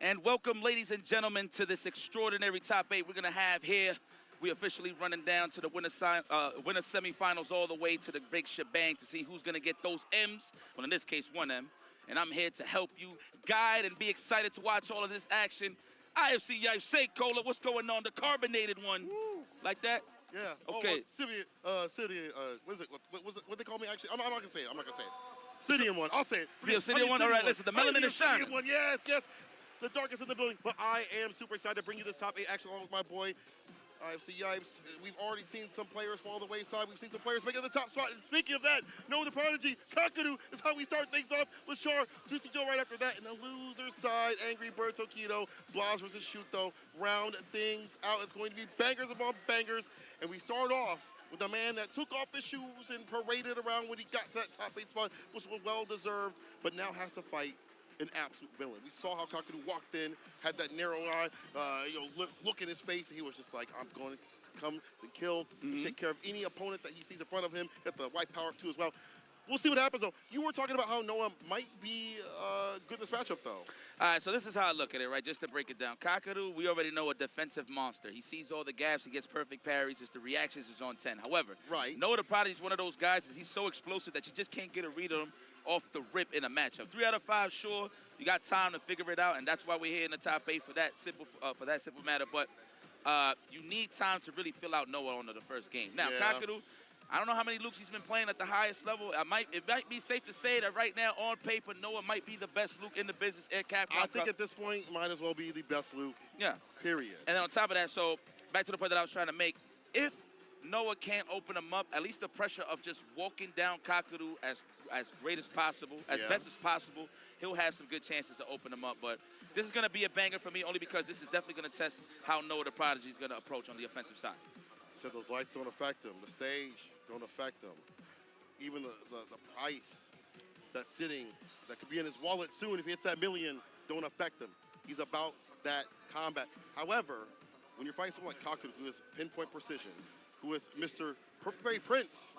And welcome, ladies and gentlemen, to this extraordinary top 8 we're going to have here. We officially running down to the winner semifinals all the way to the big shebang to see who's going to get those M's. Well, in this case, 1 M. And I'm here to help you guide and be excited to watch all of this action. IFC Yife, say Cola, what's going on? The carbonated one. Woo. Like that? Yeah. Okay. What is it? What they call me actually? I'm not gonna say it. I'm not gonna say it. Obsidian one. I'll say it. The Obsidian one. All right. Listen, the melanin is shining. Obsidian one. Yes, yes. The darkest in the building. But I am super excited to bring you this top 8 action along with my boy IFC Yipes. We've already seen some players fall the wayside. We've seen some players make it to the top spot. And speaking of that, Noah the Prodigy, Kakadu is how we start things off with Char, Juicy Joe right after that. And the loser side, Angry Bird Tokido, Blas versus Shuto. Round things out. It's going to be bangers upon bangers. And we start off with a man that took off his shoes and paraded around when he got to that top 8 spot, which was well-deserved, but now has to fight an absolute villain. We saw how Kakadu walked in, had that narrow eye, look in his face, and he was just like, I'm going to come and kill, take care of any opponent that he sees in front of him, get the white power up too as well. We'll see what happens, though. You were talking about how Noah might be good in this matchup, though. All right, so this is how I look at it, right? Just to break it down. Kakadu, we already know a defensive monster. He sees all the gaps. He gets perfect parries. Just the reactions is on 10. However, Noah the Prodigy is one of those guys. He's so explosive that you just can't get a read on him off the rip in a matchup. 3 out of 5, sure. You got time to figure it out, and that's why we're here in the top 8 for that simple matter. But you need time to really fill out Noah on the first game. Now, Kakadu, I don't know how many Lukes he's been playing at the highest level. It might be safe to say that right now, on paper, Noah might be the best Luke in the business at Capcom. I think at this point, might as well be the best Luke. Yeah. Period. And then on top of that, so back to the point that I was trying to make, if Noah can't open him up, at least the pressure of just walking down Kakadu as great as possible, as best as possible, he'll have some good chances to open him up. But this is going to be a banger for me only because this is definitely going to test how Noah the Prodigy is going to approach on the offensive side. Said those lights don't affect him. The stage don't affect him. Even the price that's sitting, that could be in his wallet soon if he hits that million, don't affect him. He's about that combat. However, when you're fighting someone like Kakadu, who has pinpoint precision, who is Mr. Perfect Prince,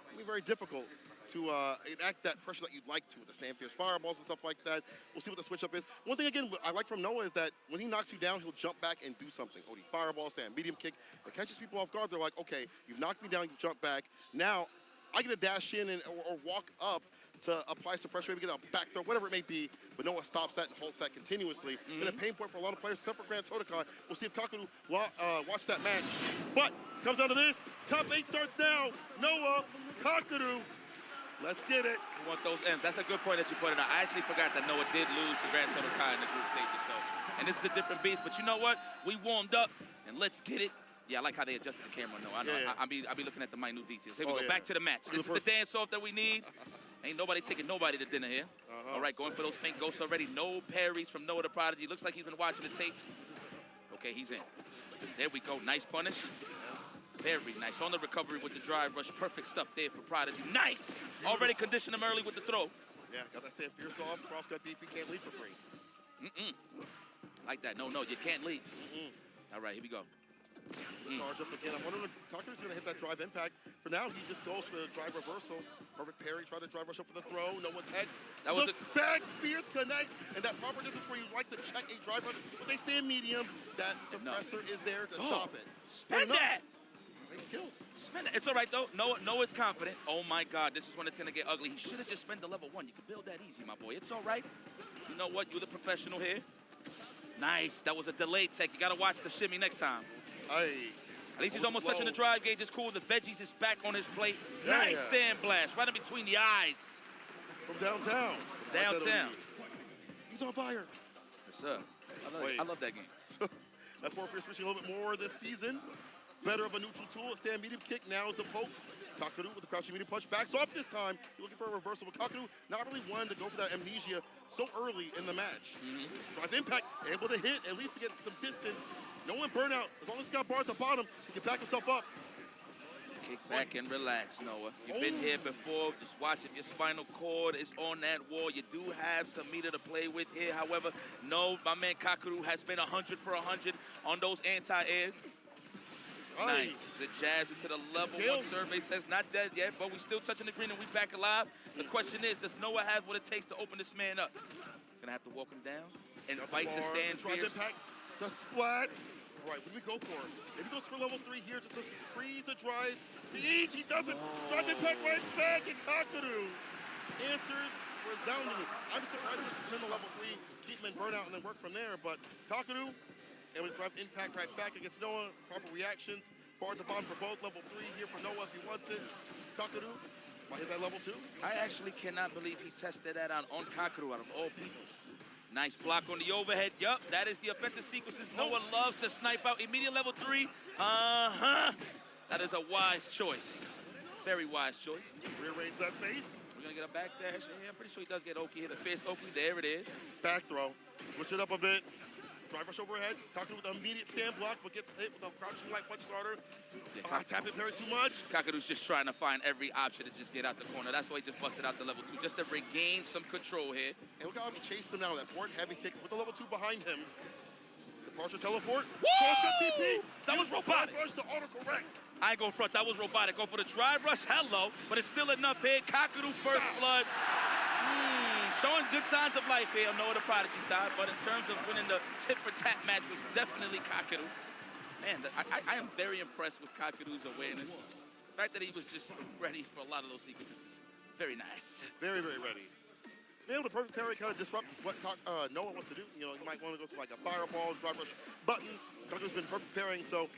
it'll be very difficult to enact that pressure that you'd like to with the stand fierce fireballs and stuff like that. We'll see what the switch up is. One thing, again, I like from Noah is that when he knocks you down, he'll jump back and do something. OD fireball, stand medium kick. It catches people off guard. They're like, okay, you've knocked me down, you jump back. Now, I get to dash in or walk up to apply some pressure, maybe get a back throw, whatever it may be. But Noah stops that and halts that continuously. Been a pain point for a lot of players, except for Grand Totokan. We'll see if Kakadu watch that match. But comes down to this. Top 8 starts now. Noah, Kakadu. Let's get it. You want those ends. That's a good point that you pointed out. I actually forgot that Noah did lose to Grand Totokan in the group stages. So, and this is a different beast. But you know what? We warmed up, and let's get it. Yeah, I like how they adjusted the camera. No, I know. Yeah. I'll be looking at the minute details. Here we go. Back to the match. This is the dance-off that we need. Ain't nobody taking nobody to dinner here. All right, going for those pink ghosts already. No parries from Noah the Prodigy. Looks like he's been watching the tapes. Okay, he's in. There we go. Nice punish. Very nice. On the recovery with the drive rush. Perfect stuff there for Prodigy. Nice! Already conditioned him early with the throw. Yeah, got that sand fierce off. Cross cut deep. You can't lead for free. Like that. No, you can't lead. All right, here we go. Charge up again. I'm wondering if Kakudu's going to hit that drive impact. For now, he just goes for the drive reversal. Perfect parry. Try to drive rush up for the throw. No one text. That was back fierce connects. And that proper distance where you like to check a drive rush. But they stand medium. That suppressor is there to stop it. Spend that! Kill. Spend it. It's all right, though. Noah's confident. Oh, my God. This is when it's going to get ugly. He should have just spent the level 1. You can build that easy, my boy. It's all right. You know what? You're the professional here. Nice. That was a delayed tech. You got to watch the shimmy next time. At least he's almost touching the drive gauge. It's cool. The veggies is back on his plate. Nice sand blast right in between the eyes. From downtown. Downtown. He's on fire. Yes, sir. I love that game. That forward fierce switching a little bit more this season. Better of a neutral tool. A stand medium kick. Now is the poke. Kakadu with the crouching medium punch. Backs off this time. You're looking for a reversal. But Kakadu not really wanting to go for that amnesia so early in the match. Drive impact. Able to hit at least to get some distance. No one burnout. As long as he's got bar at the bottom, he can back himself up. Kick back and relax, Noah. You've been here before. Just watch if your spinal cord is on that wall. You do have some meter to play with here. However, no, my man Kakadu has been 100 for 100 on those anti-airs. Nice. The jabs into the level 1 survey says not dead yet, but we still touching the green and we back alive. The question is, does Noah have what it takes to open this man up? Gonna have to walk him down. and Got fight the bar, stand drive fierce. impact, the splat. All right, what do we go for? Maybe goes for level 3 here, just to freeze the drive. The H, he doesn't. Drive impact right back, and Kakadu answers resoundingly. I'm surprised he doesn't spin the level 3, keep him in burnout, and then work from there. But Kakadu, and we drive impact right back against Noah. Proper reactions. Bar at the bottom for both. Level 3 here for Noah if he wants it. Kakadu might hit that level 2. I actually cannot believe he tested that out on Kakadu out of all people. Nice block on the overhead. Yup, that is the offensive sequences. Noah loves to snipe out. Immediate level 3. That is a wise choice. Very wise choice. Rearrange that face. We're going to get a back dash. Yeah, I'm pretty sure he does get Oki. Hit a fist. Oki, there it is. Back throw. Switch it up a bit. Drive rush overhead. Kakadu with an immediate stand block, but gets hit with a crouching light punch starter. Tap it very too much. Kakadu's just trying to find every option to just get out the corner. That's why he just busted out the level 2, just to regain some control here. And look how he chased him now. That forward heavy kick with the level 2 behind him. Departure teleport. Woo! That was robotic. Rush to autocorrect. I ain't go front. That was robotic. Go for the drive rush. Hello. But it's still enough here. Kakadu first blood. Showing good signs of life here on Noah the Prodigy side. But in terms of winning the tit-for-tat match was definitely Kakadu. Man, I am very impressed with Kakadu's awareness. The fact that he was just ready for a lot of those sequences is very nice. Very, very ready. Being able to perfect parry kind of disrupt what Noah wants to do. You know, you might want to go to like a fireball, drive rush button. Kakadu's been perfect parrying, so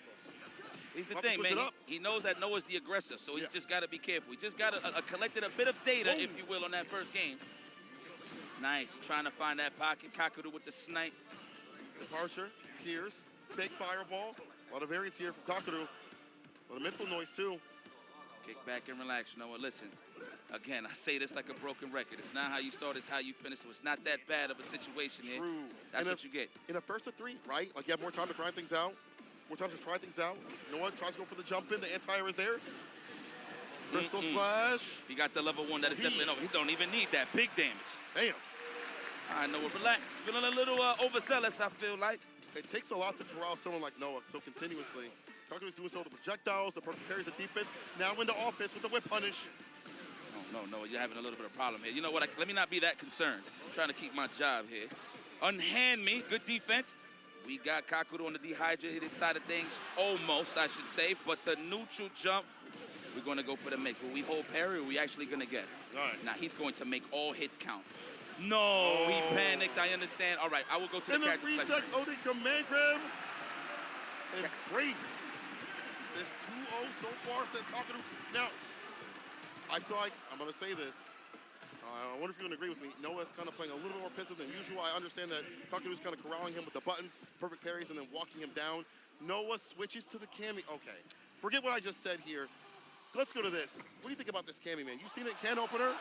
he's the thing, man. He knows that Noah's the aggressor, so he's just got to be careful. He just got to collected a bit of data, if you will, on that first game. Nice, trying to find that pocket. Kakadu with the snipe. Departure, Pierce, fake fireball. A lot of variance here from Kakadu. A lot of mental noise, too. Kick back and relax, Noah. Listen, again, I say this like a broken record. It's not how you start, it's how you finish. So it's not that bad of a situation here. True. That's what you get. In a first of 3, right? Like you have more time to grind things out. More time to try things out. Noah tries to go for the jump in. The anti-air is there. Crystal slash. He got the level 1. That is definitely Noah. He don't even need that big damage. Damn. All right, Noah, relax. Feeling a little overzealous, I feel like. It takes a lot to corral someone like Noah so continuously. Kakadu's doing so with the projectiles, the perfect parries, the defense. Now into offense with the whip punish. No, you're having a little bit of problem here. You know what? Let me not be that concerned. I'm trying to keep my job here. Unhand me. Good defense. We got Kakadu on the dehydrated side of things. Almost, I should say. But the neutral jump, we're going to go for the mix. Will we hold parry or are we actually going to guess? All right. Now, he's going to make all hits count. No, he panicked. I understand. All right, I will go to the character selection. And the reset Odin command grab. And brace. This 2-0 so far, says Kakadu. Now, I feel like, I'm going to say this. I wonder if you're going to agree with me. Noah's kind of playing a little more pensive than usual. I understand that Kakadu's kind of corralling him with the buttons, perfect parries, and then walking him down. Noah switches to the Cammy. Okay, forget what I just said here. Let's go to this. What do you think about this Cammy, man? You seen it, can opener?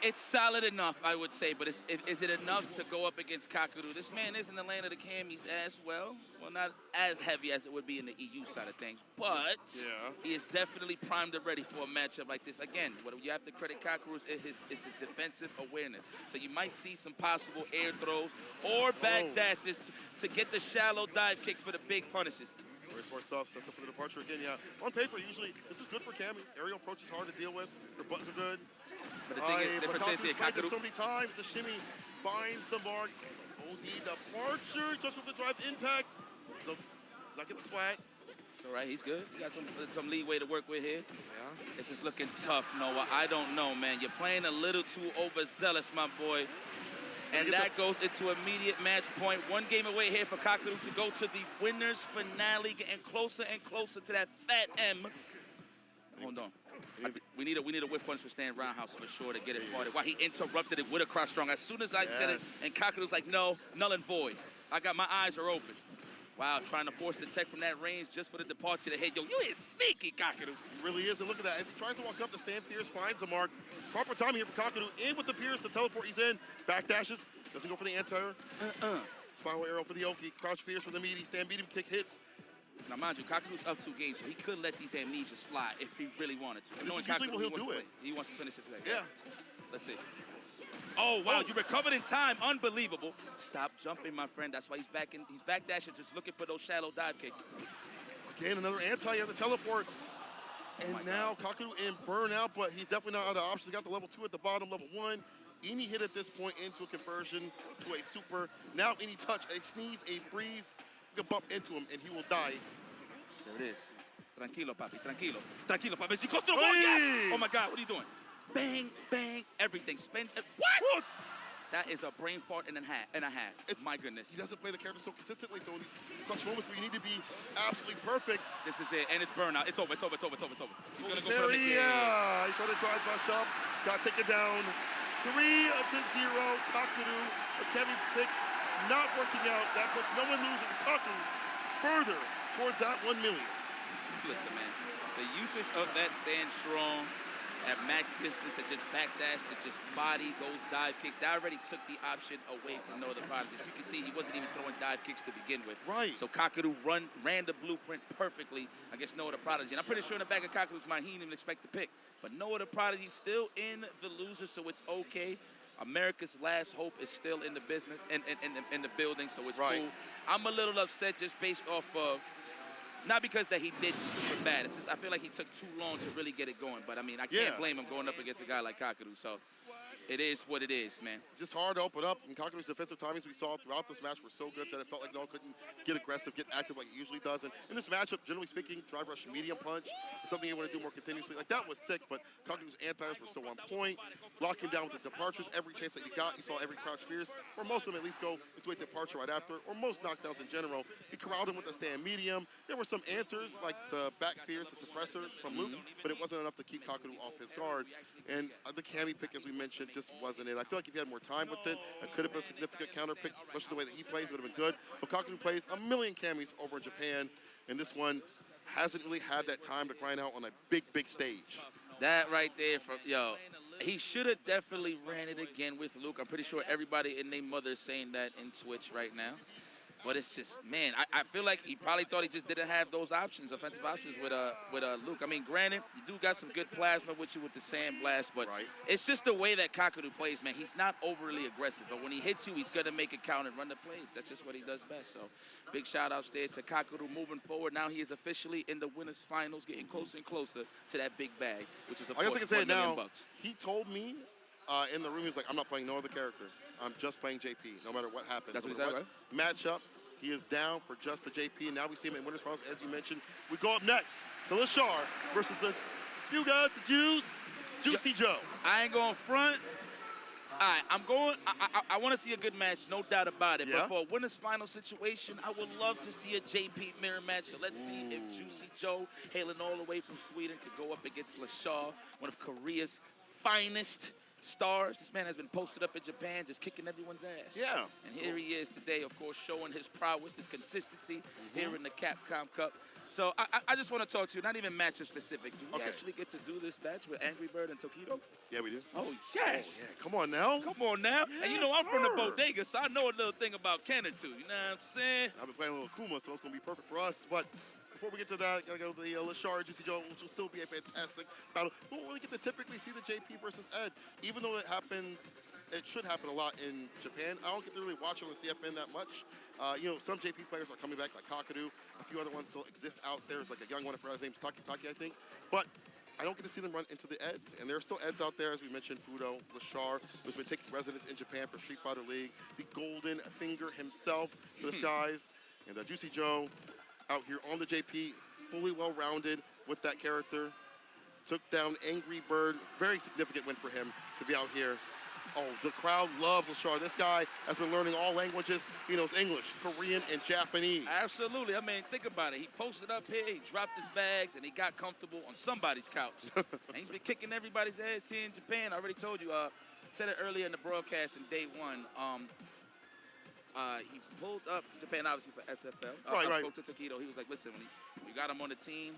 It's solid enough, I would say, but is it enough to go up against Kakadu? This man is in the land of the Cammies as well. Well, not as heavy as it would be in the EU side of things, but he is definitely primed and ready for a matchup like this. Again, what you have to credit Kakadu is his defensive awareness. So you might see some possible air throws or back dashes to get the shallow dive kicks for the big punishes. Very smart stuff. Sets up for the departure again. Yeah, on paper, usually this is good for Cammy. Aerial approach is hard to deal with. Her buttons are good. But the thing is, difference is Kakadu so many times. The shimmy finds the mark. OD departure. Just with the drive impact. So, not get the swag. It's all right. He's good. He got some leeway to work with here. Yeah. This is looking tough, Noah. I don't know, man. You're playing a little too overzealous, my boy. And that goes into immediate match point. 1 game away here for Kakadu to go to the winner's finale, getting closer and closer to that fat M. Hold on. We need a whip punch for Stan Roundhouse for sure to get it started. Why he interrupted it with a cross strong. As soon as I said it, and Kakadu's like, no, null and void. My eyes are open. Wow, trying to force the tech from that range just for the departure to hit. Yo, you is sneaky, Kakadu. He really is, and look at that. As he tries to walk up, the stand Pierce finds the mark. Proper timing here for Kakadu. In with the Pierce, the teleport, he's in. Back dashes, doesn't go for the anti-air. Spiral arrow for the Oki. Crouch Pierce for the meaty. Stand beat him, kick hits. Now, mind you, Kakadu's up 2 games, so he could let these amnesias fly if he really wanted to. This is usually what he'll do it. He wants to finish it today. Yeah. Let's see. Oh, wow, you recovered in time. Unbelievable. Stop jumping, my friend. That's why he's back dashing, just looking for those shallow dive kicks. Again, another anti-air, the teleport. And now Kakadu in burnout, but he's definitely not out of options. Got the level 2 at the bottom, level 1. Any hit at this point into a conversion to a super. Now any touch, a sneeze, a breeze, you can bump into him and he will die. There it is. Tranquilo, papi. Tranquilo. Tranquilo, papi. Is he close to the wall? Yes! Oh, my God. What are you doing? Bang, bang, everything. Spend. What? That is a brain fart and a half. My goodness. He doesn't play the character so consistently, so in these clutch moments where you need to be absolutely perfect. This is it, and it's burnout. It's over, it's over, it's over, it's over, it's over. He's So going to go for a hit. he tried to drive by shop, got taken down. 3-0. Kakaru, a Kemi pick, not working out. That puts no one loses Kakaru further towards that 1 million. Listen, man, the usage of that stand strong at max distance and just backdash to just body goes dive kicks. That already took the option away from no other prodigies. You can see he wasn't even throwing dive kicks to begin with. Right. So Kakaru ran the blueprint perfectly against no other prodigy. And I'm pretty sure in the back of Kakaru's mind, he didn't even expect the pick. But no other prodigy still in the loser, so it's okay. America's last hope is still in the business, in the building, so it's cool. I'm a little upset just based off of, not because that he did super bad. It's just I feel like he took too long to really get it going. But I mean, I can't blame him going up against a guy like Kakaru. So it is what it is, man. Just hard to open up. And Kakaru's defensive timings we saw throughout this match were so good that it felt like Noah couldn't get aggressive, get active like he usually does. And in this matchup, generally speaking, drive rush medium punch is something you want to do more continuously. Like that was sick, but Kakaru's anti-airs were so on point. Lock him down with the departures. Every chance that you got, you saw every crouch fierce, or most of them at least go into a departure right after, or most knockdowns in general. He corralled him with a stand medium. There were some answers, like the back fierce, the suppressor from Luke, but it wasn't enough to keep Kakaru off his guard. And the Cammy pick, as we mentioned, just wasn't it. I feel like if he had more time with it, it could have been a significant counter pick, especially the way that he plays, would have been good. But Kakaru plays a million Cammies over in Japan, and this one hasn't really had that time to grind out on a big, big stage. That right there, he should have definitely ran it again with Luke. I'm pretty sure everybody and their mother is saying that in Twitch right now. But it's just, man, I feel like he probably thought he just didn't have those options, offensive options with Luke. I mean, granted, you do got some good plasma with you with the sand blast, but it's just the way that Kakaru plays, man. He's not overly aggressive, but when he hits you, he's going to make it count and run the plays. That's just what he does best. So big shout-outs there to Kakaru moving forward. Now he is officially in the winners' finals, getting closer and closer to that big bag, which is, of course, $1 million bucks. He told me in the room, he was like, I'm not playing no other character. I'm just playing JP, no matter what happens. That's what he said, right? Matchup. He is down for just the JP, and now we see him in winners finals, as you mentioned. We go up next to Lashar versus you got the juice, Juicy Joe. I ain't going front. All right, I want to see a good match, no doubt about it. But for a winners final situation, I would love to see a JP mirror match. So let's see if Juicy Joe, hailing all the way from Sweden, could go up against Lashar, one of Korea's finest stars. This man has been posted up in Japan, just kicking everyone's ass. Yeah. And here he is today, of course, showing his prowess, his consistency here in the Capcom Cup. So I just want to talk to you, not even match specific. Do we actually get to do this match with Angry Bird and Tokido? Yeah, we do. Oh, yes. Oh, yeah. Come on now. Come on now. Yes, and you know, I'm from the bodega, so I know a little thing about Cannon too. You know what I'm saying? I've been playing a little Kuma, so it's going to be perfect for us. But before we get to that, gotta go to the Lashar Juicy Joe, which will still be a fantastic battle. We won't really get to typically see the JP versus Ed, even though it happens. It should happen a lot in Japan. I don't get to really watch on the CFN that much. You know, some JP players are coming back, like Kakaru. A few other ones still exist out there. There's like a young one, his name's Taki, I think. But I don't get to see them run into the Eds. And there are still Eds out there, as we mentioned, Fudo, Lashar, who's been taking residence in Japan for Street Fighter League. The Golden Finger himself for the skies. And Juicy Joe out here on the JP, fully well-rounded with that character. Took down Angry Bird. Very significant win for him to be out here. Oh, the crowd loves Lashar. This guy has been learning all languages. He knows English, Korean, and Japanese. Absolutely. I mean, think about it. He posted up here, he dropped his bags, and he got comfortable on somebody's couch. And he's been kicking everybody's ass here in Japan. I already told you, said it earlier in the broadcast in day one. He pulled up to Japan, obviously, for SFL. I spoke to Tokido. He was like, listen, when we got him on the team,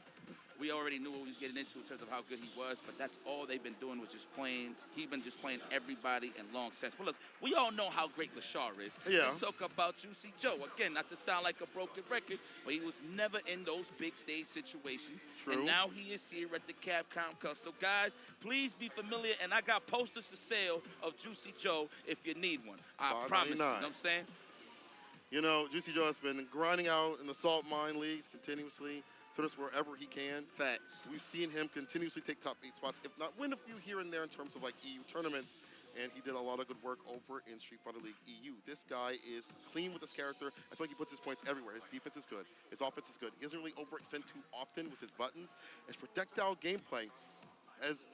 we already knew what he was getting into in terms of how good he was, but that's all they've been doing was just playing. He's been just playing everybody in long sets. But look, we all know how great Lashar is. Yeah. Let's talk about Juicy Joe. Again, not to sound like a broken record, but he was never in those big stage situations. True. And now he is here at the Capcom Cup. So guys, please be familiar, and I got posters for sale of Juicy Joe if you need one. I promise you, you know what I'm saying? You know, Juicy Joe has been grinding out in the salt mine leagues continuously. Us wherever he can. Facts. We've seen him continuously take top 8 spots, if not win a few here and there in terms of like EU tournaments. and he did a lot of good work over in Street Fighter League EU. This guy is clean with his character. I feel like he puts his points everywhere. His defense is good. His offense is good. He doesn't really overextend too often with his buttons. His projectile gameplay is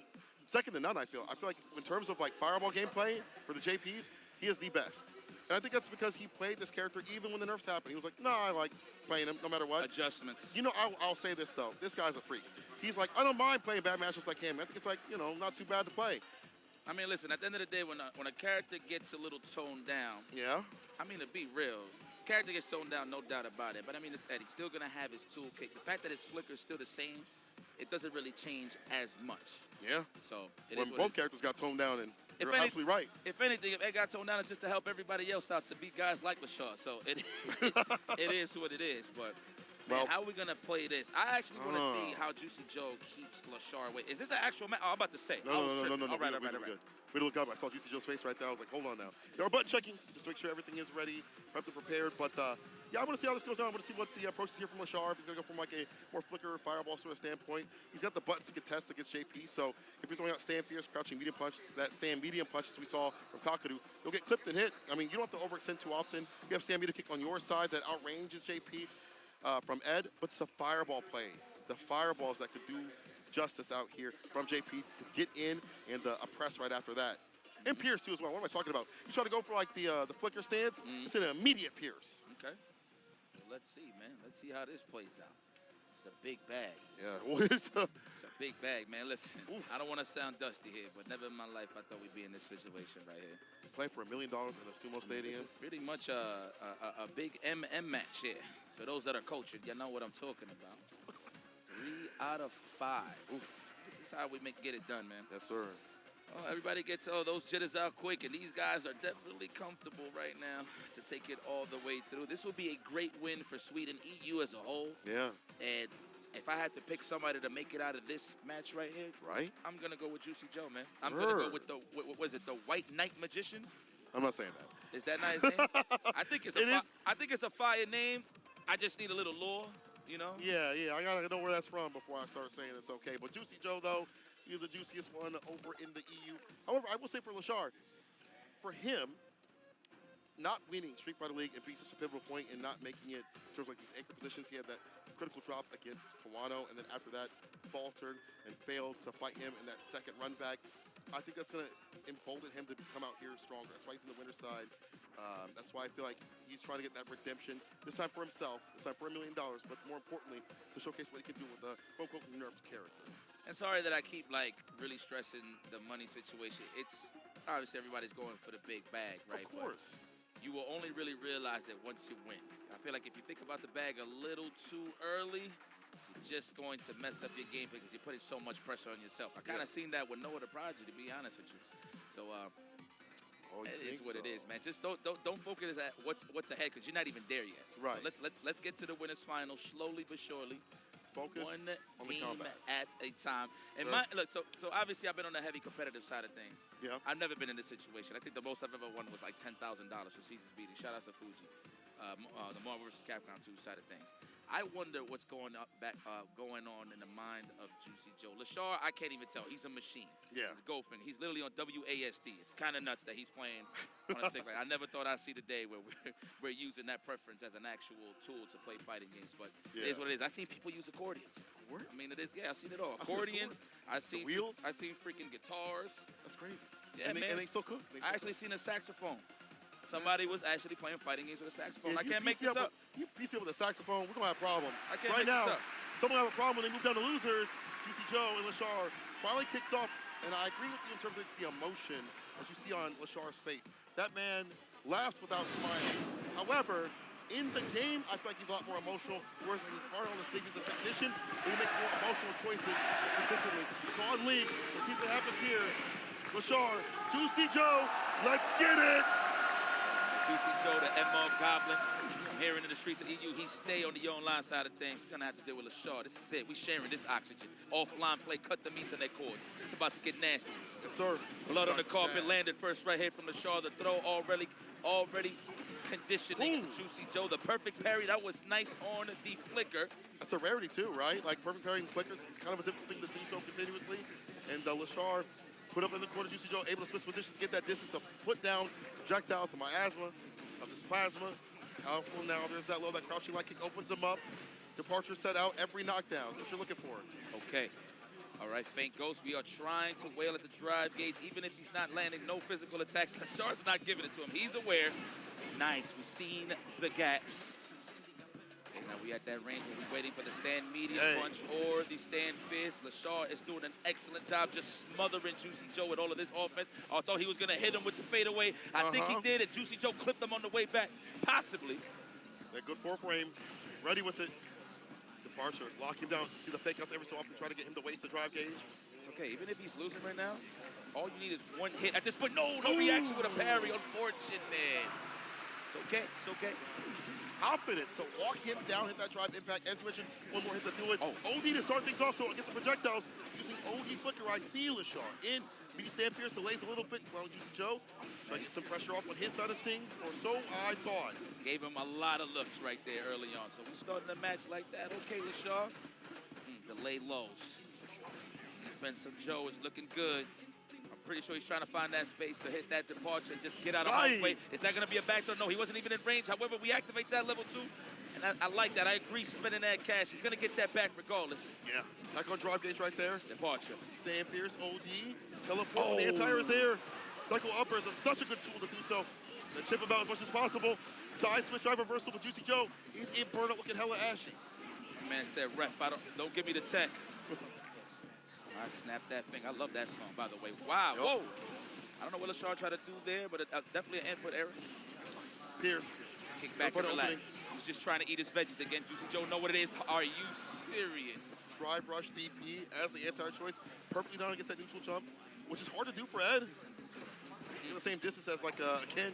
second to none, I feel. I feel like in terms of like fireball gameplay for the JPs, he is the best. And I think that's because he played this character even when the nerfs happened. He was like, no, I like playing him no matter what. Adjustments. You know, I'll say this, though. This guy's a freak. He's like, I don't mind playing bad matchups like him. I think it's like, you know, not too bad to play. I mean, listen, at the end of the day, when a character gets a little toned down, yeah. I mean, to be real, character gets toned down, no doubt about it. But I mean, it's Eddie. Still going to have his toolkit. The fact that his flicker is still the same, it doesn't really change as much. Yeah. So it when is both characters got toned down, and you're absolutely right. If anything, if Ed got toned down, it's just to help everybody else out to beat guys like LaShaw. So it is what it is. But man, how are we gonna play this? I actually want to see how Juicy Joe keeps LaShaw away. Is this an actual match? Oh, I'm about to say. No. All right. We look up. I saw Juicy Joe's face right there. I was like, hold on now. They were button checking just to make sure everything is ready, prepped and prepared. But yeah, I want to see how this goes down. I want to see what the approach is here from LaShaw. If he's going to go from like a more flicker, fireball sort of standpoint. He's got the buttons to contest against JP. So if you're throwing out stand fierce, crouching medium punch, that stand medium punch as we saw from Kakadu, you'll get clipped and hit. I mean, you don't have to overextend too often. You have stand medium kick on your side that outranges JP from Ed, but it's a fireball play. The fireballs that could do justice out here from JP to get in and press right after that. And Pierce too as well. What am I talking about? You try to go for like the flicker stance. It's an immediate Pierce. Okay. Well, let's see, man. Let's see how this plays out. It's a big bag. Yeah. Well, it's a big bag, man. Listen, I don't want to sound dusty here, but never in my life I thought we'd be in this situation right here. Playing for $1 million in a sumo stadium. This is pretty much a big MM match here. For those that are cultured, you know what I'm talking about. 3 out of 5. Oof. This is how we get it done, man. Yes, sir. Oh, everybody gets those jitters out quick, and these guys are definitely comfortable right now to take it all the way through. This will be a great win for Sweden, EU as a whole. Yeah. And if I had to pick somebody to make it out of this match right here, right, I'm going to go with Juicy Joe, man. I'm going to go with the, what was it, the White Knight Magician? I'm not saying that. Is that not his name? I think it's a fire name. I just need a little lore, you know? Yeah. I got to know where that's from before I start saying it's okay. But Juicy Joe, though, he's the juiciest one over in the EU. However, I will say for LaShaw, for him, not winning Street Fighter League and being such a pivotal point and not making it in terms of like these anchor positions, he had that critical drop against Kawano, and then after that, faltered and failed to fight him in that second run back. I think that's going to embolden him to come out here stronger. That's why he's in the winner's side. That's why I feel like he's trying to get that redemption, this time for himself, this time for $1 million, but more importantly, to showcase what he can do with a quote-unquote nerfed character. And sorry that I keep like really stressing the money situation. It's obviously everybody's going for the big bag, right? Of course. But you will only really realize it once you win. I feel like if you think about the bag a little too early, you're just going to mess up your game because you're putting so much pressure on yourself. I kind of seen that with Noah the Prodigy, to be honest with you. So it is what it is, man. Just don't focus at what's ahead because you're not even there yet. Right. So let's get to the winners final slowly but surely. Focus one on the game combat at a time. And so obviously I've been on the heavy competitive side of things. Yeah. I've never been in this situation. I think the most I've ever won was like $10,000 for Caesar's beating. Shout out to Fuji. The Marvel vs. Capcom 2 side of things. I wonder what's going on in the mind of Juicy Joe. LaShaw, I can't even tell. He's a machine. Yeah. He's golfing. He's literally on WASD. It's kind of nuts that he's playing on a stick. Like, I never thought I'd see the day where we're using that preference as an actual tool to play fighting games. But it is what it is. I've seen people use accordions. What? I mean, it is. Yeah, I've seen it all. Accordions. I've seen wheels. I've seen freaking guitars. That's crazy. Yeah, and they still cook. I actually seen a saxophone. Somebody was actually playing fighting games with a saxophone. Yeah, I can't make this up. You piece me with a saxophone, we're going to have problems. I can't right make now, this up. someone have a problem when they move down to losers. Juicy Joe and LaShaw finally kicks off, and I agree with you in terms of the emotion that you see on LaShaw's face. That man laughs without smiling. However, in the game, I feel like he's a lot more emotional, whereas when he's hard on the stage as a technician, he makes more emotional choices consistently. So on League, let's see what happens here. LaShaw, Juicy Joe, let's get it! Juicy Joe, the MR Goblin. I'm hearing in the streets of EU, he stay on the online side of things. He's gonna have to deal with LaShaw. This is it. We sharing this oxygen. Offline play, cut the meat in their cords. It's about to get nasty. Yes, sir. Blood on the carpet, landed first right here from LaShaw. The throw already conditioning Juicy Joe. The perfect parry, that was nice on the flicker. That's a rarity too, right? Like perfect parrying flickers, it's kind of a difficult thing to do so continuously. And LaShaw, Put up in the corner, Juicy Joe able to switch positions, get that distance to put down projectiles to miasma of this plasma. Powerful now. There's that low, that crouching light kick opens him up. Departure set out every knockdown. That's what you're looking for. Okay. All right, Faint Ghost, we are trying to wail at the drive gauge, even if he's not landing no physical attacks. Lashar's not giving it to him. He's aware. Nice. We've seen the gaps. Okay, now we at that range where we're waiting for the stand medium punch or the stand fist. Lashar is doing an excellent job just smothering Juicy Joe with all of this offense. I thought he was going to hit him with the fadeaway. I think he did, and Juicy Joe clipped him on the way back, possibly. That good four frame, ready with it. Departure, lock him down. See the fake outs every so often, try to get him to waste the drive gauge. Okay, even if he's losing right now, all you need is one hit. At this point, no reaction with a parry, unfortunate. It's okay, it's okay. Confident, so walk him down, hit that drive impact. As you mentioned, one more hit to do it. OD to start things off, so against the projectiles, using OD flicker. I see Lashar in. B stand Pierce delays a little bit, allowing Juicy Joe try to get some pressure off on his side of things, or so I thought. Gave him a lot of looks right there early on. So we starting the match like that. Okay, Lashar. Delay lows. Defense of Joe is looking good. I'm pretty sure he's trying to find that space to hit that departure and just get out of harm's way. Is that going to be a backdoor? No, he wasn't even in range. However, we activate that level 2. And I like that. I agree spending that cash. He's going to get that back regardless. Yeah. Back on drive gauge right there. Departure. Stand Pierce, OD. Teleport. The anti-air is there. Cycle upper is such a good tool to do so. And chip him out as much as possible. Side switch drive reversal with Juicy Joe. He's in burnout looking hella ashy. Man said, ref, don't give me the tech. I snapped that thing. I love that song, by the way. Wow, whoa. I don't know what Lashar tried to do there, but definitely an input error. Pierce. Kick back and relax. He's just trying to eat his veggies again. Juicy Joe know what it is. Are you serious? Try brush DP as the anti-choice. Perfectly done against that neutral jump, which is hard to do for Ed. The same distance as like Ken.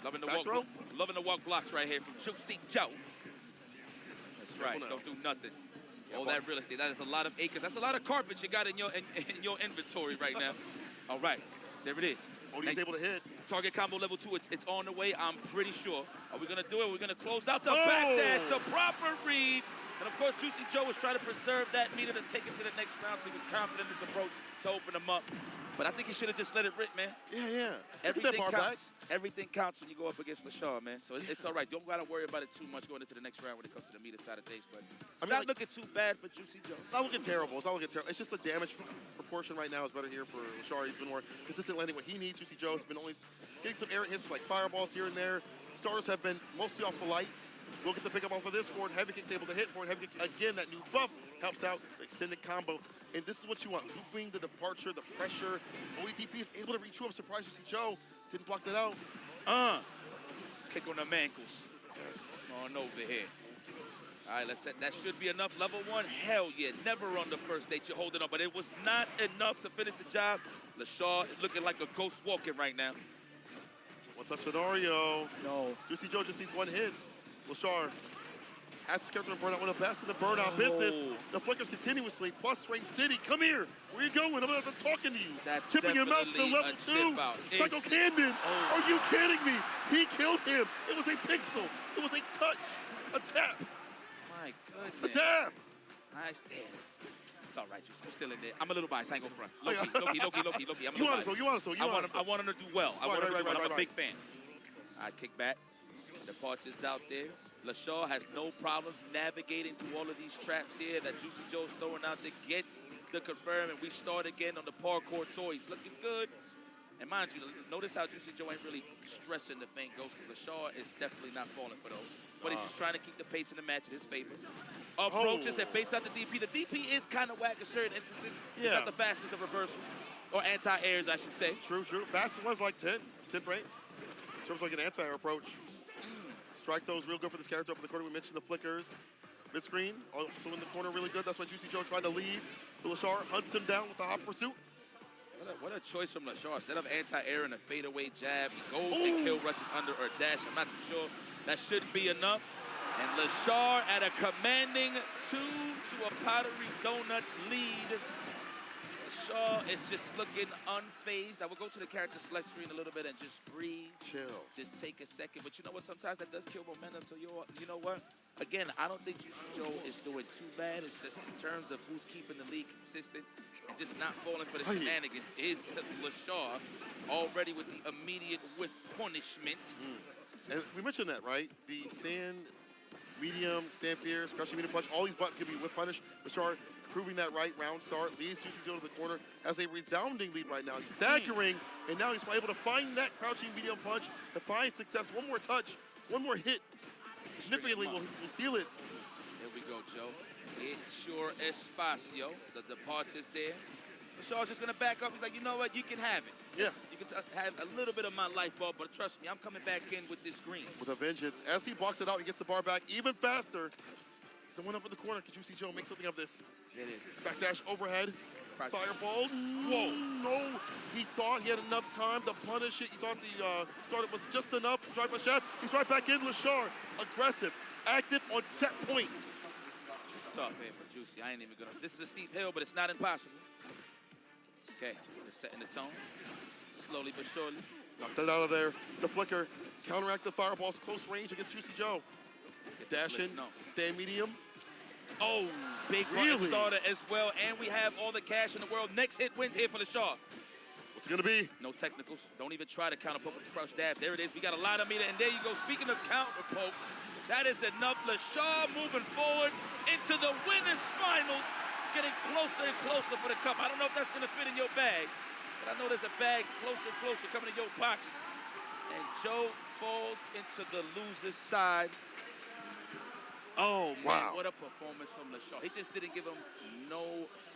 Loving the walk blocks right here from Juicy Joe. That's right. Don't do nothing. All that real estate. That is a lot of acres. That's a lot of carpet you got in your inventory right now. All right, there it is. He's able to hit. Target combo level 2. It's on the way. I'm pretty sure. Are we gonna do it? We're gonna close out the back dash, the proper read. And of course, Juicy Joe was trying to preserve that meter to take it to the next round, so he was confident in his approach to open him up. But I think he should have just let it rip, man. Yeah. Everything counts. Everything counts when you go up against Lashar, man. So it's all right. Don't gotta worry about it too much going into the next round when it comes to the meter side of things. But it's not looking too bad for Juicy Joe. It's not looking terrible. It's just the damage proportion right now is better here for Lashar. He's been more consistent landing what he needs. Juicy Joe has been only getting some errant hits like fireballs here and there. Starters have been mostly off the lights. We'll get the pickup off of this. Forward heavy kick's able to hit. Forward heavy kick again. That new buff helps out. Extended combo. And this is what you want. Looping the departure, the pressure. OEDP is able to reach you up. Surprise Juicy Joe. Didn't block that out. Kick on the ankles. On over here. All right, let's set. That should be enough. Level 1, hell yeah. Never on the first date you're holding on, but it was not enough to finish the job. Lashar is looking like a ghost walking right now. One touch scenario. No. Juicy Joe just needs one hit. Lashar has his character in burnout, one of the best in the burnout business. The flickers continuously, plus Rain City. Come here. Where you going? I'm not talking to you. That's Tipping him out to level 2. Psycho Candon. Are you kidding me? He killed him. It was a pixel. It was a touch. A tap. My goodness. A tap. It's all right, I'm still in there. I'm a little biased. I ain't gonna front. Loki. I'm a little biased. You want to. I want him to do well. I'm a big fan. I kick back. Departure's out there. Lashar has no problems navigating through all of these traps here that Juicy Joe's throwing out there. Gets the confirm, and we start again on the parkour tour. He's looking good. And mind you, notice how Juicy Joe ain't really stressing the Faint Ghost. Lashar is definitely not falling for those. But he's just trying to keep the pace in the match in his favor. Approaches and base out the DP. The DP is kind of whack in certain instances. It's not the fastest of reversal. Or anti-airs, I should say. True. Fastest one's like 10 frames. In terms of like an anti-air approach. Strike those real good for this character up in the corner. We mentioned the flickers. Mid-screen, also in the corner really good. That's why Juicy Joe tried to lead. Lashar hunts him down with the hot pursuit. What a choice from Lashar. Instead of anti-air and a fadeaway jab, he goes and kill rushes under or dash. I'm not too sure. That should be enough. And Lashar at a commanding 2 to a Pottery Donuts lead. Lashar is just looking unfazed. I will go to the character select screen a little bit and just breathe. Chill. Just take a second. But you know what? Sometimes that does kill momentum. So you know what? Again, I don't think Joe is doing too bad. It's just in terms of who's keeping the league consistent and just not falling for the shenanigans is LaShaw already with the immediate with punishment. And we mentioned that, right? The stand medium, stand fierce, crushing medium punch, all these buttons can be with punish. LaShaw proving that right. Round start, leads Juicy Joe to the corner as a resounding lead right now. He's staggering, and now he's able to find that crouching medium punch, to find success. One more touch, one more hit. Significantly will seal it. There we go, Joe. It's your espacio. The departure's there. LaShaw's just going to back up. He's like, you know what? You can have it. Yeah. You can have a little bit of my life ball, but trust me, I'm coming back in with this green. With a vengeance. As he blocks it out, he gets the bar back even faster. Someone up in the corner. Can Juicy Joe make something of this? It is. Backdash overhead. Fireball. Whoa. No. He thought he had enough time to punish it. He thought the start was just enough. Drive by shaft. He's right back in. LaShaw. Aggressive. Active on set point. It's tough here for Juicy. I ain't even going to. This is a steep hill, but it's not impossible. Okay. They're setting the tone. Slowly but surely. Knocked that out of there. The flicker. Counteract the fireballs. Close range against Juicy Joe. Dash in. Stand medium. Oh, big run starter as well, and we have all the cash in the world. Next hit wins here for LaShaw. What's it gonna be? No technicals. Don't even try to counter poke with the crouch dab. There it is. We got a lot of meter, and there you go. Speaking of counter pokes, that is enough. LaShaw moving forward into the winners finals, getting closer and closer for the cup. I don't know if that's gonna fit in your bag, but I know there's a bag closer and closer coming in your pockets. And Joe falls into the loser's side. Oh, man, wow. What a performance from LaShaw. He just didn't give him no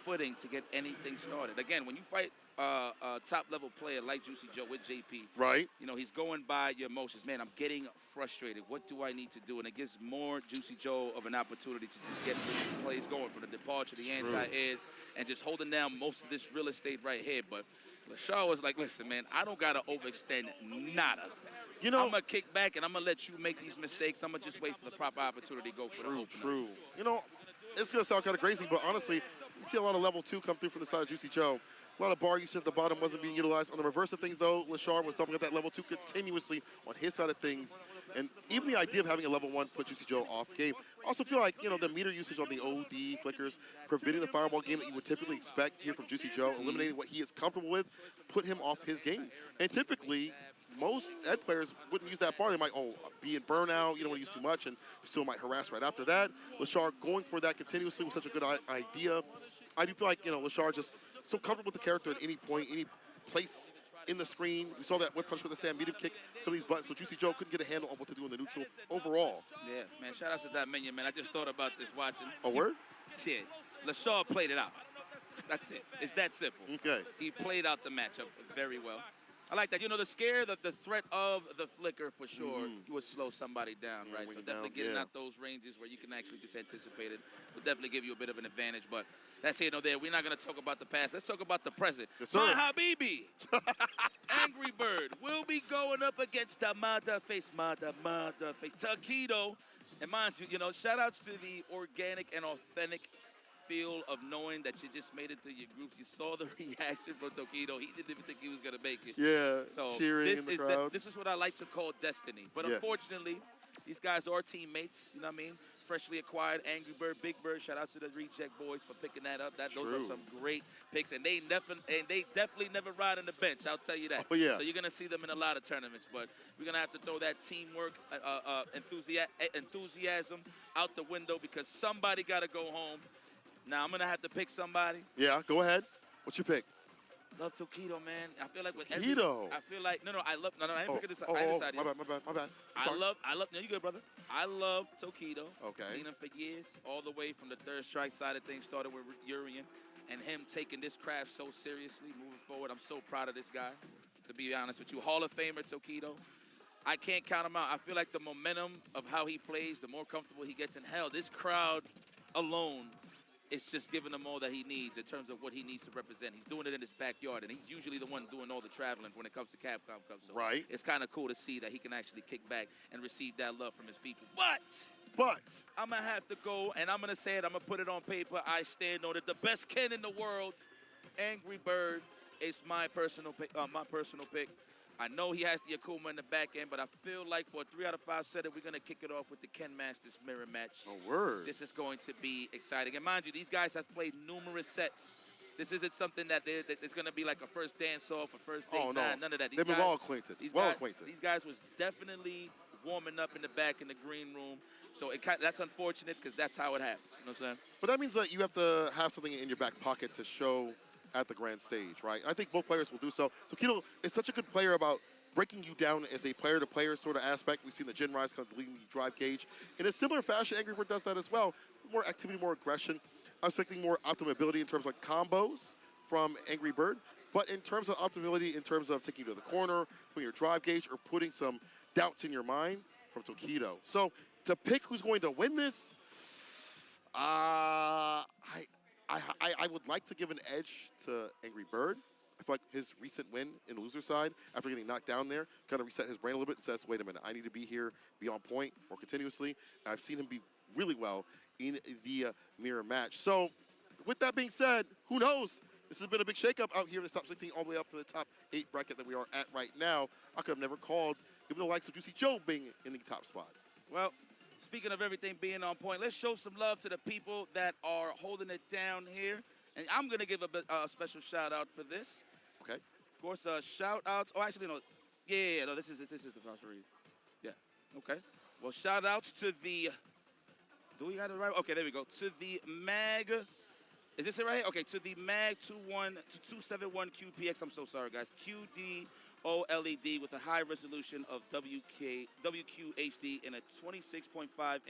footing to get anything started. Again, when you fight a top-level player like Juicy Joe with JP, right? You know, he's going by your emotions. Man, I'm getting frustrated. What do I need to do? And it gives more Juicy Joe of an opportunity to just get his plays going from the departure, the anti-airs, and just holding down most of this real estate right here. But LaShaw was like, listen, man, I don't got to overextend nada. You know, I'm going to kick back, and I'm going to let you make these mistakes. I'm going to just wait for the proper opportunity to go for the opener. True. You know, it's going to sound kind of crazy, but honestly, you see a lot of level 2 come through from the side of Juicy Joe. A lot of bar usage at the bottom wasn't being utilized. On the reverse of things, though, LaShaw was doubling up that level 2 continuously on his side of things. And even the idea of having a level 1 put Juicy Joe off game. I also feel like, you know, the meter usage on the OD flickers, preventing the fireball game that you would typically expect here from Juicy Joe, eliminating what he is comfortable with, put him off his game. And typically, most Ed players wouldn't use that bar. They might, be in burnout, you don't want to use too much, and still might harass right after that. LaShaw going for that continuously was such a good idea. I do feel like, you know, LaShaw just so comfortable with the character at any point, any place in the screen. We saw that whip punch with the stand medium kick, some of these buttons, so Juicy Joe couldn't get a handle on what to do in the neutral overall. Yeah, man, shout out to that minion, man. I just thought about this watching. A word? Yeah, LaShaw played it out. That's it. It's that simple. Okay. He played out the matchup very well. I like that. You know, the scare, the threat of the flicker for sure, you would slow somebody down, right? So definitely getting out those ranges where you can actually just anticipate it will definitely give you a bit of an advantage. But that's here, no there. We're not going to talk about the past. Let's talk about the present. Yes, sir. My Habibi, Angry Bird, will be going up against the mother face, Taquito. And mind you, shout outs to the organic and authentic feel of knowing that you just made it through your groups. You saw the reaction from Taquito. He didn't even think he was going to make it. Yeah, so cheering in the crowd. This is what I like to call destiny. But unfortunately, these guys are teammates, you know what I mean? Freshly acquired Angry Bird, Big Bird. Shout out to the Reject Boys for picking that up. Those are some great picks, and they definitely never ride on the bench. I'll tell you that. Oh, yeah. So you're gonna see them in a lot of tournaments, but we're gonna have to throw that teamwork, enthusiasm out the window because somebody got to go home. Now I'm gonna have to pick somebody. Yeah, go ahead. What's your pick? Love Taquito, man. I feel like with I feel like I didn't pick this. I decided. My bad. I love. No, you good, brother. I love Taquito. Okay. Seen him for years, all the way from the third strike side of things. Started with Urian, and him taking this craft so seriously, moving forward. I'm so proud of this guy. To be honest with you, Hall of Famer Taquito. I can't count him out. I feel like the momentum of how he plays, the more comfortable he gets in hell. This crowd alone. It's just giving him all that he needs in terms of what he needs to represent. He's doing it in his backyard, and he's usually the one doing all the traveling when it comes to Capcom Cup. So it's kind of cool to see that he can actually kick back and receive that love from his people. But I'm going to have to go, and I'm going to say it. I'm going to put it on paper. I stand on it. The best Ken in the world, Angry Bird, is my personal pick. I know he has the Akuma in the back end, but I feel like for a 3 out of 5 setter, we're going to kick it off with the Ken Masters mirror match. Oh, word. This is going to be exciting. And mind you, these guys have played numerous sets. This isn't something that it's going to be like a first dance-off, a first date, none of that. They've been well acquainted. These acquainted. guys was definitely warming up in the back in the green room. So that's unfortunate because that's how it happens. You know what I'm saying? But that means that you have to have something in your back pocket to show at the grand stage, right? I think both players will do so. Tokido is such a good player about breaking you down as a player-to-player sort of aspect. We've seen the Jin Rise kind of leading the drive gauge. In a similar fashion, Angry Bird does that as well. More activity, more aggression. I'm expecting more optimability in terms of combos from Angry Bird. But in terms of optimability, in terms of taking you to the corner, putting your drive gauge, or putting some doubts in your mind from Tokido. So to pick who's going to win this, I would like to give an edge to Angry Bird. I feel like his recent win in the loser side, after getting knocked down there, kind of reset his brain a little bit and says, wait a minute, I need to be here, be on point more continuously. And I've seen him be really well in the mirror match. So with that being said, who knows? This has been a big shakeup out here in the top 16 all the way up to the top 8 bracket that we are at right now. I could have never called, even the likes of Juicy Joe being in the top spot. Well, speaking of everything being on point, let's show some love to the people that are holding it down here. And I'm going to give a special shout out for this. Okay. Of course, shout outs. Oh, actually, no. Yeah, no, this is the first read. Yeah. Okay. Well, shout outs to the. Do we got it right? Okay, there we go. To the MAG. Is this it right here? Okay, to the MAG 271 QPX. I'm so sorry, guys. QD OLED with a high resolution of WQHD and a 26.5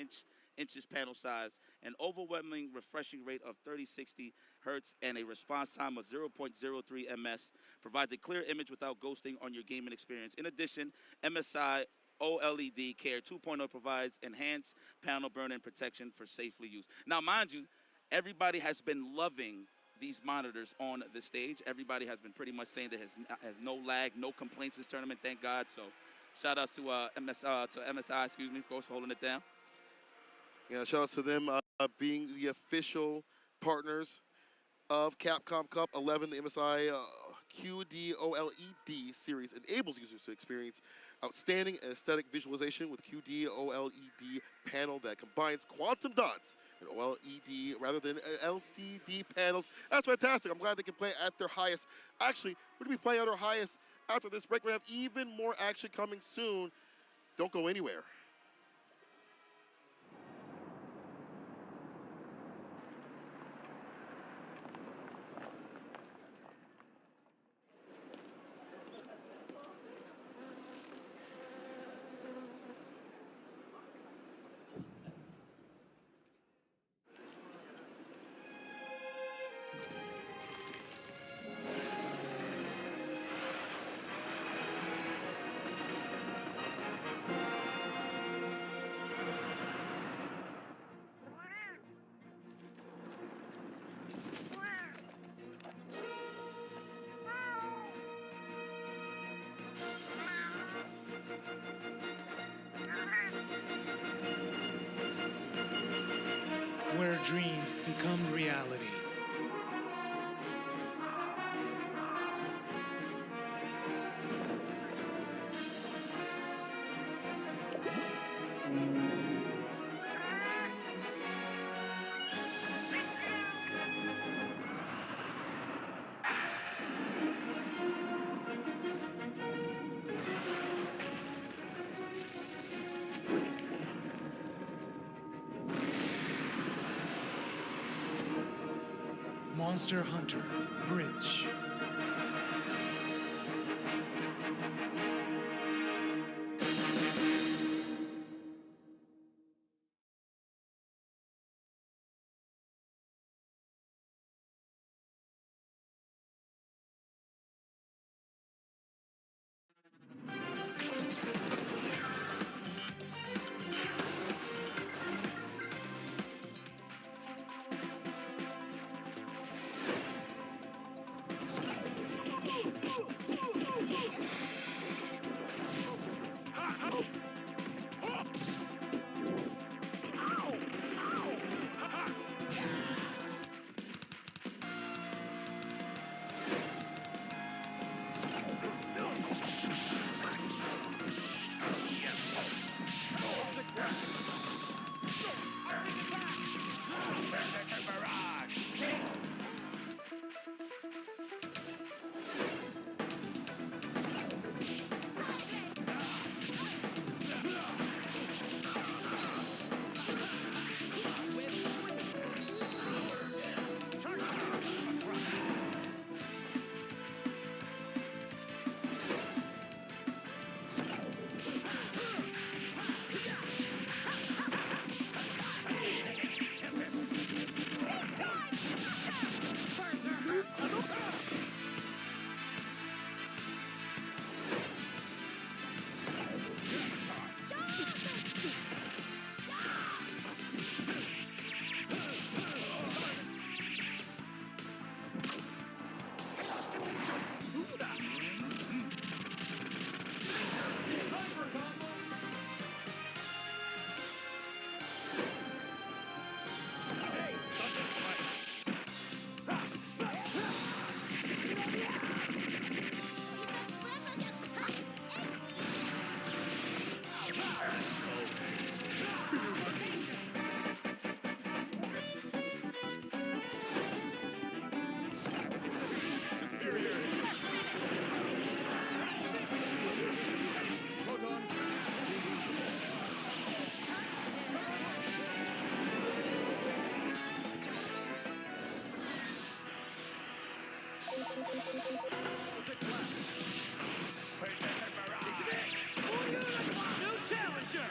inches panel size, an overwhelming refreshing rate of 3060 hertz, and a response time of 0.03 ms, provides a clear image without ghosting on your gaming experience. In addition, MSI OLED Care 2.0 provides enhanced panel burn-in protection for safely use. Now, mind you, everybody has been loving these monitors on the stage. Everybody has been pretty much saying that has no lag, no complaints this tournament, thank God. So shout outs to MSI, excuse me, of course, for holding it down. Yeah, shout outs to them being the official partners of Capcom Cup 11. The MSI QD OLED series enables users to experience outstanding aesthetic visualization with QD OLED panel that combines quantum dots and OLED rather than LCD panels. That's fantastic. I'm glad they can play at their highest. Actually, we're going to be playing at our highest after this break. We're going to have even more action coming soon. Don't go anywhere. Where dreams become reality. Monster Hunter Bridge. New challenger.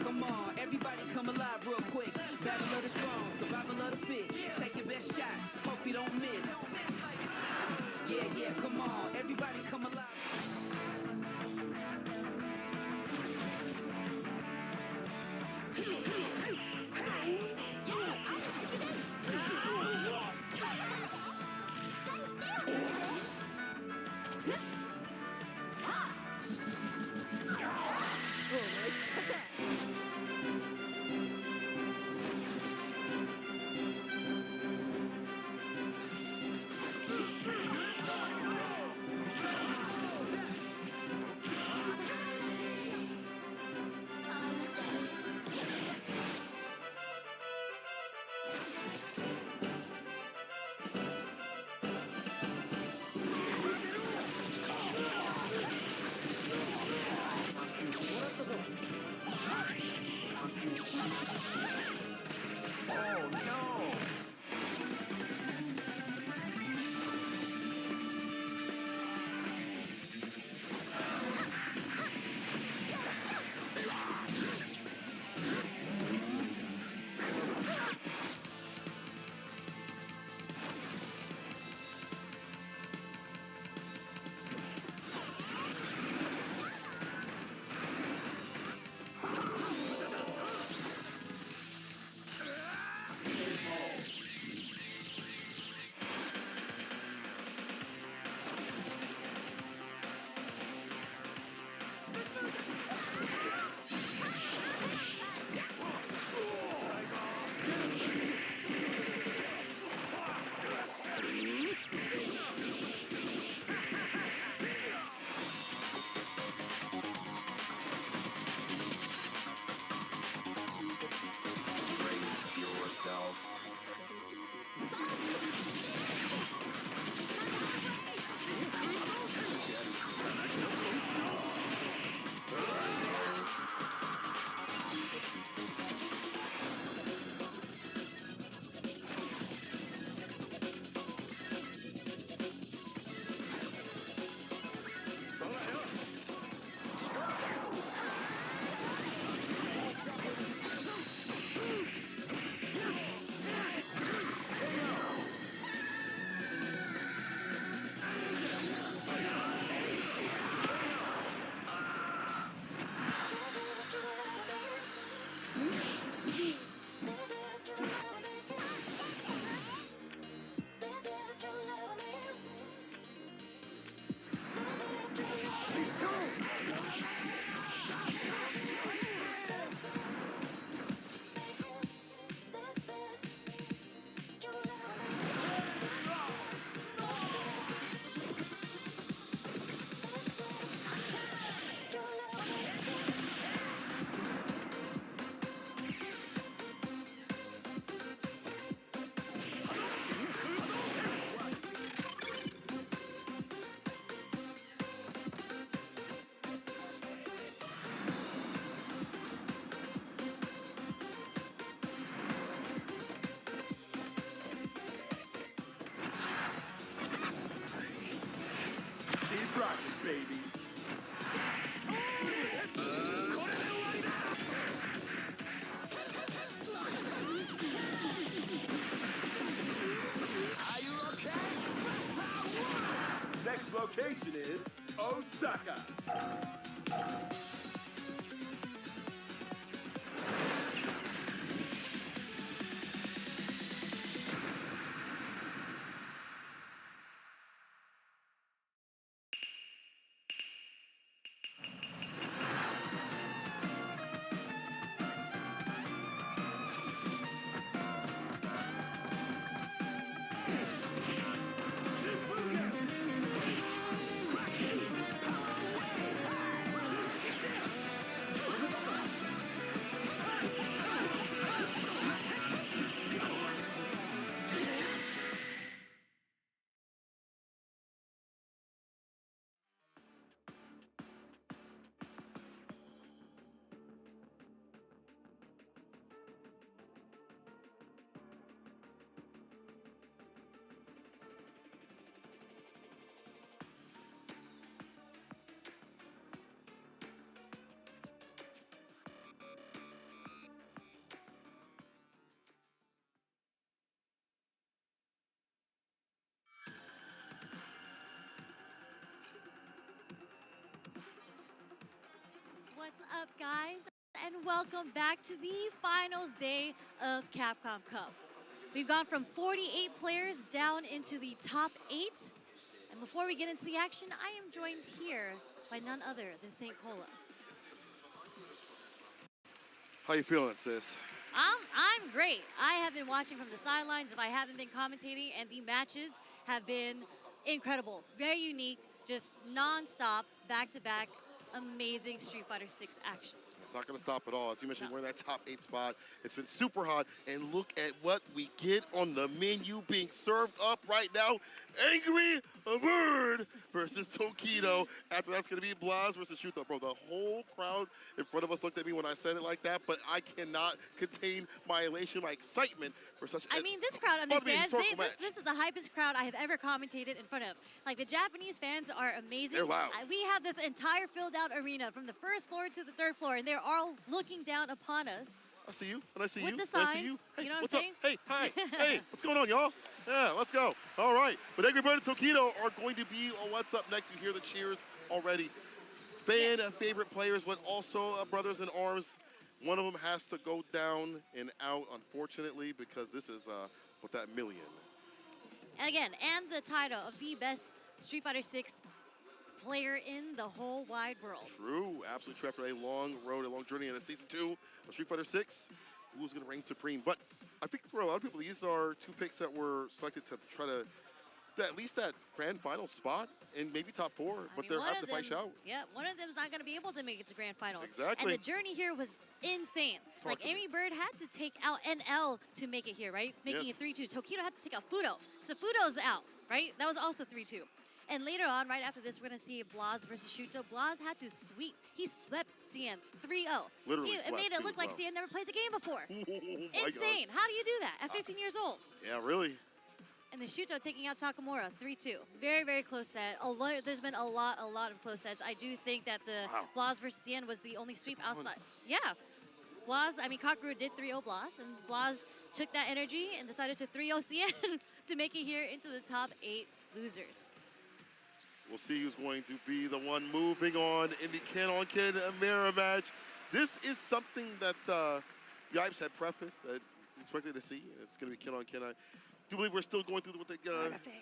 Come on, everybody come alive real quick. Battle of the strong, survival of the fit. Take your best shot, hope you don't miss. Yeah, come on, everybody come alive. destination is Osaka. What's up, guys? And welcome back to the finals day of Capcom Cup. We've gone from 48 players down into the top 8. And before we get into the action, I am joined here by none other than St. Cola. How you feeling, sis? I'm great. I have been watching from the sidelines if I haven't been commentating, and the matches have been incredible. Very unique, just non-stop, back-to-back, amazing Street Fighter 6 action. It's not going to stop at all. As you mentioned, we're in that top 8 spot. It's been super hot. And look at what we get on the menu being served up right now. Angry Bird versus Tokido. After that's going to be Blas versus Shuto. Bro, the whole crowd in front of us looked at me when I said it like that, but I cannot contain my elation, my excitement for such I mean, this crowd understands. This is the hypest crowd I have ever commentated in front of. Like, the Japanese fans are amazing. They're loud. We have this entire filled-out arena from the first floor to the third floor, and they're all looking down upon us. I see you, and I see with you, the and signs, I see you. Hey, you know what what's I'm up? saying? Hey, hi, hey, what's going on, y'all? Yeah, let's go. All right, but Angry Bird and Tokido are going to be on What's Up Next. You hear the cheers already. Favorite players, but also brothers in arms. One of them has to go down and out, unfortunately, because this is with that million. Again, and the title of the best Street Fighter 6 player in the whole wide world. True, absolutely true. After a long road, a long journey in a season 2 of Street Fighter 6, who's going to reign supreme? But I think for a lot of people, these are 2 picks that were selected to try to at least that grand final spot and maybe top 4, but they're having to fight out. Yeah, one of them's not going to be able to make it to grand finals. Exactly. And the journey here was insane. Like, Angry Bird had to take out NL to make it here, right? Making it 3-2. Tokido had to take out Fudo. So Fudo's out, right? That was also 3-2. And later on, right after this, we're going to see Blas versus Shuto. Blas had to sweep. He swept CN 3-0. Literally It made it look like CN never played the game before. Oh, insane. How do you do that at 15 years old? Yeah, really. And then Shuto taking out Takamura, 3-2. Very, very close set. There's been a lot of close sets. I do think that the Blas versus CN was the only sweep outside. Yeah. Blas, I mean, Kakeru did 3-0 Blas, and Blas took that energy and decided to 3-0 CN to make it here into the top 8 losers. We'll see who's going to be the one moving on in the Ken-on-Ken mirror match. This is something that the Yipes had prefaced that expected to see. It's going to be Ken-on-Ken. I do believe we're still going through with the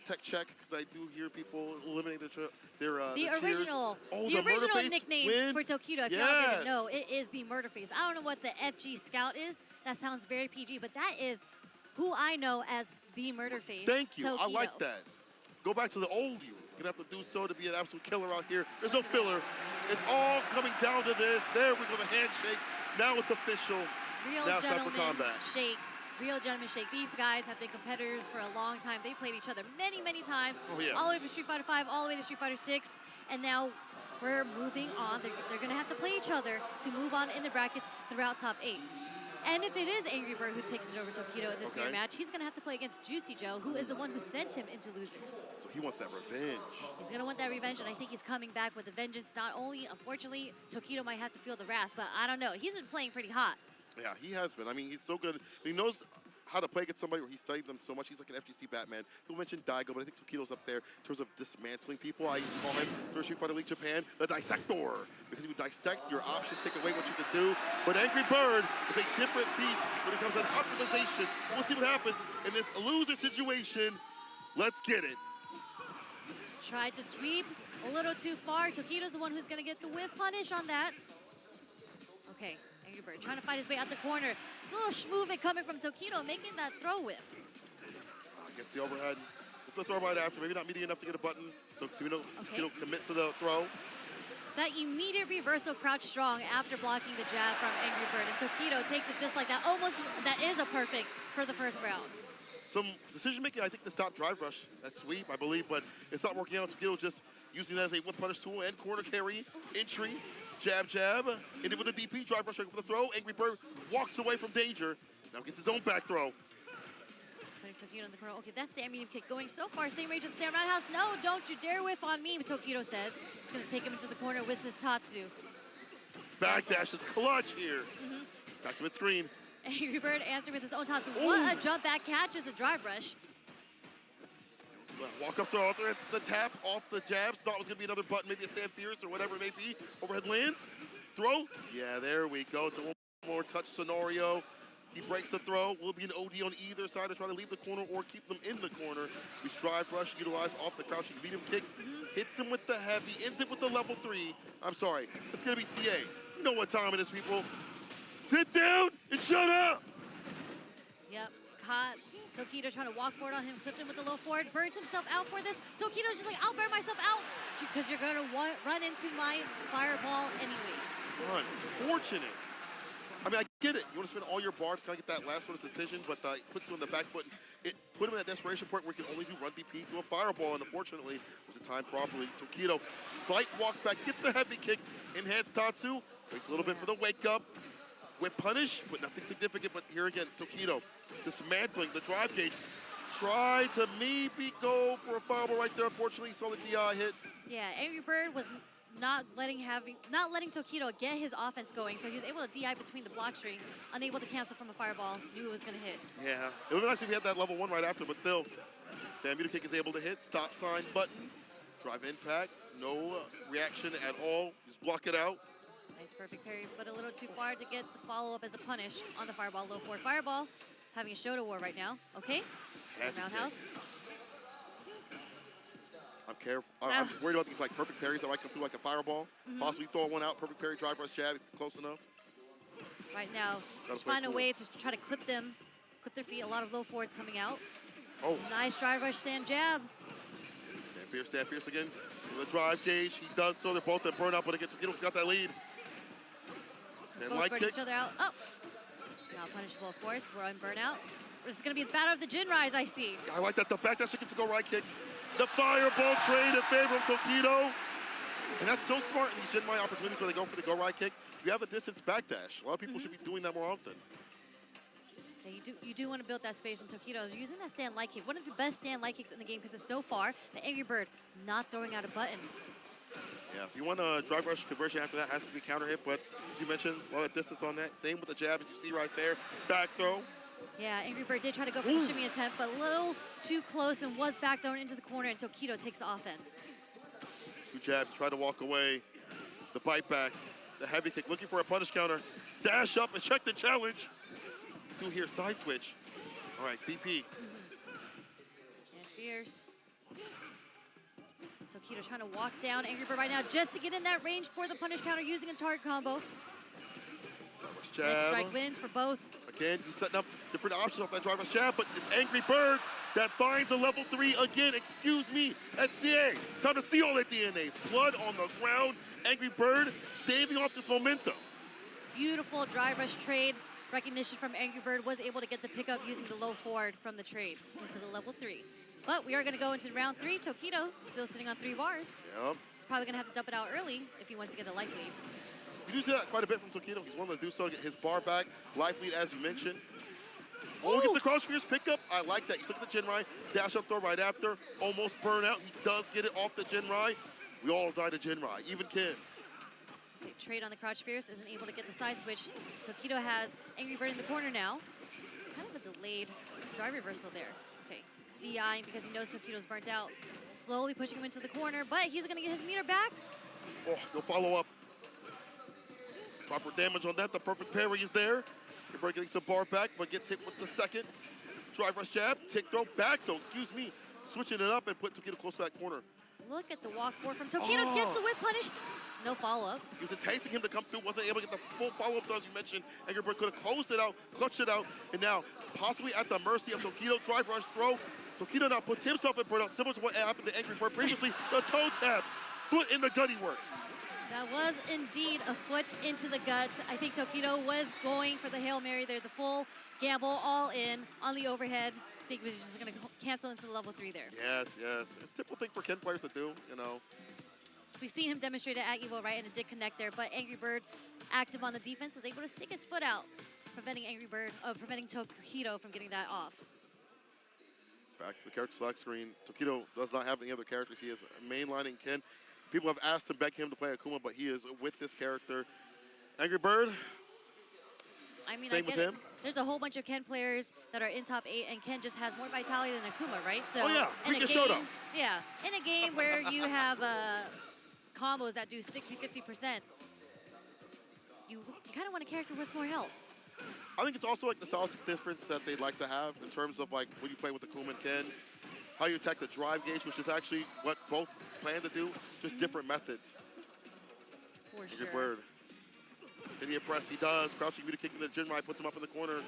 tech check because I do hear people eliminate their original, cheers. the original nickname for Tokido, if y'all didn't know, it is the Murder Face. I don't know what the FG Scout is. That sounds very PG, but that is who I know as the Murder Face. Thank you. Tokido. I like that. Go back to the old you. You're gonna have to do so to be an absolute killer out here. There's no filler. It's all coming down to this. There we go, the handshakes. Now it's official. Now it's time for combat. Shake. Real gentleman shake. These guys have been competitors for a long time. They played each other many, many times. Oh, yeah. All the way from Street Fighter 5, all the way to Street Fighter 6. And now we're moving on. They're going to have to play each other to move on in the brackets throughout top 8. And if it is Angry Bird who takes it over Tokido in this mirror match, he's going to have to play against Juicy Joe, who is the one who sent him into losers. So he wants that revenge. He's going to want that revenge, and I think he's coming back with a vengeance. Not only, unfortunately, Tokido might have to feel the wrath, but I don't know. He's been playing pretty hot. Yeah, he has been. I mean, he's so good. He knows how to play against somebody where he studied them so much. He's like an FGC Batman. He'll mention Daigo, but I think Tokido's up there in terms of dismantling people. I used to call him, for Street Fighter League Japan, the Dissector, because he would dissect your options, take away what you could do. But Angry Bird is a different beast when it comes to optimization. We'll see what happens in this loser situation. Let's get it. Tried to sweep a little too far. Tokido's the one who's going to get the whiff punish on that. Okay, Angry Bird trying to fight his way out the corner. A little schmovement coming from Tokido, making that throw whiff. Gets the overhead. The throw right after, maybe not meeting enough to get a button, so Tokido commits to the throw. That immediate reversal crouch strong after blocking the jab from Angry Bird, and Tokido takes it just like that. Almost, that is a perfect for the first round. Some decision making, I think, to stop drive rush, that sweep, I believe, but it's not working out. Tokido just using it as a whip punish tool and corner carry, entry, jab, and then with the DP, drive rush for the throw. Angry Bird walks away from danger, now gets his own back throw. Putting Tokido in the corner. Okay, that's the medium kick going so far. Same range as Stan Roundhouse. No, don't you dare whiff on me, Tokido says. He's going to take him into the corner with his Tatsu. Backdash is clutch here. Back to mid-screen. Angry Bird answering with his own Tatsu. What a jump back catch is a drive rush. Walk up throw, the tap off the jabs. Thought it was going to be another button, maybe a stand fierce or whatever it may be. Overhead lands. Throw. Yeah, there we go. So one more touch scenario. He breaks the throw. Will be an OD on either side to try to leave the corner or keep them in the corner. We drive rush, utilize off the crouching medium kick. Hits him with the heavy, ends it with the level 3. I'm sorry, it's going to be CA. You know what time it is, people. Sit down and shut up. Yep, caught. Tokido trying to walk forward on him, flipped him with the low forward, burns himself out for this. Tokido's just like, I'll burn myself out because you're going to run into my fireball anyways. Unfortunate. I mean, I get it. You want to spend all your bars to kind of get that last one decision, but it puts you on the back foot. It put him in that desperation point where he can only do run DP to a fireball, and unfortunately, was timed properly. Tokido, slight walk back, gets the heavy kick, enhanced Tatsu, waits a little bit for the wake up. Whip punish, but nothing significant. But here again, Tokido dismantling the drive gauge. Tried to maybe go for a fireball right there. Unfortunately, he saw the DI hit. Yeah, Angry Bird was not letting Tokido get his offense going, so he was able to DI between the block string, unable to cancel from a fireball, knew it was going to hit. Yeah, it would be nice if he had that level 1 right after, but still, Stamina kick is able to hit. Stop sign button, drive impact, no reaction at all. Just block it out. Nice perfect parry, but a little too far to get the follow-up as a punish on the fireball. Low forward fireball, having a Shoto war right now. Okay, roundhouse. I'm careful. I'm worried about these like perfect parries that might come through like a fireball. Possibly throw one out, perfect parry, drive rush jab, if close enough. Right now, find a way to try to clip their feet. A lot of low forwards coming out. Oh. Nice drive rush, stand jab. Stand fierce again. With the drive gauge, he does so. They're both in burnout, but again, Tokido's got that lead. And both light burn kick. each other out. Oh, not punishable, of course. We're on burnout. This is going to be the battle of the Jin Rise, I see. I like that. The back dash gets to go right kick. The fireball trade in favor of Tokido. And that's so smart in these Jin Rise opportunities where they go for the go right kick. You have a distance back dash. A lot of people should be doing that more often. Yeah, you do want to build that space, and Tokido is using that stand light kick. One of the best stand light kicks in the game because so far, the Angry Bird not throwing out a button. Yeah, if you want a drive rush conversion after that, has to be counter hit, but as you mentioned, a lot of distance on that. Same with the jab, as you see right there. Back throw. Yeah, Angry Bird did try to go for the shimmy attempt, but a little too close and was back thrown into the corner, and Tokido takes the offense. 2 jabs, tried to walk away. The bite back, the heavy kick, looking for a punish counter. Dash up and check the challenge. Do here, side switch. All right, DP. Stand fierce. Tokido trying to walk down Angry Bird right now just to get in that range for the punish counter using a target combo. Jab. Next strike wins for both. Again, he's setting up different options off that driver's jab, but it's Angry Bird that finds a level 3 again. Excuse me, that's CA. Time to see all that DNA. Blood on the ground. Angry Bird staving off this momentum. Beautiful drive rush trade. Recognition from Angry Bird, was able to get the pickup using the low forward from the trade into the level 3. But we are going to go into round 3. Tokido still sitting on 3 bars. Yep. He's probably going to have to dump it out early if he wants to get a life lead. You do see that quite a bit from Tokido. He's willing to do so to get his bar back. Life lead, as you mentioned. Oh, gets the cross fierce pickup. I like that. You look at the Jinrai, dash up throw right after. Almost burn out. He does get it off the Jinrai. We all die to Jinrai, even kids. Okay, trade on the crouch fierce, isn't able to get the side switch. Tokido has Angry Bird in the corner now. He's kind of of a delayed drive reversal there. Okay, DI because he knows Tokido's burnt out. Slowly pushing him into the corner, but he's gonna get his meter back. Oh, no follow-up. Proper damage on that. The perfect parry is there. Angry Bird getting some bar back, but gets hit with the second. Drive rush jab, tick throw, back throw, excuse me. Switching it up and put Tokido close to that corner. Look at the walk forward from Tokido, gets the whip punish. No follow-up. He was enticing him to come through, wasn't able to get the full follow-up though, as you mentioned. Angry Bird could have closed it out, clutched it out, and now possibly at the mercy of Tokido. Drive rush throw. Tokido now puts himself in burnout, similar to what happened to Angry Bird previously. The toe tap, foot in the gut, he works. That was indeed a foot into the gut. I think Tokido was going for the Hail Mary there, the full gamble, all in on the overhead. I think he was just going to cancel into the level 3 there. Yes, yes. It's a typical thing for Ken players to do, you know. We've seen him demonstrate it at Evo, right, and it did connect there, but Angry Bird, active on the defense, was able to stick his foot out, preventing Tokido from getting that off. Back to the character select screen. Tokido does not have any other characters. He is mainlining Ken. People have asked him, begged him to play Akuma, but he is with this character. Angry Bird, I mean, same with him. There's a whole bunch of Ken players that are in top 8, and Ken just has more vitality than Akuma, right? So oh yeah, in we a can game, show them. Yeah, in a game where you have combos that do 60-50%, you kind of want a character with more health. I think it's also like the stylistic difference that they'd like to have in terms of like when you play with Akuma and Ken, how you attack the drive gauge, which is actually what both plan to do, just different methods. For Angry sure. Bird. Did he press? He does. Crouching meter kick in the Jinrai, puts him up in the corner.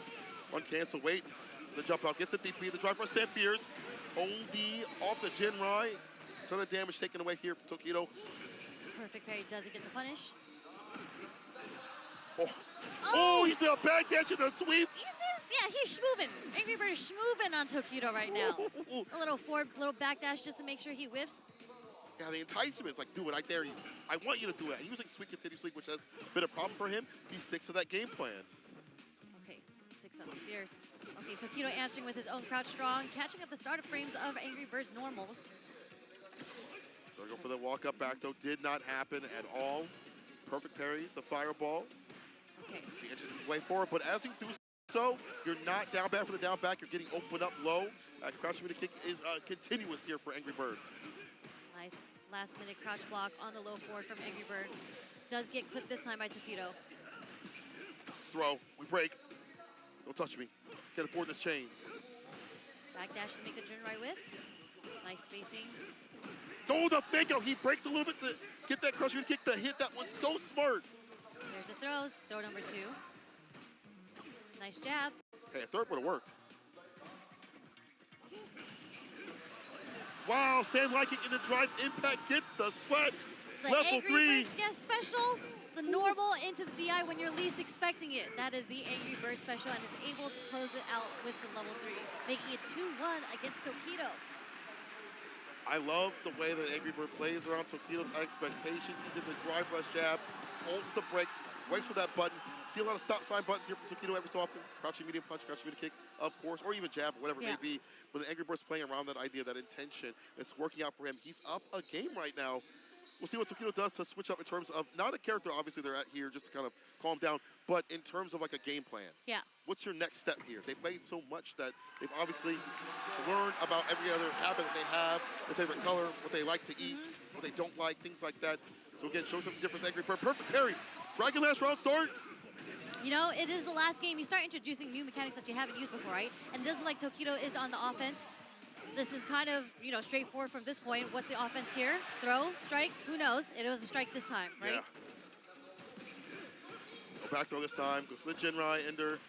One cancel, waits. The jump out, gets the DP. The drive rush stand fierce. OD off the Jinrai. Ton of damage taken away here from Tokido. Perfect parry, doesn't get the punish. Oh, he's a back dash and a sweep. Yeah, he's schmoovin'. Angry Bird is schmoovin' on Tokido right now. A little forward, little backdash just to make sure he whiffs. Yeah, the enticement is like, do it, I dare you. I want you to do it. He was like sweep continuously, which has been a problem for him. He sticks to that game plan. Okay, 6 up fierce. Okay, Tokido answering with his own crouch strong, catching up the startup frames of Angry Bird's normals. Gonna go for the walk up back though. Did not happen at all. Perfect parries, the fireball. Okay. He inches his way forward, but as he do so, you're not down bad for the down back. You're getting opened up low. Crouch meter kick is continuous here for Angry Bird. Nice last minute crouch block on the low forward from Angry Bird. Does get clipped this time by Tokido. Throw, we break. Don't touch me. Can't afford this chain. Backdash to make the Jinrai with. Nice spacing. Go the fake out. He breaks a little bit to get that crouch meter kick. The hit that was so smart. There's the throws. Throw number 2. Nice jab. Hey, a third would have worked. Wow, stand like it in the drive. Impact gets the splat. The Level 3. Angry Bird get special. The normal into the DI when you're least expecting it. That is the Angry Bird special and is able to close it out with the level 3, making it 2-1 against Tokido. I love the way that Angry Bird plays around Tokido's expectations. He did the drive rush jab, holds the brakes, waits for that button. See a lot of stop sign buttons here from Tokido every so often. Crouching medium punch, crouching medium kick, of course, or even jab, or whatever it may be. But the Angry Bird's playing around that idea, that intention. It's working out for him. He's up a game right now. We'll see what Tokido does to switch up in terms of, not a character, obviously, they're at here just to kind of calm down, but in terms of like a game plan. Yeah. What's your next step here? They've played so much that they've obviously learned about every other habit that they have, their favorite color, what they like to eat, what they don't like, things like that. So again, show something different. Angry Bird, perfect parry. Dragon Lash round start. You know, it is the last game. You start introducing new mechanics that you haven't used before, right? And it doesn't look like Tokido is on the offense. This is kind of, you know, straightforward from this point. What's the offense here? Throw, strike, who knows? It was a strike this time, right? Yeah. Go back throw this time. Go for the Jinrai, Ender.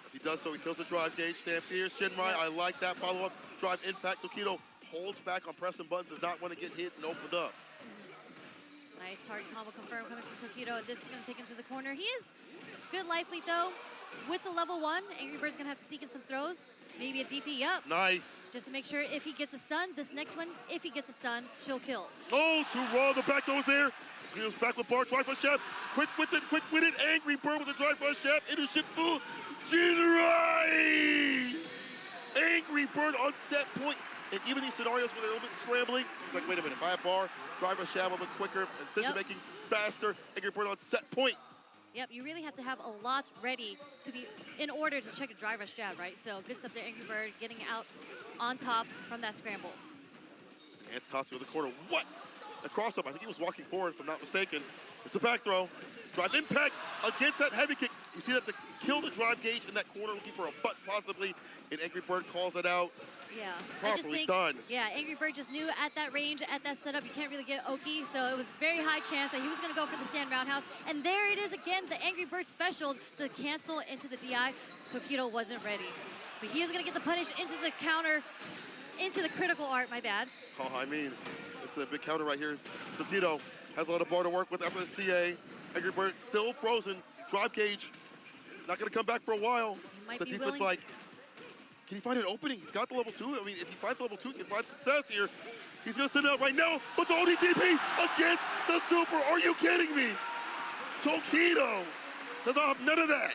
As he does so, he kills the drive gauge. Stand fierce, Jinrai. I like that follow-up. Drive impact. Tokido holds back on pressing buttons, does not want to get hit and opened up. Nice target combo confirmed coming from Tokido. This is going to take him to the corner. He is good life lead, though. With the level 1, Angry Bird's going to have to sneak in some throws. Maybe a DP up. Nice. Just to make sure if he gets a stun, this next one, if he gets a stun, she'll kill. Oh, too raw. The back throw is there. Tokido's back with bar. Drive rush jab. Quick with it. Angry Bird with the drive rush jab. It is Shifu. Jinrai! Angry Bird on set point. And even these scenarios where they're a little bit scrambling, it's like, wait a minute, if I have bar, drive rush jab a little bit quicker, decision making faster. Angry Bird on set point. Yep, you really have to have a lot ready to be in order to check a drive rush jab, right? So good stuff there, Angry Bird getting out on top from that scramble. And it's Tatsu in the corner. What? A cross-up. I think he was walking forward, if I'm not mistaken. It's the back throw. Drive impact against that heavy kick. We see that to kill the drive gauge in that corner, looking for a butt possibly, and Angry Bird calls it out. Yeah, Properly done. Yeah, Angry Bird just knew at that range, at that setup, you can't really get Oki, so it was very high chance that he was going to go for the stand roundhouse. And there it is again, the Angry Bird special, the cancel into the DI. Tokido wasn't ready. But he is going to get the punish into the counter, into the critical art, my bad. Oh, I mean, this is a big counter right here. Tokido has a lot of bar to work with after the CA. Angry Bird still frozen. Drive gauge, not going to come back for a while. Might The be defense willing. like, can he find an opening? He's got the level 2. I mean, if he finds level 2, he can find success here. He's going to send it out right now, but the ODDP against the super. Are you kidding me? Tokido does not have none of that.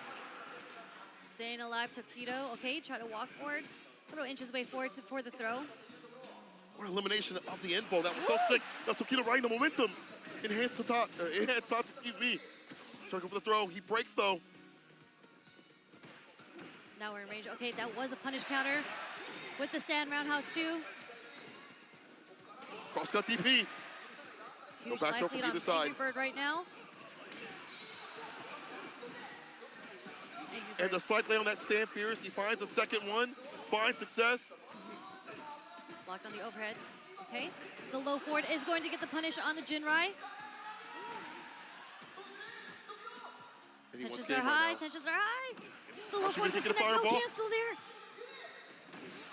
Staying alive, Tokido. Okay, try to walk forward. Little inches way forward for the throw. What an elimination of the info. That was so sick. Now Tokido riding the momentum. Enhanced Tatsu, excuse me. Trying to go for the throw. He breaks though. Now we're in range. Okay, that was a punish counter with the stand roundhouse too. Cross-cut DP. Go Huge back throw life from lead on either side. Angry Bird right now. Angry And Bird. the slight lay on that stand fierce. He finds a second one. Finds success. Blocked on the overhead. Okay. The low forward is going to get the punish on the Jinrai. And he wants Tensions game are right high. now. Tensions are high. The low Should forward be is taking going a to no fireball. cancel there.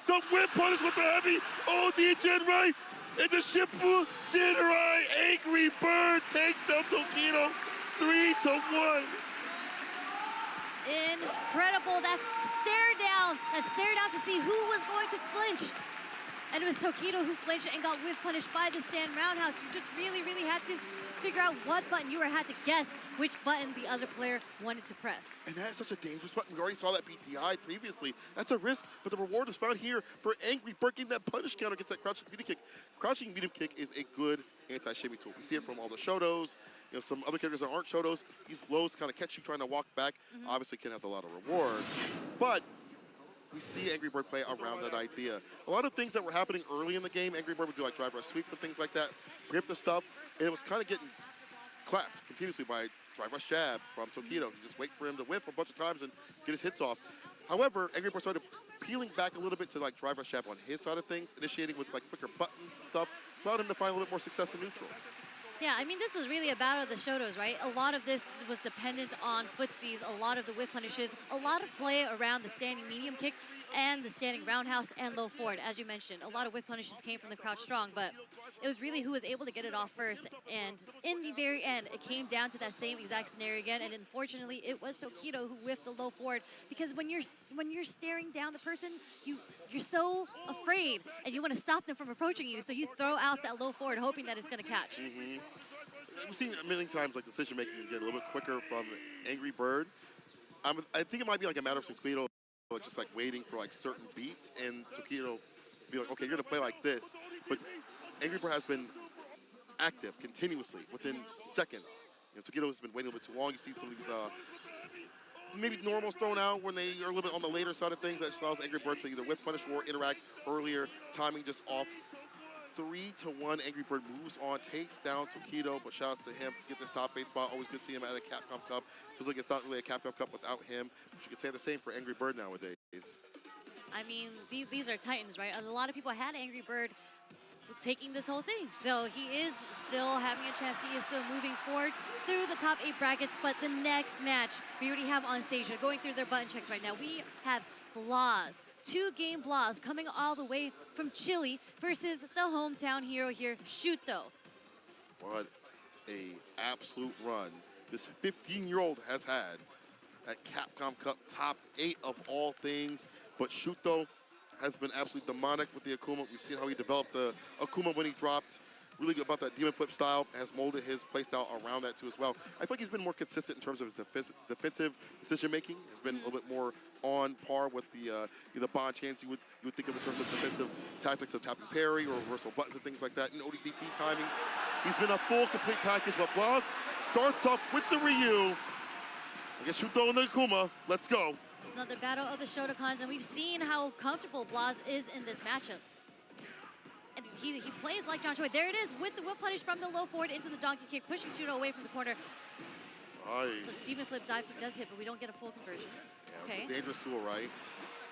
The whip punish with the heavy OD Jinrai. And the Shippu Jinrai. Angry Bird takes down Tokido 3-1. Incredible. That stare down to see who was going to flinch. And it was Tokido who flinched and got whiff punished by the stand roundhouse. You just really, really had to figure out what button you had to guess which button the other player wanted to press. And that is such a dangerous button. We already saw that BTI previously. That's a risk, but the reward is found here for Angry Bird getting that punish counter against that crouching medium kick. Crouching medium kick is a good anti-shimmy tool. We see it from all the Shotos. You know, some other characters that aren't Shotos, these lows kind of catch you trying to walk back. Obviously, Ken has a lot of reward, but we see Angry Bird play around that idea. A lot of things that were happening early in the game, Angry Bird would do like drive rush sweep and things like that, grip the stuff, and it was kind of getting clapped continuously by drive rush jab from Tokido. You just wait for him to whiff a bunch of times and get his hits off. However, Angry Bird started peeling back a little bit to like drive rush jab on his side of things, initiating with like quicker buttons and stuff, allowed him to find a little bit more success in neutral. Yeah, I mean, this was really a battle of the Shotos, right? A lot of this was dependent on footsies, a lot of the whiff punishes, a lot of play around the standing medium kick and the standing roundhouse and low forward. As you mentioned, a lot of whiff punishes came from the crouch strong, but it was really who was able to get it off first. And in the very end, it came down to that same exact scenario again. And unfortunately, it was Tokido who whiffed the low forward, because when you're staring down the person, you're so afraid and you want to stop them from approaching you, so you throw out that low forward hoping that it's going to catch. We've seen a million times like decision making get a little bit quicker from Angry Bird. I think it might be like a matter of Tokido just like waiting for like certain beats, and Tokido be like, okay, you're gonna play like this. But Angry Bird has been active continuously within seconds. You know, Tokido has been waiting a little bit too long. You see some of these maybe normals thrown out when they are a little bit on the later side of things. That allows Angry Bird to either whiff punish or interact earlier. Timing just off. 3-1, Angry Bird moves on, takes down Tokido, but shouts to him, get this top 8 spot. Always good to see him at a Capcom Cup. Feels like it's not really a Capcom Cup without him. But you can say the same for Angry Bird nowadays. I mean, these are titans, right? A lot of people had Angry Bird taking this whole thing. So he is still having a chance. He is still moving forward through the top 8 brackets. But the next match we already have on stage, they're going through their button checks right now. We have Blaz. 2-game Blaz coming all the way from Chile versus the hometown hero here, Shuto. What a absolute run this 15-year-old has had at Capcom Cup, top 8 of all things. But Shuto has been absolutely demonic with the Akuma. We've seen how he developed the Akuma when he dropped. Really good about that demon flip style, has molded his playstyle around that too as well. I feel like he's been more consistent in terms of his defensive decision making. Has been a little bit more on par with the bond chance you would think of in terms of defensive tactics of tapping parry or reversal buttons and things like that. And ODDP timings. He's been a full complete package, but Blaz starts off with the Ryu. Against Shuto and the Akuma. Let's go. It's another battle of the Shotokans, and we've seen how comfortable Blaz is in this matchup. And he plays like John Choi. There it is with the whip punish from the low forward into the donkey kick, pushing Shuto away from the corner. Aye. So demon flip dive kick does hit, but we don't get a full conversion. Yeah, it's a dangerous tool, right?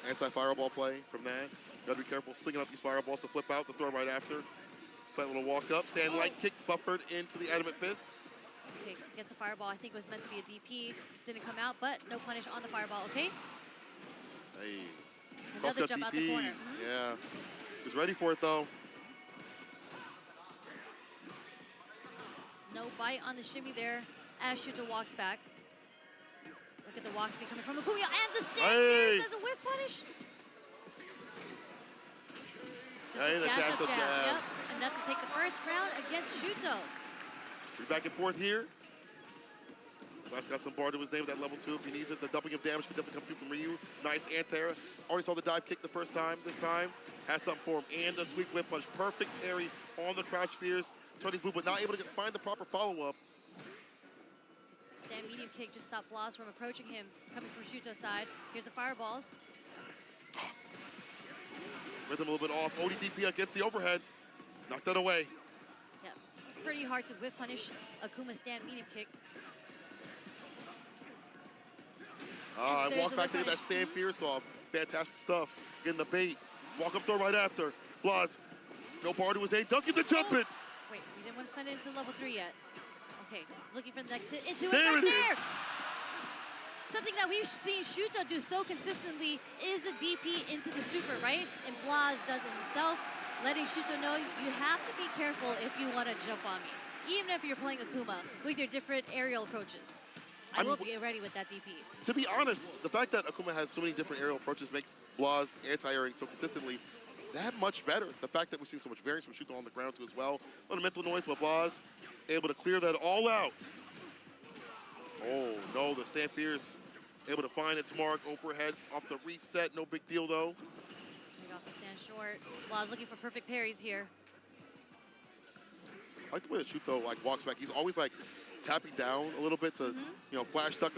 Anti-fireball play from that. Gotta be careful slinging out these fireballs to flip out, the throw right after. Slight little walk up, stand light kick buffered into the adamant fist. Okay, gets the fireball. I think it was meant to be a DP. Didn't come out, but no punish on the fireball, okay? Hey. Another jump DP. out the corner. Yeah. He's ready for it though. No bite on the shimmy there as Shuto walks back. Look at the walk speed coming from Akuma and the stand Hey. as a whip punish. Just Hey, a the dash dash up up jab. jab. Yep. Enough to take the first round against Shuto. We're back and forth here. Last got some bar to his name with that level 2 if he needs it. The dumping of damage could definitely come through from Ryu. Nice anti-air. Already saw the dive kick the first time. This time has something for him. And the sweep whip punch. Perfect parry on the crouch fierce. Turning blue, but not able to find the proper follow-up. Stand medium kick just stopped Blaz from approaching him, coming from Shuto's side. Here's the fireballs. Rhythm a little bit off. ODDP against the overhead. Knocked that away. Yeah, it's pretty hard to whip punish Akuma stand medium kick. I there's walk the back to whip get that punish. stand fierce off. Fantastic stuff. Getting the bait. Walk up throw right after. Blaz. No bar to his aim. Does get the jump in. Wait, we didn't want to spend it into level 3 yet. Okay, he's looking for the next hit into There it right it there. is. Something that we've seen Shuto do so consistently is a DP into the super, right? And Blaz does it himself, letting Shuto know you have to be careful if you want to jump on me, even if you're playing Akuma with your different aerial approaches. I will be ready with that DP. To be honest, the fact that Akuma has so many different aerial approaches makes Blaz anti-airing so consistently that much better. The fact that we've seen so much variance from Shuto on the ground too as well. A lot of mental noise, but Blaz able to clear that all out. Oh no, the stand fierce able to find its mark overhead off the reset. No big deal though. Take off the stand short. Blaz looking for perfect parries here. I like the way that Shuto like walks back. He's always like tapping down a little bit to you know flash duck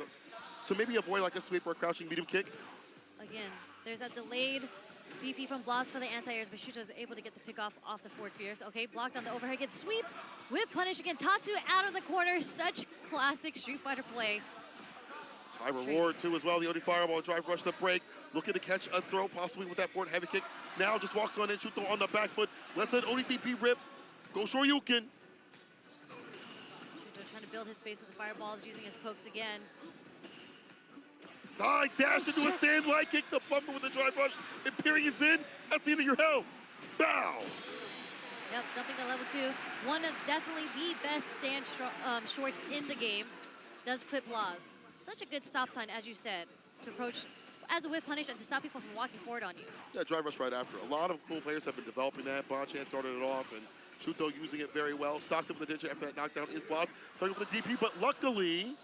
to maybe avoid like a sweep or a crouching medium kick. Again, there's that delayed DP from Blaz for the anti-airs, but Shuto is able to get the pick off the forward fierce. Okay, blocked on the overhead, gets sweep, whip punish again. Tatsu out of the corner, such classic Street Fighter play. It's high reward too as well. The OD fireball, drive rush, the break. Looking to catch a throw possibly with that forward heavy kick. Now just walks on in, Shuto on the back foot. Let's let ODDP rip. Go Shoryuken. Shuto trying to build his space with the fireballs, using his pokes again. Dash into a stand light kick, the bumper with the drive rush. Imperium's in. That's the end of your hell. Bow. Yep, jumping to level 2. One of definitely the best stand shorts in the game. Does clip Blaz. Such a good stop sign, as you said, to approach as a whip punish and to stop people from walking forward on you. Yeah, drive rush right after. A lot of cool players have been developing that. Bonchan started it off, and Shuto using it very well. Stocks it with the digit after that knockdown is Blaz. Starting with the DP, but luckily,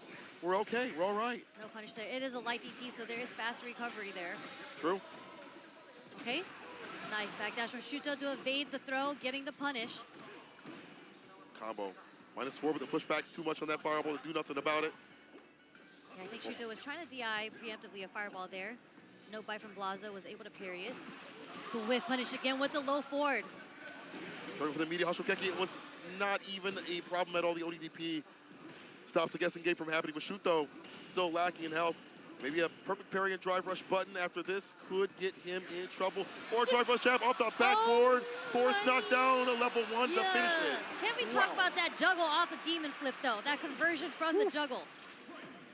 we're okay. We're all right. No punish there. It is a light DP, so there is fast recovery there. True. Okay. Nice backdash from Shuto to evade the throw, getting the punish. Combo. -4, but the pushback's too much on that fireball to do nothing about it. Yeah, I think Shuto was trying to DI preemptively a fireball there. No bite from Blaza, was able to parry it. The whiff punish again with the low forward. Starting with the media Hoshokeki, it was not even a problem at all. The ODDP stops the guessing game from happening with Shuto. Still lacking in health. Maybe a perfect parry and drive rush button after this could get him in trouble. Or drive rush jab off the backboard. Force knockdown, a level 1 to finish it. Can we talk about that juggle off the demon flip though? That conversion from the juggle.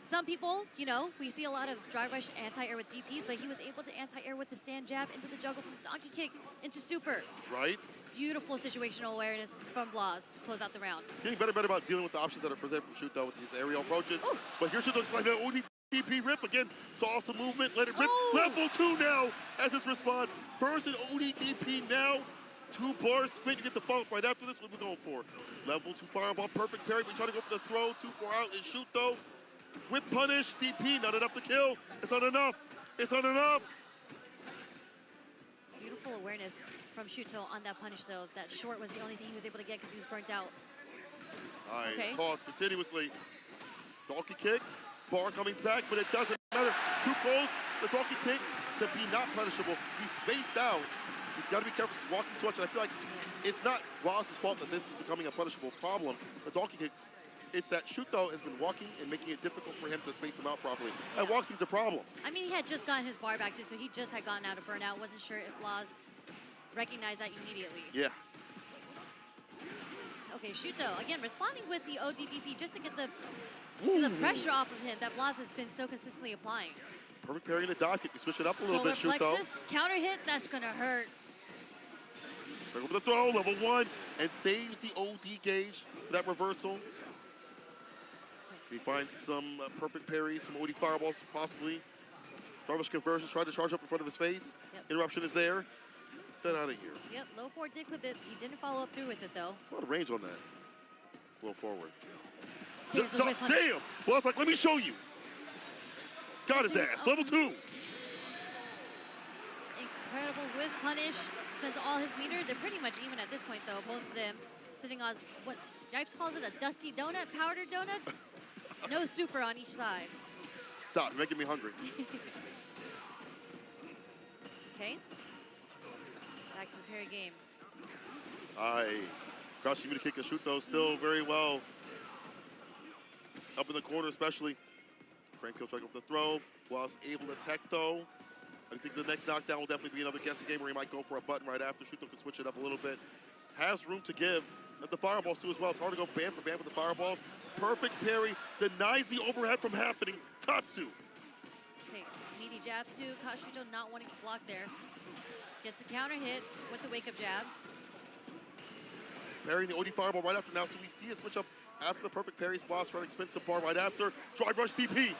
Some people, you know, we see a lot of drive rush anti-air with DPs, but he was able to anti-air with the stand jab into the juggle from the donkey kick into super. Right. Beautiful situational awareness from Blaz to close out the round. Getting better and better about dealing with the options that are presented from Shuto with these aerial approaches. But here Shuto looks like that ODDP rip again. Saw some movement, let it rip. Level 2 now as his response. First an ODDP now. 2 bars spin, you get the follow-up right after this. What are we going for? Level 2 fireball, perfect parry. We try to go for the throw, 2-4 out and Shuto. Whip punish, DP, not enough to kill. It's not enough. It's not enough. Beautiful awareness from Shuto on that punish though. That short was the only thing he was able to get because he was burnt out. All right, Okay. toss continuously. Donkey kick. bar coming back, but it doesn't matter. Too close, the donkey kick to be not punishable. He's spaced out. He's got to be careful. He's walking too much, and I feel like it's not Ross's fault that this is becoming a punishable problem. The donkey kicks, it's that Shuto has been walking and making it difficult for him to space him out properly. And walk speed's a problem. I mean, he had just gotten his bar back too, so he just had gotten out of burnout. Wasn't sure if Blas recognized that immediately. Yeah. Okay, Shuto, again, responding with the ODDP just to get the pressure off of him that Blas has been so consistently applying. Perfect parry in the dog kick. You switch it up a little bit, Solar Shuto. plexus, counter hit, that's gonna hurt. Bring up the throw, level 1, and saves the OD gauge for that reversal. Can he find some perfect parries, some OD fireballs possibly? Driver's conversions, tried to charge up in front of his face. Yep. Interruption is there. Get out of here. Yep, low forward did clip it. He didn't follow up through with it though. There's a lot of range on that. Low forward. Here's the whip punch. Damn! Well, it's like, let me show you. Got his ass. Level 2. Incredible whiff punish. Spends all his meters. They're pretty much even at this point though. Both of them sitting on what Yipes calls it, a dusty donut, powdered donuts. No super on each side. Stop, you're making me hungry. Okay. Back to the parry game. Crouch Yumi to kick and shoot though, still very well. Up in the corner especially. Frank kill strike off the throw. Was able to tech though. I think the next knockdown will definitely be another guessing game where he might go for a button right after. Shuto can switch it up a little bit. Has room to give. And the fireballs too as well. It's hard to go band for band with the fireballs. Perfect parry. Denies the overhead from happening. Tatsu. Okay, meaty jabs too. Caught Shuto not wanting to block there. Gets a counter hit with the wake-up jab. Parrying the OD fireball right after now. So we see a switch up after the perfect parry. Boss running expensive bar right after. Drive rush DP.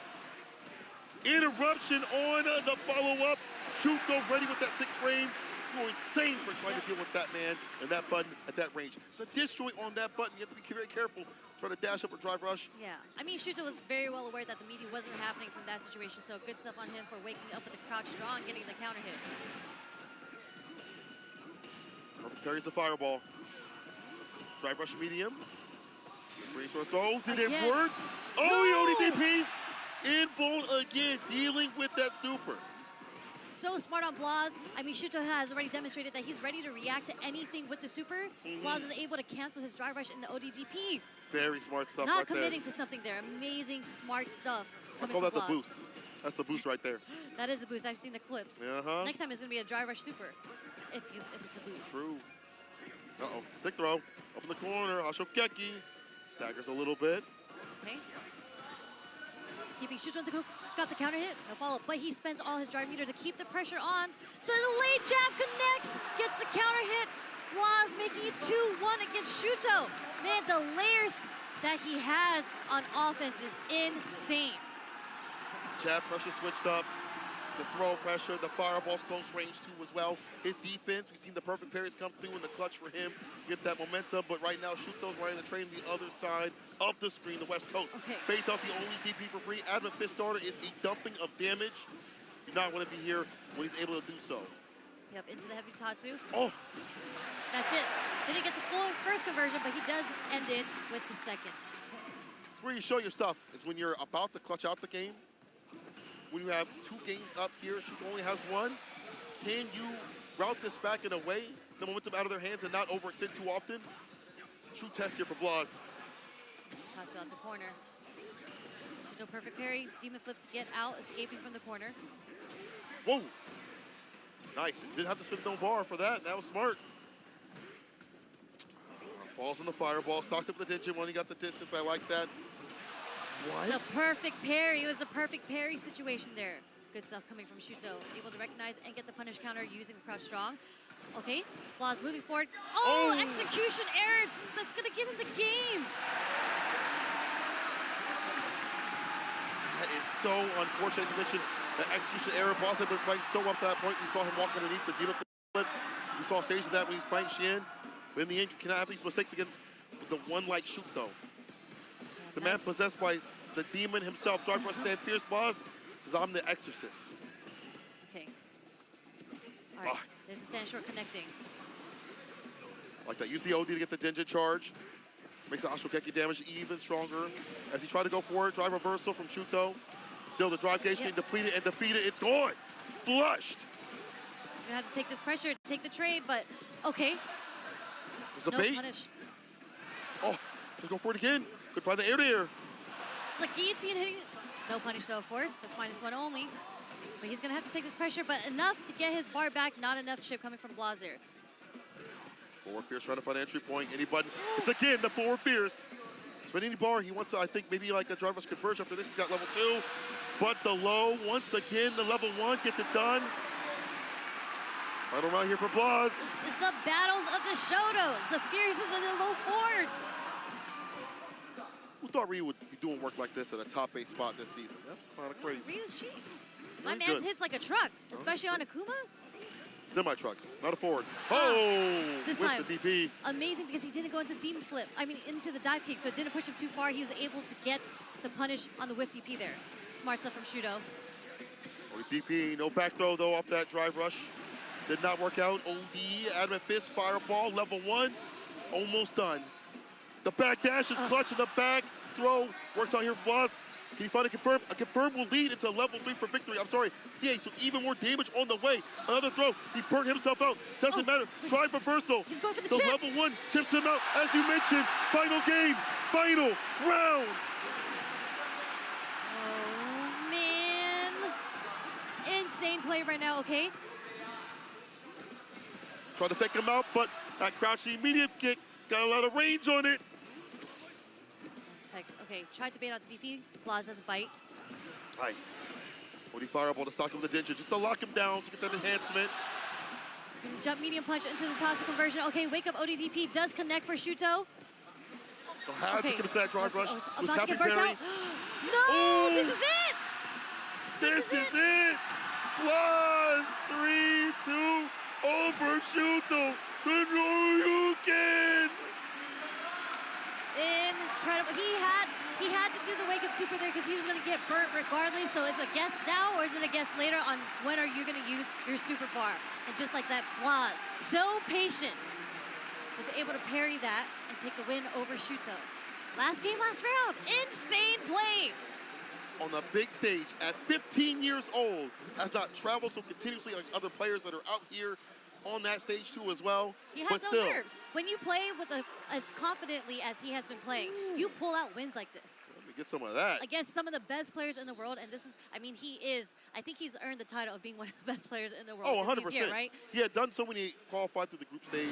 Interruption on the follow-up. Shuto ready with that 6 frame. Going insane for trying to deal with that man and that button at that range. There's a disjoint on that button. You have to be very careful. Trying to dash up or drive rush. Yeah, I mean, Shuto was very well aware that the meaty wasn't happening from that situation, so good stuff on him for waking up with the crouch draw and getting the counter hit. Perfect parries the fireball. Drive rush medium. Race or throw. Did it work? Oh, he OD DPs. Invuln again, dealing with that super. So smart on Blas. I mean, Shuto has already demonstrated that he's ready to react to anything with the super. Blas is able to cancel his drive rush in the ODDP. Very smart stuff Not right there. committing to something there. Amazing, smart stuff. I call that the boost. That's the boost right there. That is a boost. I've seen the clips. Next time it's going to be a drive rush super if it's a boost. True. Uh-oh. Big throw. Up in the corner. Hashokeki. Staggers a little bit. Okay. Keeping Shuto got the counter hit, no follow-up, but he spends all his drive meter to keep the pressure on. The delayed jab connects, gets the counter hit. Blas making it 2-1 against Shuto. Man, the layers that he has on offense is insane. Jab pressure switched up. The throw pressure, the fireball's close range too as well. His defense, we've seen the perfect parries come through in the clutch for him. Get that momentum, but right now Shuto's running the train the other side of the screen, the West Coast. Bates off the only DP for free. Adamant fist starter is a dumping of damage. You not want to be here when he's able to do so. Yep, into the heavy Tatsu. Oh! That's it. Didn't get the full first conversion, but he does end it with the second. It's where you show your stuff, is when you're about to clutch out the game. When you have 2 games up here, Shuto only has 1. Can you route this back in a way, the momentum out of their hands and not overextend too often? True test here for Blas. Tatsu out the corner. Shuto perfect parry. Demon flips to get out, escaping from the corner. Whoa! Nice. Didn't have to spin no bar for that. That was smart. Falls on the fireball. Stocks up the digit when he got the distance. I like that. What? The perfect parry. It was a perfect parry situation there. Good stuff coming from Shuto. Able to recognize and get the punish counter using the crouch strong. Okay, Blas moving forward. Oh, execution error. That's going to give him the game. That is so unfortunate. As you mentioned, the execution error. Blas had been playing so up to that point. We saw him walk underneath the demon flip. We saw stages of that when he's playing Xian. But in the end, you cannot have these mistakes against the one like Shuto. The man possessed by the demon himself, Dark Rush Stand Fierce Blas, says, I'm the exorcist. Okay. All right, there's a stand short connecting. Like that. Use the OD to get the Denjin charge. Makes the Ashokeki damage even stronger. As he tried to go forward, drive reversal from Shuto. Still the drive gauge being depleted and defeated. It's gone. Flushed. He's gonna have to take this pressure, take the trade, but okay. It's a no bait. Punish. Oh, let's go for it again. Could find the air to air. Like guillotine hitting. No punish though, of course. That's -1 only. But he's gonna have to take this pressure, but enough to get his bar back, not enough chip coming from Blazer. Forward Fierce trying to find an entry point. Any button. It's again the Forward Fierce. Spin any bar. He wants to, I think, maybe like a drive rush converge after this. He's got level 2. But the low, once again, the level 1 gets it done. Final round here for Blaz. This is the battles of the Shotos, the Fierces and the low forwards. Who thought Ryu would be doing work like this at a top 8 spot this season? That's kind of crazy. Ryu's cheap. My Ryu's man's good. hits like a truck, especially on Akuma. Semi-truck, not a forward. Oh! This Whiffs time. the DP. Amazing because he didn't go into demon flip. I mean, into the dive kick, so it didn't push him too far. He was able to get the punish on the whiff DP there. Smart stuff from Shuto. DP, no back throw though off that drive rush. Did not work out. OD, Adamant Fist, Fireball, level 1. It's almost done. The back dash is clutch in the back throw. Works out here for Blaz. Can you find a confirm? A confirm will lead into level 3 for victory. I'm sorry, CA, so even more damage on the way. Another throw, he burnt himself out. Doesn't matter, drive reversal. He's going for the chip. chip. Level 1 chips him out, as you mentioned. Final game, final round. Oh, man. Insane play right now, okay? Tried to fake him out, but that crouching medium kick got a lot of range on it. Okay, tried to bait out the DP. Blaz doesn't bite. Right. OD Fireball to stock him with the Danger, just to lock him down to get that enhancement. Jump medium punch into the toss conversion. Okay, wake up ODDP does connect for Shuto. So have to get that drive rush. Was about to tapping get burnt parry. out. No, this is it. This is it. Blaz 3-2 over Shuto. The Noryuken. Incredible. He had to do the wake up super there because he was going to get burnt regardless. So it's a guess now or is it a guess later on when are you going to use your super bar? And just like that, Blaz, so patient, was able to parry that and take the win over Shuto. Last game, last round. Insane play. On the big stage at 15 years old, has not traveled so continuously like other players that are out here on that stage too as well. He has no nerves. When you play with as confidently as he has been playing, you pull out wins like this. Let me get some of that. Against some of the best players in the world, and this is, I mean, I think he's earned the title of being one of the best players in the world. Oh, 100%. Here, right? He had done so when he qualified through the group stage.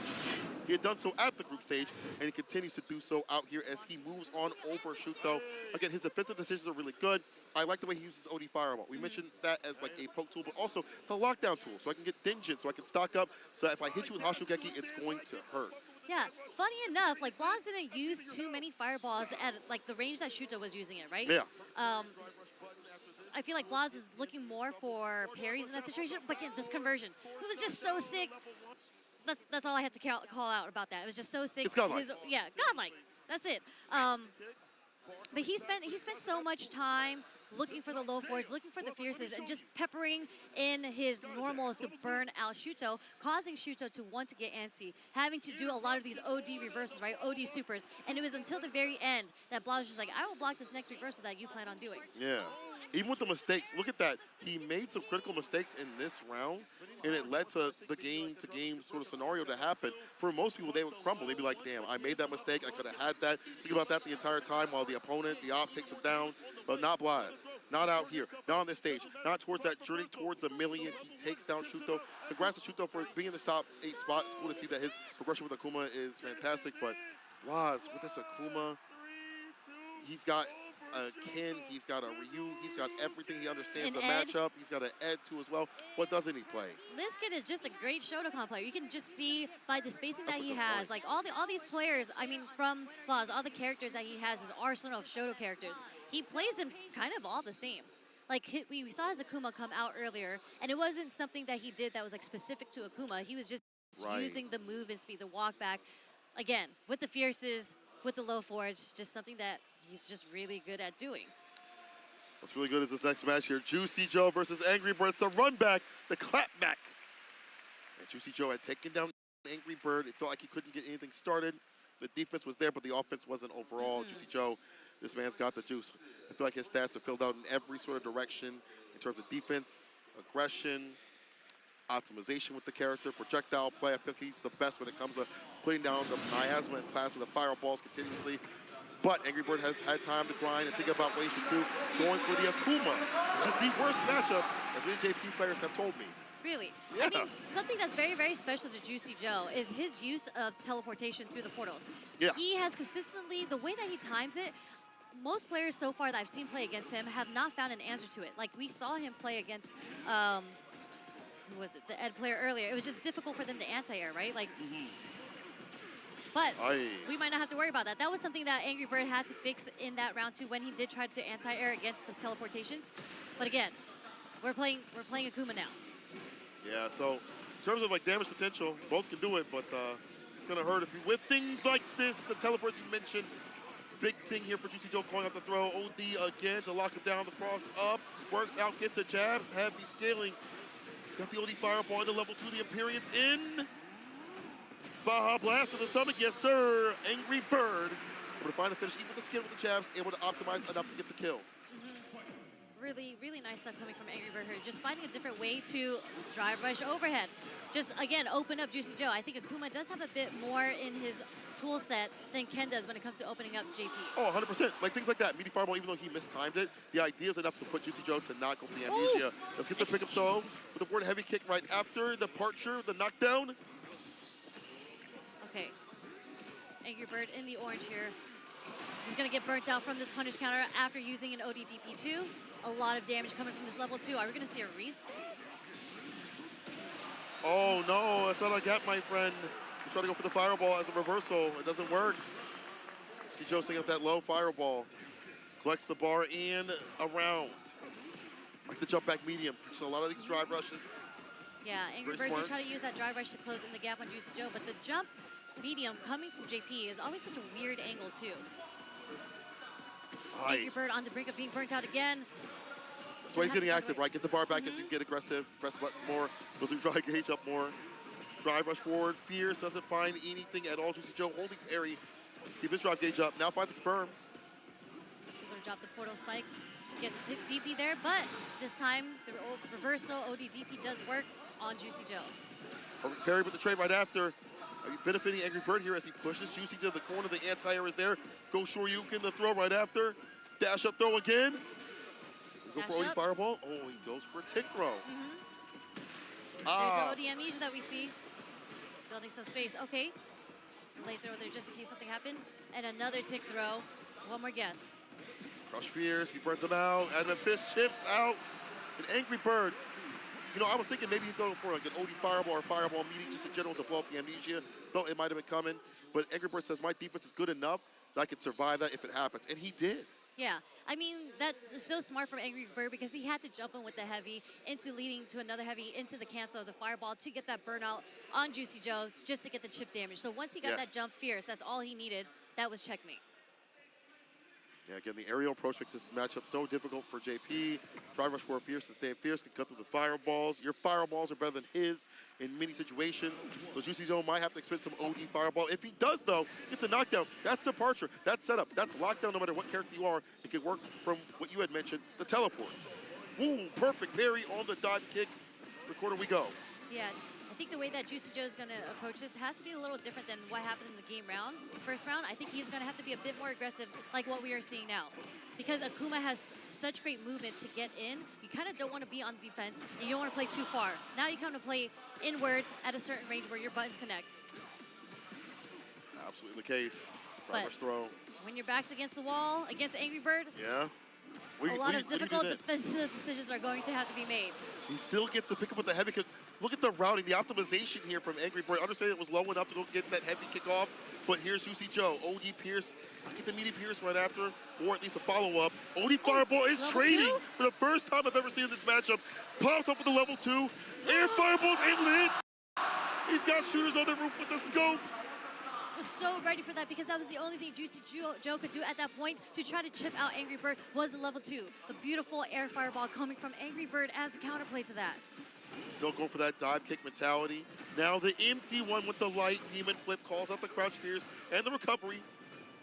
He had done so at the group stage, and he continues to do so out here as he moves on over Shuto. Again, his defensive decisions are really good. I like the way he uses OD Fireball. We mentioned that as like a poke tool, but also it's a lockdown tool, so I can get Dinjin, so I can stock up, so that if I hit you with Hashugeki, it's going to hurt. Yeah, funny enough, like Blaz didn't use too many fireballs at like the range that Shuto was using it, right? Yeah. I feel like Blaz was looking more for parries in that situation, but again, this conversion, it was just so sick. That's all I had to call out about that. It was just so sick. It's godlike. Yeah, godlike. That's it. But he spent so much time looking for the low fours, looking for the fierces, and just peppering in his normals to burn out Shuto, causing Shuto to want to get antsy, having to do a lot of these OD reversals, right? OD supers. And it was until the very end that Blaz was just like, I will block this next reversal that you plan on doing. Yeah. Even with the mistakes, look at that. He made some critical mistakes in this round, and it led to the game-to-game sort of scenario to happen. For most people, they would crumble. They'd be like, damn, I made that mistake. I could have had that. Think about that the entire time while the opponent, the op, takes him down. But not Blaz. Not out here. Not on this stage. Not towards that journey towards the million. He takes down Shuto. Congrats to Shuto for being in the top 8 spot. It's cool to see that his progression with Akuma is fantastic. But Blaz, with this Akuma, he's got a Ken, he's got a Ryu, he's got everything. He understands the matchup. He's got an Ed too as well. What doesn't he play? This kid is just a great Shotokan player. You can just see by the spacing that he has, like all these players, I mean, from Blaz, all the characters that he has, his arsenal of Shoto characters, he plays them kind of all the same. Like we saw his Akuma come out earlier, and it wasn't something that he did that was like specific to Akuma. He was just using the move and speed, the walk back. Again, with the fierces, with the low fours, just something that he's just really good at doing. What's really good is this next match here. Juicy Joe versus Angry Bird. It's the run back, the clap back. And Juicy Joe had taken down Angry Bird. It felt like he couldn't get anything started. the defense was there, but the offense wasn't overall. Juicy Joe, this man's got the juice. I feel like his stats are filled out in every sort of direction in terms of defense, aggression, optimization with the character, projectile play. I think he's the best when it comes to putting down the miasma in class with the fireballs continuously. But Angry Bird has had time to grind and think about what he should do, going for the Akuma, which is the worst matchup, as many JP players have told me. Really? Yeah. I mean, something that's very, very special to Juicy Joe is his use of teleportation through the portals. Yeah. He has consistently, the way that he times it, most players so far that I've seen play against him have not found an answer to it. Like, we saw him play against, who was it, the Ed player earlier. It was just difficult for them to anti-air, right? Like, but we might not have to worry about that. That was something that Angry Bird had to fix in that round 2 when he did try to anti-air against the teleportations. But again, we're playing Akuma now. Yeah, so in terms of like damage potential, both can do it, but it's gonna hurt if you with things like this. The teleports you mentioned, big thing here for Juicy Joe calling out the throw. OD again to lock him down. The cross up, works out, gets the jabs, heavy scaling. He's got the OD fireball into level 2. The appearance in. Baja Blast to the stomach, yes sir. Angry Bird able to find the finish, even with the skill with the jabs, able to optimize enough to get the kill. Really, really nice stuff coming from Angry Bird here. Just finding a different way to drive rush overhead. Just, again, open up Juicy Joe. I think Akuma does have a bit more in his tool set than Ken does when it comes to opening up JP. Oh, 100%. Like things like that. Meaty Fireball, even though he mistimed it, the idea is enough to put Juicy Joe to not go for the amnesia. Ooh. Let's get the pickup though. With the board heavy kick right after the departure, the knockdown. Okay. Angry Bird in the orange here. He's going to get burnt out from this punish counter after using an ODDP2. A lot of damage coming from this level 2. Are we going to see a Reese? Oh no, that's not a gap, my friend. He's trying to go for the fireball as a reversal. It doesn't work. See Joe setting up that low fireball. Collects the bar and around. Like the jump back medium. So a lot of these drive rushes. Yeah, Angry Bird did try to use that drive rush to close in the gap on Juicy Joe, but the jump medium coming from JP is always such a weird angle too. Angry Bird on the brink of being burnt out again. That's why he's getting active, right? Get the bar back as you get aggressive. Press buttons more. Goes to drive gauge up more. Drive rush forward. Fierce doesn't find anything at all. Juicy Joe holding parry. Keep his drive gauge up. Now finds a confirm. He's going to drop the portal spike. Gets a DP there, but this time the reversal ODDP does work on Juicy Joe. Parry with the trade right after. Benefiting Angry Bird here as he pushes Juicy to the corner. The anti-air is there. Go Shoryuken, the throw right after. Dash up throw again. Go for OD fireball. Oh, he goes for a tick throw. There's the OD amnesia that we see. Building some space. Okay. Late throw there just in case something happened. And another tick throw. One more guess. Crush Fierce, he burns him out, and the fist chips out. An Angry Bird. You know, I was thinking maybe he'd go for like an OD fireball or fireball meeting just in general to blow up the amnesia. Thought it might have been coming, but Angry Bird says my defense is good enough that I can survive that if it happens, and he did. Yeah, I mean, that is so smart from Angry Bird because he had to jump in with the heavy into leading to another heavy into the cancel of the fireball to get that burnout on Juicy Joe just to get the chip damage. So once he got that jump Fierce, that's all he needed. That was checkmate. Yeah, again, the aerial approach makes this matchup so difficult for JP. Drive rush for Fierce to stay Fierce, can cut through the fireballs. Your fireballs are better than his in many situations. So Juicy Joe might have to expend some OD fireball. If he does, though, it's a knockdown. That's departure. That's setup. That's lockdown no matter what character you are. It can work from what you had mentioned, the teleports. Ooh, perfect parry on the dive kick. The corner we go. Yeah, I think the way that Juicy Joe is going to approach this has to be a little different than what happened in the game round. First round, I think he's going to have to be a bit more aggressive like what we are seeing now. Because Akuma has such great movement to get in, you kind of don't want to be on defense, and you don't want to play too far. Now you come to play inwards at a certain range where your buttons connect. Absolutely the case. Drive rush throw. When your back's against the wall, against Angry Bird, a lot of difficult defensive decisions are going to have to be made. He still gets to pick up with the heavy kick. Look at the routing, the optimization here from Angry Bird. I understand it was low enough to go get that heavy kick off, but here's Juicy Joe. OD Pierce, get the meaty Pierce right after, or at least a follow-up. OD Fireball is trading for the first time I've ever seen this matchup. Pops up with the level 2. Air Fireball's able to hit. He's got shooters on the roof with the scope. Was so ready for that because that was the only thing Juicy Joe could do at that point to try to chip out Angry Bird was the level 2. The beautiful air fireball coming from Angry Bird as a counterplay to that. Still going for that dive kick mentality. Now the empty one with the light demon flip calls out the crouch fears and the recovery.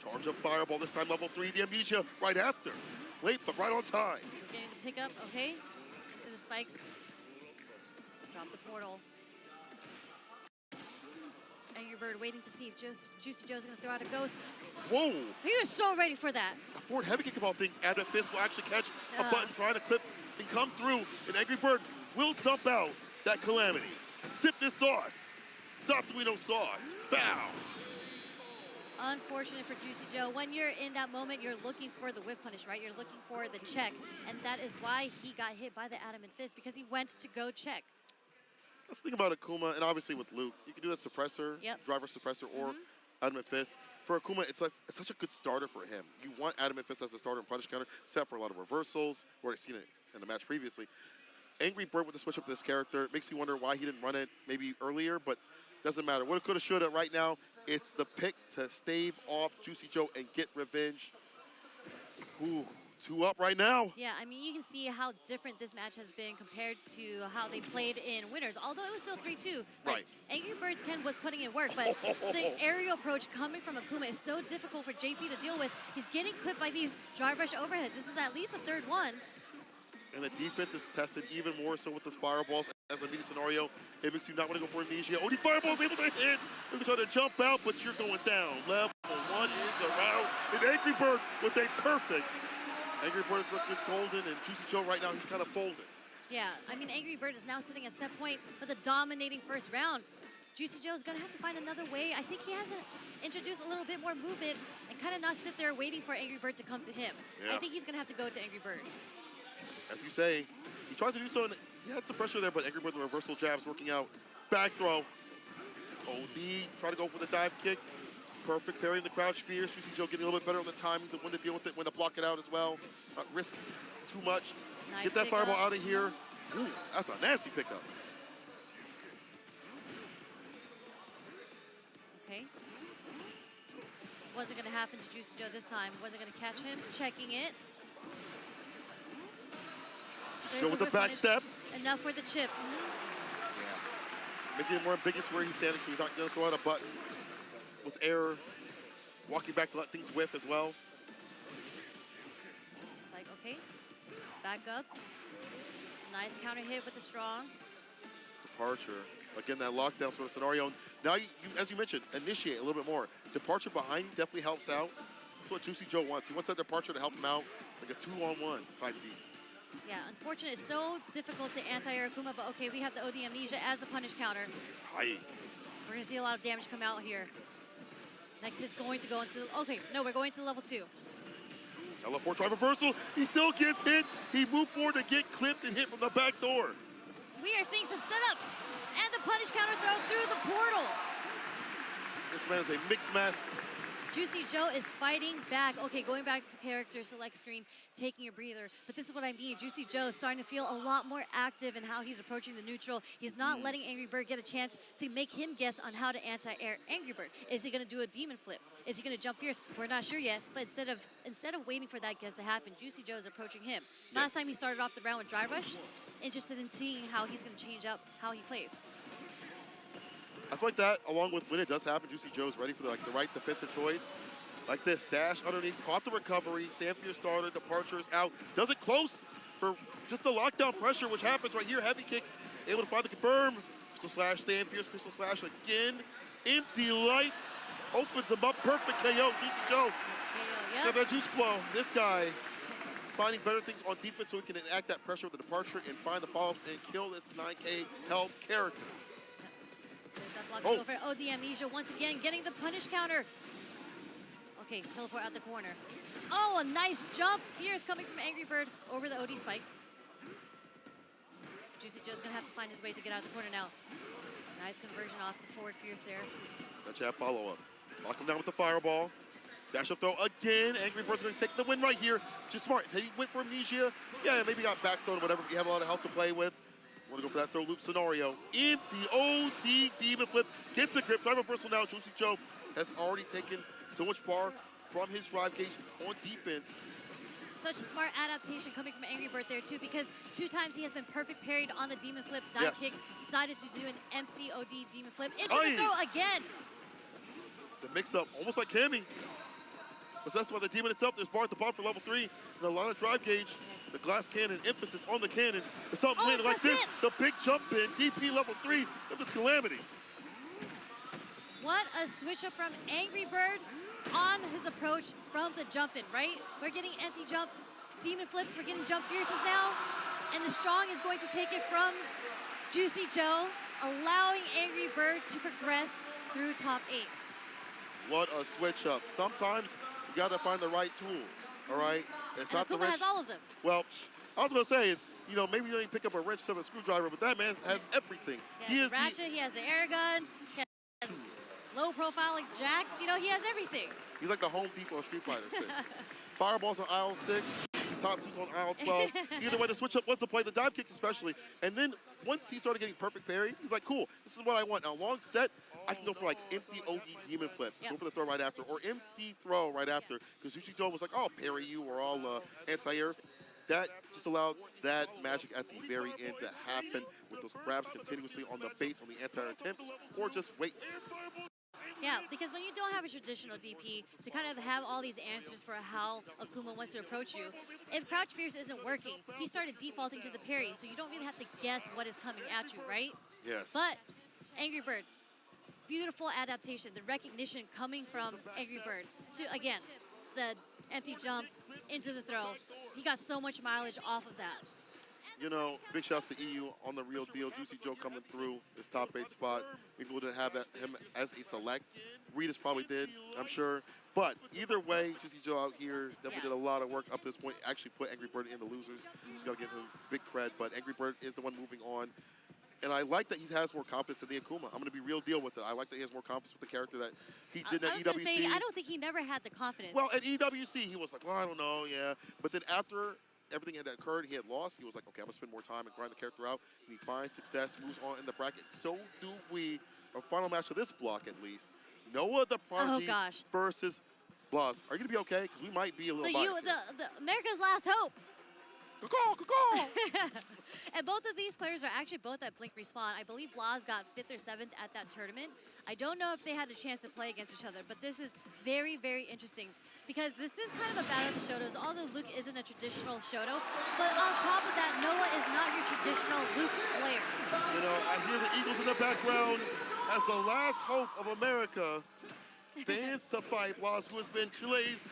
Charge up fireball, this time level 3. The amnesia right after. Late, but right on time. Getting the pickup, okay. Into the spikes. Drop the portal. Angry Bird waiting to see if Juicy Joe's gonna throw out a ghost. Whoa! He was so ready for that. A forward heavy kick of all things. Adamant Fist will actually catch a button trying to clip and come through. And Angry Bird will dump out that calamity. Sip this sauce. Satsuino sauce. Bow. Unfortunate for Juicy Joe. When you're in that moment, you're looking for the whip punish, right? You're looking for the check. And that is why he got hit by the Adamant Fist, because he went to go check. Let's think about Akuma, and obviously with Luke, you can do that suppressor, driver suppressor, or Adamant Fist. For Akuma, it's such a good starter for him. You want Adamant Fist as a starter and punish counter, set for a lot of reversals. We've already seen it in the match previously. Angry Bird with the switch up to this character makes you wonder why he didn't run it maybe earlier, but doesn't matter. Woulda, coulda, shoulda. Right now, it's the pick to stave off Juicy Joe and get revenge. Ooh, 2 up right now. Yeah, I mean, you can see how different this match has been compared to how they played in Winners. Although it was still 3-2. Like, Angry Birds Ken was putting in work, but the aerial approach coming from Akuma is so difficult for JP to deal with. He's getting clipped by these drive rush overheads. This is at least the 3rd one. And the defense is tested even more so with those fireballs. As a media scenario, it makes you not want to go for amnesia. Oh, the fireball's able to hit. You can try to jump out, but you're going down. Level 1 is around. And Angry Bird with a perfect. Angry Bird is looking golden, and Juicy Joe right now, he's kind of folded. Yeah, I mean, Angry Bird is now sitting at set point for the dominating first round. Juicy Joe's going to have to find another way. I think he has to introduce a little bit more movement and kind of not sit there waiting for Angry Bird to come to him. I think he's going to have to go to Angry Bird. As you say, he tries to do so, and he had some pressure there, but Angry Bird, the reversal jabs working out. Back throw. OD, try to go for the dive kick. Perfect parrying the crouch fears. Juicy Joe getting a little bit better on the timings of when to deal with it, when to block it out as well. Not risk too much. Nice Get that fireball out of here. Ooh, that's a nasty pickup. Okay. Wasn't going to happen to Juicy Joe this time. Wasn't going to catch him. Checking it. Go with the back step. Enough for the chip. Making it more ambiguous where he's standing, so he's not going to throw out a button. With error, walking back to let things whiff as well. Spike, okay. Back up. Nice counter hit with the strong. Departure. Again, that lockdown sort of scenario. Now, as you mentioned, initiate a little bit more. Departure behind you definitely helps out. That's what Juicy Joe wants. He wants that departure to help him out, like a 2-on-1 type deal. Yeah, unfortunate. It's so difficult to anti-air Akuma, but okay, we have the OD Amnesia as the punish counter. Aye. We're going to see a lot of damage come out here. Next is going to go into, okay, no, we're going to level 2. Level 4 try reversal. He still gets hit. He moved forward to get clipped and hit from the back door. We are seeing some setups and the punish counter throw through the portal. This man is a mixed master. Juicy Joe is fighting back. Okay, going back to the character select screen, taking a breather. But this is what I mean. Juicy Joe is starting to feel a lot more active in how he's approaching the neutral. He's not letting Angry Bird get a chance to make him guess on how to anti-air Angry Bird. Is he going to do a demon flip? Is he going to jump fierce? We're not sure yet. But instead of waiting for that guess to happen, Juicy Joe is approaching him. Last time he started off the round with Drive Rush. Interested in seeing how he's going to change up how he plays. I feel like that, along with when it does happen, Juicy Joe's ready for the right defensive choice. Like this, dash underneath, caught the recovery, stand for your starter, departure is out. Does it close for just the lockdown pressure, which happens right here. Heavy kick, able to find the confirm. Crystal Slash, stand fierce, Crystal Slash again. Empty lights, opens him up, perfect KO, Juicy Joe. Got that juice flow. This guy finding better things on defense so he can enact that pressure with the departure and find the follow-ups and kill this 9K health character. There's that block over OD Amnesia once again, getting the punish counter. Okay, teleport out the corner. Oh, a nice jump. Fierce coming from Angry Bird over the OD spikes. Juicy Joe's gonna have to find his way to get out of the corner now. Nice conversion off the forward Fierce there. That jab follow-up. Lock him down with the fireball. Dash up throw again. Angry Bird's gonna take the win right here. Just smart. He went for amnesia. Yeah, maybe got back thrown or whatever. You have a lot of health to play with. Want to go for that throw loop scenario. In the OD demon flip. Gets the grip. Drive reversal now. Juicy Joe has already taken so much bar from his drive gauge on defense. such a smart adaptation coming from Angry Bird there too, because 2 times he has been perfect parried on the demon flip, dive kick, decided to do an empty OD demon flip into the throw again. The mix-up, almost like Cammy. Possessed by the demon itself, there's bar at the bottom for level 3, and a lot of drive gauge. The glass cannon, emphasis on the cannon. For something like this, the big jump in, DP level 3 of this Calamity. What a switch up from Angry Bird on his approach from the jump in, right? We're getting empty jump, demon flips, we're getting jump fierces now, and the strong is going to take it from Juicy Joe, allowing Angry Bird to progress through top 8. What a switch up. Sometimes you gotta find the right tools, all right? It's not the wrench. has all of them. Well, I was gonna say, you know, maybe you don't even pick up a wrench or a screwdriver, but that man has everything. He has the ratchet, he has the air gun, he has low profile like Jax, you know, he has everything. He's like the Home Depot of Street Fighter. Fireballs on aisle 6, top 2's on aisle 12. Either way, the switch up was the play, the dive kicks especially. And then once he started getting perfect parry, he's like, cool, this is what I want. Now, long set, I can go for like empty OD demon flip, go for the throw right after, or empty throw right after. Because Juicy Joe was like, oh, parry you, or I'll anti-air. That just allowed that magic at the very end to happen with those grabs continuously on the base, on the anti-air attempts, or just waits. Yeah, because when you don't have a traditional DP to kind of have all these answers for how Akuma wants to approach you, if Crouch Fierce isn't working, he started defaulting to the parry, so you don't really have to guess what is coming at you, right? Yes. But Angry Bird, beautiful adaptation, the recognition coming from Angry Bird to, again, the empty jump into the throw. He got so much mileage off of that. You know, big shouts to EU on the real deal. Juicy Joe coming through his top 8 spot. Maybe we didn't have him as a select. Reedus probably did, I'm sure. But either way, Juicy Joe out here definitely did a lot of work up to this point. Actually put Angry Bird in the losers. Just got to give him big cred. But Angry Bird is the one moving on. And I like that he has more confidence in the Akuma. I'm going to be real deal with it. I like that he has more confidence with the character that he did at EWC. Say, I don't think he never had the confidence. Well, at EWC, he was like, well, I don't know, yeah. But then after everything that occurred, he had lost. He was like, okay, I'm going to spend more time and grind the character out. And he finds success, moves on in the bracket. So do we. Our final match of this block, at least. Noah the Prodigy versus Blas. Are you going to be okay? Because we might be a little biased the America's Last Hope. And both of these players are actually both at Blink Respawn. I believe Blas got 5th or 7th at that tournament. I don't know if they had a chance to play against each other, but this is very, very interesting because this is kind of a battle of the Shotos, although Luke isn't a traditional Shoto. But on top of that, Noah is not your traditional Luke player. You know, I hear the Eagles in the background as the last hope of America stands to fight Blas, who has been Chile's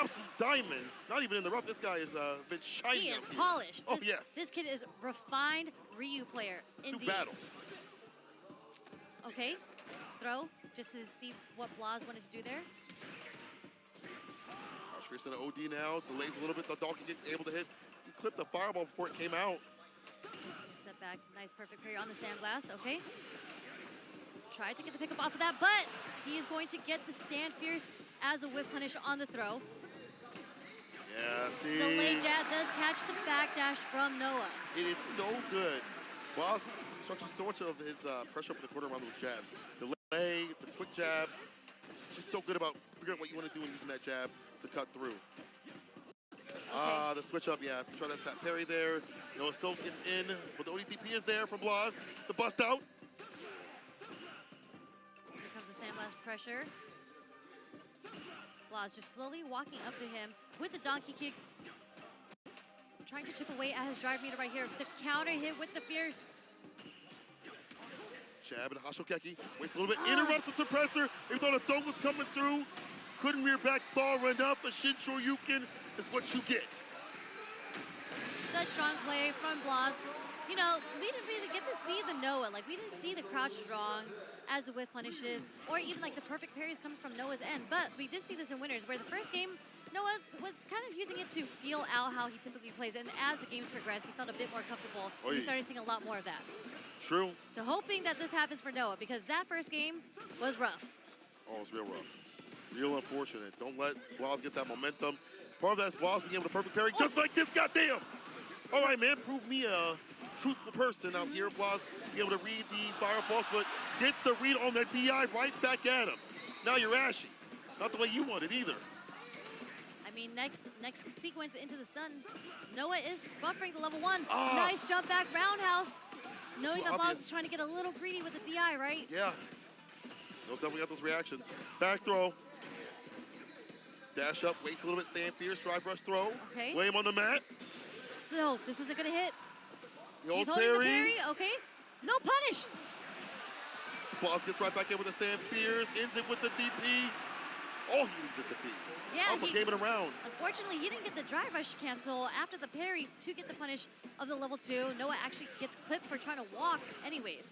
absolute diamond. Not even in the rough. This guy has been shiny. He is polished. Oh, yes. This kid is refined Ryu player, indeed. Battle. Okay, throw, just to see what Blas wanted to do there. Fierce in the OD now, delays a little bit. The donkey gets able to hit. He clipped the fireball before it came out. Step back, nice perfect parry on the sandblast, okay. Tried to get the pickup off of that, but he is going to get the stand fierce as a whip punish on the throw. Yeah, see. Delayed jab does catch the backdash from Noah. It is so good. Blas structures so much of his pressure up in the corner around those jabs. Delay, the quick jab. Just so good about figuring out what you want to do and using that jab to cut through. The switch up, yeah. Try to tap parry there. You know, it still gets in, but the ODTP is there from Blas. The bust out. Here comes the sandblast pressure. Blas just slowly walking up to him with the donkey kicks. Trying to chip away at his drive meter right here. The counter hit with the fierce. Jab and Hashokeki. Waits a little bit. Interrupts the suppressor. He thought a throw was coming through. Couldn't rear back ball run up. A Shin Shoryuken is what you get. Such strong play from Blas. You know, we didn't really get to see the Noah. Like, we didn't see the crouch strongs as the whiff punishes, or even like the perfect parries coming from Noah's end. But we did see this in winners, where the first game, Noah was kind of using it to feel out how he typically plays. And as the games progressed, he felt a bit more comfortable. We started seeing a lot more of that. True. So hoping that this happens for Noah, because that first game was rough. Oh, it's real rough. Real unfortunate. Don't let Blas get that momentum. Part of that is Blas being able to perfect parry just like this, goddamn. All right, man, prove me a truthful person out here. Blas being able to read the fireballs, but gets the read on the DI right back at him. Now you're ashy. Not the way you want it either. I mean, next sequence into the stun, Noah is buffering the level 1. Oh. Nice jump back roundhouse. Knowing Too that Boz obvious. is trying to get a little greedy with the DI, right? Yeah. Those definitely got those reactions. Back throw. Dash up, waits a little bit, stand fierce, drive rush throw. Okay. Lay him on the mat. No, this isn't gonna hit. The He's old holding the parry. parry, okay. No punish. Boss gets right back in with a stand fierce, ends it with the DP. Oh, he needs the DP. Yeah, Alpha gave it around. Unfortunately, he didn't get the drive rush cancel after the parry to get the punish of the level 2. Noah actually gets clipped for trying to walk anyways.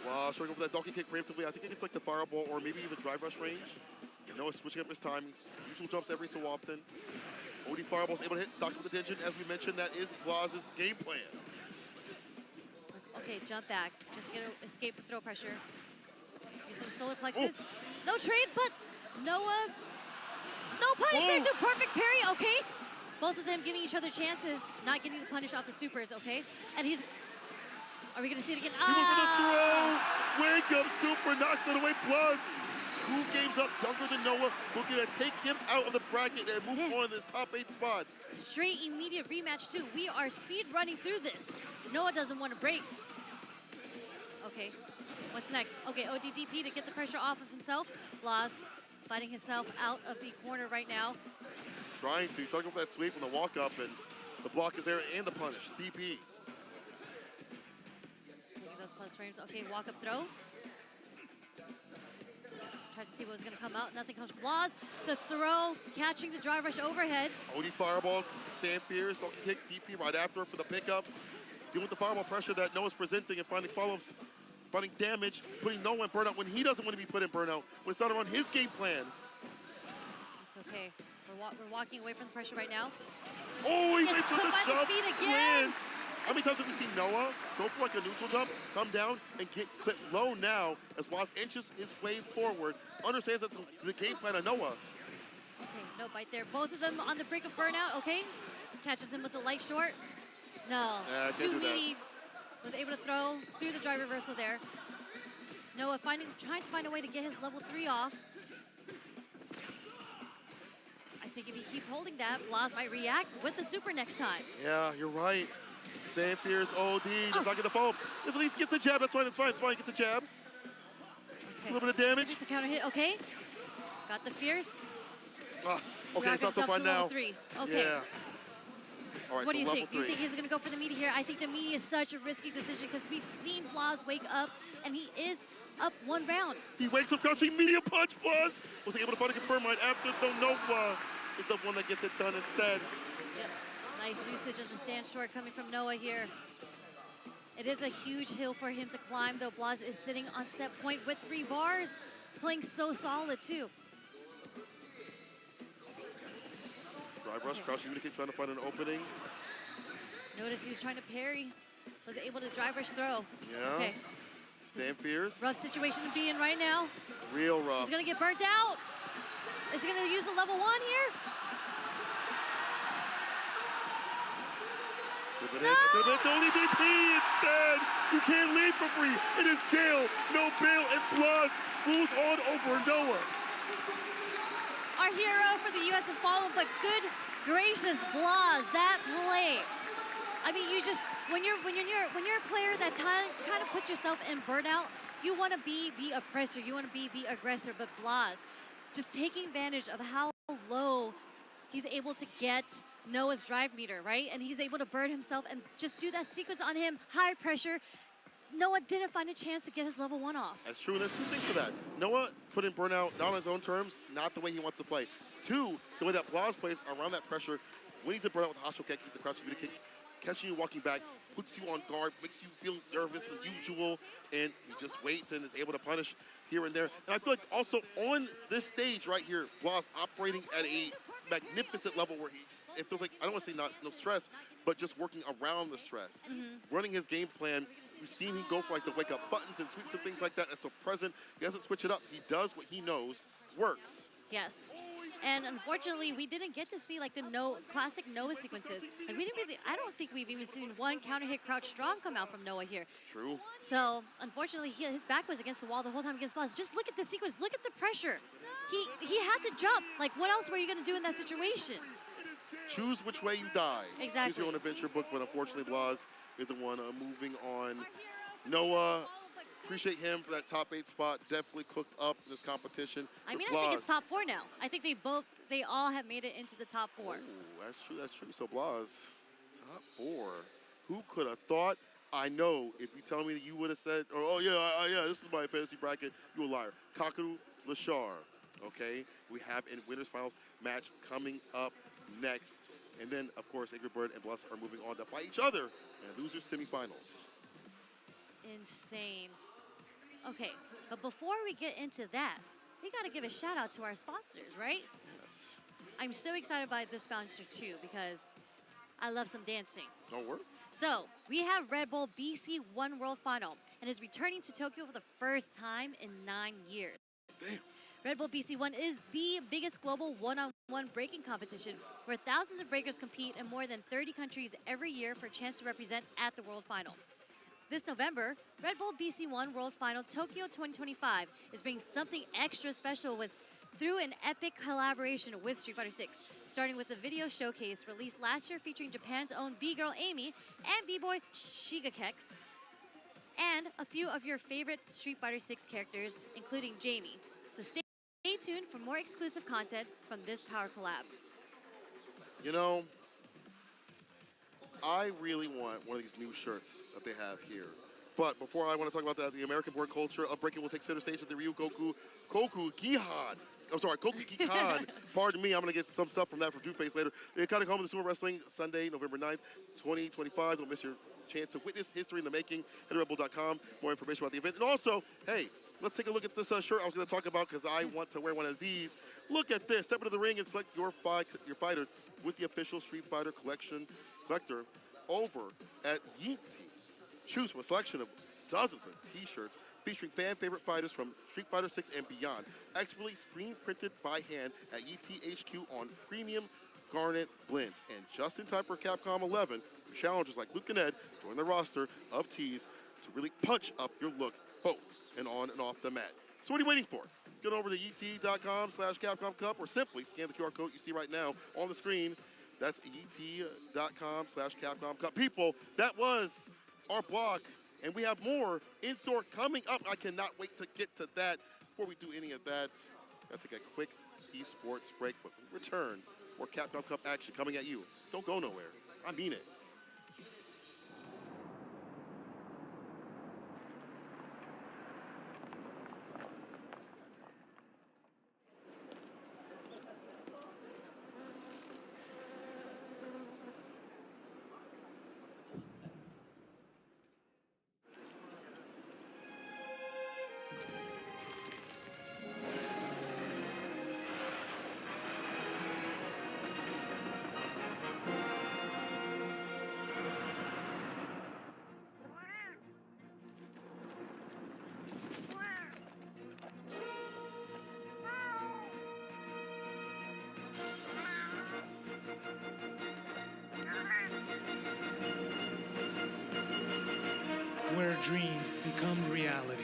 Wow, trying to go for that donkey kick preemptively. I think it gets like the fireball or maybe even drive rush range. Noah's switching up his timings. Neutral jumps every so often. OD fireball's able to hit, stock with the digit. As we mentioned, that is Blaz's game plan. Okay, jump back. Just get to escape the throw pressure. Use some solar plexus. No trade, but Noah. No punish there too. Perfect parry. Okay. Both of them giving each other chances, not getting the punish off the supers. Okay. And he's. Are we gonna see it again? He went for the throw. Wake up, super knocks it away. Blaz 2 games up, younger than Noah, looking to take him out of the bracket and move on to this top 8 spot. Straight immediate rematch too. We are speed running through this. Noah doesn't want to break. Okay, what's next? Okay, ODDP to get the pressure off of himself. Blaz fighting himself out of the corner right now. Trying to go for that sweep from the walk up, and the block is there and the punish. DP. Taking those plus frames. Okay, walk up throw. Tried to see what was going to come out. Nothing comes from Blaz. The throw, catching the drive rush overhead. OD fireball, stand fierce, donkey kick, DP right after for the pickup. Dealing with the fireball pressure that Noah's presenting and finding follow-ups, finding damage, putting Noah in burnout when he doesn't want to be put in burnout. When it's not around his game plan. It's okay. We're walking away from the pressure right now. Oh, he Gets went for put the by the jump. feet again. Land. How many times have we seen Noah go for like a neutral jump, come down, and get clipped low now as Blaz inches his way forward, understands that's the game plan of Noah. Okay, no bite there. Both of them on the brink of burnout, okay. Catches him with a light short. No, too meaty. Was able to throw through the drive reversal there. Noah trying to find a way to get his level 3 off. I think if he keeps holding that, Blaz might react with the super next time. Yeah, you're right. Stand fierce, OD, does not get the follow-up. At least gets the jab, that's fine, it's fine, gets the jab. Okay. A little bit of damage. The counter hit, okay. Got the fierce. Okay, it's not so fun now. 3. Okay. Yeah. All right, What so do you level think? 3. You think he's going to go for the meaty here? I think the meaty is such a risky decision because we've seen Blaz wake up, and he is up 1 round. He wakes up crouching, medium punch, Blaz. Was able to find a confirm right after, though Noah is the one that gets it done instead. Yep. Nice usage of the stand short coming from Noah here. It is a huge hill for him to climb, though Blaz is sitting on set point with 3 bars, playing so solid too. Drive rush, crouching, medium, trying to find an opening. Notice he was trying to parry, was able to drive rush throw. Yeah. Okay. Stand fierce. Rough situation to be in right now. Real rough. He's gonna get burnt out. Is he gonna use the level 1 here? No! The only DP instead. You can't leave for free. It is jail, no bail, and Blaz moves on over Noah. Our hero for the U.S. has followed, but good gracious, Blaz, that play. I mean, you just when you're a player that kind of puts yourself in burnout, you want to be the oppressor, you want to be the aggressor. But Blaz, just taking advantage of how low he's able to get Noah's drive meter, right? And he's able to burn himself and just do that sequence on him, high pressure. Noah didn't find a chance to get his level 1 off. That's true, and there's 2 things for that. Noah put in burnout, not on his own terms, not the way he wants to play. 2, the way that Blaz plays around that pressure, when he's in burnout with the hostile kicks, the crouching meter kicks, catching you walking back, puts you on guard, makes you feel nervous and usual, and he just waits and is able to punish here and there. And I feel like also on this stage right here, Blaz operating at a magnificent level where it feels like, I don't want to say no stress, but just working around the stress. Running his game plan. We've seen him go for like the wake up buttons and sweeps and things like that. That's so present. He doesn't switch it up. He does what he knows works. Yes. And unfortunately, we didn't get to see like the classic Noah sequences. Like we didn't really, I don't think we've even seen one counter hit crouch strong come out from Noah here. True. So unfortunately, his back was against the wall the whole time against Blas. Just look at the sequence, look at the pressure. He had to jump. Like what else were you gonna do in that situation? Choose which way you die. Exactly. Choose your own adventure book, but unfortunately Blas is the one moving on. Noah, appreciate him for that top 8 spot. Definitely cooked up this competition. I mean, Blas, I think it's top 4 now. I think they all have made it into the top 4. Ooh, that's true, that's true. So Blas, top 4. Who could have thought? I know if you tell me that you would have said, oh yeah, this is my fantasy bracket, you a liar. Kakeru Lashar, okay? We have a winners finals match coming up next. And then, of course, Angry Bird and Blas are moving on to fight each other and losers semifinals. Insane. Okay, but before we get into that, we got to give a shout out to our sponsors, right? Yes. I'm so excited by this sponsor too because I love some dancing. Don't work. So we have Red Bull BC One World Final and is returning to Tokyo for the first time in 9 years. Damn. Red Bull BC One is the biggest global one-on-one breaking competition where thousands of breakers compete in more than 30 countries every year for a chance to represent at the World Final. This November, Red Bull BC One World Final Tokyo 2025 is bringing something extra special through an epic collaboration with Street Fighter 6, starting with the video showcase released last year featuring Japan's own B-Girl Amy and B-Boy Shigekex, and a few of your favorite Street Fighter 6 characters, including Jamie. So stay tuned for more exclusive content from this power collab. You know, I really want one of these new shirts that they have here. But before I want to talk about that, the American board culture of breaking will take center stage at the Koku Gikan. Pardon me, I'm going to get some stuff from that from Two-Face later. They're kind of coming to Sumo Wrestling Sunday, November 9th, 2025. Don't miss your chance to witness history in the making at RedBull.com. More information about the event. And also, hey, let's take a look at this shirt I was going to talk about because I want to wear one of these. Look at this. Step into the ring and select your fighter with the official Street Fighter collector over at Yeet. Choose from a selection of dozens of t-shirts featuring fan favorite fighters from Street Fighter 6 and beyond, expertly screen printed by hand at ETHQ on premium garnet blends. And just in time for Capcom 11, challengers like Luke and Ed join the roster of tees to really punch up your look both and on and off the mat. So what are you waiting for? Get over to et.com/Capcom Cup or simply scan the QR code you see right now on the screen. That's et.com/Capcom Cup. People, that was our block, and we have more in store coming up. I cannot wait to get to that. Before we do any of that, I'll take a quick esports break. But when we return, more Capcom Cup action coming at you. Don't go nowhere. I mean it. Where dreams become reality.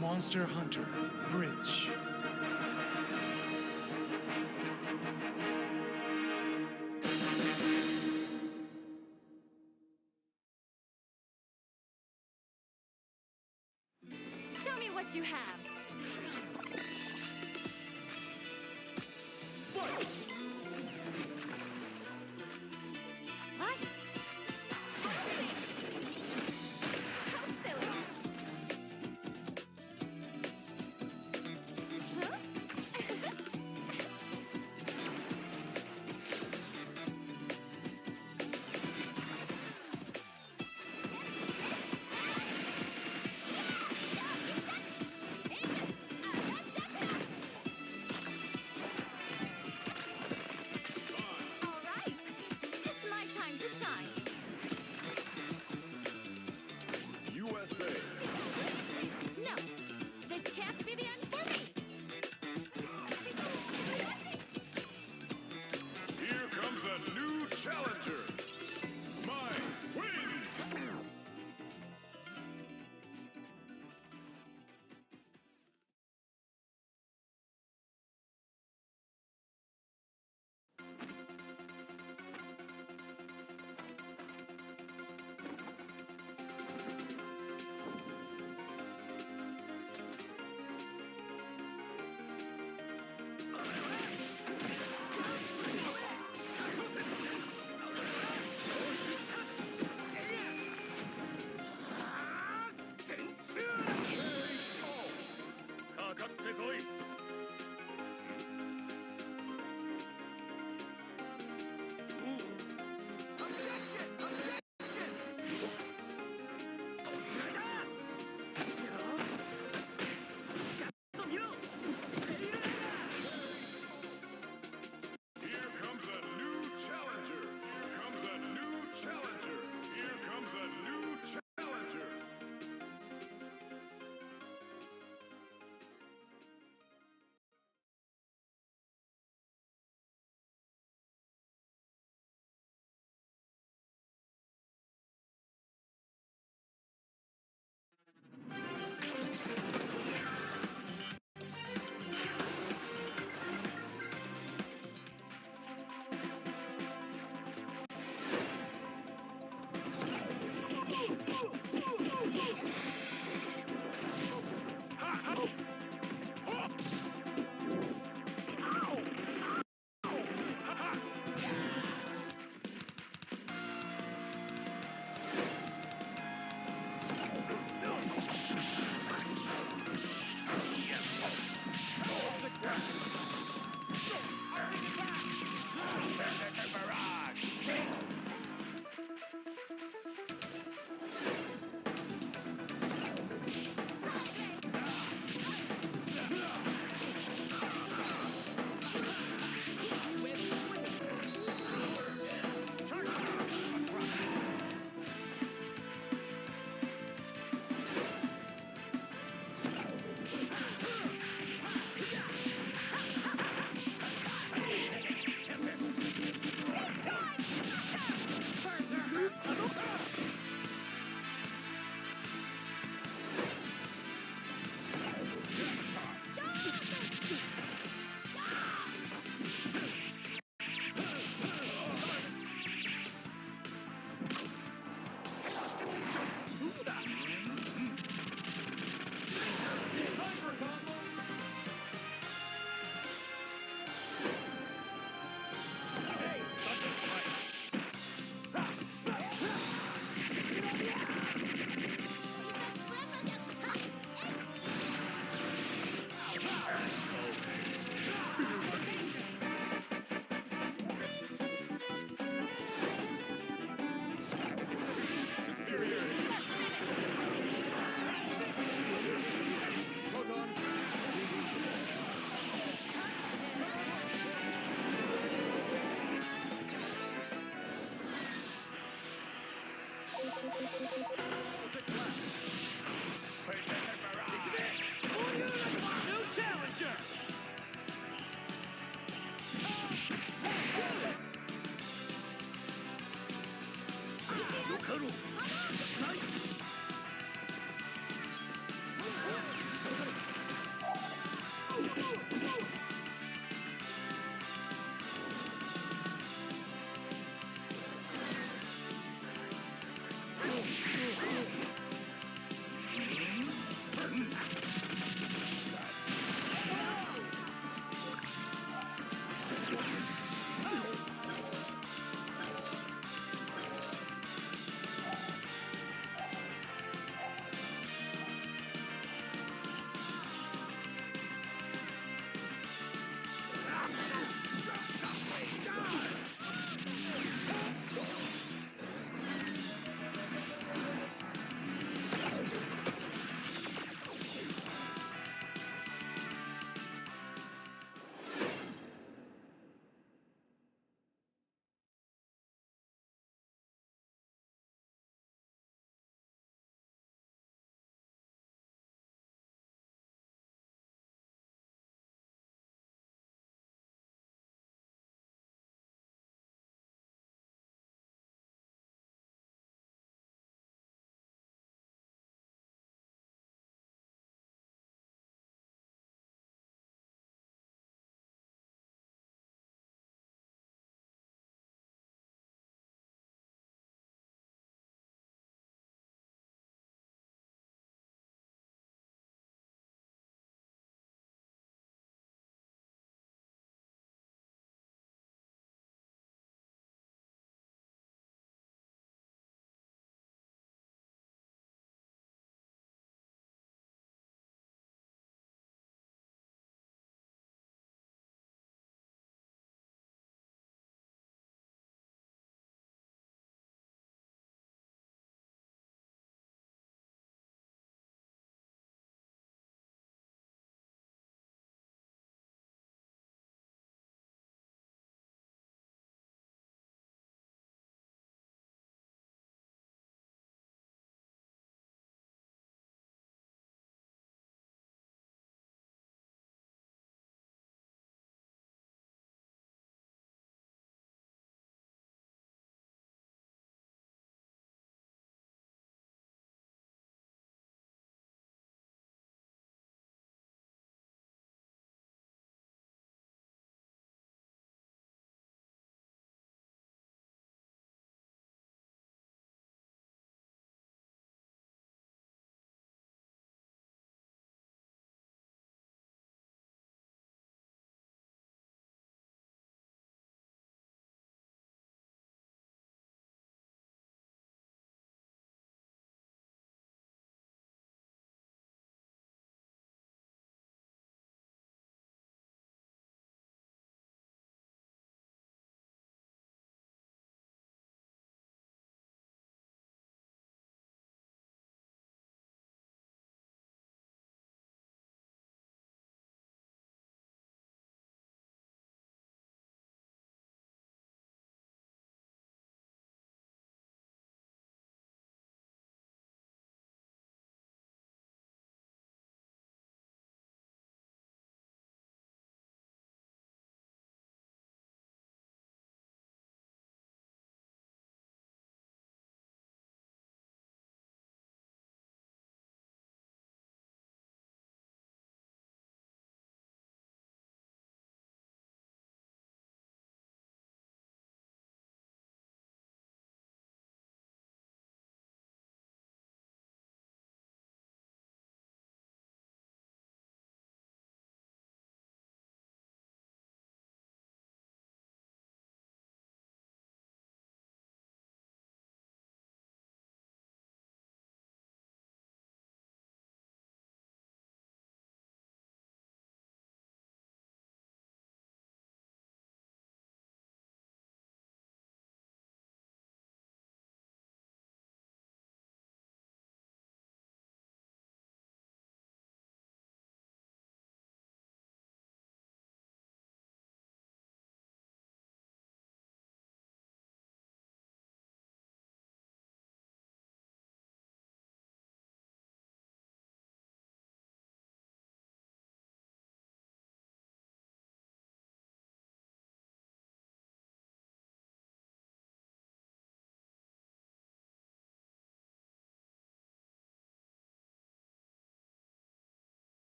Monster Hunter Bridge. Show me what you have. What? New challenger.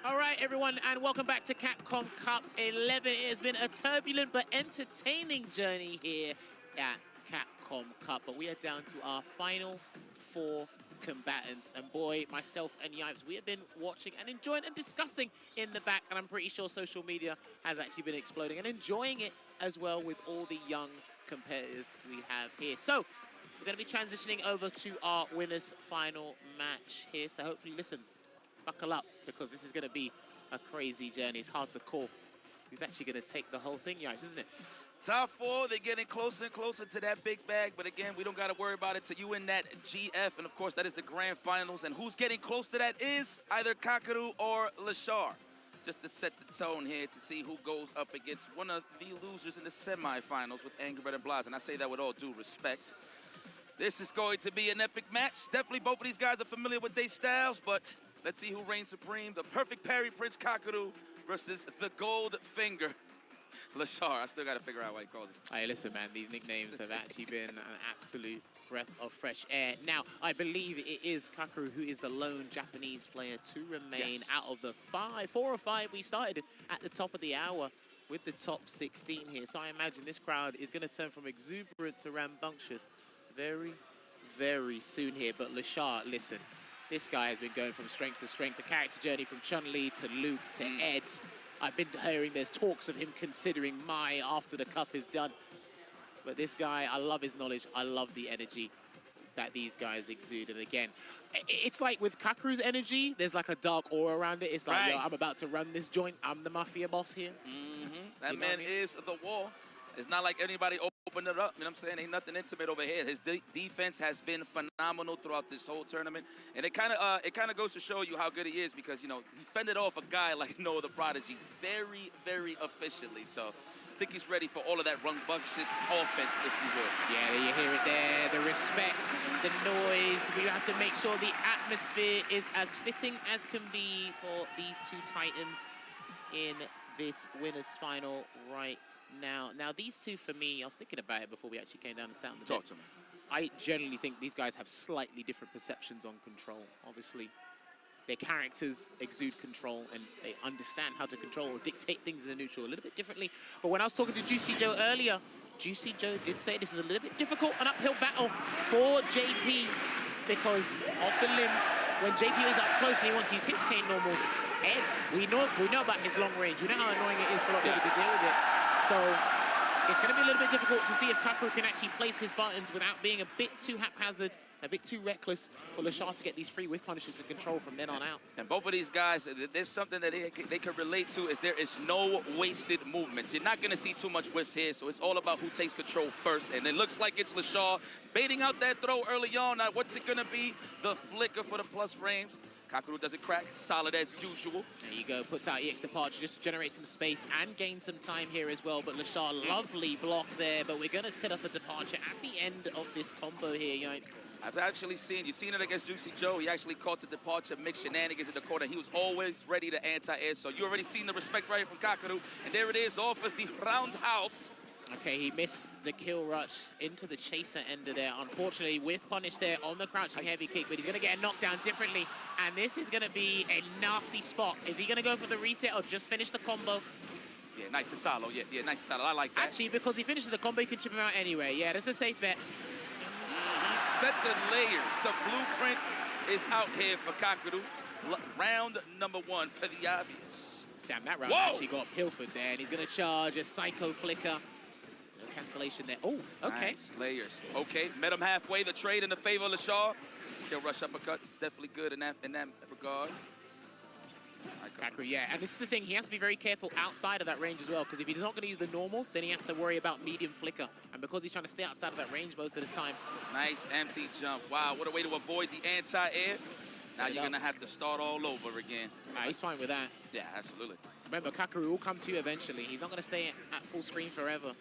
All right, everyone, and welcome back to Capcom Cup 11. It has been a turbulent but entertaining journey here at Capcom Cup, but we are down to our final 4 combatants. And boy, myself and Yipes, we have been watching and enjoying and discussing in the back, and I'm pretty sure social media has actually been exploding and enjoying it as well with all the young competitors we have here. So we're going to be transitioning over to our winners final match here. So hopefully, listen, buckle up, because this is going to be a crazy journey. It's hard to call who's actually going to take the whole thing, Yipes, isn't it? Top 4, they're getting closer and closer to that big bag, but again, we don't got to worry about it. So you in that GF, and of course, that is the grand finals, and who's getting close to that is either Kakaru or Lashar. Just to set the tone here to see who goes up against one of the losers in the semifinals with Angry Bird and Blas, and I say that with all due respect. This is going to be an epic match. Definitely both of these guys are familiar with their styles, but let's see who reigns supreme. The perfect parry Prince Kakaru versus the gold finger Lashar. I still got to figure out why he calls it. Hey, listen, man, these nicknames have actually been an absolute breath of fresh air. Now, I believe it is Kakaru who is the lone Japanese player to remain out of the 4 or 5 we started at the top of the hour with the top 16 here. So I imagine this crowd is going to turn from exuberant to rambunctious very, very soon here. But Lashar, listen, this guy has been going from strength to strength. The character journey from Chun-Li to Luke to Ed. I've been hearing there's talks of him considering Mai after the cup is done. But this guy, I love his knowledge. I love the energy that these guys exude. And again, it's like with Kakaru's energy, there's like a dark aura around it. It's like, yo, I'm about to run this joint. I'm the mafia boss here. That man is the wall. It's not like anybody opened it up. You know what I'm saying? Ain't nothing intimate over here. His defense has been phenomenal throughout this whole tournament. And it kind of goes to show you how good he is, because, you know, he fended off a guy like Noah the Prodigy very, very efficiently. So I think he's ready for all of that rambunctious offense, if you will. Yeah, you hear it there. The respect, the noise. We have to make sure the atmosphere is as fitting as can be for these 2 titans in this winners final right now. Now, these 2, for me, I was thinking about it before we actually came down and sat on the desk. Talk to me. I generally think these guys have slightly different perceptions on control. Obviously, their characters exude control, and they understand how to control or dictate things in the neutral a little bit differently. But when I was talking to Juicy Joe earlier, Juicy Joe did say this is a little bit difficult, an uphill battle for JP because of the limbs. When JP is up close and he wants to use his cane normals, Ed, we know about his long range. We know how annoying it is for a lot of people to deal with it. So it's going to be a little bit difficult to see if Kakaru can actually place his buttons without being a bit too haphazard, a bit too reckless for Lashar to get these free whiff punishes to control from then on out. And both of these guys, there's something that they can relate to, is there is no wasted movements. You're not going to see too much whiffs here, so it's all about who takes control first. And it looks like it's Lashar baiting out that throw early on. Now, what's it going to be? The flicker for the plus frames. Kakaru doesn't crack, solid as usual. There you go, puts out EX Departure just to generate some space and gain some time here as well. But Lashar, lovely block there, but we're going to set up a Departure at the end of this combo here, Yipes. I've actually you've seen it against Juicy Joe. He actually caught the Departure mix shenanigans in the corner. He was always ready to anti-air, so you already seen the respect right from Kakaru. And there it is, off of the roundhouse. Okay, he missed the kill rush into the chaser ender there. Unfortunately, with punish there on the crouching heavy kick, but he's going to get a knockdown differently. And this is going to be a nasty spot. Is he going to go for the reset or just finish the combo? Yeah, nice and solid. Yeah, nice and solid. I like that. Actually, because he finishes the combo, he can chip him out anyway. Yeah, that's a safe bet. Set the layers. The blueprint is out here for Kakaru. Round number 1 for the obvious. Damn, that round actually got pilfered there, and he's going to charge a Psycho Flicker. No cancellation there. Oh, okay. Nice layers. Okay, met him halfway. The trade in the favor of Lashar. Kill rush uppercut. It's definitely good in that regard. Kakaru, yeah, and this is the thing. He has to be very careful outside of that range as well, because if he's not going to use the normals, then he has to worry about medium flicker. And because he's trying to stay outside of that range most of the time. Nice empty jump. Wow, what a way to avoid the anti-air. Now you're going to have to start all over again. Nah, he's fine with that. Yeah, absolutely. Remember, Kakaru will come to you eventually. He's not going to stay at full screen forever.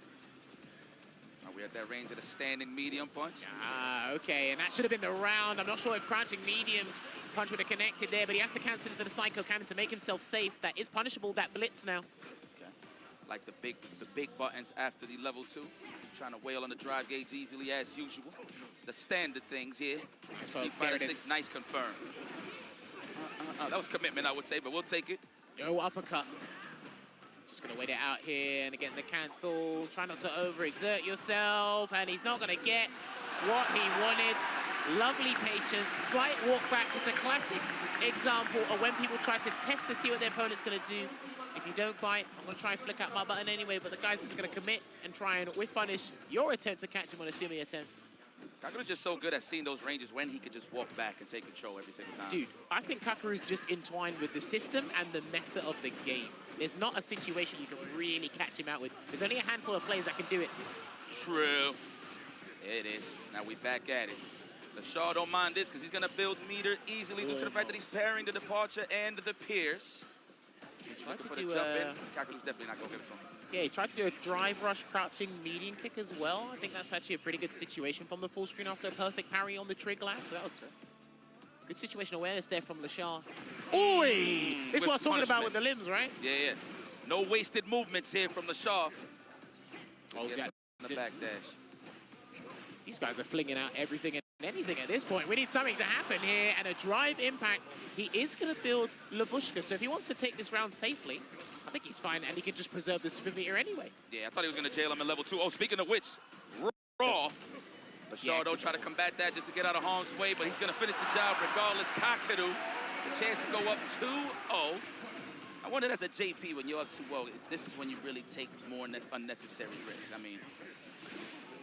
We're at that range of the standing medium punch. Ah, okay, and that should have been the round. I'm not sure if crouching medium punch would have connected there, but he has to cancel it to the Psycho Cannon to make himself safe. That is punishable, that blitz now. Okay. Like the big buttons after the level 2. Trying to wail on the drive gauge easily as usual. The standard things here. Nice, nice confirm. That was commitment, I would say, but we'll take it. No uppercut. Just gonna wait it out here and again the cancel. Try not to overexert yourself, and he's not gonna get what he wanted. Lovely patience, slight walk back. It's a classic example of when people try to test to see what their opponent's gonna do. If you don't bite, I'm gonna try and flick out my button anyway, but the guy's just gonna commit and try and whiff punish your attempt to catch him on a shimmy attempt. Kakeru's just so good at seeing those ranges when he could just walk back and take control every single time. Dude, I think Kakeru's just entwined with the system and the meta of the game. There's not a situation you can really catch him out with. There's only a handful of players that can do it. True. There it is. Now we back at it. LaShaw don't mind this because he's going to build meter easily due to the fact that he's pairing the departure and the pierce. He's looking for the jump in. Kakeru's definitely not going to give it to him. Yeah, he tried to do a drive rush crouching median kick as well. I think that's actually a pretty good situation from the full screen after a perfect parry on the trigger lap. So that was good situation awareness there from LaShaw. Oi! This is what I was talking about with the limbs, right? Yeah. No wasted movements here from LaShaw. Oh, yeah. The backdash. These guys are flinging out everything and anything at this point. We need something to happen here, and a drive impact. He is going to build Labushka, so if he wants to take this round safely, I think he's fine, and he can just preserve the spin meter anyway. Yeah, I thought he was going to jail him in level 2. Oh, speaking of which, Raw. LaShaw, though, try to combat that just to get out of harm's way, but he's going to finish the job regardless. Kakeru, the chance to go up 2-0. I wondered as a JP, when you're up 2-0, if this is when you really take more unnecessary risks. I mean,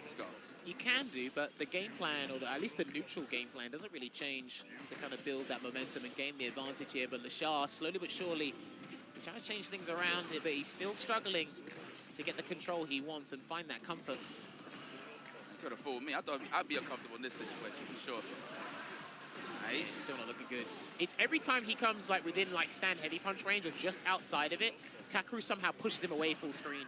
let's go. You can do, but the game plan, or at least the neutral game plan, doesn't really change to kind of build that momentum and gain the advantage here. But LaShaw, slowly but surely, trying to change things around here, but he's still struggling to get the control he wants and find that comfort. Could have fooled me. I thought I'd be uncomfortable in this situation for sure. Nice. Still not looking good. It's every time he comes like within like stand heavy punch range or just outside of it, Kakeru somehow pushes him away full screen.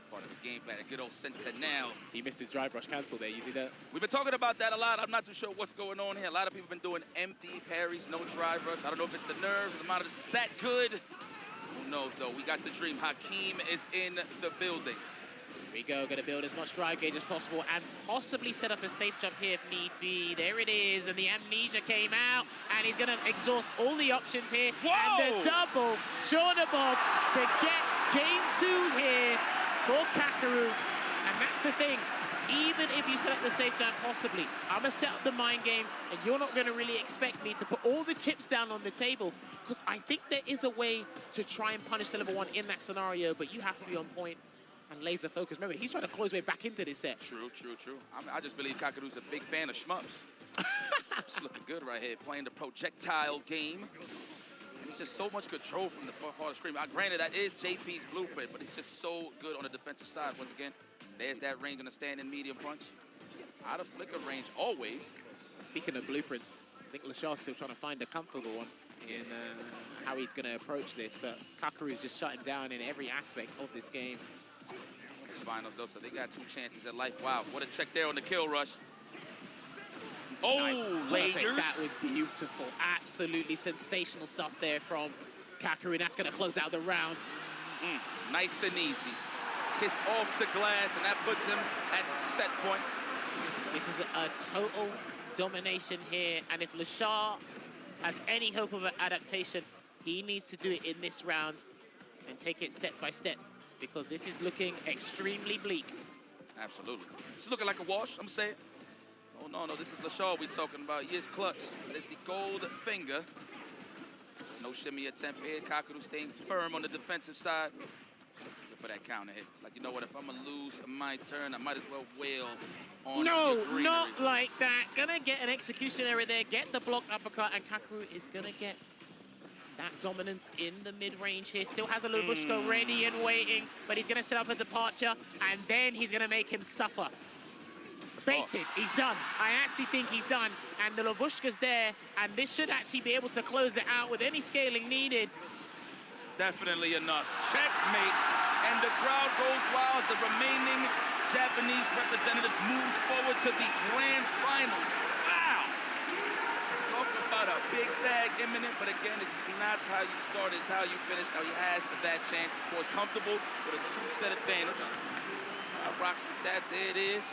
Part of the game plan, a good old sensei now. He missed his drive rush cancel there, you see that? We've been talking about that a lot. I'm not too sure what's going on here. A lot of people have been doing empty parries, no drive rush. I don't know if it's the nerves, the Manon is that good. Who knows though? We got the dream. Hakeem is in the building. Here we go, gonna build as much drive gauge as possible and possibly set up a safe jump here if need be. There it is, and the amnesia came out, and he's gonna exhaust all the options here. Whoa! And the double Bob to get game 2 here for Kakeru. And that's the thing, even if you set up the safe jump possibly, I'm gonna set up the mind game, and you're not gonna really expect me to put all the chips down on the table, because I think there is a way to try and punish the level 1 in that scenario, but you have to be on point and laser focus. Remember, he's trying to claw his way back into this set. True. I just believe Kakeru's a big fan of shmups. It's looking good right here, playing the projectile game. And it's just so much control from the part of the screen. Granted, that is JP's blueprint, but he's just so good on the defensive side. Once again, there's that range on the standing medium punch. Out of flicker range, always. Speaking of blueprints, I think LaShaw's still trying to find a comfortable one in how he's going to approach this, but Kakeru's just shut him down in every aspect of this game. Finals though, so they got 2 chances at life. Wow, what a check there on the kill rush. Oh, nice. layers. That was beautiful. Absolutely sensational stuff there from Kakeru, and that's going to close out the round. Nice and easy. Kiss off the glass, and that puts him at set point. This is a total domination here, and if LaShaw has any hope of an adaptation, he needs to do it in this round and take it step by step, because this is looking extremely bleak. Absolutely. It's looking like a wash, I'm saying. Oh, no, this is LaShaw we talking about. Yes, clutch. That is the gold finger. No shimmy attempt here. Kakeru staying firm on the defensive side. Good for that counter hit. It's like, you know what, if I'm going to lose my turn, I might as well wail on No, the greenery. not like that. Gonna get an execution error there, get the blocked uppercut, and Kakeru is gonna get that dominance in the mid-range here. Still has a Labushka ready and waiting, but he's gonna set up a departure, and then he's gonna make him suffer. Baited, he's done. I actually think he's done, and the Labushka's there, and this should actually be able to close it out with any scaling needed. Definitely enough. Checkmate, and the crowd goes wild as the remaining Japanese representative moves forward to the grand finals. Wow! Talk about a big bag imminent, but again, it's not how you start, it's how you finish. Now he has that chance, of course, comfortable with a 2-set advantage. Rocks with that, there it is.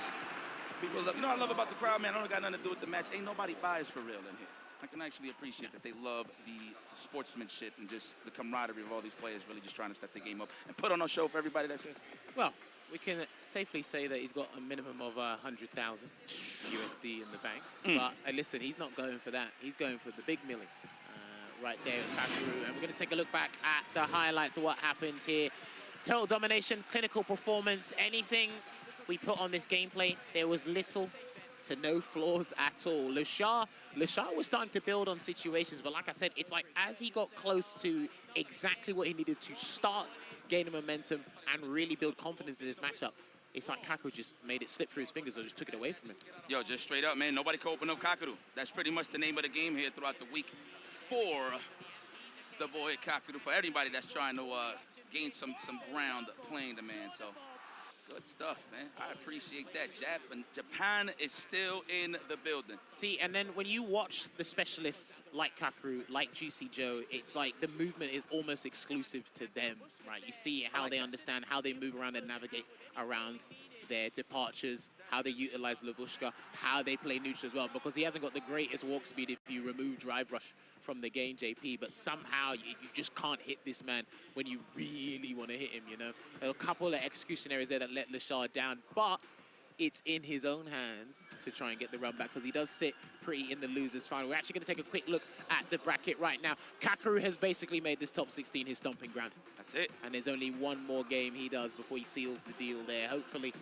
People love, you know what I love about the crowd, man? I don't got nothing to do with the match. Ain't nobody biased for real in here. I can actually appreciate that they love the sportsmanship and just the camaraderie of all these players really just trying to step the game up and put on a show for everybody that's here. Well, we can safely say that he's got a minimum of 100,000 USD in the bank. But listen, he's not going for that. He's going for the big millie right there with Kakaru. And we're going to take a look back at the highlights of what happened here. Total domination, clinical performance, anything we put on this gameplay, there was little to no flaws at all. Lashar was starting to build on situations, but like I said, it's like as he got close to exactly what he needed to start gaining momentum and really build confidence in this matchup, it's like Kakaru just made it slip through his fingers or just took it away from him. Yo, just straight up, man, nobody can open up Kakaru. That's pretty much the name of the game here throughout the week for the boy Kakaru, for everybody that's trying to gain some ground playing the man. So good stuff, man. I appreciate that. Japan is still in the building. See, and then when you watch the specialists like Kakaru, like Juicy Joe, it's like the movement is almost exclusive to them, right? You see how they understand, how they move around and navigate around their departures, how they utilize Lavushka, how they play neutral as well, because he hasn't got the greatest walk speed if you remove drive rush from the game, JP, but somehow you just can't hit this man when you really want to hit him, you know? There are a couple of execution areas there that let Lashar down, but it's in his own hands to try and get the run back because he does sit pretty in the losers final. We're actually going to take a quick look at the bracket right now. Kakaru has basically made this top 16 his stomping ground. That's it. And there's only one more game he does before he seals the deal there. Hopefully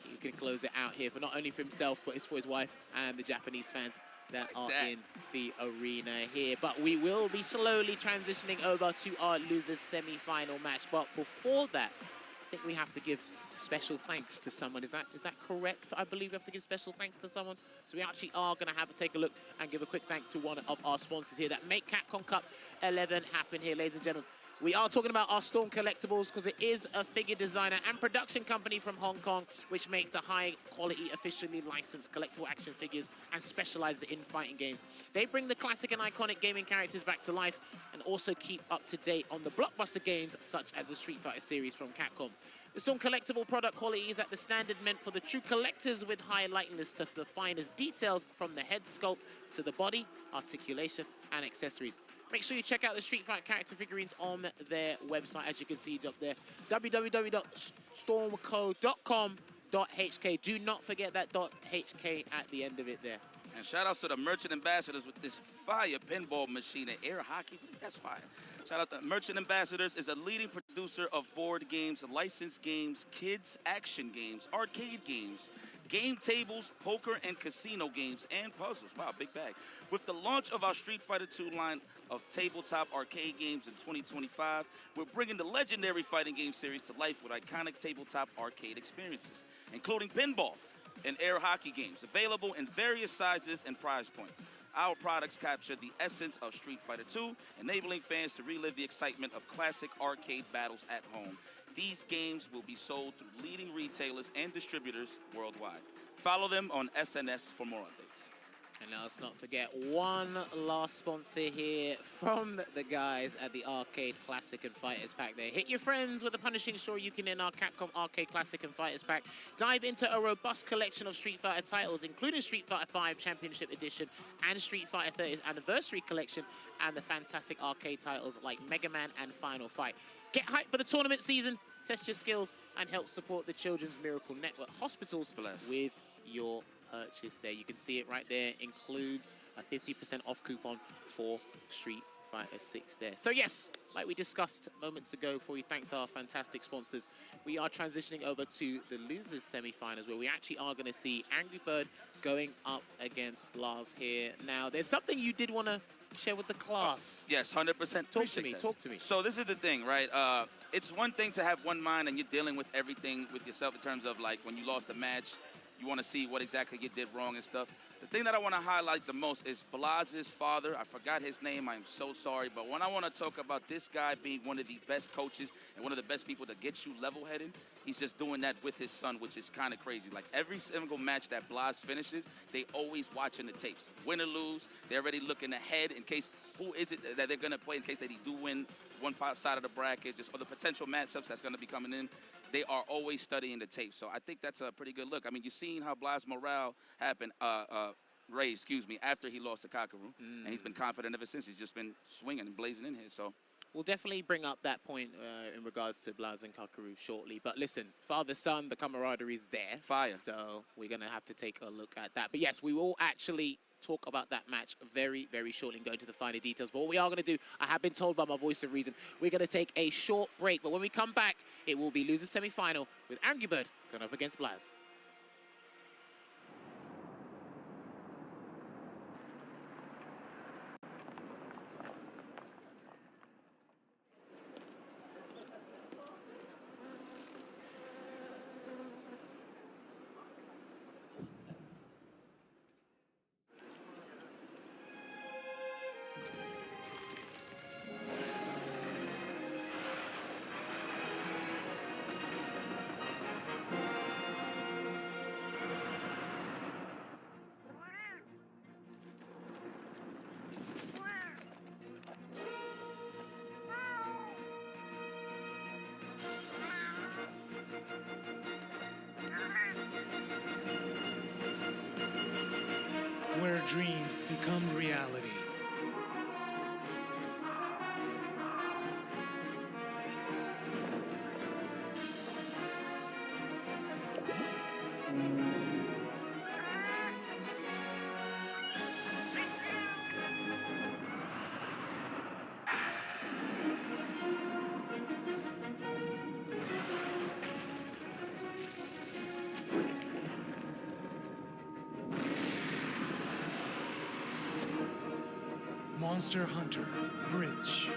he can close it out here, for not only for himself, but it's for his wife and the Japanese fans that are in the arena here. But we will be slowly transitioning over to our losers semi-final match. But before that, I think we have to give special thanks to someone. Is that correct? I believe we have to give special thanks to someone. So we actually are going to have to take a look and give a quick thank to one of our sponsors here that make Capcom Cup 11 happen here, ladies and gentlemen. We are talking about our Storm Collectibles because it is a figure designer and production company from Hong Kong which makes the high-quality, officially licensed collectible action figures and specializes in fighting games. They bring the classic and iconic gaming characters back to life and also keep up to date on the blockbuster games such as the Street Fighter series from Capcom. The Storm Collectible product quality is at the standard meant for the true collectors with high likeness to the finest details from the head sculpt to the body, articulation, and accessories. Make sure you check out the Street Fighter character figurines on their website, as you can see up there, www.stormco.com.hk. Do not forget that .hk at the end of it there. And shout outs to the merchant ambassadors with this fire pinball machine and air hockey. That's fire. Shout out to Merchant Ambassadors is a leading producer of board games, licensed games, kids action games, arcade games, game tables, poker and casino games, and puzzles. Wow, big bag. With the launch of our Street Fighter II line of tabletop arcade games in 2025, we're bringing the legendary fighting game series to life with iconic tabletop arcade experiences, including pinball and air hockey games, available in various sizes and price points. Our products capture the essence of Street Fighter II, enabling fans to relive the excitement of classic arcade battles at home. These games will be sold through leading retailers and distributors worldwide. Follow them on SNS for more updates. And let's not forget one last sponsor here from the guys at the Arcade Classic and Fighters Pack there. Hit your friends with a punishing Shoryuken in our Capcom Arcade Classic and Fighters Pack. Dive into a robust collection of Street Fighter titles, including Street Fighter V Championship Edition and Street Fighter 30th Anniversary Collection, and the fantastic arcade titles like Mega Man and Final Fight. Get hyped for the tournament season, test your skills, and help support the Children's Miracle Network hospitals with your purchase there. You can see it right there. Includes a 50% off coupon for Street Fighter 6 there. So yes, like we discussed moments ago before we thanked our fantastic sponsors, we are transitioning over to the losers semi-finals where we actually are going to see Angry Bird going up against Blaz here. Now, there's something you did want to share with the class. Yes, 100%. Talk to me, talk to me. So this is the thing, right? It's one thing to have one mind and you're dealing with everything with yourself in terms of like when you lost the match, you want to see what exactly you did wrong and stuff. The thing that I want to highlight the most is Blaz's father. I forgot his name. I'm so sorry. But when I want to talk about this guy being one of the best coaches and one of the best people to get you level-headed, he's just doing that with his son, which is kind of crazy. Like every single match that Blaz finishes, they always watching the tapes. Win or lose, they're already looking ahead in case who is it that they're going to play in case they do win one side of the bracket, just for the potential matchups that's going to be coming in. They are always studying the tape. So I think that's a pretty good look. I mean, you've seen how Blaz morale happen. Ray, excuse me, after he lost to Kakaru. And he's been confident ever since. He's just been swinging and blazing in here, so. We'll definitely bring up that point in regards to Blaz and Kakaru shortly. But listen, father-son, the camaraderie is there. Fire. So we're going to have to take a look at that. But yes, we will actually talk about that match very, very shortly and go into the finer details. But what we are going to do, I have been told by my voice of reason, we're going to take a short break. But when we come back, it will be losers semi-final with Angry Bird going up against Blaz. Where dreams become reality. Monster Hunter Bridge.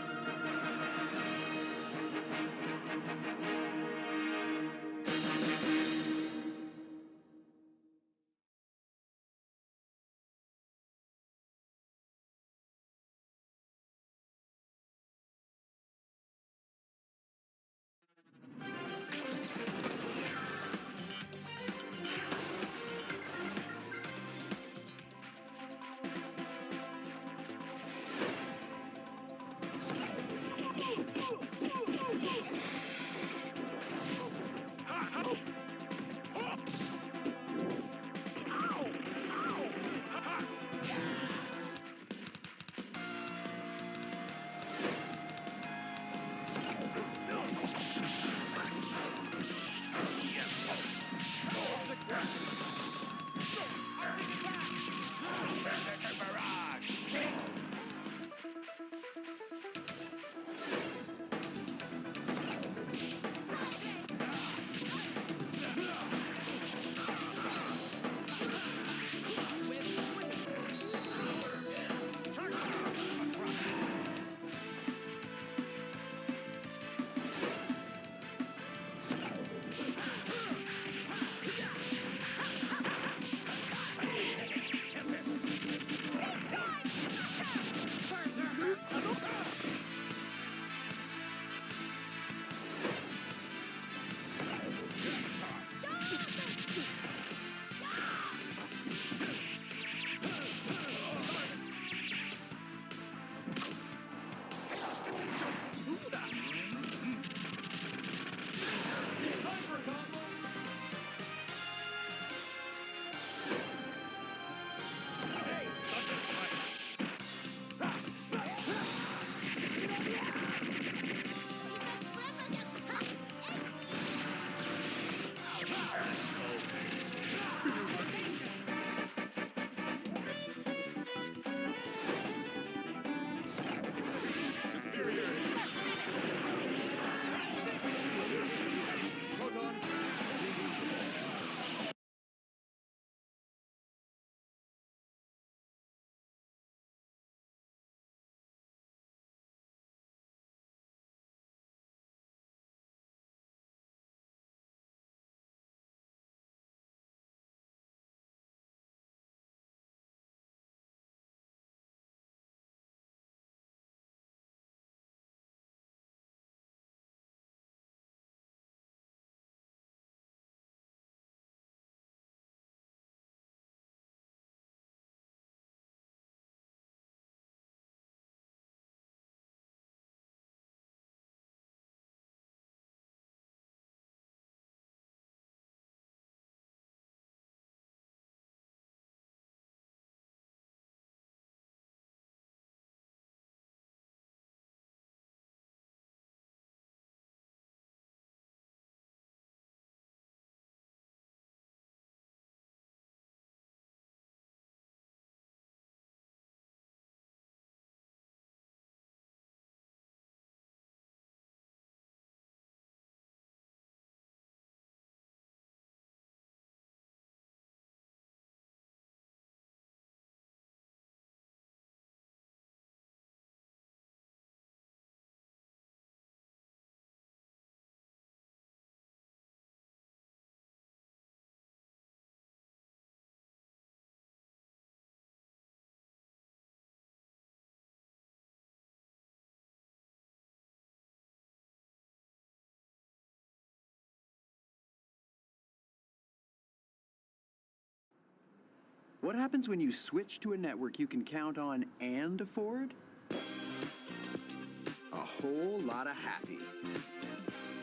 What happens when you switch to a network you can count on and afford? A whole lot of happy.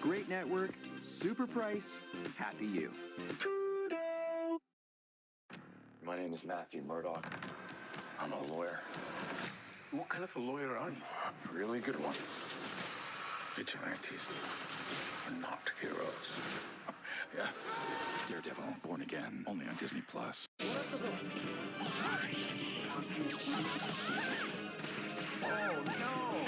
Great network, super price, happy you. My name is Matthew Murdoch. I'm a lawyer. What kind of a lawyer are you? A really good one. Vigilantes are not heroes. Yeah. Daredevil, Born Again, only on Disney+. Oh, no!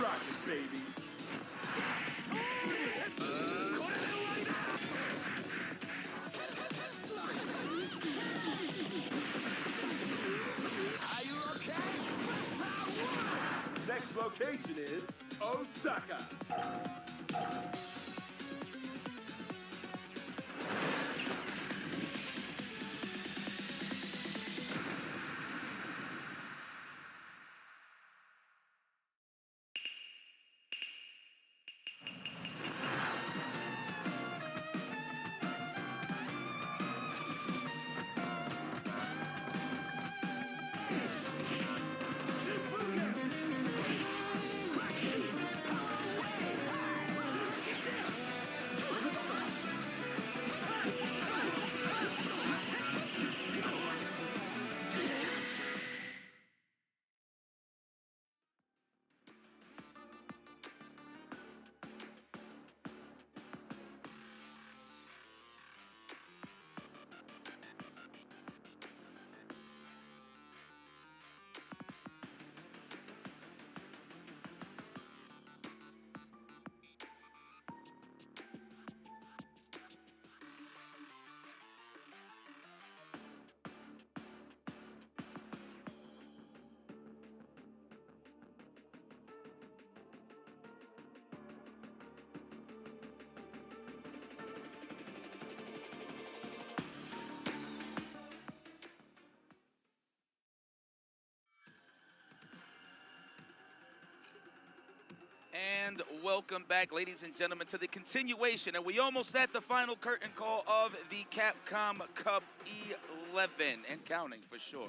Rocket, baby. Are you okay? Next location is Osaka. And welcome back, ladies and gentlemen, to the continuation. And we almost at the final curtain call of the Capcom Cup 11 and counting for sure.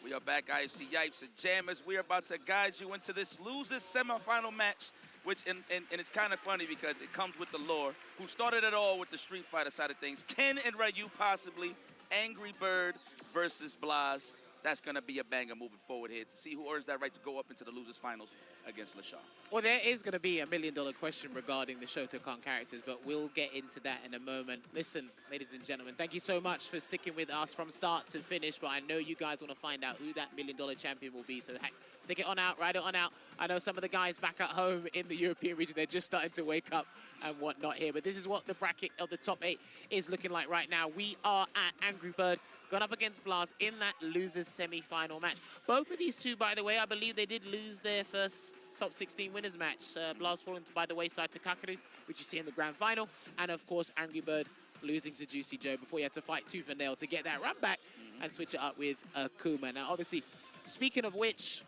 We are back, IFC Yipes and Jammers. We are about to guide you into this losers semifinal match, which and it's kind of funny because it comes with the lore. Who started it all with the Street Fighter side of things? Ken and Ryu possibly. Angry Bird versus Blas. That's going to be a banger moving forward here to see who earns that right to go up into the losers finals against LaShawn. Well, there is going to be $1 million question regarding the Shotokan characters, but we'll get into that in a moment. Listen, ladies and gentlemen, thank you so much for sticking with us from start to finish, but I know you guys want to find out who that $1 million champion will be, so hey, stick it on out, ride it on out. I know some of the guys back at home in the European region, they're just starting to wake up and whatnot here, but this is what the bracket of the top 8 is looking like right now. We are at Angry Bird, gone up against Blas in that losers semi-final match. Both of these two, by the way, I believe they did lose their first top 16 winners match. Blas falling by the wayside to Kakaru, which you see in the grand final. And of course, Angry Bird losing to Juicy Joe before he had to fight tooth and nail to get that run back and switch it up with Kuma. Now, obviously, speaking of which,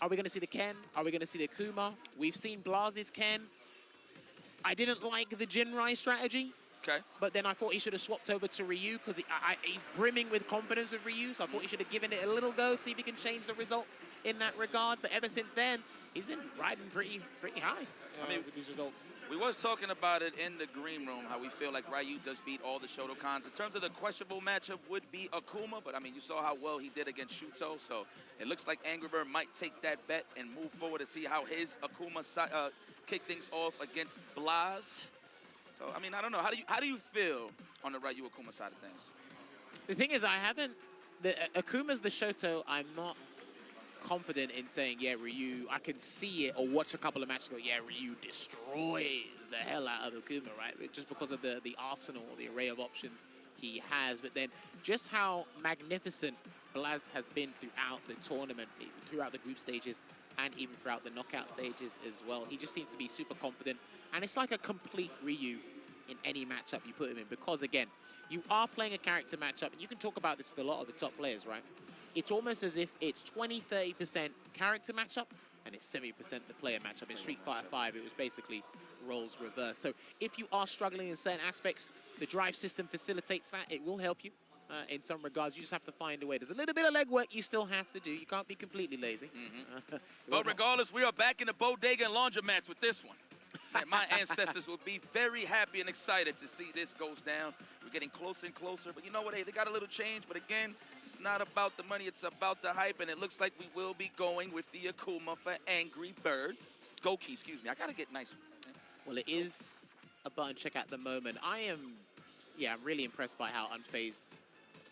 are we going to see the Ken? Are we going to see the Kuma? We've seen Blas's Ken. I didn't like the Jinrai strategy. Okay. But then I thought he should have swapped over to Ryu because he's brimming with confidence with Ryu. So I thought he should have given it a little go, see if he can change the result in that regard. But ever since then, he's been riding pretty high with these results. We was talking about it in the green room, how we feel like Ryu does beat all the Shotokans. In terms of the questionable matchup would be Akuma, but I mean, you saw how well he did against Shuto, so it looks like Angry Bird might take that bet and move forward to see how his Akuma kick things off against Blas. So, I mean, I don't know. How do you feel on the Ryu Akuma side of things? The thing is, Akuma's the Shoto. I'm not confident in saying, yeah, Ryu, I can see it or watch a couple of matches go, yeah, Ryu destroys the hell out of Akuma, right? Just because of the arsenal, the array of options he has. But then just how magnificent Blas has been throughout the tournament, throughout the group stages, and even throughout the knockout stages as well. He just seems to be super confident. And it's like a complete Ryu in any matchup you put him in. Because, again, you are playing a character matchup. And you can talk about this with a lot of the top players, right? It's almost as if it's 20-30% character matchup and it's 70% the player matchup. In Street Fighter 5, it was basically roles reversed. So if you are struggling in certain aspects, the drive system facilitates that. It will help you. In some regards, you just have to find a way. There's a little bit of legwork you still have to do. You can't be completely lazy. But regardless, we are back in the bodega and laundromat with this one. Man, my ancestors will be very happy and excited to see this goes down. We're getting closer and closer. But you know what? Hey, they got a little change. But again, it's not about the money. It's about the hype. And it looks like we will be going with the Akuma for Angry Bird. Goki, excuse me. I got to get nice. Well, it is a button check at the moment. I'm really impressed by how unfazed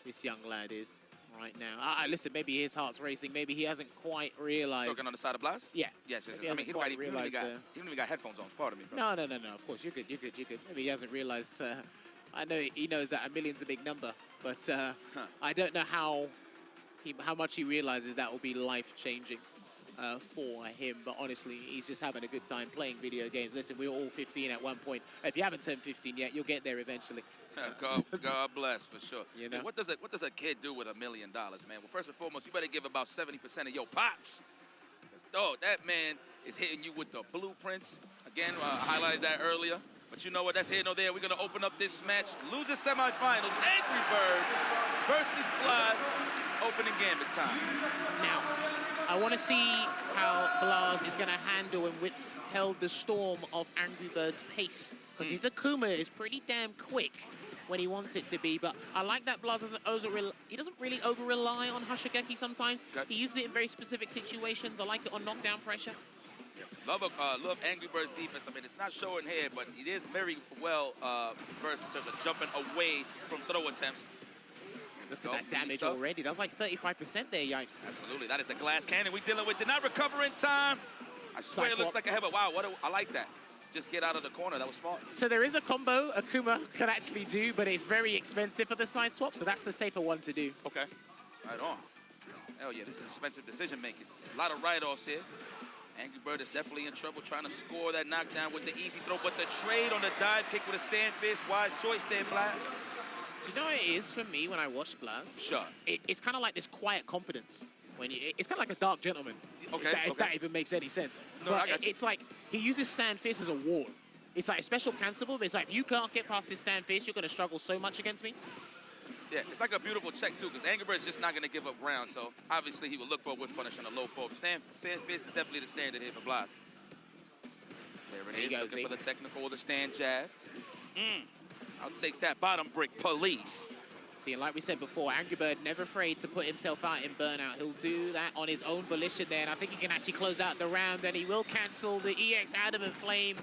this young lad is right now. Listen, maybe his heart's racing. Maybe he hasn't quite realized. Talking on the side of Blas? Yeah. Yes. Maybe I mean, he don't even got headphones on. Pardon me, bro. No. Of course, you're good. Maybe he hasn't realized. I know he knows that $1 million's a big number, but I don't know how much he realizes that will be life-changing for him. But honestly, he's just having a good time playing video games. Listen, we were all 15 at one point. If you haven't turned 15 yet, you'll get there eventually. God bless, for sure. You know? Hey, what does a kid do with $1 million, man? Well, first and foremost, you better give about 70% of your pops. Oh, that man is hitting you with the blueprints. Again, I highlighted that earlier. But you know what? That's here no there. We're going to open up this match. Loser semifinals, Angry Bird versus Blas. Opening gambit time. Now, I want to see how Blas is going to handle and withhold the storm of Angry Bird's pace. Because his Akuma is pretty damn quick when he wants it to be. But I like that Blas doesn't really over-rely on Hashigeki sometimes. Okay. He uses it in very specific situations. I like it on knockdown pressure. Love Angry Bird's defense. I mean, it's not showing here, but it is very well versed in terms of jumping away from throw attempts. Look at that damage already. That's like 35% there, Yipes. Absolutely. That is a glass cannon we're dealing with. Did not recover in time. I swear it looks like a head, but wow, I like that. Just get out of the corner. That was smart. So there is a combo Akuma can actually do, but it's very expensive for the side swap, so that's the safer one to do. Okay. Right on. Hell yeah, this is expensive decision making. A lot of write-offs here. Angry Bird is definitely in trouble trying to score that knockdown with the easy throw, but the trade on the dive kick with a stand fist, wise choice there, Blas. Do you know what it is for me when I watch Blas? Sure. It's kind of like this quiet confidence. when it's kind of like a dark gentleman. Okay, If that even makes any sense. No, but I got you. it's like he uses stand fist as a wall. It's like a special cancelable, but it's like if you can't get past this stand fist, you're going to struggle so much against me. Yeah, it's like a beautiful check, too, because Angry Bird's just not going to give up ground, so obviously he would look for a whiff punish on a low forward. Stand fist is definitely the standard here for Blas. There it is, looking for the technical or the stand jab. I'll take that bottom brick, police. See, and like we said before, Angry Bird never afraid to put himself out in burnout. He'll do that on his own volition there, and I think he can actually close out the round, and he will cancel the EX Adamant Flame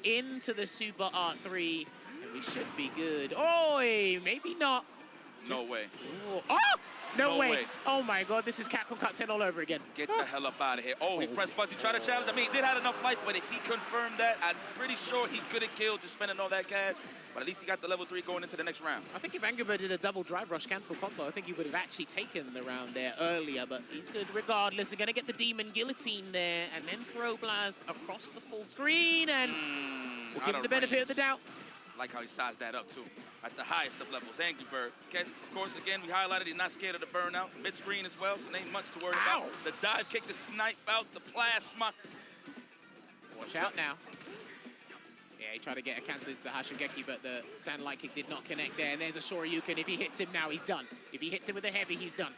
into the Super Art 3, and we should be good. Oi, maybe not. No way. Oh, no way. Oh my God, this is Capcom Cut 10 all over again. Get the hell up out of here. Oh, he pressed Fuzzy, tried to challenge. I mean, he did have enough life, but if he confirmed that, I'm pretty sure he could have killed just spending all that cash. But at least he got the level 3 going into the next round. I think if Angry Bird did a double drive rush cancel combo, I think he would have actually taken the round there earlier, but he's good regardless. They're going to get the Demon Guillotine there and then throw Blas across the full screen, and we'll give him the benefit of the doubt. Like how he sized that up, too. At the highest of levels, Angry Bird. Okay, of course, again, we highlighted he's not scared of the burnout. Mid-screen as well, so ain't much to worry about. The dive kick to snipe out the plasma. Watch out now. Yeah, he tried to get a cancel into the Hashigeki, but the stand light kick did not connect there. And there's a Shoryuken. If he hits him now, he's done. If he hits him with a heavy, he's done.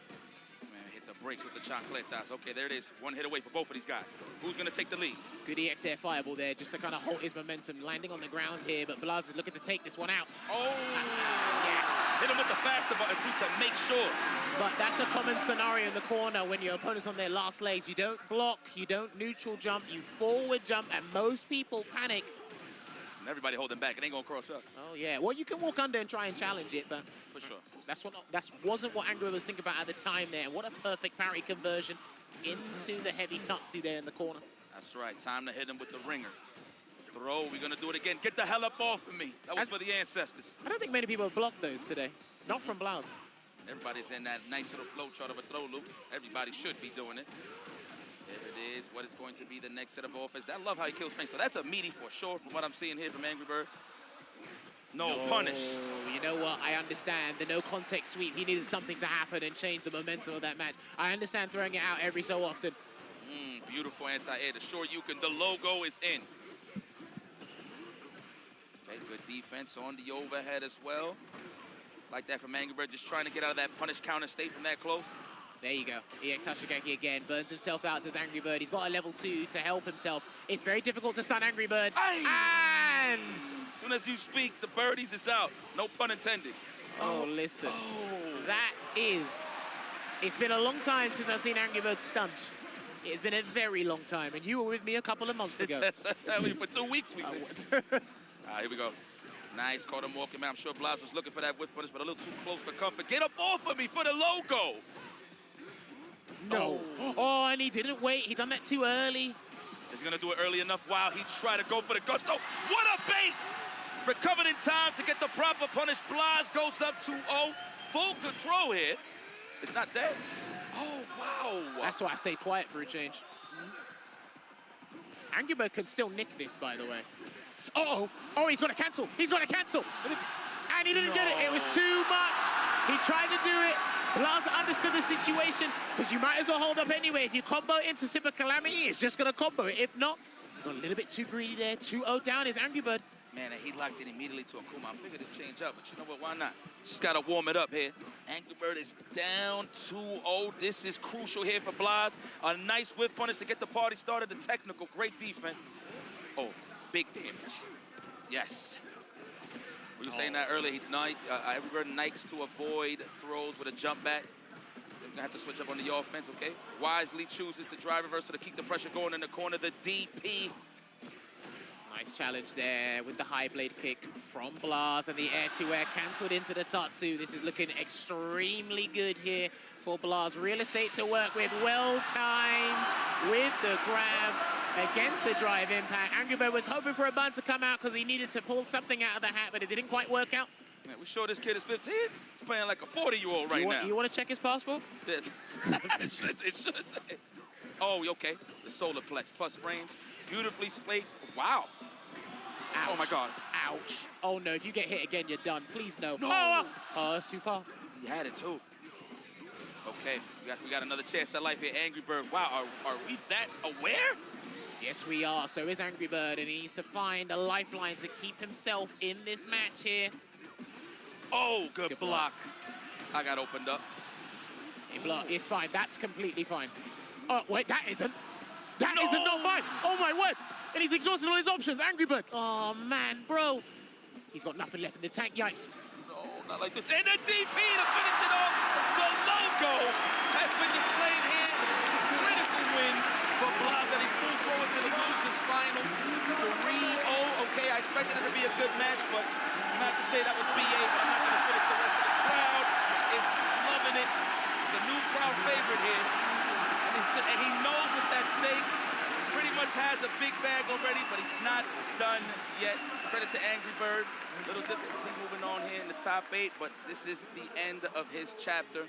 Man, hit the brakes with the Chocletas. Okay, there it is. One hit away for both of these guys. Who's going to take the lead? Good EX air fireball there, just to kind of halt his momentum. Landing on the ground here, but Blas is looking to take this one out. Oh! Yes! Hit him with the faster button, too, to make sure. But that's a common scenario in the corner when your opponent's on their last legs. You don't block, you don't neutral jump, you forward jump, and most people panic. And everybody holding back. It ain't going to cross up. Oh, yeah. Well, you can walk under and try and challenge it, but... For sure. That wasn't what Angry Bird was thinking about at the time there. What a perfect parry conversion into the heavy Tatsu there in the corner. That's right. Time to hit him with the ringer. Throw. We're going to do it again. Get the hell up off of me. That was for the ancestors. I don't think many people have blocked those today. Not from Blas. Everybody's in that nice little flow chart of a throw loop. Everybody should be doing it. There it is. What is going to be the next set of offense? I love how he kills Frank. So that's a meaty for sure from what I'm seeing here from Angry Bird. No punish. You know what? I understand the no context sweep. He needed something to happen and change the momentum of that match. I understand throwing it out every so often. Beautiful anti-air. The Shoryuken, the logo is in. Okay, good defense on the overhead as well. Like that from Angry Bird, just trying to get out of that punish counter state from that close. There you go. EX Hashigeki again. Burns himself out, does Angry Bird. He's got a level 2 to help himself. It's very difficult to stun Angry Bird. Aye. And as soon as you speak, the birdies is out. No pun intended. Oh, listen. That is... It's been a long time since I've seen Angry Bird stunned. It's been a very long time, and you were with me a couple of months ago. For 2 weeks, we said. Here we go. Nice, caught him walking, man. I'm sure Blas was looking for that whiff punish, but a little too close for comfort. Get up off of me for the logo. No. Oh, and he didn't wait. He done that too early. He's going to do it early enough while he tried to go for the gusto. What a bait! Recovered in time to get the proper punish. Blas goes up 2-0. Full control here. It's not dead. Oh, wow. That's why I stayed quiet for a change. Angry Bird can still nick this, by the way. Uh-oh. Oh, he's going to cancel. He's going to cancel. And he didn't get it. It was too much. He tried to do it. Blas understood the situation, because you might as well hold up anyway. If you combo into Super Calamity, it's just going to combo it. If not, got a little bit too greedy there. 2-0 down is Angry Bird. Man, and he locked it immediately to Akuma. I figured it'd change up, but you know what? Why not? Just got to warm it up here. Angry Bird is down 2-0. This is crucial here for Blas. A nice whiff punish to get the party started. The technical, great defense. Oh, big damage. Yes. We were saying that earlier. Angry Bird nikes to avoid throws with a jump back. We're going to have to switch up on the offense, okay? Wisely chooses to drive reversal to keep the pressure going in the corner. The DP. Nice challenge there with the high blade kick from Blas, and the air-to-air cancelled into the Tatsu. This is looking extremely good here for Blas. Real estate to work with, well-timed with the grab against the drive impact. Angry Bird was hoping for a bun to come out because he needed to pull something out of the hat, but it didn't quite work out. Man, we sure this kid is 15. He's playing like a 40-year-old right now. You want to check his passport? it should say. Oh, okay. The solar plex plus frames. Beautifully placed. Wow. Ouch. Oh, my God. Ouch. Oh, no. If you get hit again, you're done. Please, no. No. Oh, that's too far. He had it, too. Okay, we got another chance at life here. Angry Bird, wow, are we that aware? Yes, we are. So is Angry Bird, and he needs to find a lifeline to keep himself in this match here. Oh, good block. I got opened up. It's fine. That's completely fine. Oh, wait, that isn't. That isn't not fine. Oh, my word. And he's exhausted all his options. Angry Bird. Oh, man, bro. He's got nothing left in the tank. Yipes. No, not like this. And a DP to finish it off. The logo has been displayed here. Critical win for Blas, and he's moved forward to the losers final. 3-0. Okay, I expected it to be a good match, but not to say that was BA, but I'm not going to finish the rest of the crowd. Is loving it. It's a new crowd favorite here. And he knows what's at stake. Pretty much has a big bag already, but he's not done yet. Credit to Angry Bird. Little difficulty moving on here in the top 8, but this is the end of his chapter.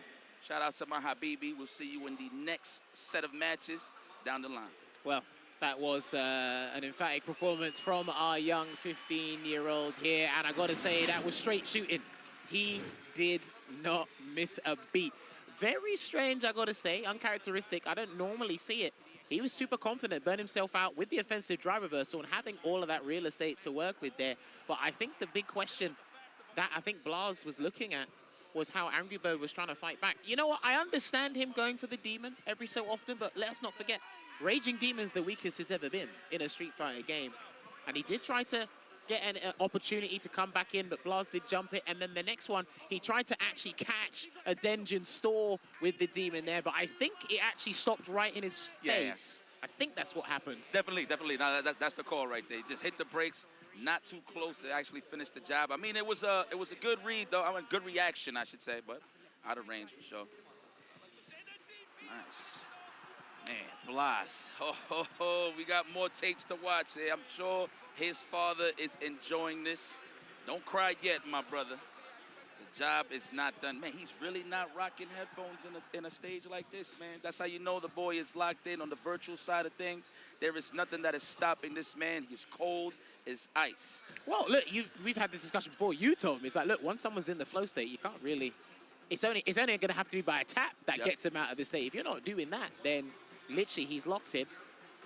Shout out to my Habibi. We'll see you in the next set of matches down the line. Well, that was an emphatic performance from our young 15-year-old here, and I got to say, that was straight shooting. He did not miss a beat. Very strange, I got to say, uncharacteristic. I don't normally see it. He was super confident, burned himself out with the offensive drive reversal and having all of that real estate to work with there. But I think the big question that I think Blas was looking at was how Angry Bird was trying to fight back. You know what? I understand him going for the demon every so often, but let's not forget, Raging Demon's the weakest he's ever been in a Street Fighter game. And he did try to get an opportunity to come back in, but Blas did jump it. And then the next one, he tried to actually catch a Denjin Store with the demon there, but I think it actually stopped right in his face. I think that's what happened. Definitely. No, that's the call right there. He just hit the brakes, not too close to actually finish the job. I mean, it was a good read, though. I mean, good reaction, I should say, but out of range for sure. Nice. Man, Blas. We got more tapes to watch here. I'm sure his father is enjoying this. Don't cry yet, my brother. The job is not done. Man, he's really not rocking headphones in a stage like this, man. That's how you know the boy is locked in on the virtual side of things. There is nothing that is stopping this man. He's cold as ice. Well, look, we've had this discussion before. You told me, it's like, look, once someone's in the flow state, you can't really... It's only going to have to be by a tap that gets him out of this state. If you're not doing that, then literally he's locked in.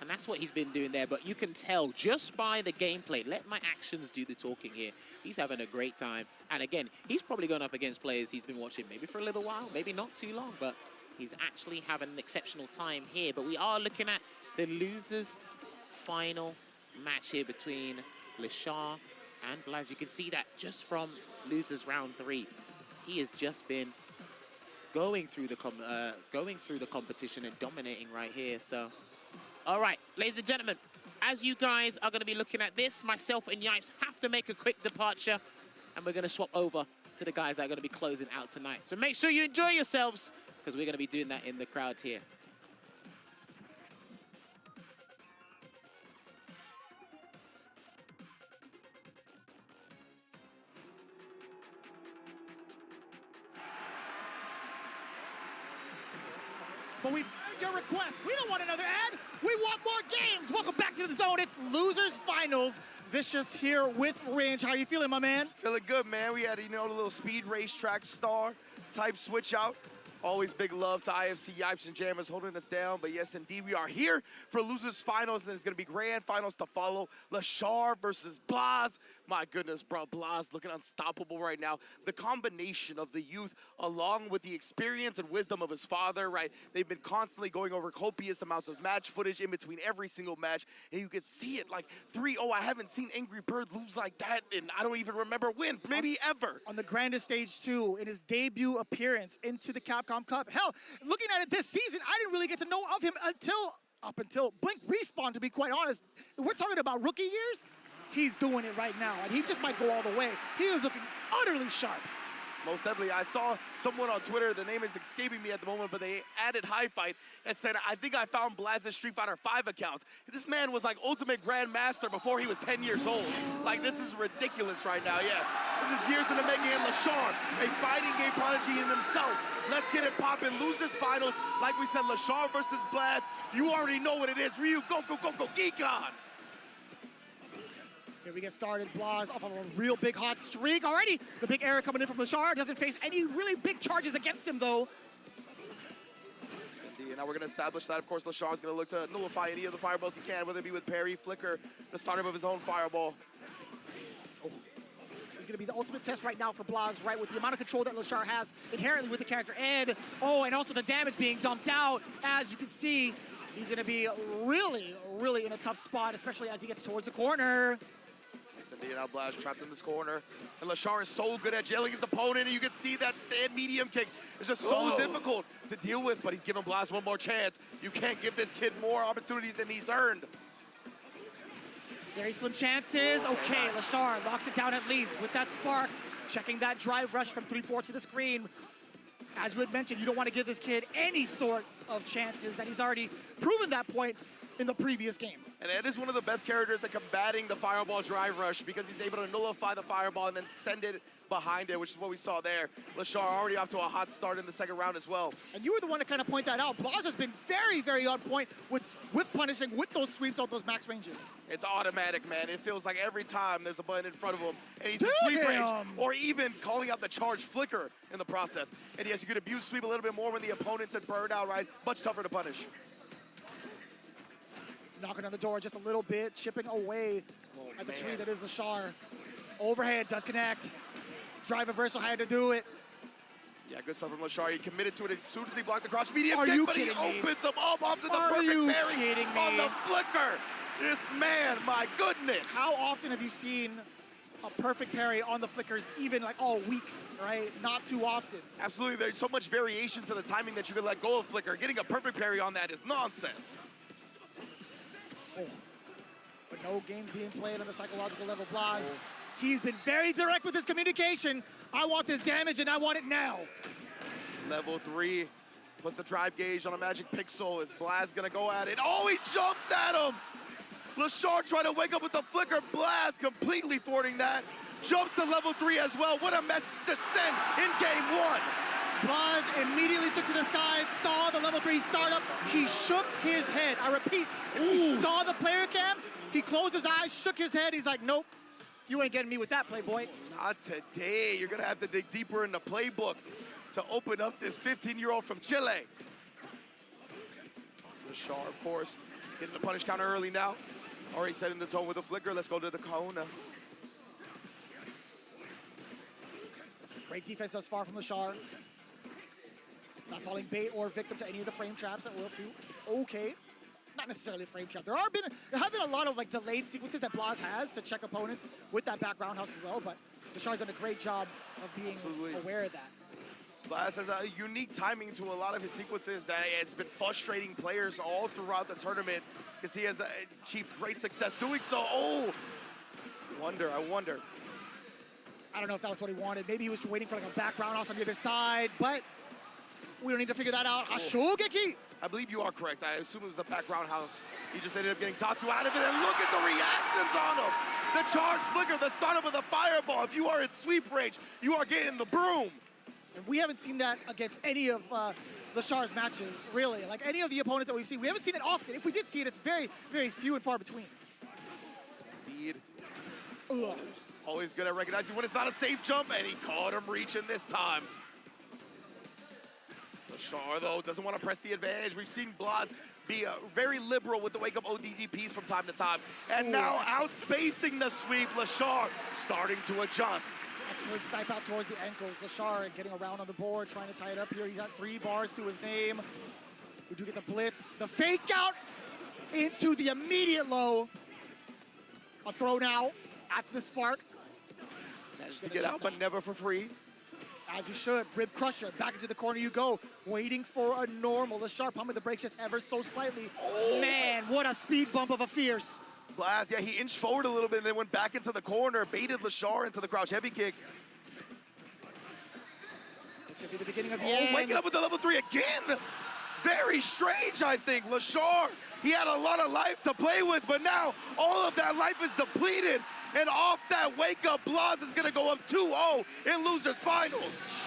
And that's what he's been doing there. But you can tell just by the gameplay, let my actions do the talking here. He's having a great time. And again, he's probably gone up against players he's been watching maybe for a little while, maybe not too long, but he's actually having an exceptional time here. But we are looking at the losers' final match here between Lashar and Blas. You can see that just from losers round 3. He has just been going through the competition and dominating right here. So, all right, ladies and gentlemen, as you guys are going to be looking at this, myself and Yipes have to make a quick departure, and we're going to swap over to the guys that are going to be closing out tonight. So make sure you enjoy yourselves, because we're going to be doing that in the crowd here. But we've heard your request. We don't want another ad. We want more games. Welcome back to the zone. It's Losers Finals. Vicious here with Ringe. How you feeling, my man? Feeling good, man. We had, the little speed racetrack star type switch out. Always big love to IFC Yipes and Jammers holding us down. But yes, indeed, we are here for Losers Finals. And there's going to be grand finals to follow. Lashar versus Blas. My goodness, bro. Blas looking unstoppable right now. The combination of the youth along with the experience and wisdom of his father, right? They've been constantly going over copious amounts of match footage in between every single match. And you can see it like 3-0. I haven't seen Angry Bird lose like that, and I don't even remember when, maybe ever. On the grandest stage, too, in his debut appearance into the Capcom Cup. Hell, looking at it this season, I didn't really get to know of him up until Blink Respawn, to be quite honest. If we're talking about rookie years, he's doing it right now, and he just might go all the way. He is looking utterly sharp. Most definitely. I saw someone on Twitter, the name is escaping me at the moment, but they added High Fight and said, I think I found Blas's Street Fighter 5 accounts. This man was like Ultimate Grandmaster before he was 10 years old. Like, this is ridiculous right now, yeah. This is years in the making, and Lashar, a fighting game prodigy in himself. Let's get it popping. Losers Finals, like we said, Lashar versus Blas. You already know what it is. Ryu, go, geek on. Here we get started. Blas off of a real big hot streak already. The big error coming in from Lashar. Doesn't face any really big charges against him, though. now we're going to establish that, of course, Lashar's going to look to nullify any of the fireballs he can, whether it be with parry, flicker, the startup of his own fireball. It's going to be the ultimate test right now for Blaz, right, with the amount of control that Lashar has inherently with the character. And also the damage being dumped out. As you can see, he's going to be really, really in a tough spot, especially as he gets towards the corner. Yes, indeed, now Blaz trapped in this corner. And Lashar is so good at jailing his opponent, and you can see that stand medium kick is just so difficult to deal with, but he's giving Blaz one more chance. You can't give this kid more opportunities than he's earned. Very slim chances. Okay, nice. Lashar locks it down at least with that spark. Checking that drive rush from 3-4 to the screen. As you had mentioned, you don't want to give this kid any sort of chances, that he's already proven that point in the previous game. And Ed is one of the best characters at combating the fireball drive rush because he's able to nullify the fireball and then send it behind it, which is what we saw there. Lashar already off to a hot start in the second round as well. And you were the one to kind of point that out. Blaz has been very, very on point with punishing with those sweeps on those max ranges. It's automatic, man. It feels like every time there's a button in front of him and he's in sweep range, or even calling out the charge flicker in the process. And yes, you could abuse sweep a little bit more when the opponent's in burned out, right? Much tougher to punish. Knocking on the door just a little bit, chipping away at the tree that is Lashar. Overhead does connect. Drive reversal had to do it. Yeah, good stuff from Lashar. He committed to it as soon as he blocked the cross medium Are kick, you but he kidding me? opens him up off to the Are perfect you parry kidding me? on the flicker. This man, my goodness. How often have you seen a perfect parry on the flickers, even like all week, right? Not too often. Absolutely, there's so much variation to the timing that you can let go of flicker. Getting a perfect parry on that is nonsense. But no games being played on the psychological level. Blaz, he's been very direct with his communication. I want this damage and I want it now. Level 3 plus the drive gauge on a magic pixel. Is Blaz gonna go at it? Oh, he jumps at him! Lashar trying to wake up with the flicker. Blaz completely thwarting that. Jumps to level 3 as well. What a message to send in game 1. Blaz immediately took to the skies, saw the level 3 startup. He shook his head. I repeat, he saw the player cam, he closed his eyes, shook his head. He's like, nope, you ain't getting me with that, Playboy. Not today. You're gonna have to dig deeper in the playbook to open up this 15-year-old from Chile. Lashar, of course, getting the punish counter early now. Already setting the tone with a flicker. Let's go to the Kahuna. Great defense thus far from Lashar. Not falling bait or victim to any of the frame traps at World 2. Okay. Not necessarily a frame trap. There have been a lot of like delayed sequences that Blaz has to check opponents with that background house as well, but Lashar's done a great job of being aware of that. Blaz has a unique timing to a lot of his sequences that has been frustrating players all throughout the tournament because he has achieved great success doing so. Oh, I wonder. I don't know if that was what he wanted. Maybe he was waiting for like a background house on the other side, but we don't need to figure that out. Hashogeki! I believe you are correct. I assume it was the back roundhouse. He just ended up getting Tatsu out of it, and look at the reactions on him. The charge flicker, the startup of the fireball. If you are in sweep range, you are getting the broom. And we haven't seen that against any of Lashar's matches, really. Like any of the opponents that we've seen, we haven't seen it often. If we did see it, it's very, very few and far between. Indeed. Always good at recognizing when it's not a safe jump, and he caught him reaching this time. Lashar, though, doesn't want to press the advantage. We've seen Blaz be very liberal with the wake-up ODDPs from time to time. And now outspacing the sweep, Lashar starting to adjust. Excellent snipe out towards the ankles. Lashar getting around on the board, trying to tie it up here. He's got 3 bars to his name. We do get the blitz. The fake out into the immediate low. A throw now after the spark. Managed to get out, but never for free. As you should. Rib crusher. Back into the corner you go. Waiting for a normal. Lashar pumping the brakes just ever so slightly. Oh. Man, what a speed bump of a fierce. Blaz, yeah, he inched forward a little bit and then went back into the corner, baited Lashar into the crouch heavy kick. This could be the beginning of the end. Waking up with the level 3 again. Very strange, I think. Lashar, he had a lot of life to play with, but now all of that life is depleted. And off that wake-up, Blaz is gonna go up 2-0 in losers finals. Jesus.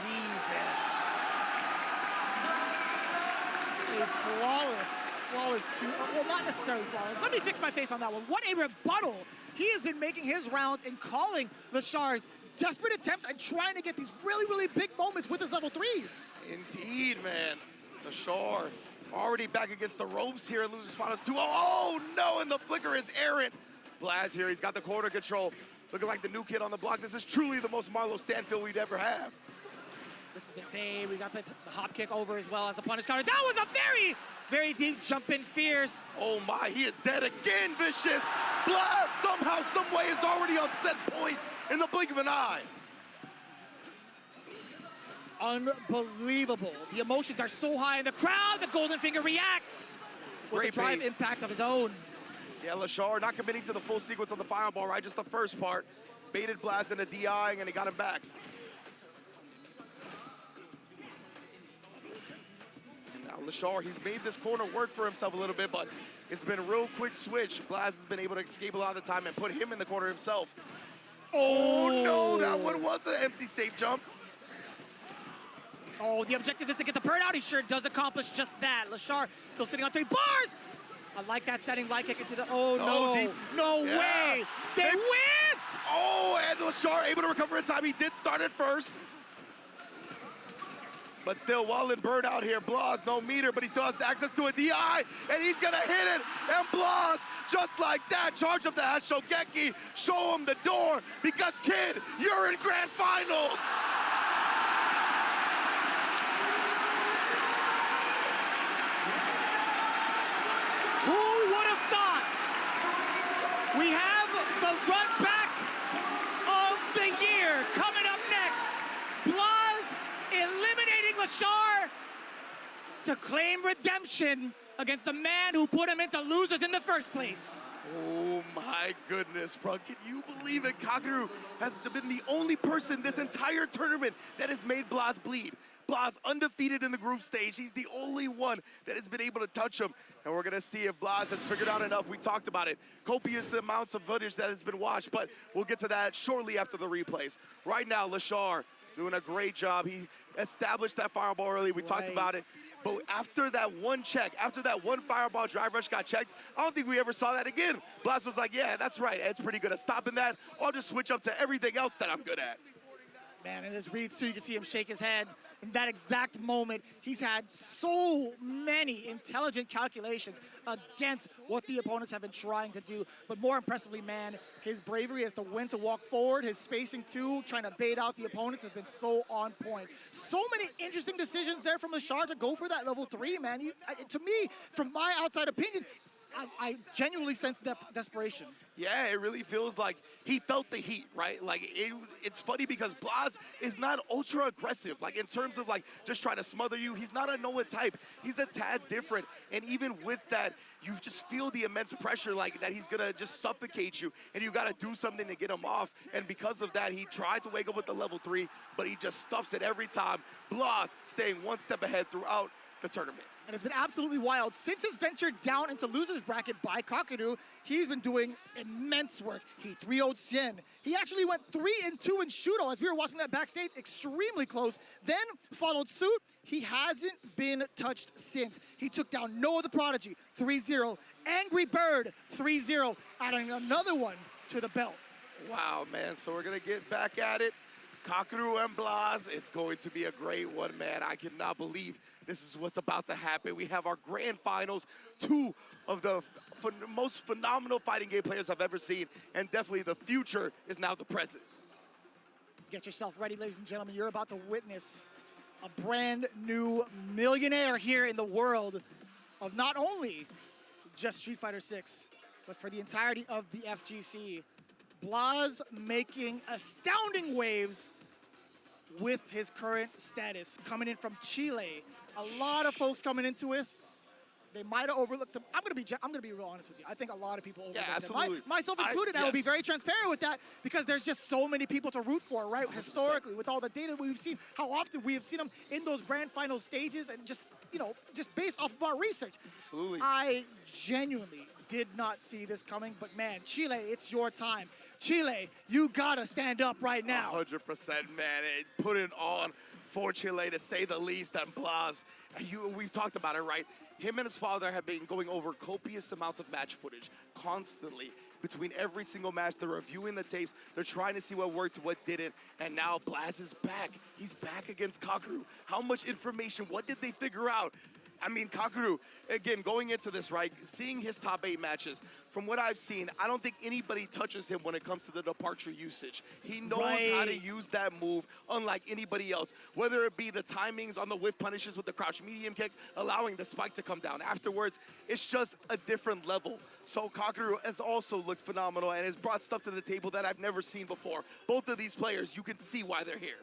A flawless 2, well, not necessarily flawless. Let me fix my face on that one. What a rebuttal. He has been making his rounds and calling Lashar's desperate attempts and trying to get these really, really big moments with his level 3s. Indeed, man. Lashar Already back against the ropes here in Losers Finals 2. Oh no, and the flicker is errant. Blaz here, he's got the corner control. Looking like the new kid on the block. This is truly the most Marlo Stanfield we'd ever have. This is insane. We got the hop kick over as well as a punish counter. That was a very, very deep jump in, fierce. Oh my, he is dead again, Vicious. Blaz somehow, some way is already on set point in the blink of an eye. Unbelievable. The emotions are so high in the crowd. The Golden Finger reacts with a drive impact of his own. Yeah, Lashar not committing to the full sequence on the fireball, right? Just the first part. Baited Blaz into DIing, and he got him back. Now Lashar, he's made this corner work for himself a little bit, but it's been a real quick switch. Blaz has been able to escape a lot of the time and put him in the corner himself. Oh no, that one was an empty safe jump. Oh, the objective is to get the burnout. He sure does accomplish just that. Lashar still sitting on 3 bars. I like that standing light kick into the, oh no, no way. They whiff! Oh, and Lashar able to recover in time. He did start it first. But still, well in burnout here. Blaz, no meter, but he still has access to a DI, and he's gonna hit it. And Blaz, just like that, charge up the Hashogeki, show him the door, because kid, you're in grand finals. Who would have thought? We have the run back of the year coming up next. Blaz eliminating Lashar to claim redemption against the man who put him into losers in the first place. Oh my goodness, bro. Can you believe it? Kakeru has been the only person this entire tournament that has made Blaz bleed. Blaz undefeated in the group stage. He's the only one that has been able to touch him. And we're gonna see if Blaz has figured out enough. We talked about it. Copious amounts of footage that has been watched, but we'll get to that shortly after the replays. Right now, Lashar doing a great job. He established that fireball early. We talked about it. But after that one check, after that one fireball drive rush got checked, I don't think we ever saw that again. Blaz was like, yeah, that's right. Ed's pretty good at stopping that. I'll just switch up to everything else that I'm good at. Man, in his reads too, you can see him shake his head. In that exact moment, he's had so many intelligent calculations against what the opponents have been trying to do. But more impressively, man, his bravery as to when to walk forward, his spacing too, trying to bait out the opponents has been so on point. So many interesting decisions there from Lashar to go for that level 3, man. To me, from my outside opinion, I genuinely sense desperation. Yeah, it really feels like he felt the heat, right? Like, it's funny because Blaz is not ultra aggressive. Like, in terms of, like, just trying to smother you, he's not a Noah type. He's a tad different. And even with that, you just feel the immense pressure, like, that he's gonna just suffocate you, and you gotta do something to get him off. And because of that, he tried to wake up with the level 3, but he just stuffs it every time. Blaz staying one step ahead throughout the tournament. And it's been absolutely wild. Since his venture down into loser's bracket by Kakeru, he's been doing immense work. He 3-0'd Sien. He actually went 3-2 in Shudo as we were watching that backstage, extremely close. Then followed suit. He hasn't been touched since. He took down Noah the Prodigy, 3-0. Angry Bird, 3-0, adding another one to the belt. Wow, man, so we're gonna get back at it. Kakeru and Blaz, it's going to be a great one, man. I cannot believe this is what's about to happen. We have our grand finals, 2 of the most phenomenal fighting game players I've ever seen, and definitely the future is now the present. Get yourself ready, ladies and gentlemen. You're about to witness a brand new millionaire here in the world of not only just Street Fighter 6, but for the entirety of the FGC. Blaz making astounding waves with his current status, coming in from Chile. A lot of folks coming into it. They might have overlooked him. I'm gonna be real honest with you. I think a lot of people overlooked him. absolutely. Myself included. I will be very transparent with that because there's just so many people to root for, right? 100%. Historically, with all the data we've seen, how often we have seen him in those grand final stages, and just just based off of our research. Absolutely. I genuinely did not see this coming, but man, Chile, it's your time. Chile, you gotta stand up right now. 100%, man. Put it on for Chile, to say the least. And Blaz, we've talked about it, right? Him and his father have been going over copious amounts of match footage constantly. Between every single match, they're reviewing the tapes. They're trying to see what worked, what didn't. And now Blaz is back. He's back against Kakeru. How much information? What did they figure out? I mean, Kakaru, again, going into this, right, seeing his top 8 matches, from what I've seen, I don't think anybody touches him when it comes to the departure usage. He knows how to use that move unlike anybody else, whether it be the timings on the whiff punishes with the crouch medium kick, allowing the spike to come down afterwards. It's just a different level. So Kakaru has also looked phenomenal and has brought stuff to the table that I've never seen before. Both of these players, you can see why they're here.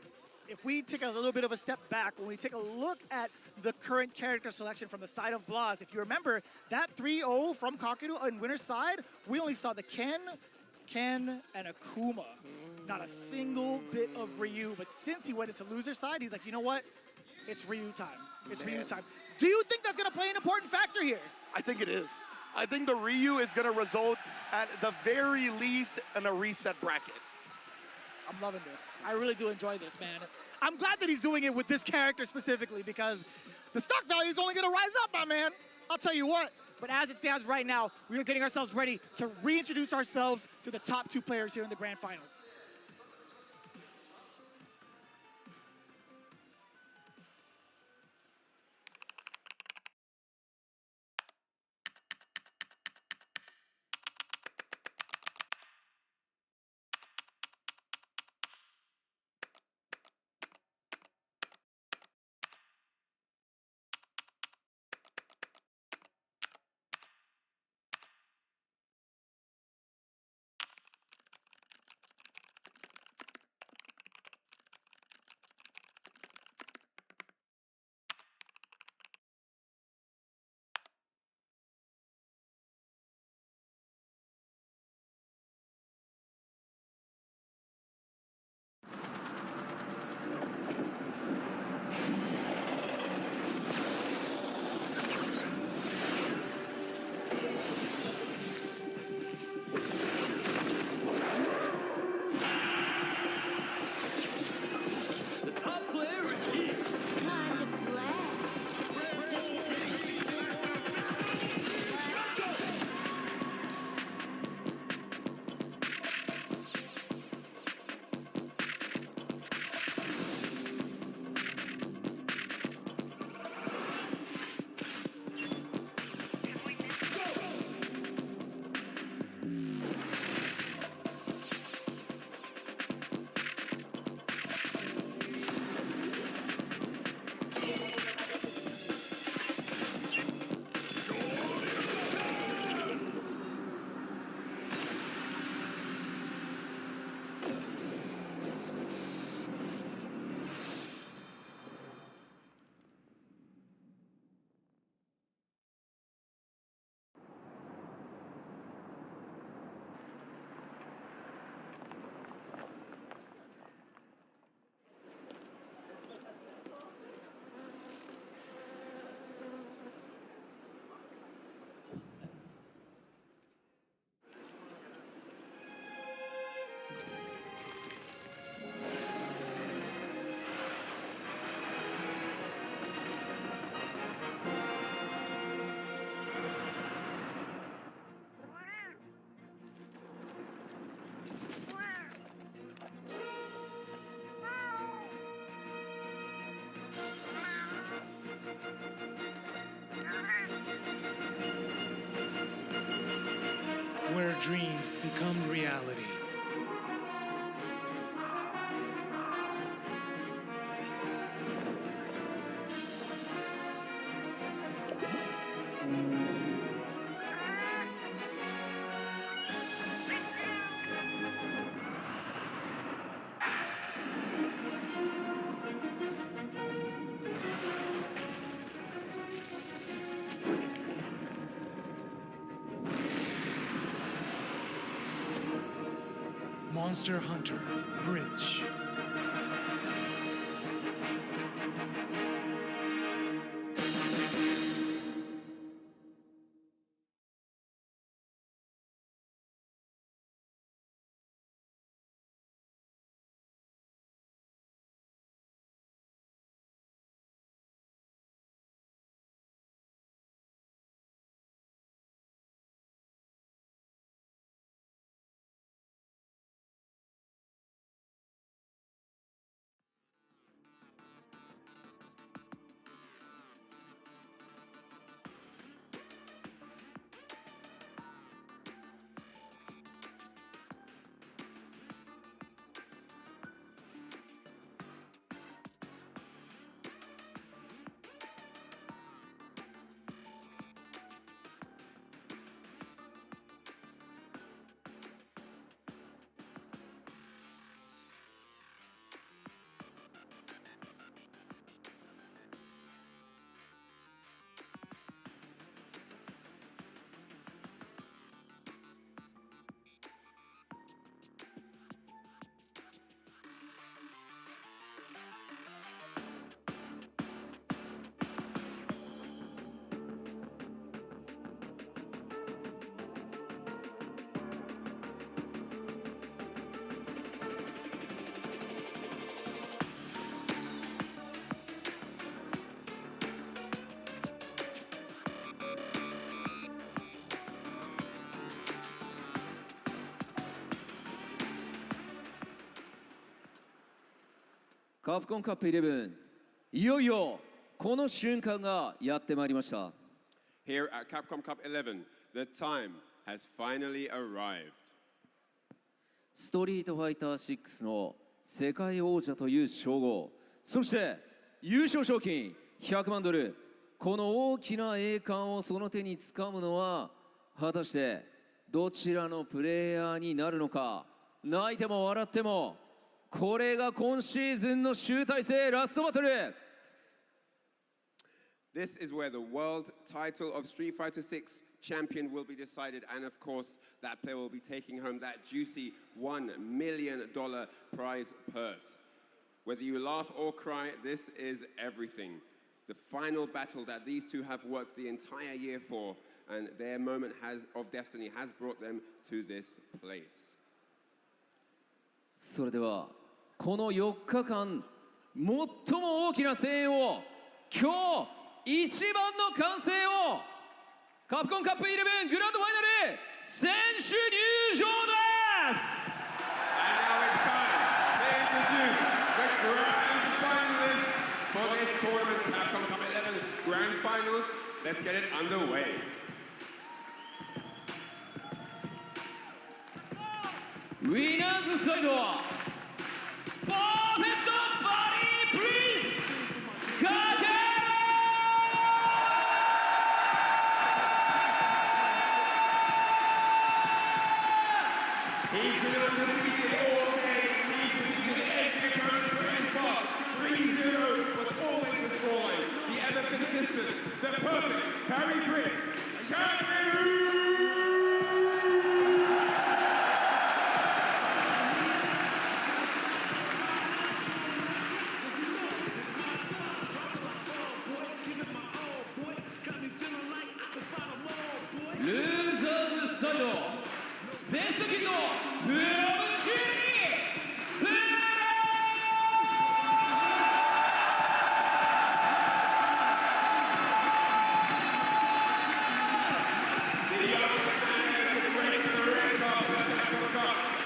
If we take a little bit of a step back, when we take a look at the current character selection from the side of Blas, if you remember, that 3-0 from Kakaru on winner's side, we only saw the Ken, and Akuma. Not a single bit of Ryu, but since he went into loser's side, he's like, you know what? It's Ryu time. It's Ryu time. Do you think that's gonna play an important factor here? I think it is. I think the Ryu is gonna result, at the very least, in a reset bracket. I'm loving this. I really do enjoy this, man. I'm glad that he's doing it with this character specifically because the stock value is only gonna rise up, my man. I'll tell you what. But as it stands right now, we are getting ourselves ready to reintroduce ourselves to the top 2 players here in the grand finals. Where dreams become reality. Monster Hunter Bridge. カプコンカップ11、いよいよこの瞬間がやってまいりました。Here at Capcom Cup 11, the time has finally arrived. ストリートファイター6の世界王者という称号、そして優勝賞金100万ドル、この大きな栄冠をその手につかむのは果たしてどちらのプレイヤーになるのか。泣いても笑ってもこれが今シーズンの集大成ラストバトル。 This is where the world title of Street Fighter 6 champion will be decided, and of course that player will be taking home that juicy $1 million prize purse. Whether you laugh or cry, this is everything. The final battle that these two have worked the entire year for, and their moment of destiny has brought them to this place. それではこの4日間最も大きな声援を、今日一番の歓声をカプコンカップ11グランドファイナル選手入場です。 And now it's time to introduce the grand finalists for this tournament, Capcom Cup 11 Grand Finals. Let's get it underway. ウィナーズサイドはパーフェクトバディプリンスカケル。 He's been undefeated all day. He's defeated every opponent for his spot. 3-0 was always the scoreline. The ever consistent, the perfect parry trick. Losersサイドベストキッドフロムシーフレ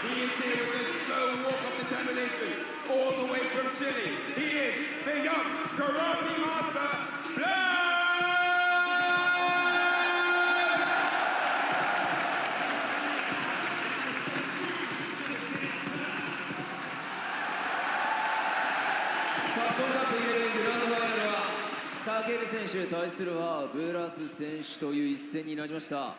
He is here with a slow walk of determination all the way from Chile. He is the young karate master, Blood! カケル選手対するはブラズ選手という一戦になりました。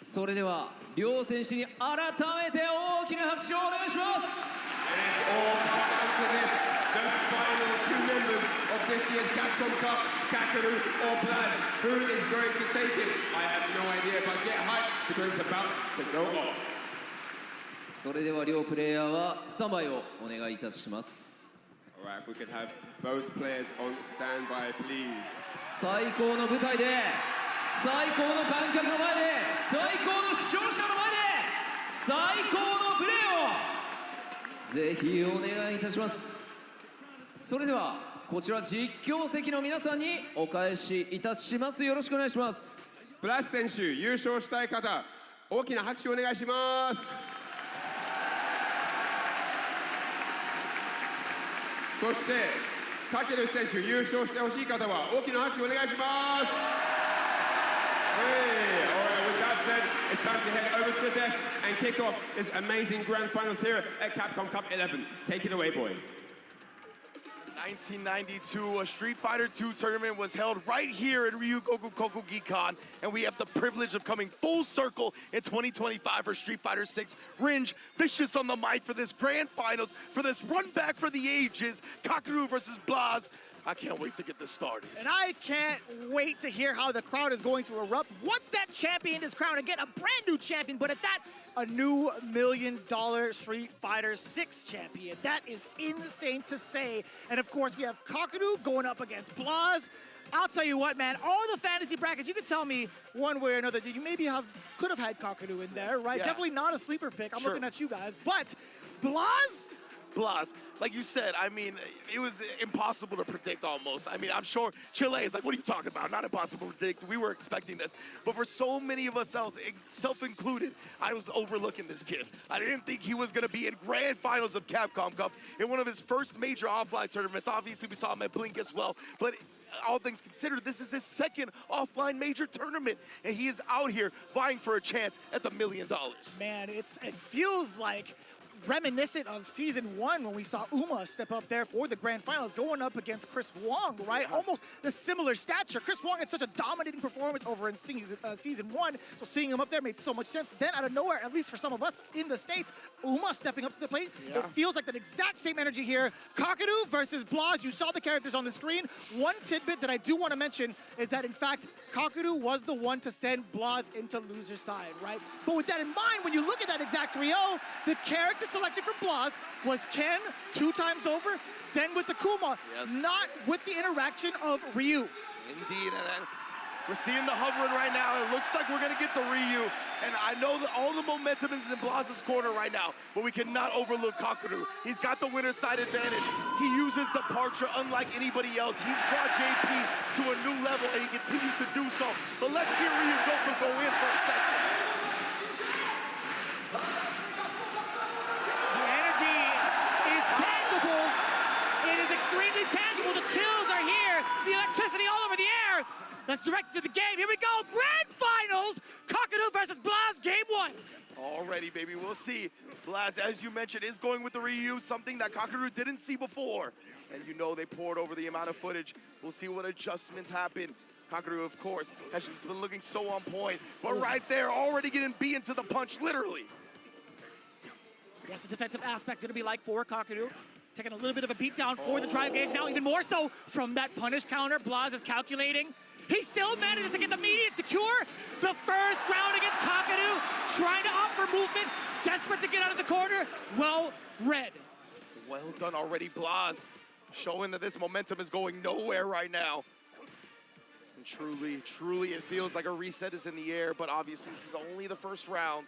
それでは両選手に改めて大きな拍手をお願いします。 And it's all come down to this, the final two members of this year's Capcom Cup, Kakeru or Blood. Who is going to take it? I have no idea, but get hyped because it's about to go off. それでは両プレイヤーはスタンバイをお願いいたします。 Alright, if we could have both players on standby, please. 最高の舞台で、最高の観客の前で、最高の視聴者の前で、最高のプレーをぜひお願いいたします。それではこちら実況席の皆さんにお返しいたします。よろしくお願いします。ブラス選手、優勝したい方、大きな拍手をお願いします。 そして、カケル選手、優勝してほしい方は大きな拍手をお願いします。Hey, all right, with that said, it's time to head over to the desk and kick off this amazing grand finals here at Capcom Cup 11. Take it away, boys. 1992, a Street Fighter II tournament was held right here at Ryugoku Kokugikan, and we have the privilege of coming full circle in 2025 for Street Fighter 6. Ringe, vicious on the mic for this grand finals, for this run back for the ages, Kakeru versus Blaz. I can't wait to get this started. And I can't wait to hear how the crowd is going to erupt once that champion is crowned. Again, a brand new champion, but at that, a new $1 million Street Fighter 6 champion. That is insane to say. And of course, we have Kakeru going up against Blaz. I'll tell you what, man, all the fantasy brackets, you could tell me one way or another that you maybe could have had Kakeru in there, right? Yeah. Definitely not a sleeper pick. I'm Sure. looking at you guys. But Blaz? Blaz, like you said, I mean, it was impossible to predict almost. I mean, I'm sure Chile is like, what are you talking about? Not impossible to predict. We were expecting this. But for so many of us else, self-included, I was overlooking this kid. I didn't think he was going to be in grand finals of Capcom Cup in one of his first major offline tournaments. Obviously, we saw him at Blink as well. But all things considered, this is his second offline major tournament, and he is out here vying for a chance at the $1 million. Man, it feels like reminiscent of season 1 when we saw Uma step up there for the grand finals going up against Chris Wong, right? Almost the similar stature. Chris Wong had such a dominating performance over in season 1, so seeing him up there made so much sense. Then out of nowhere, at least for some of us in the States, Uma stepping up to the plate. It feels like the exact same energy here. Kakadu versus Blas. You saw the characters on the screen. One tidbit that I do want to mention is that in fact, Kakadu was the one to send Blas into loser side, right? But with that in mind, when you look at that exact 3-0, the character selection for Blas was Ken 2 times over, then with the Kuma, not with the interaction of Ryu. Indeed, and then we're seeing the hovering right now. It looks like we're gonna get the Ryu, and I know that all the momentum is in Blas's corner right now, but we cannot overlook Kakadu. He's got the winner's side advantage. He uses departure unlike anybody else. He's brought JP to a new level, and he continues to do so. But let's hear Ryu Goku go in for a second. Extremely tangible. The chills are here. The electricity all over the air. That's directed to the game. Here we go. Grand finals. Kakadu versus Blas, game 1. Already, baby. We'll see. Blas, as you mentioned, is going with the Ryu, something that Kakadu didn't see before. And you know they poured over the amount of footage. We'll see what adjustments happen. Kakadu, of course, has just been looking so on point. But right there, already getting beat into the punch, literally. What's the defensive aspect going to be like for Kakadu? Taking a little bit of a beatdown for the drive gauge. Now even more so from that punish counter. Blas is calculating. He still manages to get the immediate secure. The first round against Kakadu. Trying to opt for movement. Desperate to get out of the corner. Well read. Well done already, Blas. Showing that this momentum is going nowhere right now. And truly, it feels like a reset is in the air, but obviously this is only the first round.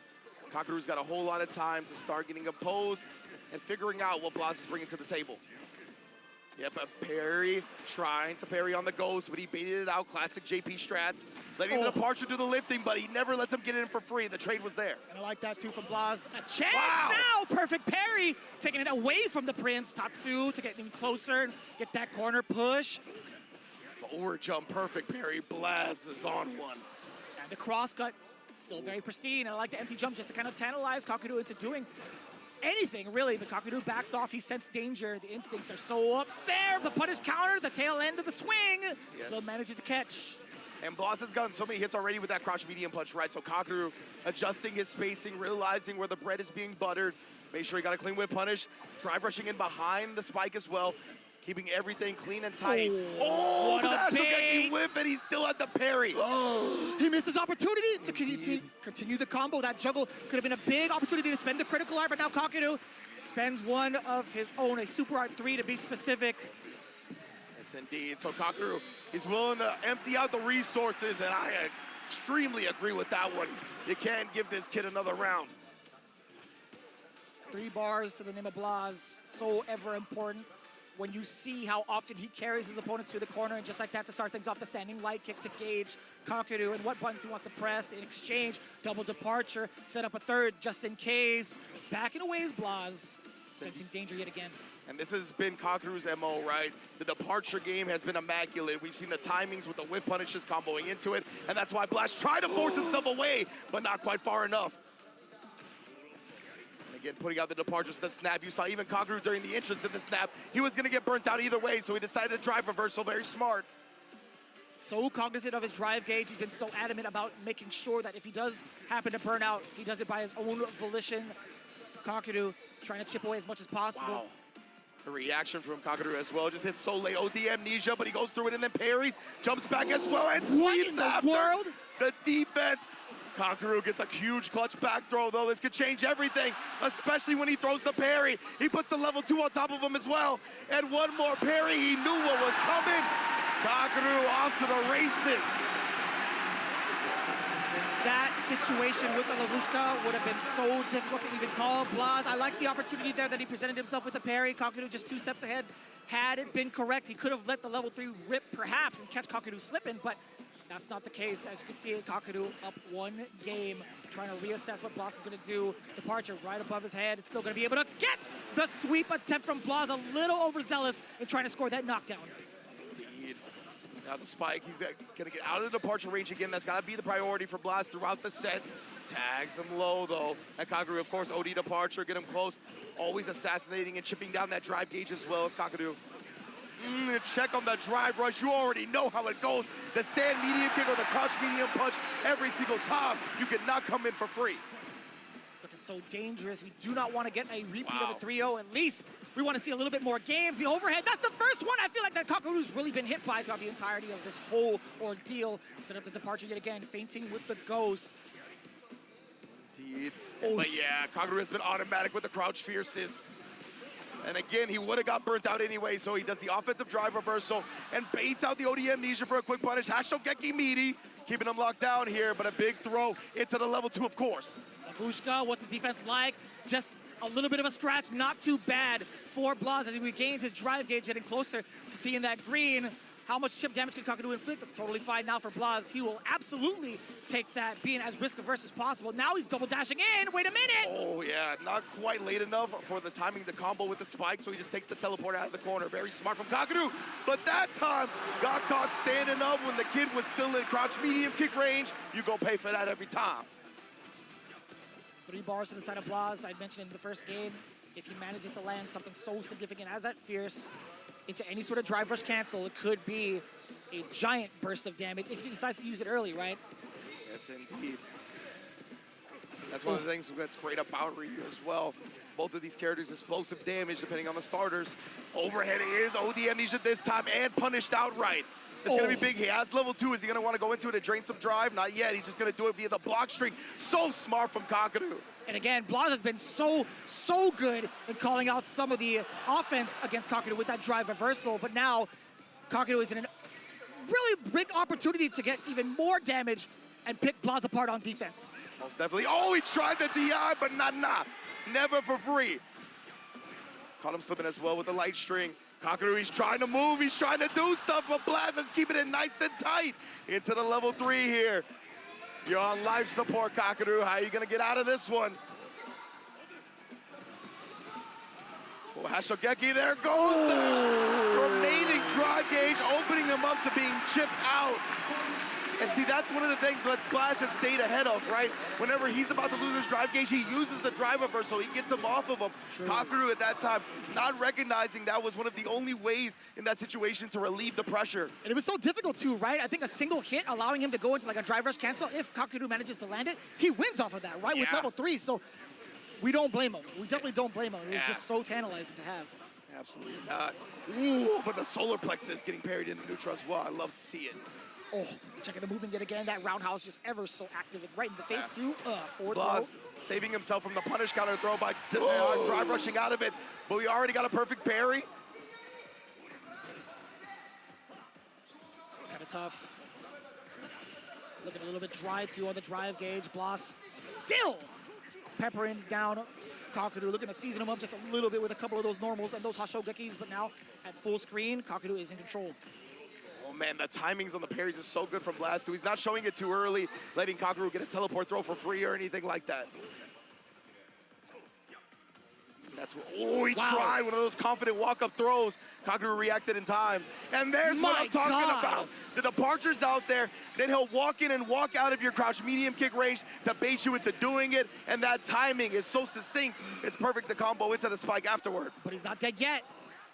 Kakadu's got a whole lot of time to start getting opposed and figuring out what Blas is bringing to the table. Yep, a parry, trying to parry on the ghost, but he baited it out. Classic JP strats. Letting the departure do the lifting, but he never lets him get in for free. The trade was there. And I like that too from Blas. A chance now, perfect parry. Taking it away from the Prince. Tatsu to get him closer, get that corner push. Forward jump, perfect parry. Blas is on one. And the cross cut, still very pristine. And I like the empty jump just to kind of tantalize Kakadu into doing anything, really, but Kakadu backs off. He sensed danger. The instincts are so up there. The punish counter, the tail end of the swing. Still manages to catch. And Blas has gotten so many hits already with that crouch medium punch, right? So Kakadu adjusting his spacing, realizing where the bread is being buttered. Make sure he got a clean whip punish. Drive rushing in behind the spike as well. Keeping everything clean and tight. What a big whip, and he still had the parry. He missed his opportunity to continue the combo. That juggle could have been a big opportunity to spend the critical art, but now Kakadu spends one of his own, a super art 3 to be specific. Yes, indeed. So Kakadu is willing to empty out the resources, and I extremely agree with that one. You can't give this kid another round. 3 bars to the name of Blas, so ever important. When you see how often he carries his opponents to the corner, and just like that to start things off, the standing light kick to gauge Kakadu and what buttons he wants to press in exchange. Double departure, set up a third just in case. Backing away is Blas, sensing danger yet again. And this has been Kakadu's MO, right? The departure game has been immaculate. We've seen the timings with the whip punishes comboing into it, and that's why Blas tried to force himself away, but not quite far enough. Again, putting out the departures, the snap. You saw even Kakadu during the entrance of the snap. He was going to get burnt out either way, so he decided to drive reversal. Very smart. So cognizant of his drive gauge. He's been so adamant about making sure that if he does happen to burn out, he does it by his own volition. Kakadu trying to chip away as much as possible. Wow. The reaction from Kakadu as well. Just hits so late. OD amnesia, but he goes through it and then parries. Jumps back as well and sweeps after. World? The defense. Kakadu gets a huge clutch back throw, though. This could change everything, especially when he throws the parry. He puts the level 2 on top of him as well. And one more parry. He knew what was coming. Kakadu off to the races. That situation with the Lavushka would have been so difficult to even call. Blaz, I like the opportunity there that he presented himself with the parry. Kakadu just 2 steps ahead. Had it been correct, he could have let the level 3 rip perhaps and catch Kakadu slipping, but that's not the case. As you can see, Kakadu up 1 game, trying to reassess what Blaz is going to do. Departure right above his head. It's still going to be able to get the sweep attempt from Blaz, a little overzealous in trying to score that knockdown. Indeed. Now the spike, he's going to get out of the departure range again. That's got to be the priority for Blaz throughout the set. Tags him low, though. And Kakadu, of course, OD departure, get him close. Always assassinating and chipping down that drive gauge as well as Kakadu. Check on the drive rush. You already know how it goes. The stand medium kick or the crouch medium punch every single time. You cannot come in for free. Looking so dangerous. We do not want to get a repeat of a 3-0. At least we want to see a little bit more games. The overhead, that's the first one I feel like that Kakadu's really been hit by throughout the entirety of this whole ordeal. Set up the departure yet again, fainting with the ghost. Indeed. But yeah, Kakadu has been automatic with the crouch fierces. And again, he would have got burnt out anyway, so he does the offensive drive reversal and baits out the OD amnesia for a quick punish. Hashogeki meaty, keeping him locked down here, but a big throw into the level 2, of course. Lavushka, what's the defense like? Just a little bit of a scratch, not too bad for Blaz as he regains his drive gauge, getting closer to seeing that green. How much chip damage can Kakadu inflict? That's totally fine now for Blaz. He will absolutely take that, being as risk-averse as possible. Now he's double dashing in. Wait a minute! Oh, yeah, not quite late enough for the timing to combo with the spike, so he just takes the teleport out of the corner. Very smart from Kakadu, but that time got caught standing up when the kid was still in crouch medium kick range. You go pay for that every time. 3 bars to the side of Blaz. I mentioned in the first game, if he manages to land something so significant as that fierce into any sort of drive rush cancel, it could be a giant burst of damage if he decides to use it early, right? Yes, indeed. That's one of the things that's great about Ryu as well. Both of these characters, explosive damage depending on the starters. Overhead is OD amnesia this time and punished outright. It's going to be big. He has level 2. Is he going to want to go into it and drain some drive? Not yet. He's just going to do it via the block string. So smart from Kakadu. And again, Blaz has been so good in calling out some of the offense against Kakadu with that drive reversal. But now, Kakadu is in a really big opportunity to get even more damage and pick Blaz apart on defense. Most definitely. Oh, he tried the DI, but nah. Never for free. Caught him slipping as well with the light string. Kakadu, he's trying to move, he's trying to do stuff, but Blaz is keeping it nice and tight into the level 3 here. You're on life support, Kakadu. How are you gonna get out of this one? Oh, Hashogeki, there goes the remaining drive gauge, opening him up to being chipped out. And see, that's one of the things that Blaz has stayed ahead of, right? Whenever he's about to lose his drive gauge, he uses the drive reversal. He gets him off of him. Kakadu at that time, not recognizing that was one of the only ways in that situation to relieve the pressure. And it was so difficult too, right? I think a single hit allowing him to go into like a drive rush cancel, if Kakadu manages to land it, he wins off of that, right? With level 3, so we don't blame him. We definitely don't blame him. It was just so tantalizing to have. Absolutely not. Ooh, but the solar plexus getting parried in the neutral as well. I love to see it. Oh, checking the movement yet again. That roundhouse just ever so active and right in the face too. Forward Blaz throw. saving himself from the punish counter throw by drive rushing out of it. But we already got a perfect parry. It's kind of tough. Looking a little bit dry too on the drive gauge. Blaz still peppering down Kakadu, looking to season him up just a little bit with a couple of those normals and those Hashogekis, but now at full screen, Kakadu is in control. Oh man, the timings on the parries is so good from Blaz too. He's not showing it too early, letting Kakadu get a teleport throw for free or anything like that. That's what, he tried one of those confident walk-up throws. Kakadu reacted in time. And there's what I'm talking about. The departure's out there, then he'll walk in and walk out of your crouch medium kick range to bait you into doing it, and that timing is so succinct, it's perfect to combo into the spike afterward. But he's not dead yet.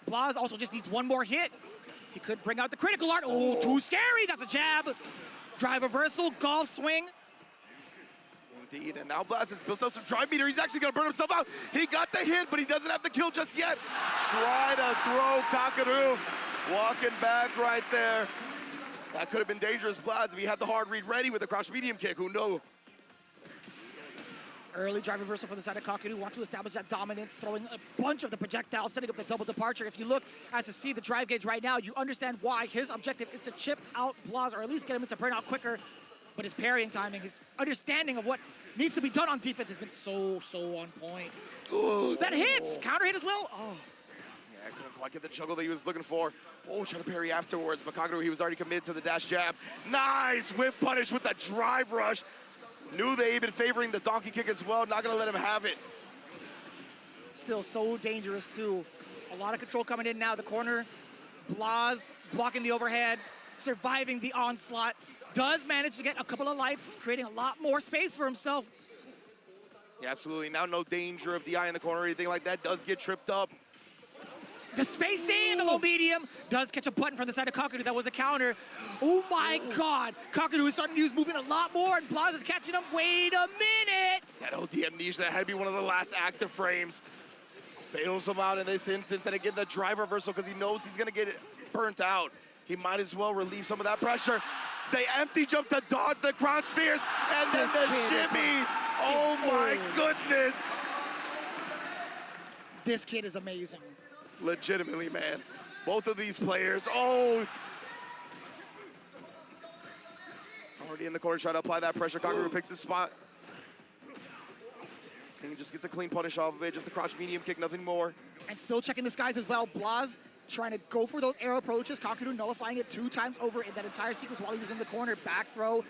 Blaz also just needs one more hit. He could bring out the critical art. Oh, too scary. That's a jab. Drive reversal, golf swing. Indeed, and now Blaz has built up some drive meter. He's actually going to burn himself out. He got the hit, but he doesn't have the kill just yet. Try to throw Kakadu. Walking back right there. That could have been dangerous, Blaz, if he had the hard read ready with the crouch medium kick. Who knows? Early drive reversal for the side of Kakadu. Wants to establish that dominance, throwing a bunch of the projectiles, setting up the double departure. If you look as to see the drive gauge right now, you understand why his objective is to chip out Blaz, or at least get him to burn out quicker. but his parrying timing, his understanding of what needs to be done on defense has been so on point. Ooh, that hits! Counter hit as well? Oh. Yeah, couldn't quite get the juggle that he was looking for. Oh, trying to parry afterwards, but Kakaru, he was already committed to the dash jab. Nice whip punish with that drive rush. Knew they'd been favoring the donkey kick as well, not gonna let him have it. Still so dangerous too. A lot of control coming in now. The corner, Blas blocking the overhead, surviving the onslaught. Does manage to get a couple of lights, creating a lot more space for himself. Yeah, absolutely. Now no danger of the eye in the corner or anything like that. Does get tripped up. The spacing, the low medium, does catch a button from the side of Kakaru. That was a counter. Oh my God. Kakaru is starting to use movement a lot more, and Blas is catching him. Wait a minute. That OD amnesia, that had to be one of the last active frames. Bails him out in this instance, and again, the drive reversal, because he knows he's gonna get burnt out. He might as well relieve some of that pressure. They empty jump to dodge the crouch spears, and then the shimmy. Oh my goodness. This kid is amazing. Legitimately, man. Both of these players, oh. Already in the corner, trying to apply that pressure. Kakaru picks his spot. And he just gets a clean punish off of it, just a crouch medium kick, nothing more. And still checking the skies as well. Blas trying to go for those arrow approaches. Kakaru nullifying it 2 times over in that entire sequence while he was in the corner. Back throw,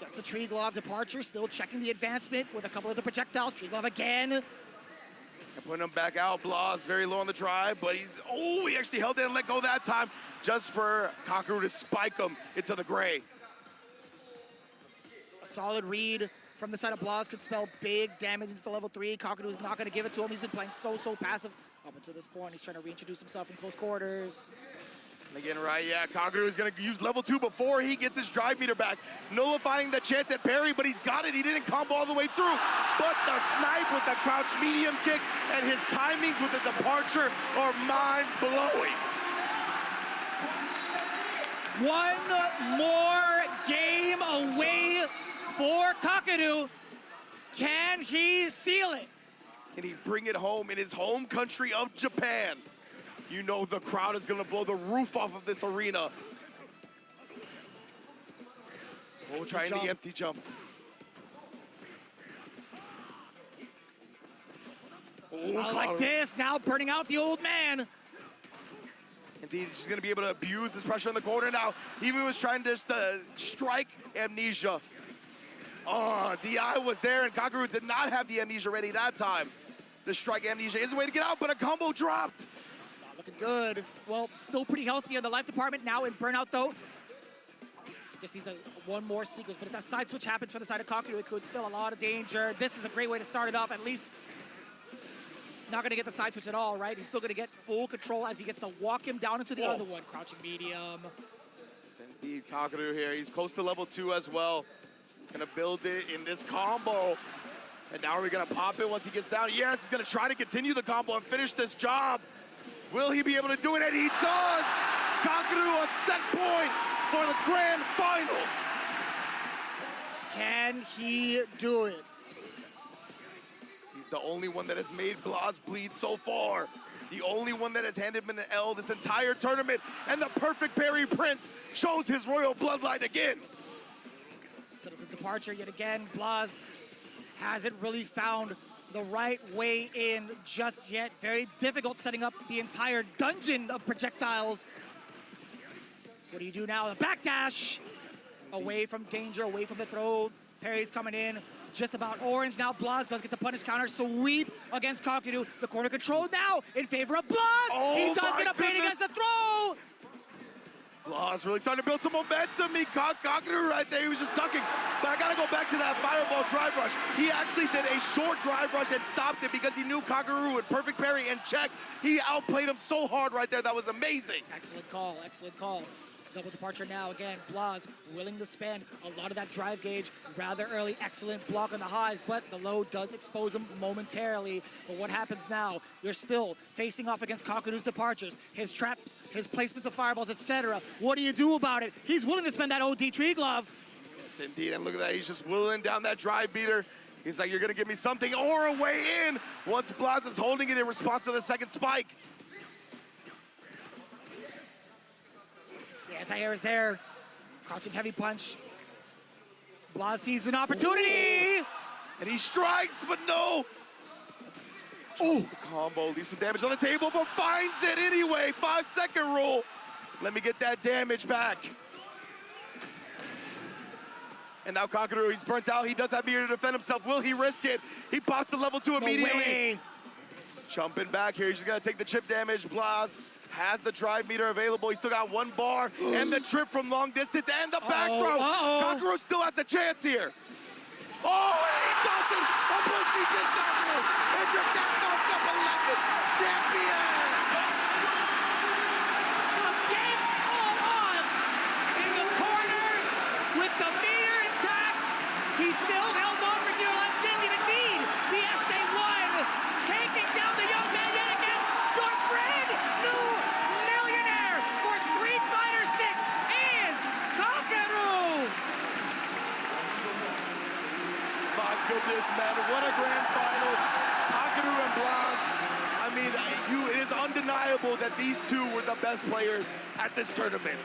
gets the tree glove departure, still checking the advancement with a couple of the projectiles. Tree glove again. And putting him back out, Blas very low on the drive, but he actually held it and let go that time just for Kakaru to spike him into the gray. A solid read from the side of Blas could spell big damage into level 3. Kakaru is not going to give it to him. He's been playing so passive up until this point. He's trying to reintroduce himself in close quarters. And again, right, yeah, Kakaru is going to use level 2 before he gets his drive meter back, nullifying the chance at parry, but he's got it. He didn't combo all the way through, but the snipe with the crouch medium kick and his timings with the departure are mind-blowing. One more game away for Kakaru. Can he seal it? Can he bring it home in his home country of Japan? You know the crowd is gonna blow the roof off of this arena. Oh, trying the empty jump. Oh, like this, now burning out the old man. Indeed, he's gonna be able to abuse this pressure in the corner now. He even was trying to just strike amnesia. Oh, the eye was there, and Kakaru did not have the amnesia ready that time. The strike amnesia is a way to get out, but a combo dropped. Not looking good. Well, still pretty healthy in the life department now in burnout, though. Just needs one more sequence, but if that side switch happens for the side of Kakaru, it could spell a lot of danger. This is a great way to start it off, at least. Not going to get the side switch at all, right? He's still going to get full control as he gets to walk him down into the other one. Crouching medium. Yes, indeed, Kakaru here. He's close to level 2 as well. Gonna build it in this combo. And now are we gonna pop it once he gets down? Yes, he's gonna try to continue the combo and finish this job. Will he be able to do it? And he does! Kakaru on set point for the grand finals. Can he do it? He's the only one that has made Blas bleed so far. The only one that has handed him an L this entire tournament. And the perfect parry prince shows his royal bloodline again. Set up the departure yet again. Blas hasn't really found the right way in just yet. Very difficult setting up the entire dungeon of projectiles. What do you do now? The backdash! Away from danger, away from the throw. Parry's coming in. Just about orange now. Blas does get the punish counter. Sweep against Kakaru. The corner control now in favor of Blas. Oh, he does get a pain against the throw. Blas really starting to build some momentum. He caught Kakaru right there. He was just ducking. But I got to go back to that fireball drive rush. He actually did a short drive rush and stopped it because he knew Kakaru would perfect parry and check. He outplayed him so hard right there. That was amazing. Excellent call. Excellent call. Double departure now again. Blas willing to spend a lot of that drive gauge rather early. Excellent block on the highs, but the low does expose him momentarily. But what happens now? You're still facing off against Kakaru's departures. His trap, his placements of fireballs, etc. What do you do about it? He's willing to spend that OD tree glove. Yes, indeed. And look at that. He's just willing down that drive beater. He's like, you're going to give me something or a way in once Blas is holding it in response to the second spike. The anti-air is there. Crouching heavy punch. Blas sees an opportunity! And he strikes, but no! Oh, the combo leaves some damage on the table, but finds it anyway. 5-second rule. Let me get that damage back. And now Kakaru, he's burnt out. He does have meter to defend himself. Will he risk it? He pops the level 2 immediately. No way. Jumping back here. He's just gonna take the chip damage. Blas has the drive meter available. He's still got 1 bar and the trip from long distance and the back throw. Kakaru still has the chance here. Oh, and he does it! Ibushi just does it! It's your Capcom Cup 11 champion! Against all odds, in the corner, with the meter intact, he still held on for dear life, didn't even need the SA1, taking down the young man yet again. Your brand new millionaire for Street Fighter 6 is Kakaru! My goodness, man, what a grand finals. Kakaru and Blas. I mean, it is undeniable that these two were the best players at this tournament.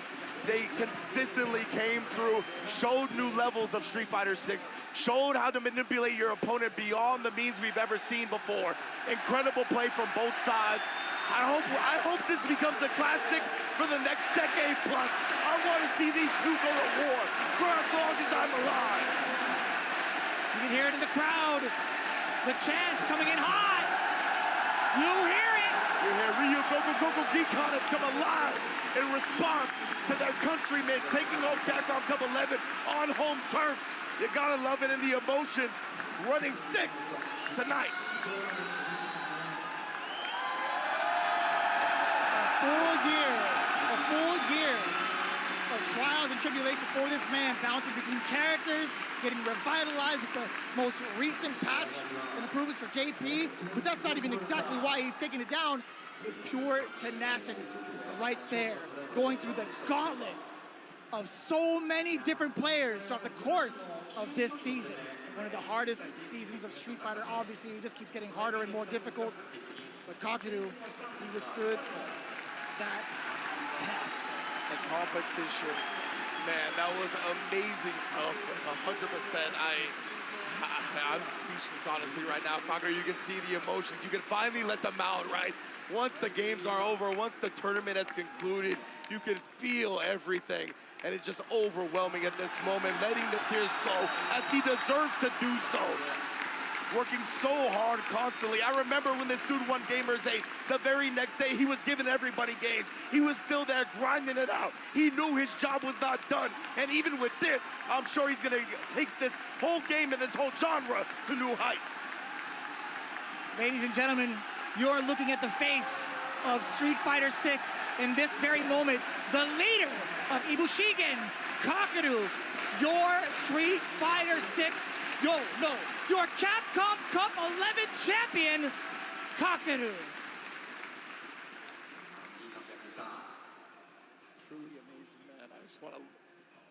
They consistently came through, showed new levels of Street Fighter 6, showed how to manipulate your opponent beyond the means we've ever seen before. Incredible play from both sides. I hope this becomes a classic for the next decade plus. I want to see these two go to war for as long as I'm alive. You can hear it in the crowd. The chants coming in hot. You hear it. You hear Ryu Goku Geekon has come alive in response to their countrymen taking home Capcom Cup 11 on home turf. You gotta love it, and the emotions running thick tonight. A full year of trials and tribulations for this man, bouncing between characters, getting revitalized with the most recent patch and improvements for JP, but that's not even exactly why he's taking it down. It's pure tenacity right there, going through the gauntlet of so many different players throughout the course of this season. One of the hardest seasons of Street Fighter, obviously. It just keeps getting harder and more difficult. But Kakaru, he withstood that test. The competition, man, that was amazing stuff. 100%. I'm speechless, honestly, right now. Kakaru, you can see the emotions. You can finally let them out, right? Once the games are over, once the tournament has concluded, you can feel everything. And it's just overwhelming at this moment, letting the tears flow as he deserves to do so. Working so hard constantly. I remember when this dude won Gamers 8, the very next day he was giving everybody games. He was still there grinding it out. He knew his job was not done. And even with this, I'm sure he's gonna take this whole game and this whole genre to new heights. Ladies and gentlemen, you're looking at the face of Street Fighter 6 in this very moment. The leader of Ibushigen, Kakaru, your Street Fighter 6, your Capcom Cup 11 champion, Kakaru. Truly amazing, man. I just want to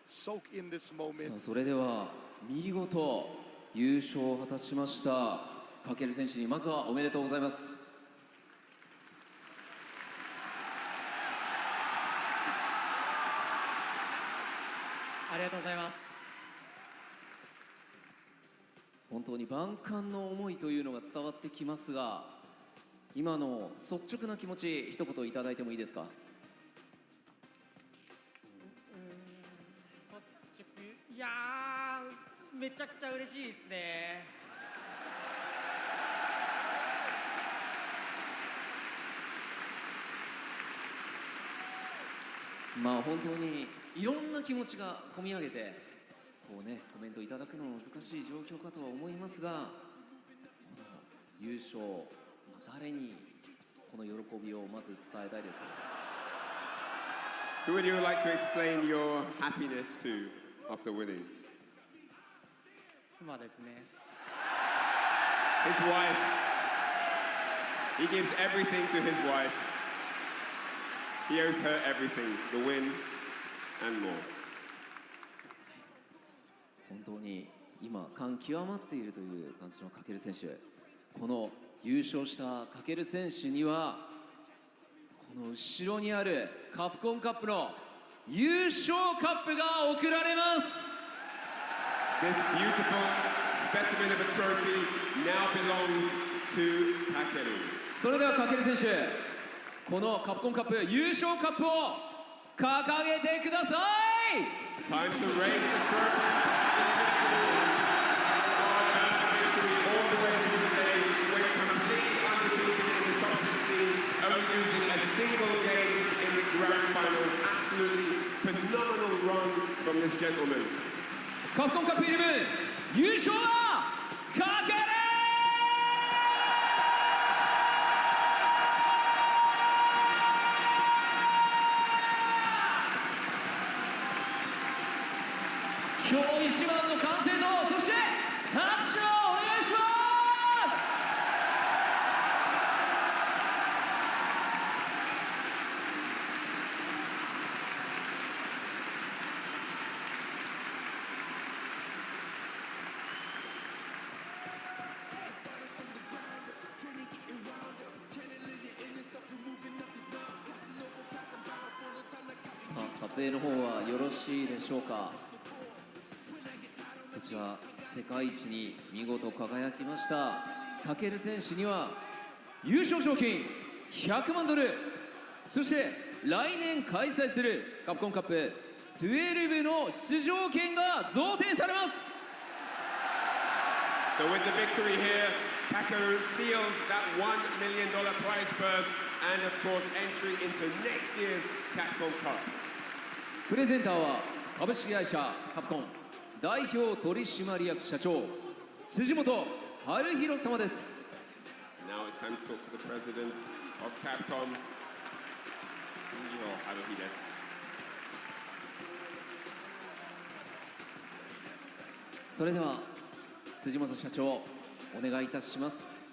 soak in this moment. それでは見事優勝を果たしましたかける選手にまずはおめでとうございます。ありがとうございます。本当に万感の思いというのが伝わってきますが、今の率直な気持ち一言いただいてもいいですか。率直、いやー、めちゃくちゃ嬉しいですね。まあ本当にいろんな気持ちが込み上げてこうねコメントいただくのも難しい状況かとは思いますが、この優勝、誰にこの喜びをまず伝えたいですか。Who would you like to explain your happiness to after winning? 妻ですね。His wife. He gives everything to his wife. He owes her everything, the win and more. 本当に今感極まっているという感じのかける選手。この優勝したかける選手にはこの後ろにあるカプコンカップの優勝カップが贈られます。This beautiful specimen of a trophy now belongs to Takeru. それではかける選手、このカプコンカップ優勝カップを掲げてください。 Time to raise the trophy. All the way through the day, went completely undefeated in the top 16, only losing a single game in the grand final. Absolutely phenomenal run from this gentleman. カプコンカップ11優勝はかける。今日一番の完成度、そして拍手をお願いします。さあ、撮影の方はよろしいでしょうか。こちら世界一に見事輝きましたタケル選手には優勝賞金100万ドル、そして来年開催するカプコンカップ12の出場権が贈呈されます。 So with the victory here, Takeru seals that $1 million prize purse and of course entry into next year's Capcom Cup. プレゼンターは株式会社カプコン代表取締役社長辻本春弘様です。 Now it's time to talk to the president of Capcom, Haruhi です。それでは辻本社長お願いいたします。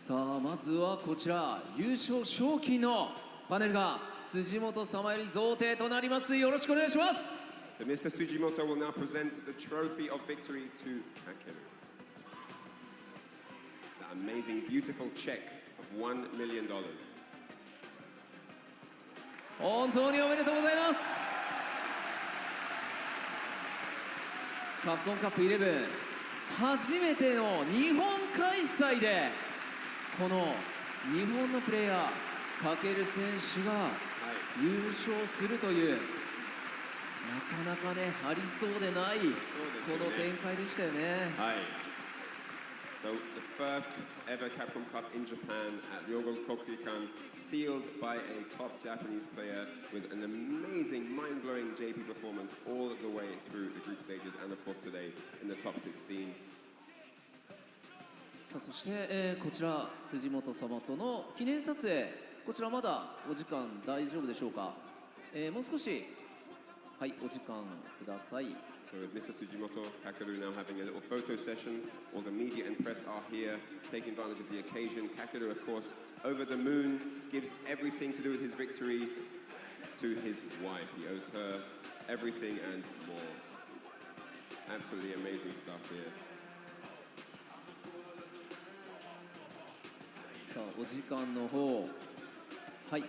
さあまずはこちら優勝賞金のパネルが辻本様より贈呈となります。よろしくお願いします。 So Mr. Sujimoto will now present the trophy of victory to Takeru. That amazing, beautiful check of $1 million. 本当におめでとうございます。カプコンカップ11初めての日本開催でこの日本のプレイヤーかける選手が優勝するという、なかなかねありそうでないこの展開でしたよね。はい。So the first ever Capcom Cup in Japan at Ryogo Kokukan, sealed by a top Japanese player with an amazing, mind-blowing JP performance all the way through the group stages and of course today in the top 16. さあそして、こちら辻本様との記念撮影、こちらまだお時間大丈夫でしょうか。もう少しはいお時間ください。 So with Mr. Sujimoto, Takeru now having a little photo session. All the media and press are here, taking advantage of the occasion. Takeru, of course, over the moon, gives everything to do with his victory to his wife. He owes her everything and more. Absolutely amazing stuff here. さあお時間の方はい、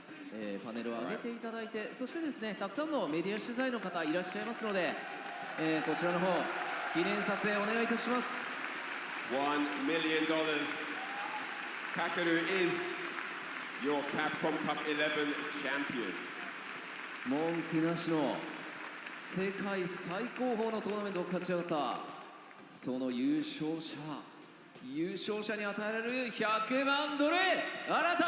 パネルを上げていただいて、そしてですねたくさんのメディア取材の方いらっしゃいますので、こちらの方記念撮影お願いいたします。$1 million. Takeru is your Capcom Cup 11 champion. 文句なしの世界最高峰のトーナメントを勝ち上がったその優勝者に与えられる100万ドル、改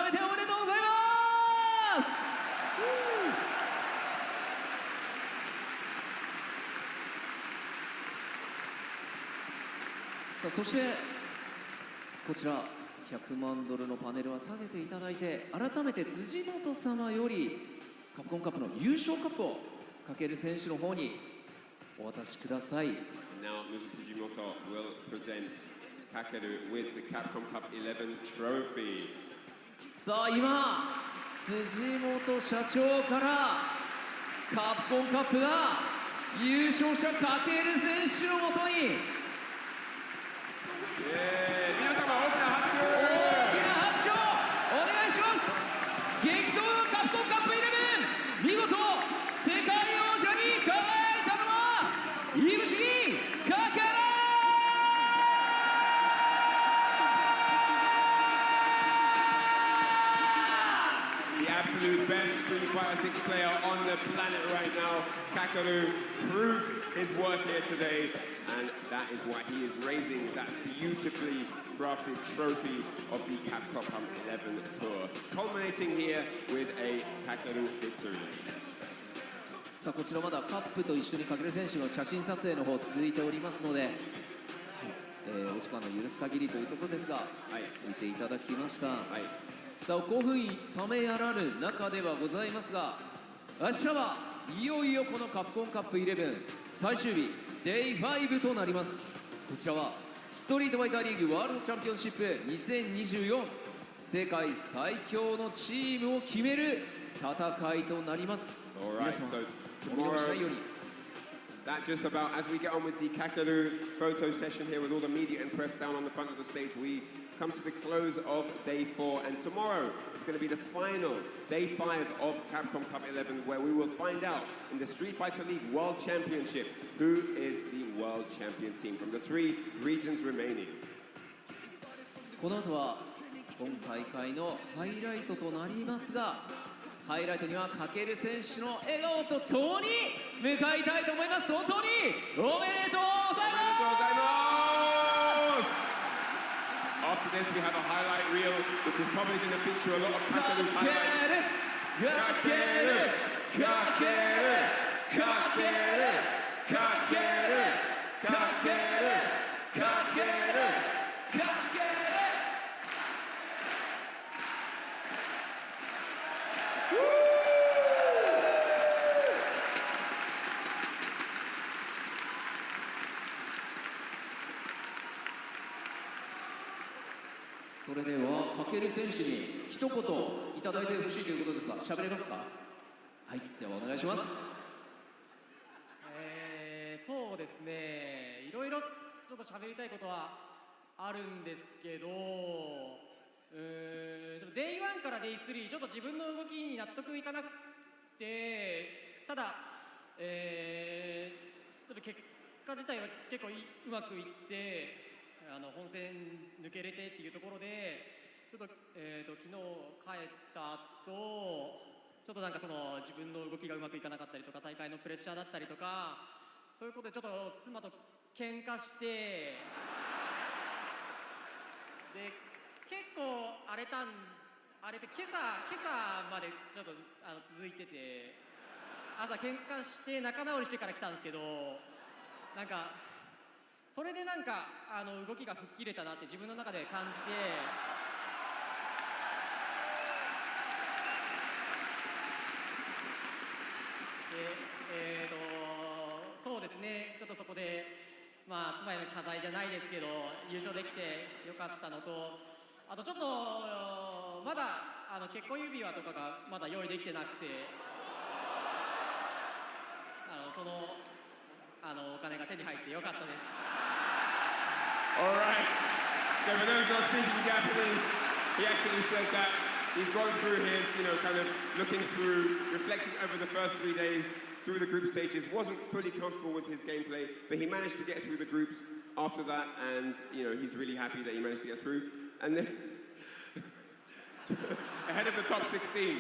めておめでとうございます。さあそしてこちら100万ドルのパネルは下げていただいて、改めて辻本様よりカプコンカップの優勝カップをかける選手の方にお渡しください。 Now Mr. Sujimoto will present Takeru with the Capcom Cup 11 trophy. さあ今辻本社長からカプコンカップが優勝者かける選手のもとに皆様大きな拍手をお願いします。激闘のカプコンカップ11、見事世界王者に輝いたのはいぶし銀かけら。The absolute best Street Fighter 6 player on the planet right now, Kakaru, proved his worth here today, and that is why he is raising that beautifully crafted trophy of the Capcom 11 Tour, culminating here with a Kakaru victory. さあこちらまだカップと一緒にかける選手の写真撮影の方続いておりますので、お時間の許す限りというところですが、見ていただきました。さあ興奮冷めやらぬ中ではございますが、明日はいよいよこのカプコンカップ11最終日 Day5 となります。こちらはストリートファイターリーグワールドチャンピオンシップ2024世界最強のチームを決める戦いとなります。皆様お見逃しないように。 That just about, as we get on with the Kakaru photo session here with all the media and press down on the front of the stage, we come to the close of day 4, and tomorrow it's going to be the final, day 5 of Capcom Cup 11, where we will find out in the Street Fighter League World Championship who is the world champion team from the 3 regions remaining. この後は今大会のハイライトとなりますが、ハイライトにはかける選手の笑顔とともに向かいたいと思います。本当におめでとうございます。 After this, we have a highlight reel, which is probably going to feature a lot of Kakaru's highlights. Woo! それではかける選手に一言いただいてほしいということですが、喋れますか？はい、ではお願いします。そうですね、いろいろちょっと喋りたいことはあるんですけど、ちょっと Day1 から Day3 ちょっと自分の動きに納得いかなくて、ただ、ちょっと結果自体は結構うまくいって本戦抜けれてっていうところで、ちょっと、昨日帰った後ちょっとなんかその自分の動きがうまくいかなかったりとか、大会のプレッシャーだったりとか、そういうことでちょっと妻と喧嘩して、で結構荒れて今朝までちょっと続いてて、朝喧嘩して仲直りしてから来たんですけど、なんかそれでなんか動きが吹っ切れたなって自分の中で感じて。そうですね、ちょっとそこで、まあ、妻への謝罪じゃないですけど、優勝できてよかったのと、あとちょっと、まだ結婚指輪とかがまだ用意できてなくて、そのお金が手に入ってよかったです。Alright, so for those not speaking Japanese, he actually said that he's gone through his, kind of looking through, reflecting over the first 3 days through the group stages, wasn't fully comfortable with his gameplay, but he managed to get through the groups after that, and, he's really happy that he managed to get through. And then, ahead of the top 16,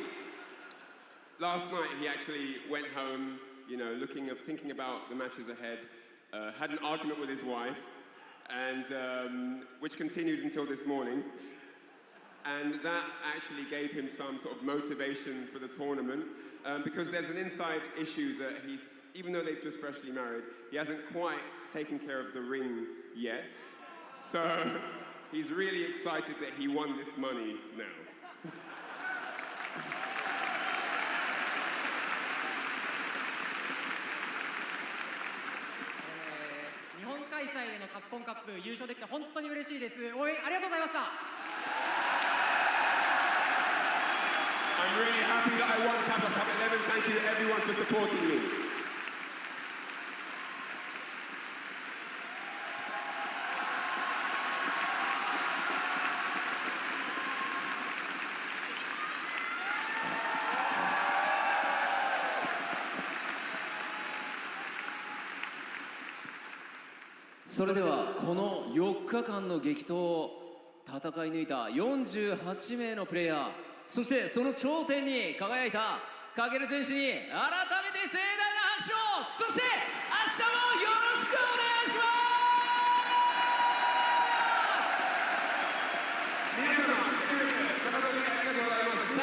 last night he actually went home, thinking about the matches ahead, had an argument with his wife, and which continued until this morning. And that actually gave him some sort of motivation for the tournament, because there's an inside issue that even though they've just freshly married, he hasn't quite taken care of the ring yet. So he's really excited that he won this money now. 日本開催でのカプコンカップ優勝できて本当に嬉しいです。応援ありがとうございました。I'm really happy that I won Capcom Cup 11. Thank you everyone for supporting me. それではこの4日間の激闘を戦い抜いた48名のプレイヤー、そしてその頂点に輝いたカケル選手に改めて盛大な拍手を、そして明日もよろしくお願いします。皆様、誠にありがとうございます。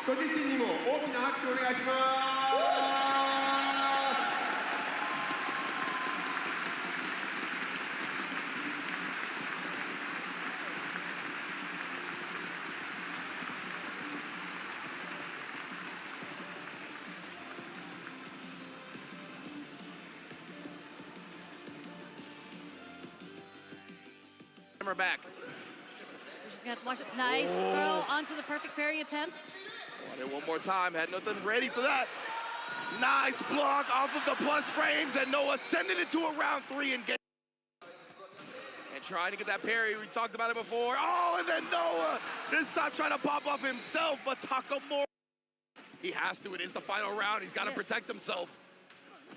ご自身にも大きな拍手をお願いします。Camera back. We're just gonna have to watch it. Nice throw onto the perfect parry attempt. Want it one more time. Had nothing ready for that. Nice block off of the plus frames, and Noah sending it to a round 3 and trying to get that parry. We talked about it before. Oh, and then Noah this time trying to pop off himself, but Takamura, he has to. It is the final round. He's got to protect himself.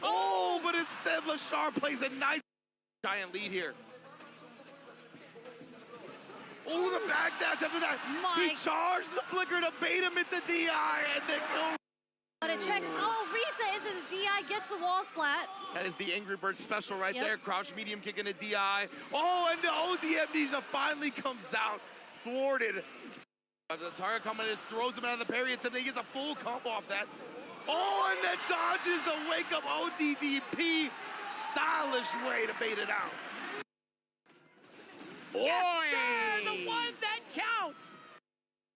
Oh, but instead Lashar plays a nice giant lead here. Oh, the backdash after that. He charged the flicker to bait him into DI and then go. But a check. Oh, Marisa into the DI, gets the wall splat. That is the Angry Bird special right there. Crouch medium kick into DI. Oh, and the OD Amnesia finally comes out. Thwarted. The target coming just throws him out of the parry attempt. He gets a full combo off that. Oh, and then dodges the wake up ODDP. Stylish way to bait it out. Yes, sir! The one that counts!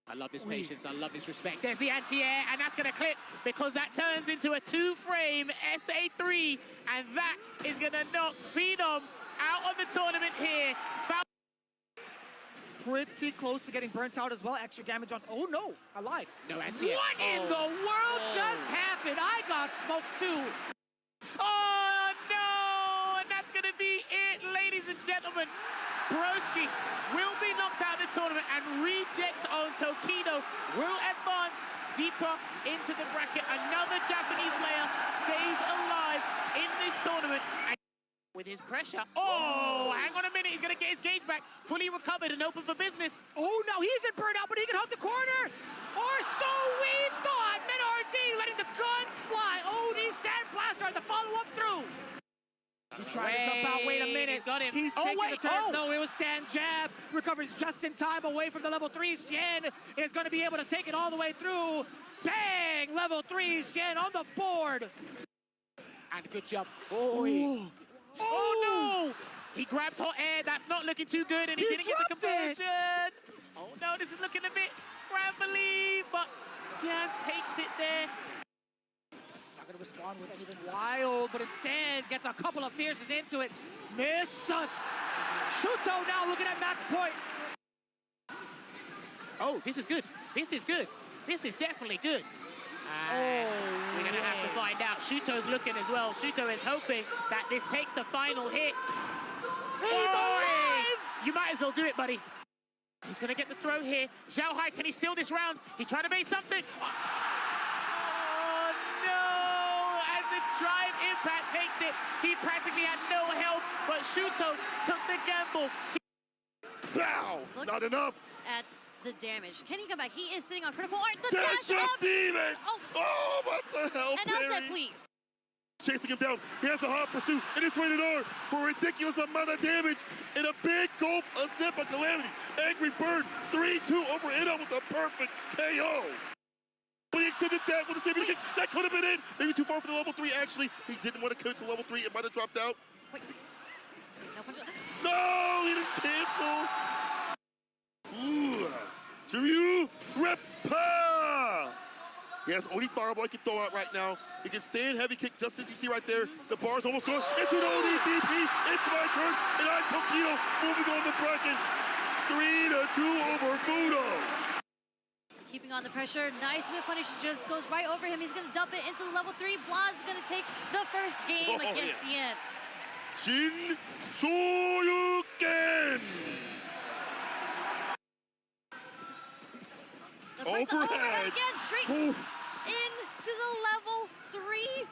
I love this patience, I love this respect. There's the anti-air, and that's gonna clip because that turns into a 2-frame SA3, and that is gonna knock Phenom out of the tournament here. Pretty close to getting burnt out as well. Extra damage on, oh no, I lied. No anti-air. What in the world just happened? I got smoked too. Oh no, and that's gonna be it, ladies and gentlemen. Broski will be knocked out of the tournament, and Rejects on Tokido will advance deeper into the bracket. Another Japanese player stays alive in this tournament. And with his pressure, oh, hang on a minute, he's gonna get his gauge back, fully recovered and open for business. Oh no, he isn't burned out, but he can hug the corner. Or so we thought. MinRD letting the guns fly. Oh, the Sandblaster to follow up through. He tried to jump out. Wait a minute. Got him. He's taking the turn. No, it was stand jab. Recovers just in time away from the level 3. Xian is going to be able to take it all the way through. Bang! Level 3. Xian on the board. And a good jump. Oh, no! He grabbed hot air. That's not looking too good, and he didn't get the conversion. Oh no, this is looking a bit scrambly, but Xian takes it there. Not gonna respond with anything wild, but instead gets a couple of fierces into it. Misses. Shuto now looking at max point. Oh, this is good. This is good. This is definitely good. We're gonna have to find out. Shuto's looking as well. Shuto is hoping that this takes the final hit. He's alive! You might as well do it, buddy. He's gonna get the throw here. Zhao Hai, can he steal this round? He tried to bait something. Oh no! As the Drive Impact takes it, he practically had no help, but Shuto took the gamble. Bow! Not enough. At the damage. Can he come back? He is sitting on critical art. The Dash dash up! Demon! Oh, what the hell, And now that, please. Chasing him down. He has a hard pursuit, and it's rated R for a ridiculous amount of damage and a big gulp, a sip of calamity. Angry Bird, 3-2 over Ino with a perfect KO. But he extended that with a statement kick. That could have been it. Maybe too far for the level 3, actually. He didn't want to commit to level 3. It might have dropped out. Wait. No, he didn't cancel. Ooh. Shiryu Repa. He has Oni Fireball he can throw out right now. He can stand heavy kick just as you see right there. The bar's almost gone into the ODDP. It's my turn, and I'm Tokido moving on the bracket. 3-2 over Fudo. Keeping on the pressure. Nice whip punish. Just goes right over him. He's going to dump it into the level 3. Blaz is going to take the first game against Xian. Shin Shoryuken. Overhead. Again, straight into the level 3.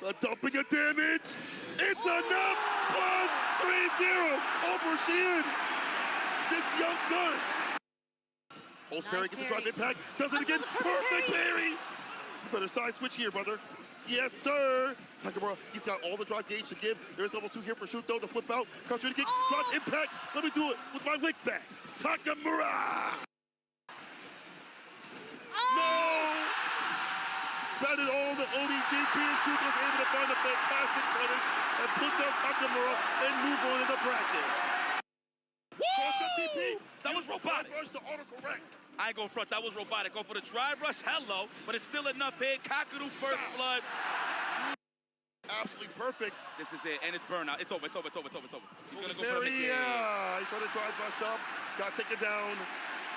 The dumping of damage. It's enough! Plus 3-0 over Sheehan. This young gun. Pulse Nice parry, gets the drop parry. impact, does it again. Perfect parry! You better side switch here, brother. Yes, sir. Takamura, he's got all the drop gauge to give. There's level 2 here for Shuto, the flip out. Crouch ready to kick, drop impact. Let me do it with my lick back. Takamura! No! Batted all the ODDP and Shuto was able to find a fantastic finish and put down Takamura and move on in the bracket. Woo! That was robotic. Rush to autocorrect. I ain't going front, that was robotic. Go for the drive rush, hello, but it's still enough here. Kakadu first blood. Absolutely perfect. This is it, and it's burnout. It's over, it's over, it's over, it's over, it's over. He's gonna go for Very, the he tried to drive rush up, got taken down.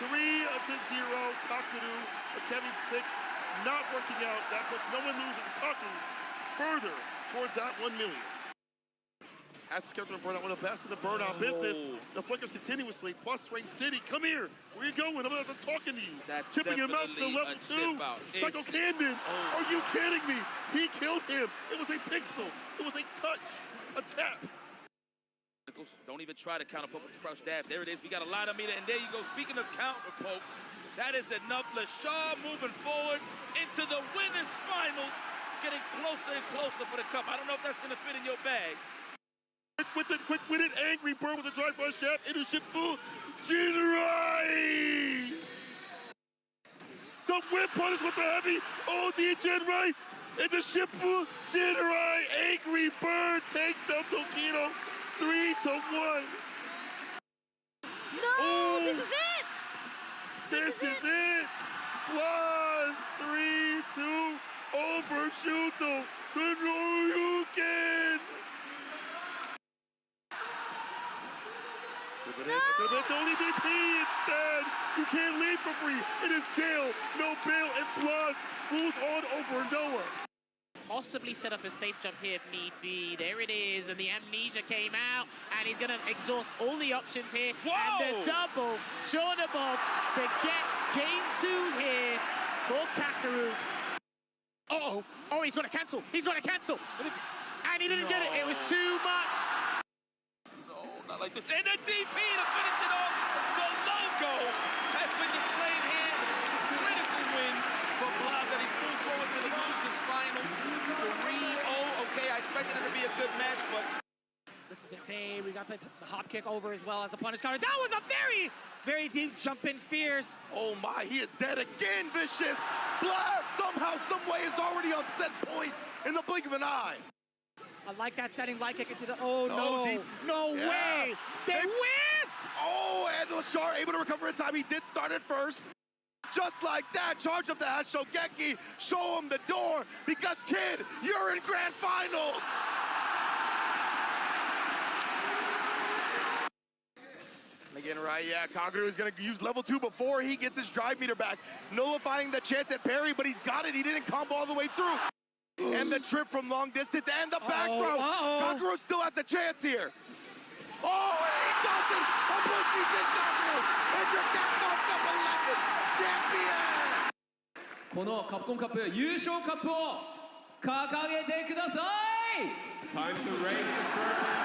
3-0, Kakadu, a Kevin pick not working out. That puts no one loses Kakadu further towards that 1 million. Has his character in burnout, one of the best in the burnout business. The flickers continuously, plus Rain City. Come here. Where you going? I'm talking to you. That's Chipping him out to level 2. Psycho Camden. Are you kidding me? He killed him. It was a pixel. It was a touch. A tap. Don't even try to counter poke with the crouch dab. There it is. We got a lot of meter, and there you go. Speaking of counter poke, that is enough. LaShaw moving forward into the winners finals, getting closer and closer for the cup. I don't know if that's going to fit in your bag. With the quick-witted Angry Bird with the drive rush jab into Shifu Jinrai! The whip punish with the heavy OD Jinrai into Shifu Jinrai. Angry Bird takes down Tokido 3-1. No, this is it! This is it! Plus 3-2 over Shuto. The Noryuken! The only DP instead. You can't leave for free. It is jail, no bail, and plus rules on over Noah. Possibly set up a safe jump here if need be. There it is, and the amnesia came out, and he's gonna exhaust all the options here. Whoa! And the double Shornabob to get game 2 here for Kakaru. Uh-oh, oh, he's gonna cancel, And he didn't get it, it was too much. Not like this. And the DP to finish it off. The logo has been displayed here. Critical win for Plaza. He moves forward to the losers final. 3-0. Okay, I expected it to be a good match, but this is insane. We got the hop kick over as well as a punish counter. That was a very, very deep jump in fierce. Oh my, he is dead again, Vicious. Blast somehow, some way is already on set point in the blink of an eye. I like that standing light kick into the, oh no, no Yeah. way. They whiff! Oh, and Lashar able to recover in time. He did start it first. Just like that, charge up the Shogeki, show him the door, because kid, you're in grand finals. Again, right, yeah, Kagaru is gonna use level 2 before he gets his drive meter back, nullifying the chance at parry, but he's got it. He didn't combo all the way through. And the trip from long distance and the back throw. Kagaru still has the chance here. Oh, and he does it! Abuchi did Kagaru! And your Capcom Cup 11 champion! このカプコンカップ優勝カップを掲げてください Time to raise the trophy.